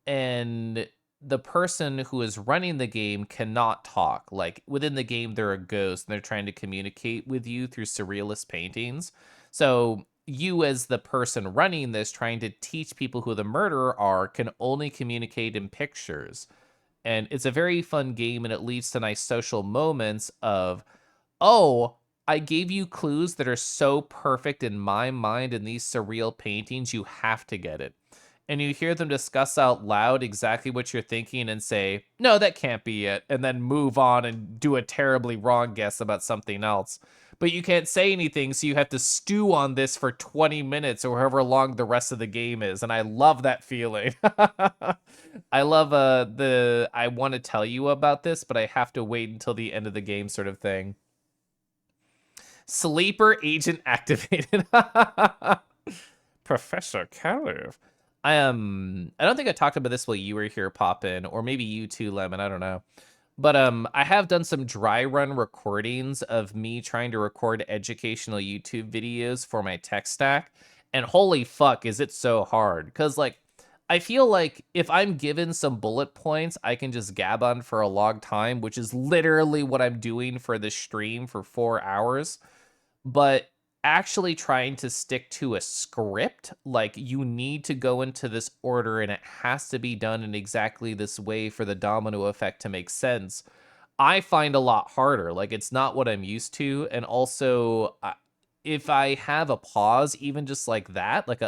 Speaker 1: And the person who is running the game cannot talk. Like within the game, they're a ghost and they're trying to communicate with you through surrealist paintings. So you, as the person running this, trying to teach people who the murderer are, can only communicate in pictures. And it's a very fun game, and it leads to nice social moments of, oh, I gave you clues that are so perfect in my mind in these surreal paintings, you have to get it. And you hear them discuss out loud exactly what you're thinking and say, no, that can't be it, and then move on and do a terribly wrong guess about something else. But you can't say anything, so you have to stew on this for 20 minutes or however long the rest of the game is. And I love that feeling. I love the I want to tell you about this, but I have to wait until the end of the game sort of thing. Sleeper agent activated. Professor Keliff. I don't think I talked about this while you were here, Poppin, or maybe you too, Lemon. I don't know. But I have done some dry run recordings of me trying to record educational YouTube videos for my tech stack, and holy fuck, is it so hard? Because like, I feel like if I'm given some bullet points, I can just gab on for a long time, which is literally what I'm doing for the stream for 4 hours. But actually trying to stick to a script, like you need to go into this order and it has to be done in exactly this way for the domino effect to make sense, I find a lot harder. Like it's not what I'm used to. And also, if I have a pause, even just like that, like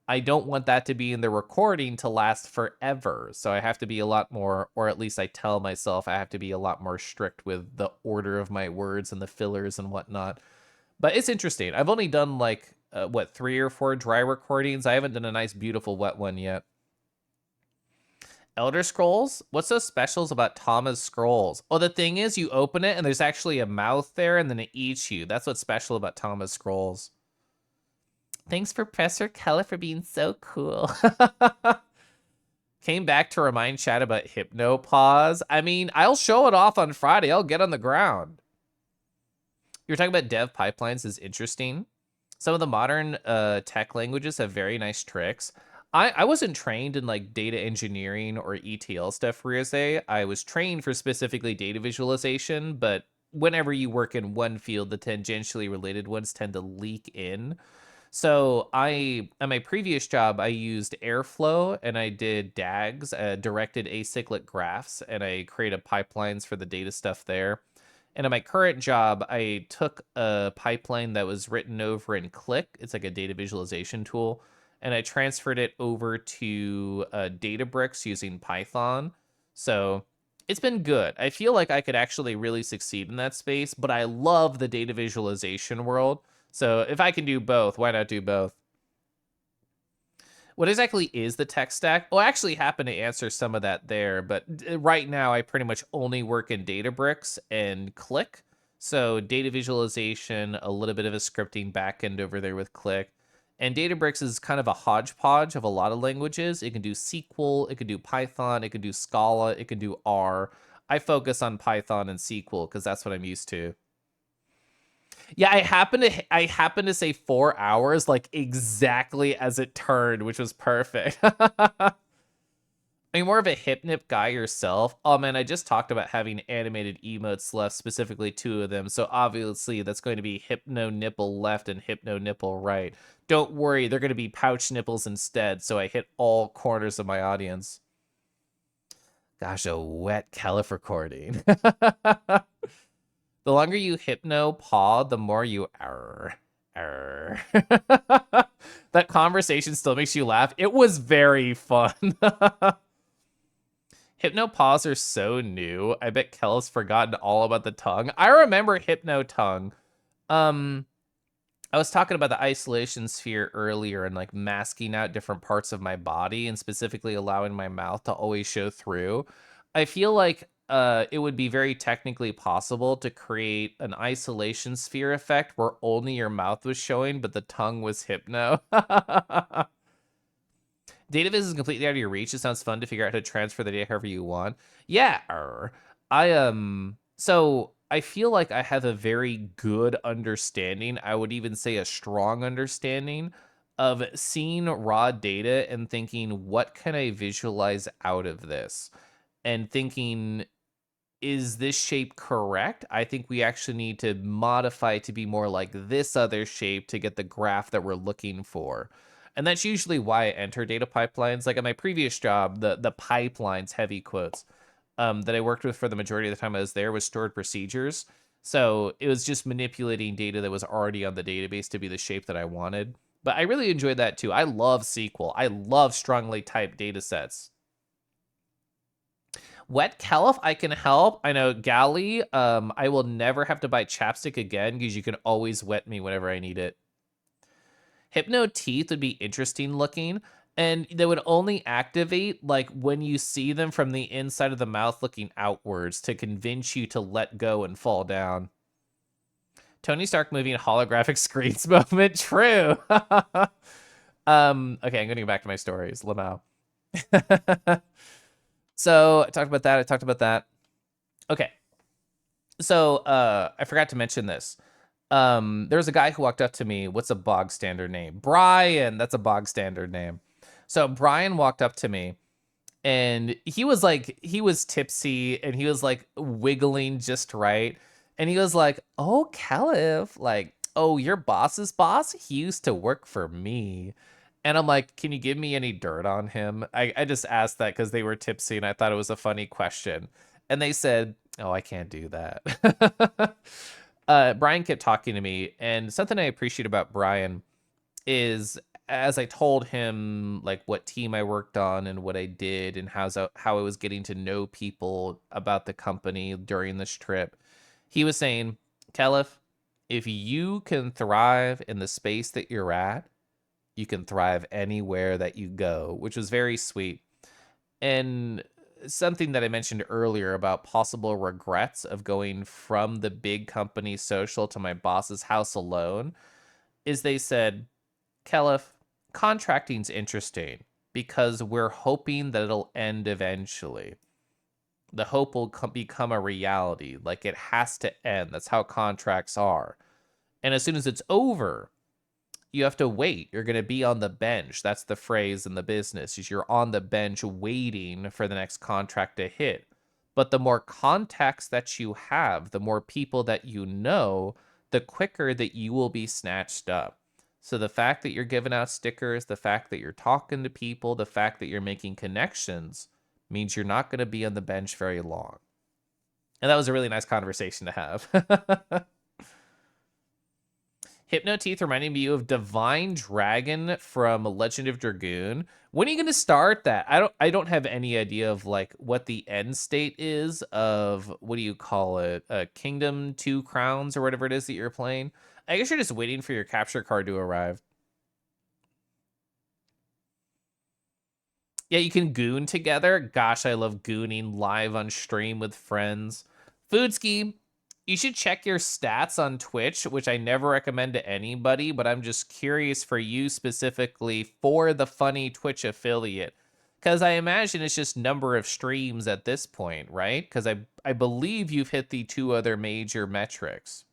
Speaker 1: I don't want that to be in the recording to last forever. So I have to be a lot more, or at least I tell myself I have to be a lot more strict with the order of my words and the fillers and whatnot. But it's interesting. I've only done like, what, 3 or 4 dry recordings? I haven't done a nice, beautiful wet one yet. Elder Scrolls? What's so special about Thomas Scrolls? Oh, the thing is, you open it and there's actually a mouth there and then it eats you. That's what's special about Thomas Scrolls. Thanks, Professor Keller, for being so cool. Came back to remind chat about Hypnopause. I mean, I'll show it off on Friday. I'll get on the ground. You're talking about dev pipelines is interesting. Some of the modern tech languages have very nice tricks. I wasn't trained in like data engineering or ETL stuff for ESA. I was trained for specifically data visualization, but whenever you work in one field, the tangentially related ones tend to leak in. So at my previous job, I used Airflow and I did DAGs, directed acyclic graphs, and I created pipelines for the data stuff there. And in my current job, I took a pipeline that was written over in Click. It's like a data visualization tool. And I transferred it over to Databricks using Python. So it's been good. I feel like I could actually really succeed in that space, but I love the data visualization world. So if I can do both, why not do both? What exactly is the tech stack? Well, I actually happen to answer some of that there, but right now I pretty much only work in Databricks and Click. So data visualization, a little bit of a scripting backend over there with Click. And Databricks is kind of a hodgepodge of a lot of languages. It can do SQL, it can do Python, it can do Scala, it can do R. I focus on Python and SQL because that's what I'm used to. Yeah, I happen to say 4 hours, like exactly as it turned, which was perfect. Are you more of a Hypnip guy yourself? Oh man, I just talked about having animated emotes left, specifically 2 of them. So obviously that's going to be Hypno Nipple left and Hypno Nipple right. Don't worry, they're going to be pouch nipples instead. So I hit all corners of my audience. Gosh, a wet Caliph recording. The longer you hypno paw, the more you err. That conversation still makes you laugh. It was very fun. Hypno paws are so new. I bet Kel's forgotten all about the tongue. I remember hypno tongue. I was talking about the isolation sphere earlier and like masking out different parts of my body and specifically allowing my mouth to always show through. I feel like it would be very technically possible to create an isolation sphere effect where only your mouth was showing, but the tongue was hypno. Data viz is completely out of your reach. It sounds fun to figure out how to transfer the data however you want. Yeah, so I feel like I have a very good understanding. I would even say a strong understanding of seeing raw data and thinking, what can I visualize out of this? And thinking, is this shape correct? I think we actually need to modify to be more like this other shape to get the graph that we're looking for. And that's usually why I enter data pipelines. Like at my previous job, the pipelines, heavy quotes, that I worked with for the majority of the time I was there was stored procedures. So it was just manipulating data that was already on the database to be the shape that I wanted. But I really enjoyed that too. I love SQL. I love strongly typed data sets. Wet Keliff, I can help. I know Galley, I will never have to buy chapstick again because you can always wet me whenever I need it. Hypno teeth would be interesting looking, and they would only activate like when you see them from the inside of the mouth looking outwards to convince you to let go and fall down. Tony Stark moving holographic screens moment. True. Okay, I'm gonna go back to my stories. Lamau. So I talked about that. I talked about that. Okay. So I forgot to mention this. There was a guy who walked up to me. What's a bog standard name? Brian. That's a bog standard name. So Brian walked up to me and he was tipsy and he was like wiggling just right. And he was like, "Oh, Keliff, like, oh, your boss's boss? He used to work for me." And I'm like, "Can you give me any dirt on him?" I just asked that because they were tipsy and I thought it was a funny question. And they said, "Oh, I can't do that." Brian kept talking to me, and something I appreciate about Brian is as I told him like what team I worked on and what I did and how I was getting to know people about the company during this trip, he was saying, "Keliff, if you can thrive in the space that you're at, you can thrive anywhere that you go," which was very sweet. And something that I mentioned earlier about possible regrets of going from the big company social to my boss's house alone is they said, "Keliff, contracting's interesting because we're hoping that it'll end eventually. The hope will become a reality. Like it has to end. That's how contracts are. And as soon as it's over, you have to wait. You're going to be on the bench." That's the phrase in the business, is you're on the bench waiting for the next contract to hit. But the more contacts that you have, the more people that you know, the quicker that you will be snatched up. So the fact that you're giving out stickers, the fact that you're talking to people, the fact that you're making connections means you're not going to be on the bench very long. And that was a really nice conversation to have. Hypno Teeth reminding me of Divine Dragon from Legend of Dragoon. When are you gonna start that? I don't have any idea of like what the end state is of what do you call it? Kingdom Two Crowns or whatever it is that you're playing. I guess you're just waiting for your capture card to arrive. Yeah, you can goon together. Gosh, I love gooning live on stream with friends. Foodski, you should check your stats on Twitch, which I never recommend to anybody, but I'm just curious for you specifically for the funny Twitch affiliate. Because I imagine it's just number of streams at this point, right? Because I believe you've hit the two other major metrics.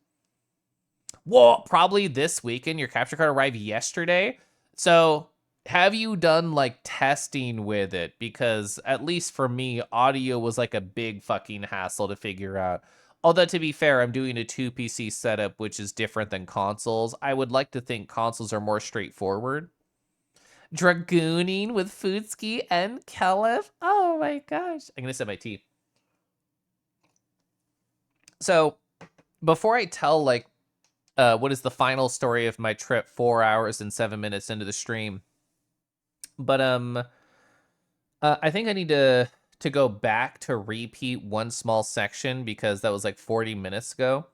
Speaker 1: Well, probably this weekend. Your capture card arrived yesterday. So have you done like testing with it? Because at least for me, audio was like a big fucking hassle to figure out. Although to be fair, I'm doing a 2 PC setup, which is different than consoles. I would like to think consoles are more straightforward. Dragooning with Foodski and Keliff. Oh my gosh. I'm gonna set my teeth. So before I tell like what is the final story of my trip 4 hours and 7 minutes into the stream. But I think I need to go back to repeat one small section because that was like 40 minutes ago.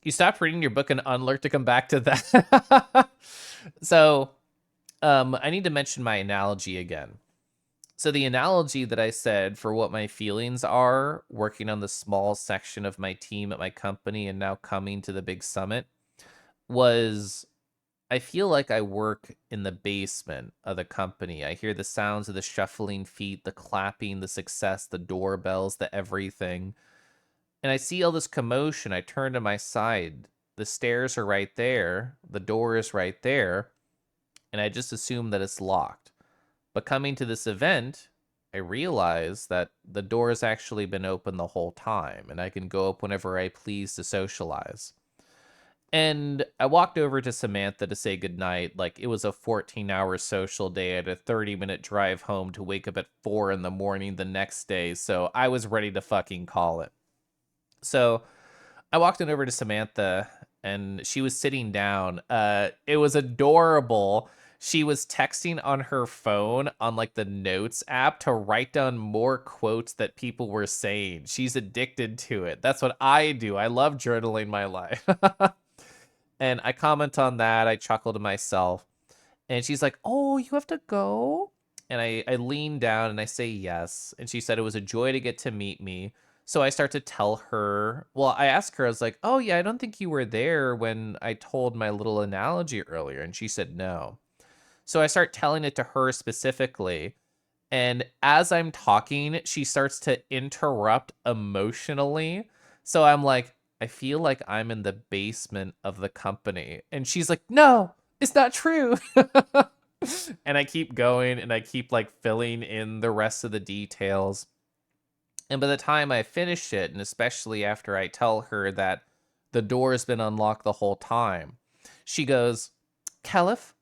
Speaker 1: You stopped reading your book and unlearned to come back to that. So I need to mention my analogy again. So the analogy that I said for what my feelings are working on the small section of my team at my company and now coming to the big summit was I feel like I work in the basement of the company. I hear the sounds of the shuffling feet, the clapping, the success, the doorbells, the everything. And I see all this commotion. I turn to my side. The stairs are right there. The door is right there. and I just assume that it's locked. But coming to this event, I realize that the door has actually been open the whole time, and I can go up whenever I please to socialize. And I walked over to Samantha to say goodnight. Like, it was a 14-hour social day. I had a 30-minute drive home to wake up at 4 in the morning the next day, so I was ready to fucking call it. So I walked in over to Samantha, and she was sitting down. It was adorable. She was texting on her phone on like the notes app to write down more quotes that people were saying. She's addicted to it. That's what I do. I love journaling my life. And I comment on that. I chuckle to myself. And she's like, "Oh, you have to go?" And I lean down and I say yes. And she said it was a joy to get to meet me. So I start to tell her, well, I asked her, I was like, "Oh, yeah, I don't think you were there when I told my little analogy earlier." And she said, "No." So I start telling it to her specifically. And as I'm talking, she starts to interrupt emotionally. So I'm like, I feel like I'm in the basement of the company. And she's like, "No, it's not true." And I keep going and I keep like filling in the rest of the details. And by the time I finish it, and especially after I tell her that the door has been unlocked the whole time, she goes, "Keliff,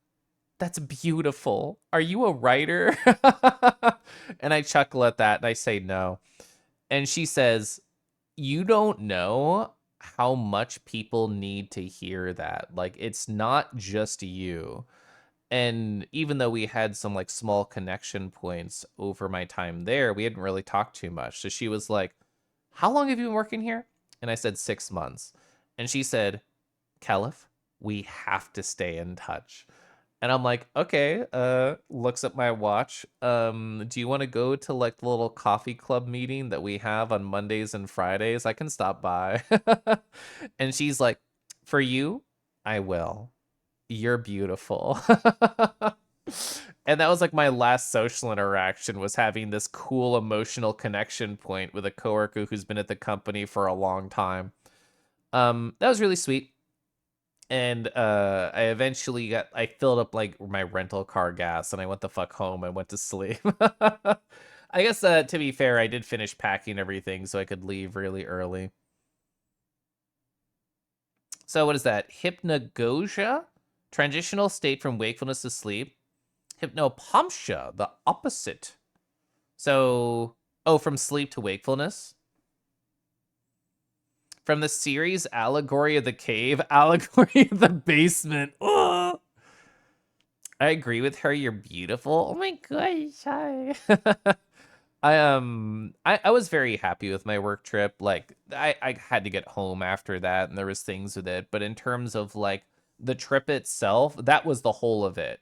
Speaker 1: that's beautiful. Are you a writer?" And I chuckle at that and I say no. And she says, "You don't know how much people need to hear that. Like, it's not just you." And even though we had some like small connection points over my time there, we hadn't really talked too much. So she was like, "How long have you been working here?" And I said 6 months. And she said, "Keliff, we have to stay in touch." And I'm like, "Okay," looks at my watch. Do you want to go to like the little coffee club meeting that we have on Mondays and Fridays? I can stop by. And she's like, "For you, I will. You're beautiful." And that was like my last social interaction, was having this cool emotional connection point with a coworker who's been at the company for a long time. That was really sweet. And I eventually I filled up like my rental car gas and I went the fuck home and went to sleep. I guess to be fair, I did finish packing everything so I could leave really early. So what is that? Hypnagogia? Transitional state from wakefulness to sleep. Hypnopomptia, the opposite. So, oh, from sleep to wakefulness. From the series Allegory of the Cave, Allegory of the Basement. Ugh. I agree with her. You're beautiful. Oh my gosh, hi. I was very happy with my work trip. Like I had to get home after that and there was things with it, but in terms of like the trip itself, that was the whole of it.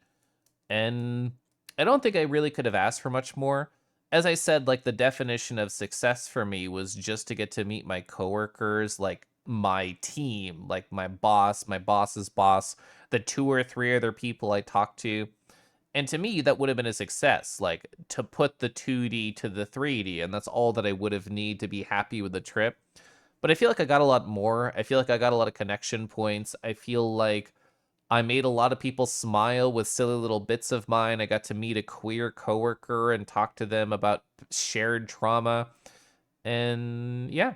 Speaker 1: And I don't think I really could have asked for much more. As I said, like the definition of success for me was just to get to meet my coworkers, like my team, like my boss, my boss's boss, the 2 or 3 other people I talked to. And to me, that would have been a success, like to put the 2D to the 3D, and that's all that I would have need to be happy with the trip. But I feel like I got a lot more. I feel like I got a lot of connection points. I feel like I made a lot of people smile with silly little bits of mine. I got to meet a queer coworker and talk to them about shared trauma. And yeah,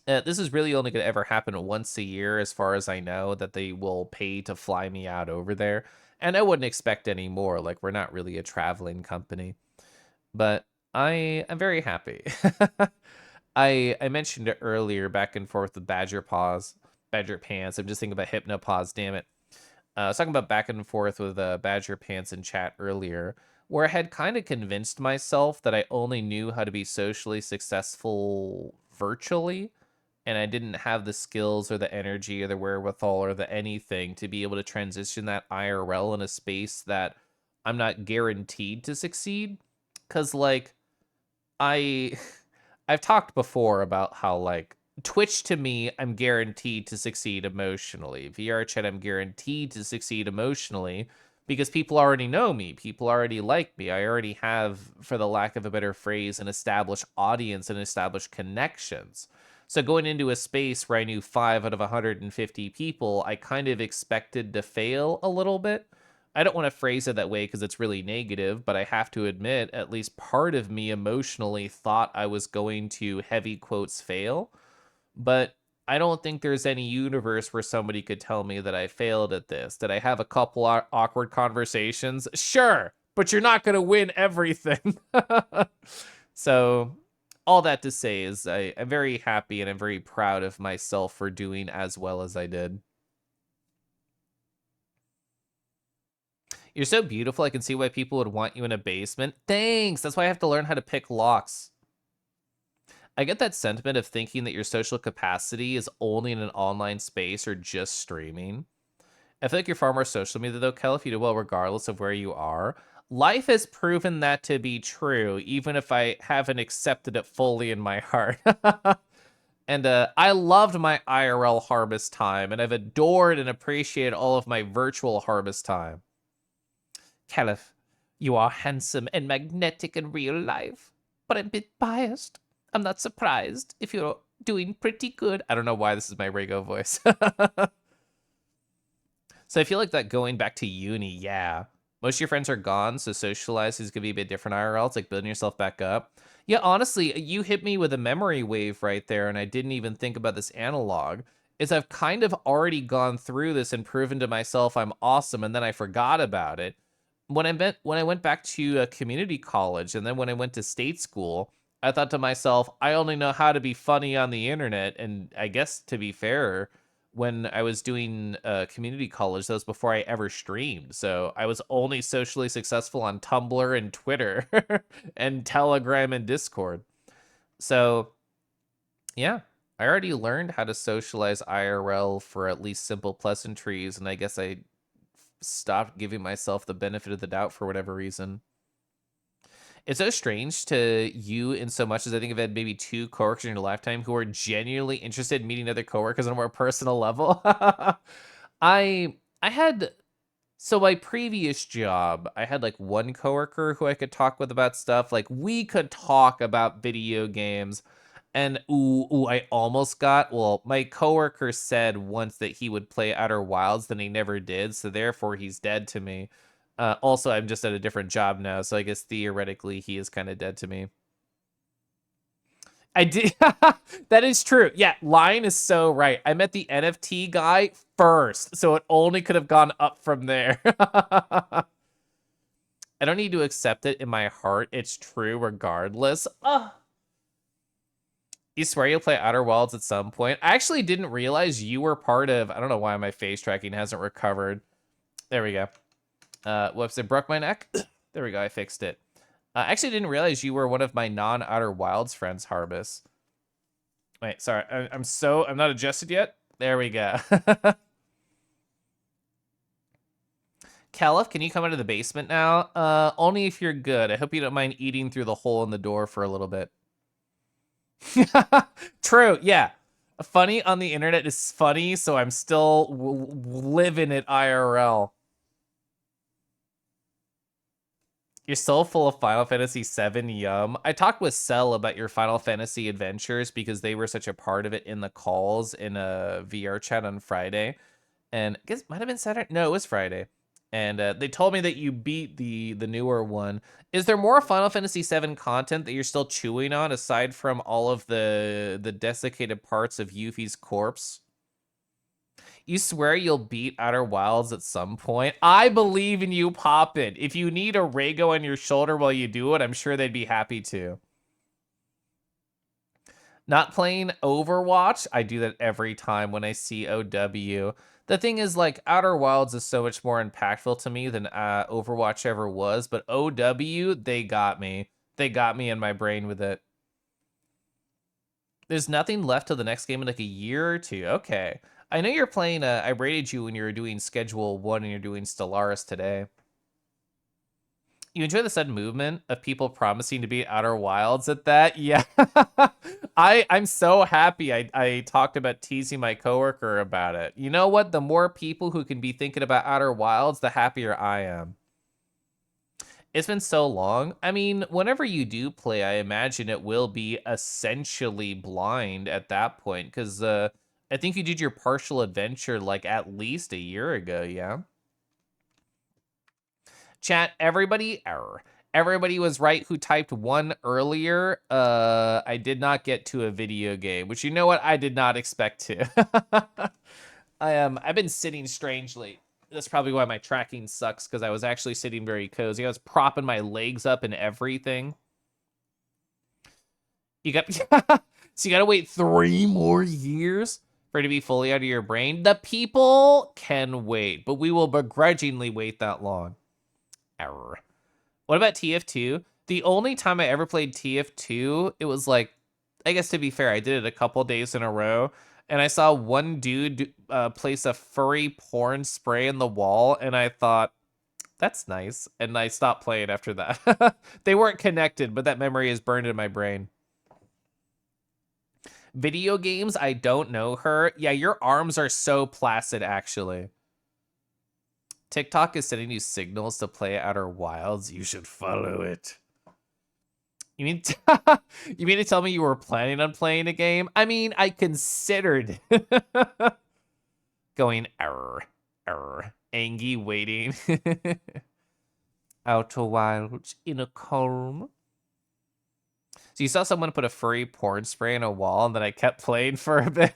Speaker 1: this is really only going to ever happen once a year, as far as I know, that they will pay to fly me out over there. And I wouldn't expect any more. Like, we're not really a traveling company. But I am very happy. I mentioned it earlier, back and forth with Badger Pants. I'm just thinking about Hypnopause, damn it. I was talking about back and forth with Badger Pants in chat earlier, where I had kind of convinced myself that I only knew how to be socially successful virtually, and I didn't have the skills or the energy or the wherewithal or the anything to be able to transition that IRL in a space that I'm not guaranteed to succeed. Cause like I I've talked before about how like Twitch to me, I'm guaranteed to succeed emotionally. VR chat, I'm guaranteed to succeed emotionally because people already know me. People already like me. I already have, for the lack of a better phrase, an established audience and established connections. So going into a space where I knew 5 out of 150 people, I kind of expected to fail a little bit. I don't want to phrase it that way because it's really negative, but I have to admit, at least part of me emotionally thought I was going to heavy quotes fail. But I don't think there's any universe where somebody could tell me that I failed at this. Did I have a couple awkward conversations? Sure, but you're not going to win everything. So, all that to say is I'm very happy and I'm very proud of myself for doing as well as I did. You're so beautiful. I can see why people would want you in a basement. Thanks. That's why I have to learn how to pick locks. I get that sentiment of thinking that your social capacity is only in an online space or just streaming. I feel like you're far more social than me, though, Keliff. You do well regardless of where you are. Life has proven that to be true, even if I haven't accepted it fully in my heart. And I loved my IRL harvest time, and I've adored and appreciated all of my virtual harvest time. Keliff, you are handsome and magnetic in real life, but I'm a bit biased. I'm not surprised if you're doing pretty good. I don't know why this is my Rego voice. So I feel like that going back to uni, yeah. Most of your friends are gone, so socialize is gonna be a bit different IRL. It's like building yourself back up. Yeah, honestly, you hit me with a memory wave right there, and I didn't even think about this analog. Is I've kind of already gone through this and proven to myself I'm awesome, and then I forgot about it. When I went back to community college, and then when I went to state school, I thought to myself, I only know how to be funny on the internet, and I guess to be fair, when I was doing community college, that was before I ever streamed. So I was only socially successful on Tumblr and Twitter and Telegram and Discord. So yeah, I already learned how to socialize IRL for at least simple pleasantries, and I guess I stopped giving myself the benefit of the doubt for whatever reason. It's so strange to you in so much as I think I've had maybe 2 coworkers in your lifetime who are genuinely interested in meeting other coworkers on a more personal level. I had so my previous job, I had like one coworker who I could talk with about stuff. Like we could talk about video games. And I almost got. Well, my coworker said once that he would play Outer Wilds, then he never did. So therefore, he's dead to me. Also, I'm just at a different job now, so I guess theoretically he is kind of dead to me. I did. That is true. Yeah, Lion is so right. I met the NFT guy first, so it only could have gone up from there. I don't need to accept it in my heart. It's true regardless. You swear you'll play Outer Wilds at some point? I actually didn't realize you were part of. I don't know why my face tracking hasn't recovered. There we go. Whoops, it broke my neck. There we go, I fixed it. I actually didn't realize you were one of my non-Outer Wilds friends, Harbus. Wait, sorry, I'm not adjusted yet. There we go. Keliff, can you come into the basement now? Only if you're good. I hope you don't mind eating through the hole in the door for a little bit. True, yeah. Funny on the internet is funny, so I'm still living it IRL. You're so full of Final Fantasy VII, yum. I talked with Cell about your Final Fantasy adventures because they were such a part of it in the calls in a VR chat on Friday. And I guess it might have been Saturday. No, it was Friday. And they told me that you beat the newer one. Is there more Final Fantasy VII content that you're still chewing on aside from all of the desiccated parts of Yuffie's corpse? You swear you'll beat Outer Wilds at some point? I believe in you, Poppin. If you need a Rego on your shoulder while you do it, I'm sure they'd be happy to. Not playing Overwatch, I do that every time when I see OW. The thing is, like, Outer Wilds is so much more impactful to me than Overwatch ever was, but OW, they got me. They got me in my brain with it. There's nothing left till the next game in like a year or two. Okay. I know you're playing, I rated you when you were doing Schedule 1 and you're doing Stellaris today. You enjoy the sudden movement of people promising to be Outer Wilds at that? Yeah. I'm so happy I talked about teasing my coworker about it. You know what? The more people who can be thinking about Outer Wilds, the happier I am. It's been so long. I mean, whenever you do play, I imagine it will be essentially blind at that point, because I think you did your partial adventure like at least a year ago, yeah? Chat, everybody was right who typed 1 earlier. I did not get to a video game, which you know what? I did not expect to. I've been sitting strangely. That's probably why my tracking sucks, because I was actually sitting very cozy. I was propping my legs up and everything. You got so you gotta wait 3 more years for it to be fully out of your brain. The people can wait, but we will begrudgingly wait that long. Error. What about TF2? The only time I ever played TF2, it was like, I guess to be fair, I did it a couple days in a row, and I saw one dude place a furry porn spray in the wall, and I thought, that's nice, and I stopped playing after that. They weren't connected, but that memory is burned in my brain. Video games, I don't know her. Yeah, your arms are so placid, actually. TikTok is sending you signals to play Outer Wilds. You should follow it. You mean you mean to tell me you were planning on playing a game? I mean, I considered going error, Angie waiting. Outer Wilds in a calm. So you saw someone put a furry porn spray on a wall, and then I kept playing for a bit.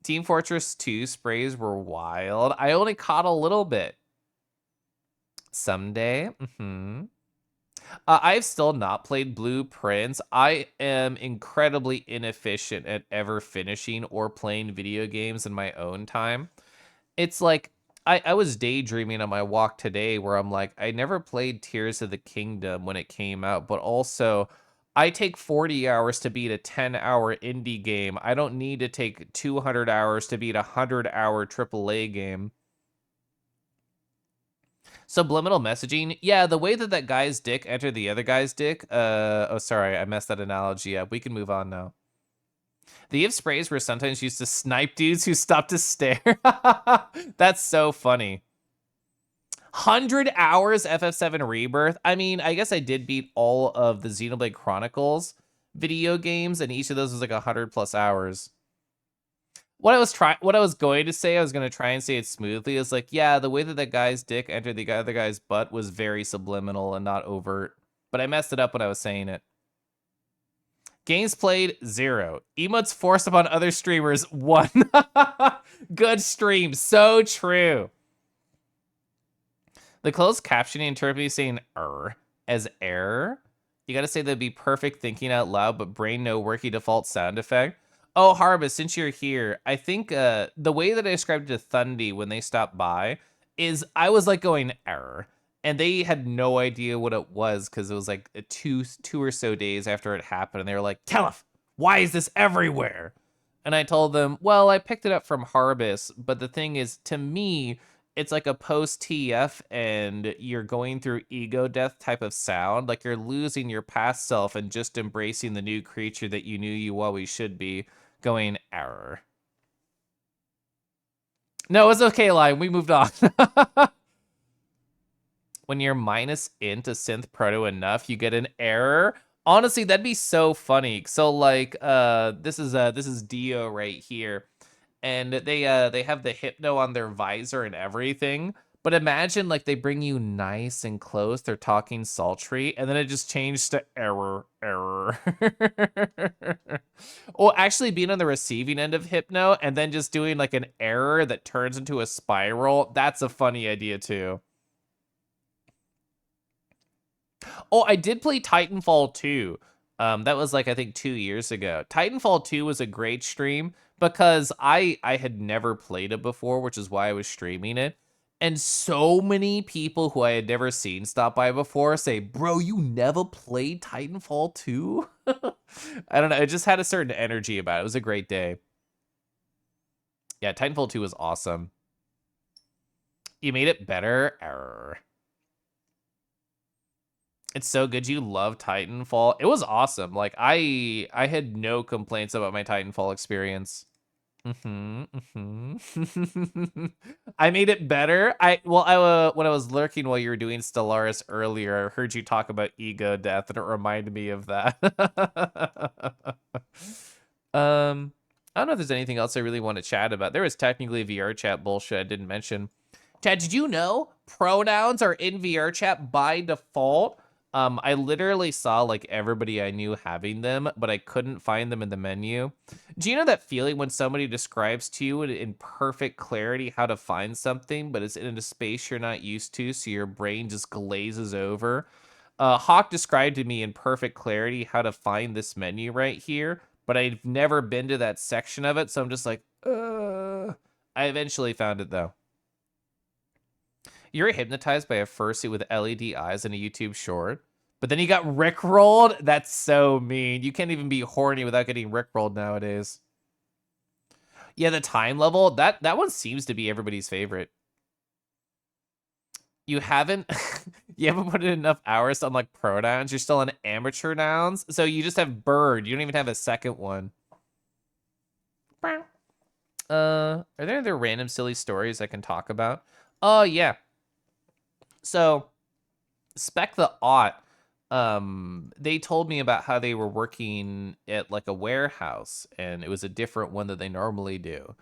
Speaker 1: Team Fortress 2 sprays were wild. I only caught a little bit. Someday. I've still not played Blueprints. I am incredibly inefficient at ever finishing or playing video games in my own time. It's like, I was daydreaming on my walk today where I'm like, I never played Tears of the Kingdom when it came out, but also I take 40 hours to beat a 10-hour indie game. I don't need to take 200 hours to beat a 100-hour AAA game. Subliminal messaging. Yeah, the way that that guy's dick entered the other guy's dick. Oh, sorry, I messed that analogy up. We can move on now. The if sprays were sometimes used to snipe dudes who stopped to stare. That's so funny. 100 hours FF7 Rebirth. I mean, I guess I did beat all of the Xenoblade Chronicles video games, and each of those was like 100 plus hours. What I was going to say, I was going to try and say it smoothly, is like, yeah, the way that that guy's dick entered the other guy's butt was very subliminal and not overt, but I messed it up when I was saying it. Games played, 0. Emotes forced upon other streamers, 1. Good stream, so true. The closed captioning interpreting saying as error. You gotta say that'd be perfect thinking out loud, but brain no working default sound effect. Oh, Harbus, since you're here, I think the way that I described it to Thundy when they stopped by is I was like going error. And they had no idea what it was because it was like two or so days after it happened. And they were like, Keliff, why is this everywhere? And I told them, well, I picked it up from Harbus. But the thing is, to me, it's like a post TF and you're going through ego death type of sound. Like you're losing your past self and just embracing the new creature that you knew you always should be, going error. No, it's okay, Lion. We moved on. When you're minus int a synth proto enough, you get an error. Honestly, that'd be so funny. So like, this is Dio right here, and they have the hypno on their visor and everything. But imagine like they bring you nice and close, they're talking sultry, and then it just changed to error. Or actually being on the receiving end of hypno and then just doing like an error that turns into a spiral. That's a funny idea too. Oh, I did play Titanfall 2. That was like I think 2 years ago. Titanfall 2 was a great stream because I had never played it before, which is why I was streaming it. And so many people who I had never seen stop by before say, "Bro, you never played Titanfall 2?" I don't know. It just had a certain energy about it. It was a great day. Yeah, Titanfall 2 was awesome. You made it better. Error. It's so good. You love Titanfall. It was awesome. Like I had no complaints about my Titanfall experience. I made it better. When I was lurking while you were doing Stellaris earlier, I heard you talk about ego death, and it reminded me of that. I don't know if there's anything else I really want to chat about. There was technically VR chat bullshit I didn't mention. Chad, did you know pronouns are in VR chat by default? I literally saw like everybody I knew having them, but I couldn't find them in the menu. Do you know that feeling when somebody describes to you in perfect clarity how to find something, but it's in a space you're not used to, so your brain just glazes over? Hawk described to me in perfect clarity how to find this menu right here, but I've never been to that section of it, so I'm just like, I eventually found it though. You're hypnotized by a fursuit with LED eyes in a YouTube short, but then you got rickrolled? That's so mean. You can't even be horny without getting rickrolled nowadays. Yeah, the time level, that one seems to be everybody's favorite. You haven't you haven't put in enough hours to unlock pronouns. You're still on amateur nouns, so you just have bird. You don't even have a second one. Are there other random silly stories I can talk about? Oh yeah. So Spec the Aught, they told me about how they were working at like a warehouse, and it was a different one that they normally do,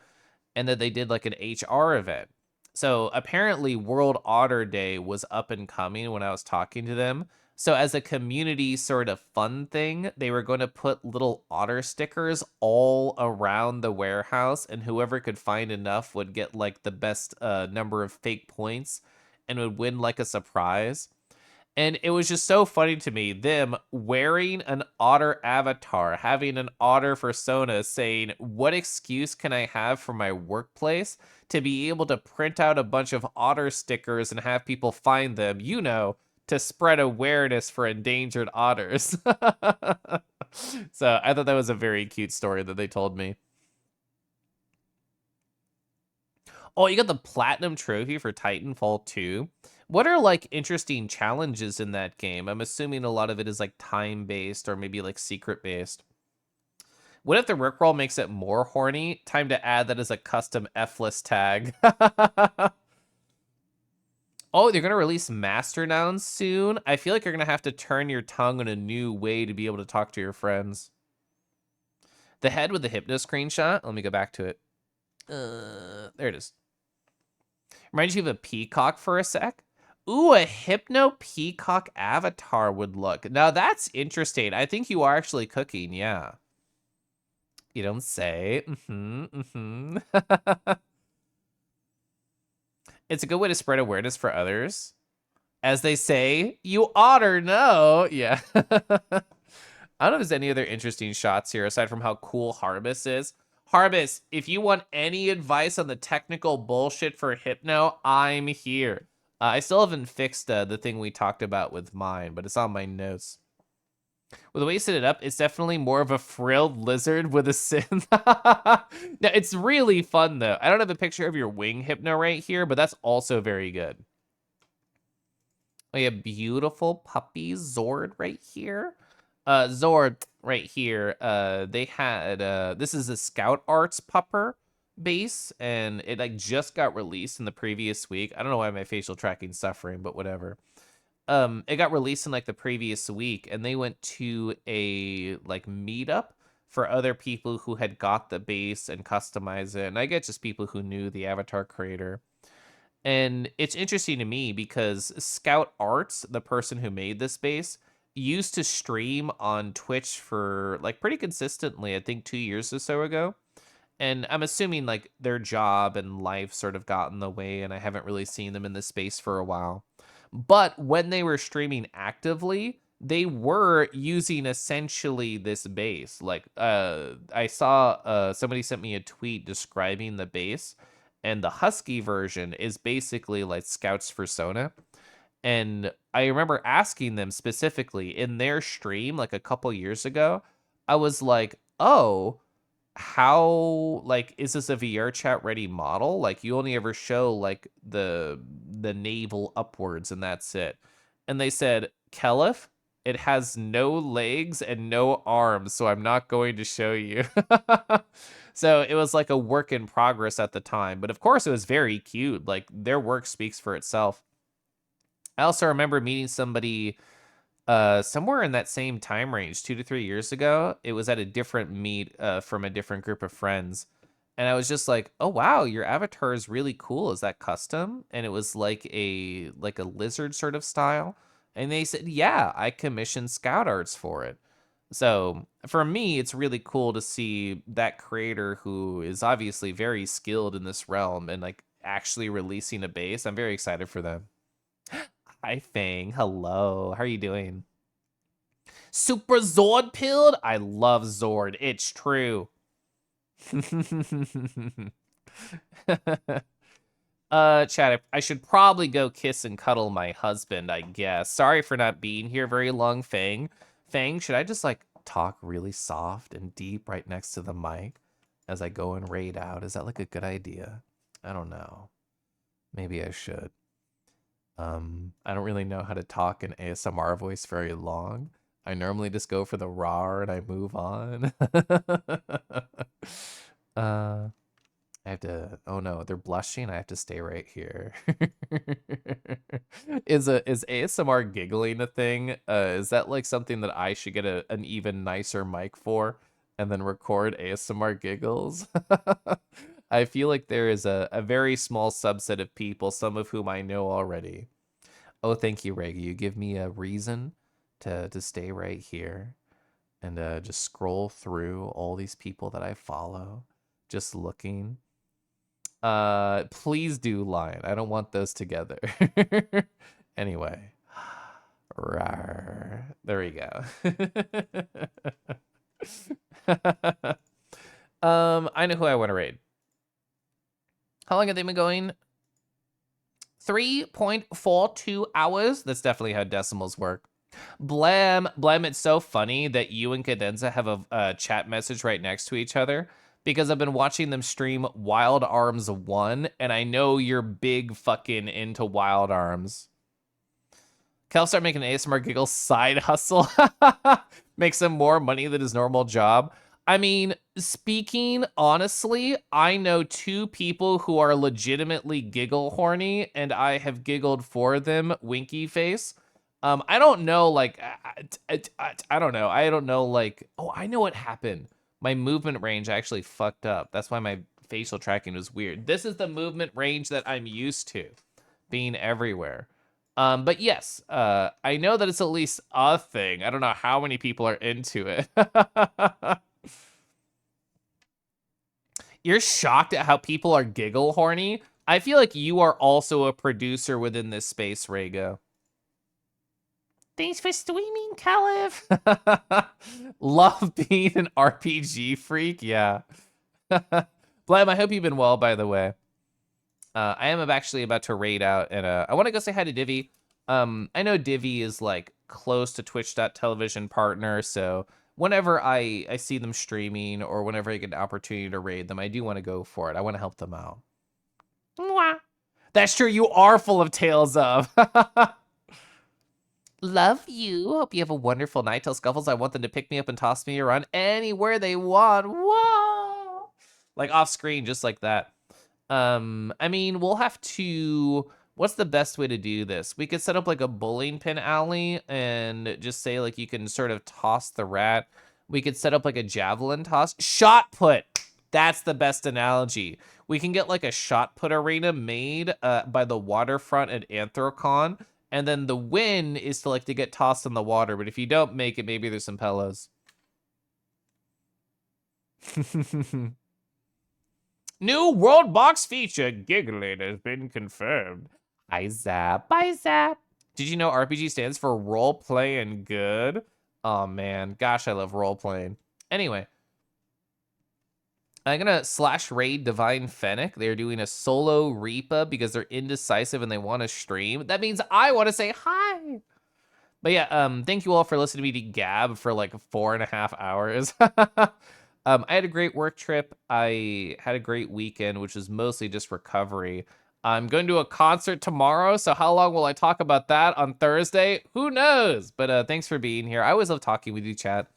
Speaker 1: and that they did like an HR event. So apparently, World Otter Day was up and coming when I was talking to them. So as a community sort of fun thing, they were going to put little otter stickers all around the warehouse, and whoever could find enough would get like the best number of fake points and would win like a surprise. And it was just so funny to me, them wearing an otter avatar, having an otter persona, saying, what excuse can I have for my workplace to be able to print out a bunch of otter stickers and have people find them, to spread awareness for endangered otters. So I thought that was a very cute story that they told me. Oh, you got the platinum trophy for Titanfall 2. What are like interesting challenges in that game? I'm assuming a lot of it is like time based or maybe like secret based. What if the Rickroll makes it more horny? Time to add that as a custom F-list tag. Oh, they're gonna release master nouns soon. I feel like you're gonna have to turn your tongue in a new way to be able to talk to your friends. The head with the hypno screenshot. Let me go back to it. There it is. Reminds you of a peacock for a sec. Ooh, a hypno peacock avatar would look. Now that's interesting. I think you are actually cooking, yeah. You don't say. It's a good way to spread awareness for others. As they say, you oughter know. Yeah. I don't know if there's any other interesting shots here aside from how cool Harbus is. Harbus, if you want any advice on the technical bullshit for Hypno, I'm here. I still haven't fixed the thing we talked about with mine, but it's on my notes. Well, the way you set it up, it's definitely more of a frilled lizard with a sin. Now, it's really fun, though. I don't have a picture of your wing Hypno right here, but that's also very good. We have beautiful puppy Zord right here. Zord right here. They had this is a Scout Arts pupper base, and it like just got released in the previous week. I don't know why my facial tracking's suffering, but whatever. It got released in like the previous week, and they went to a like meetup for other people who had got the base and customized it. And I get just people who knew the avatar creator. And it's interesting to me because Scout Arts, the person who made this base, used to stream on Twitch for like pretty consistently, I think 2 years or so ago. And I'm assuming like their job and life sort of got in the way, and I haven't really seen them in this space for a while. But when they were streaming actively, they were using essentially this base. Like I saw somebody sent me a tweet describing the base, and the Husky version is basically like Scout's persona. And I remember asking them specifically in their stream like a couple years ago, I was like, oh, how like is this a VR chat ready model? Like you only ever show like the navel upwards and that's it. And they said, Keliff, it has no legs and no arms, so I'm not going to show you. So it was like a work in progress at the time, but of course it was very cute. Like their work speaks for itself. I also remember meeting somebody somewhere in that same time range, 2 to 3 years ago. It was at a different meet from a different group of friends. And I was just like, "Oh wow, your avatar is really cool. Is that custom?" And it was like a lizard sort of style. And they said, "Yeah, I commissioned scout arts for it." So for me, it's really cool to see that creator who is obviously very skilled in this realm and like actually releasing a base. I'm very excited for them. Hi, Fang. Hello. How are you doing? Super Zord pilled? I love Zord. It's true. Chad, I should probably go kiss and cuddle my husband, I guess. Sorry for not being here very long, Fang. Fang, should I just like talk really soft and deep right next to the mic as I go and raid out? Is that like a good idea? I don't know. Maybe I should. I don't really know how to talk in ASMR voice very long. I normally just go for the raw and I move on. uh I have to, oh no, they're blushing. I have to stay right here. Is ASMR giggling a thing? Is that like something that I should get an even nicer mic for and then record ASMR giggles? I feel like there is a very small subset of people, some of whom I know already. Oh, thank you, Reggie. You give me a reason to stay right here and just scroll through all these people that I follow, just looking. Please do Lion. I don't want those together. Anyway. Rawr. There we go. I know who I want to raid. How long have they been going? 3.42 hours. That's definitely how decimals work. Blam, it's so funny that you and Cadenza have a chat message right next to each other because I've been watching them stream Wild Arms 1, and I know you're big fucking into Wild Arms. Kel start making an ASMR giggle side hustle. Makes him more money than his normal job. I mean, speaking honestly, I know two people who are legitimately giggle horny, and I have giggled for them, winky face. I don't know, like, I don't know. I don't know, like, oh, I know what happened. My movement range actually fucked up. That's why my facial tracking was weird. This is the movement range that I'm used to, being everywhere. But yes, I know that it's at least a thing. I don't know how many people are into it. You're shocked at how people are giggle horny? I feel like you are also a producer within this space, Rego. Thanks for streaming, Keliff. Love being an RPG freak, yeah. Blam, I hope you've been well, by the way. I am actually about to raid out, and I want to go say hi to Divi. I know Divi is like close to Twitch.television partner, so whenever I see them streaming or whenever I get an opportunity to raid them, I do want to go for it. I want to help them out. Mwah. That's true. You are full of tales of. Love you. Hope you have a wonderful night. Tell Scuffles I want them to pick me up and toss me around anywhere they want. Whoa! Like off screen, just like that. I mean, we'll have to. What's the best way to do this? We could set up like a bowling pin alley and just say like you can sort of toss the rat. We could set up like a javelin toss. Shot put. That's the best analogy. We can get like a shot put arena made by the waterfront at Anthrocon, and then the win is to like to get tossed in the water. But if you don't make it, maybe there's some pillows. New World Box feature, Giggling, has been confirmed. Hi, Zap. Bye, Zap. Did you know RPG stands for role playing good? Oh, man. Gosh, I love role playing. Anyway, I'm going to slash raid Divine Fennec. They're doing a solo Reaper because they're indecisive and they want to stream. That means I want to say hi. But yeah, thank you all for listening to me to gab for like 4.5 hours. I had a great work trip. I had a great weekend, which was mostly just recovery. I'm going to a concert tomorrow, so how long will I talk about that on Thursday? Who knows? But thanks for being here. I always love talking with you, chat.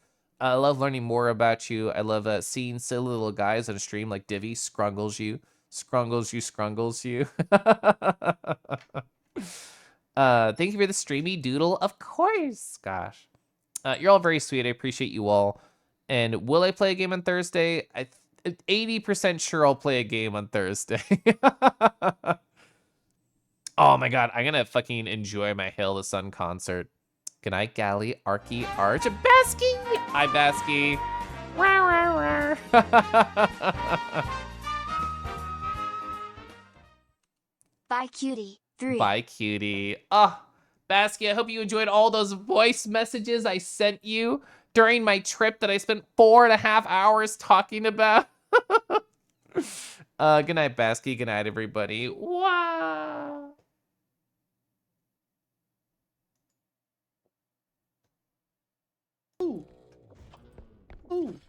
Speaker 1: I love learning more about you. I love seeing silly little guys on stream like Divi scrungles you, scrungles you. Thank you for the streamy doodle, of course. Gosh, you're all very sweet. I appreciate you all. And will I play a game on Thursday? 80% sure I'll play a game on Thursday. Oh my god, I'm gonna fucking enjoy my Hail the Sun concert. Good night, Gally, Arky, Arch, Basky! Hi, Basky. Rawr, rawr, rawr.
Speaker 2: Bye cutie. 3.
Speaker 1: Bye, cutie. Ah, Basky, I hope you enjoyed all those voice messages I sent you during my trip that I spent 4.5 hours talking about. Good night, Basky. Good night, everybody. Wow.
Speaker 3: Ooh. Ooh.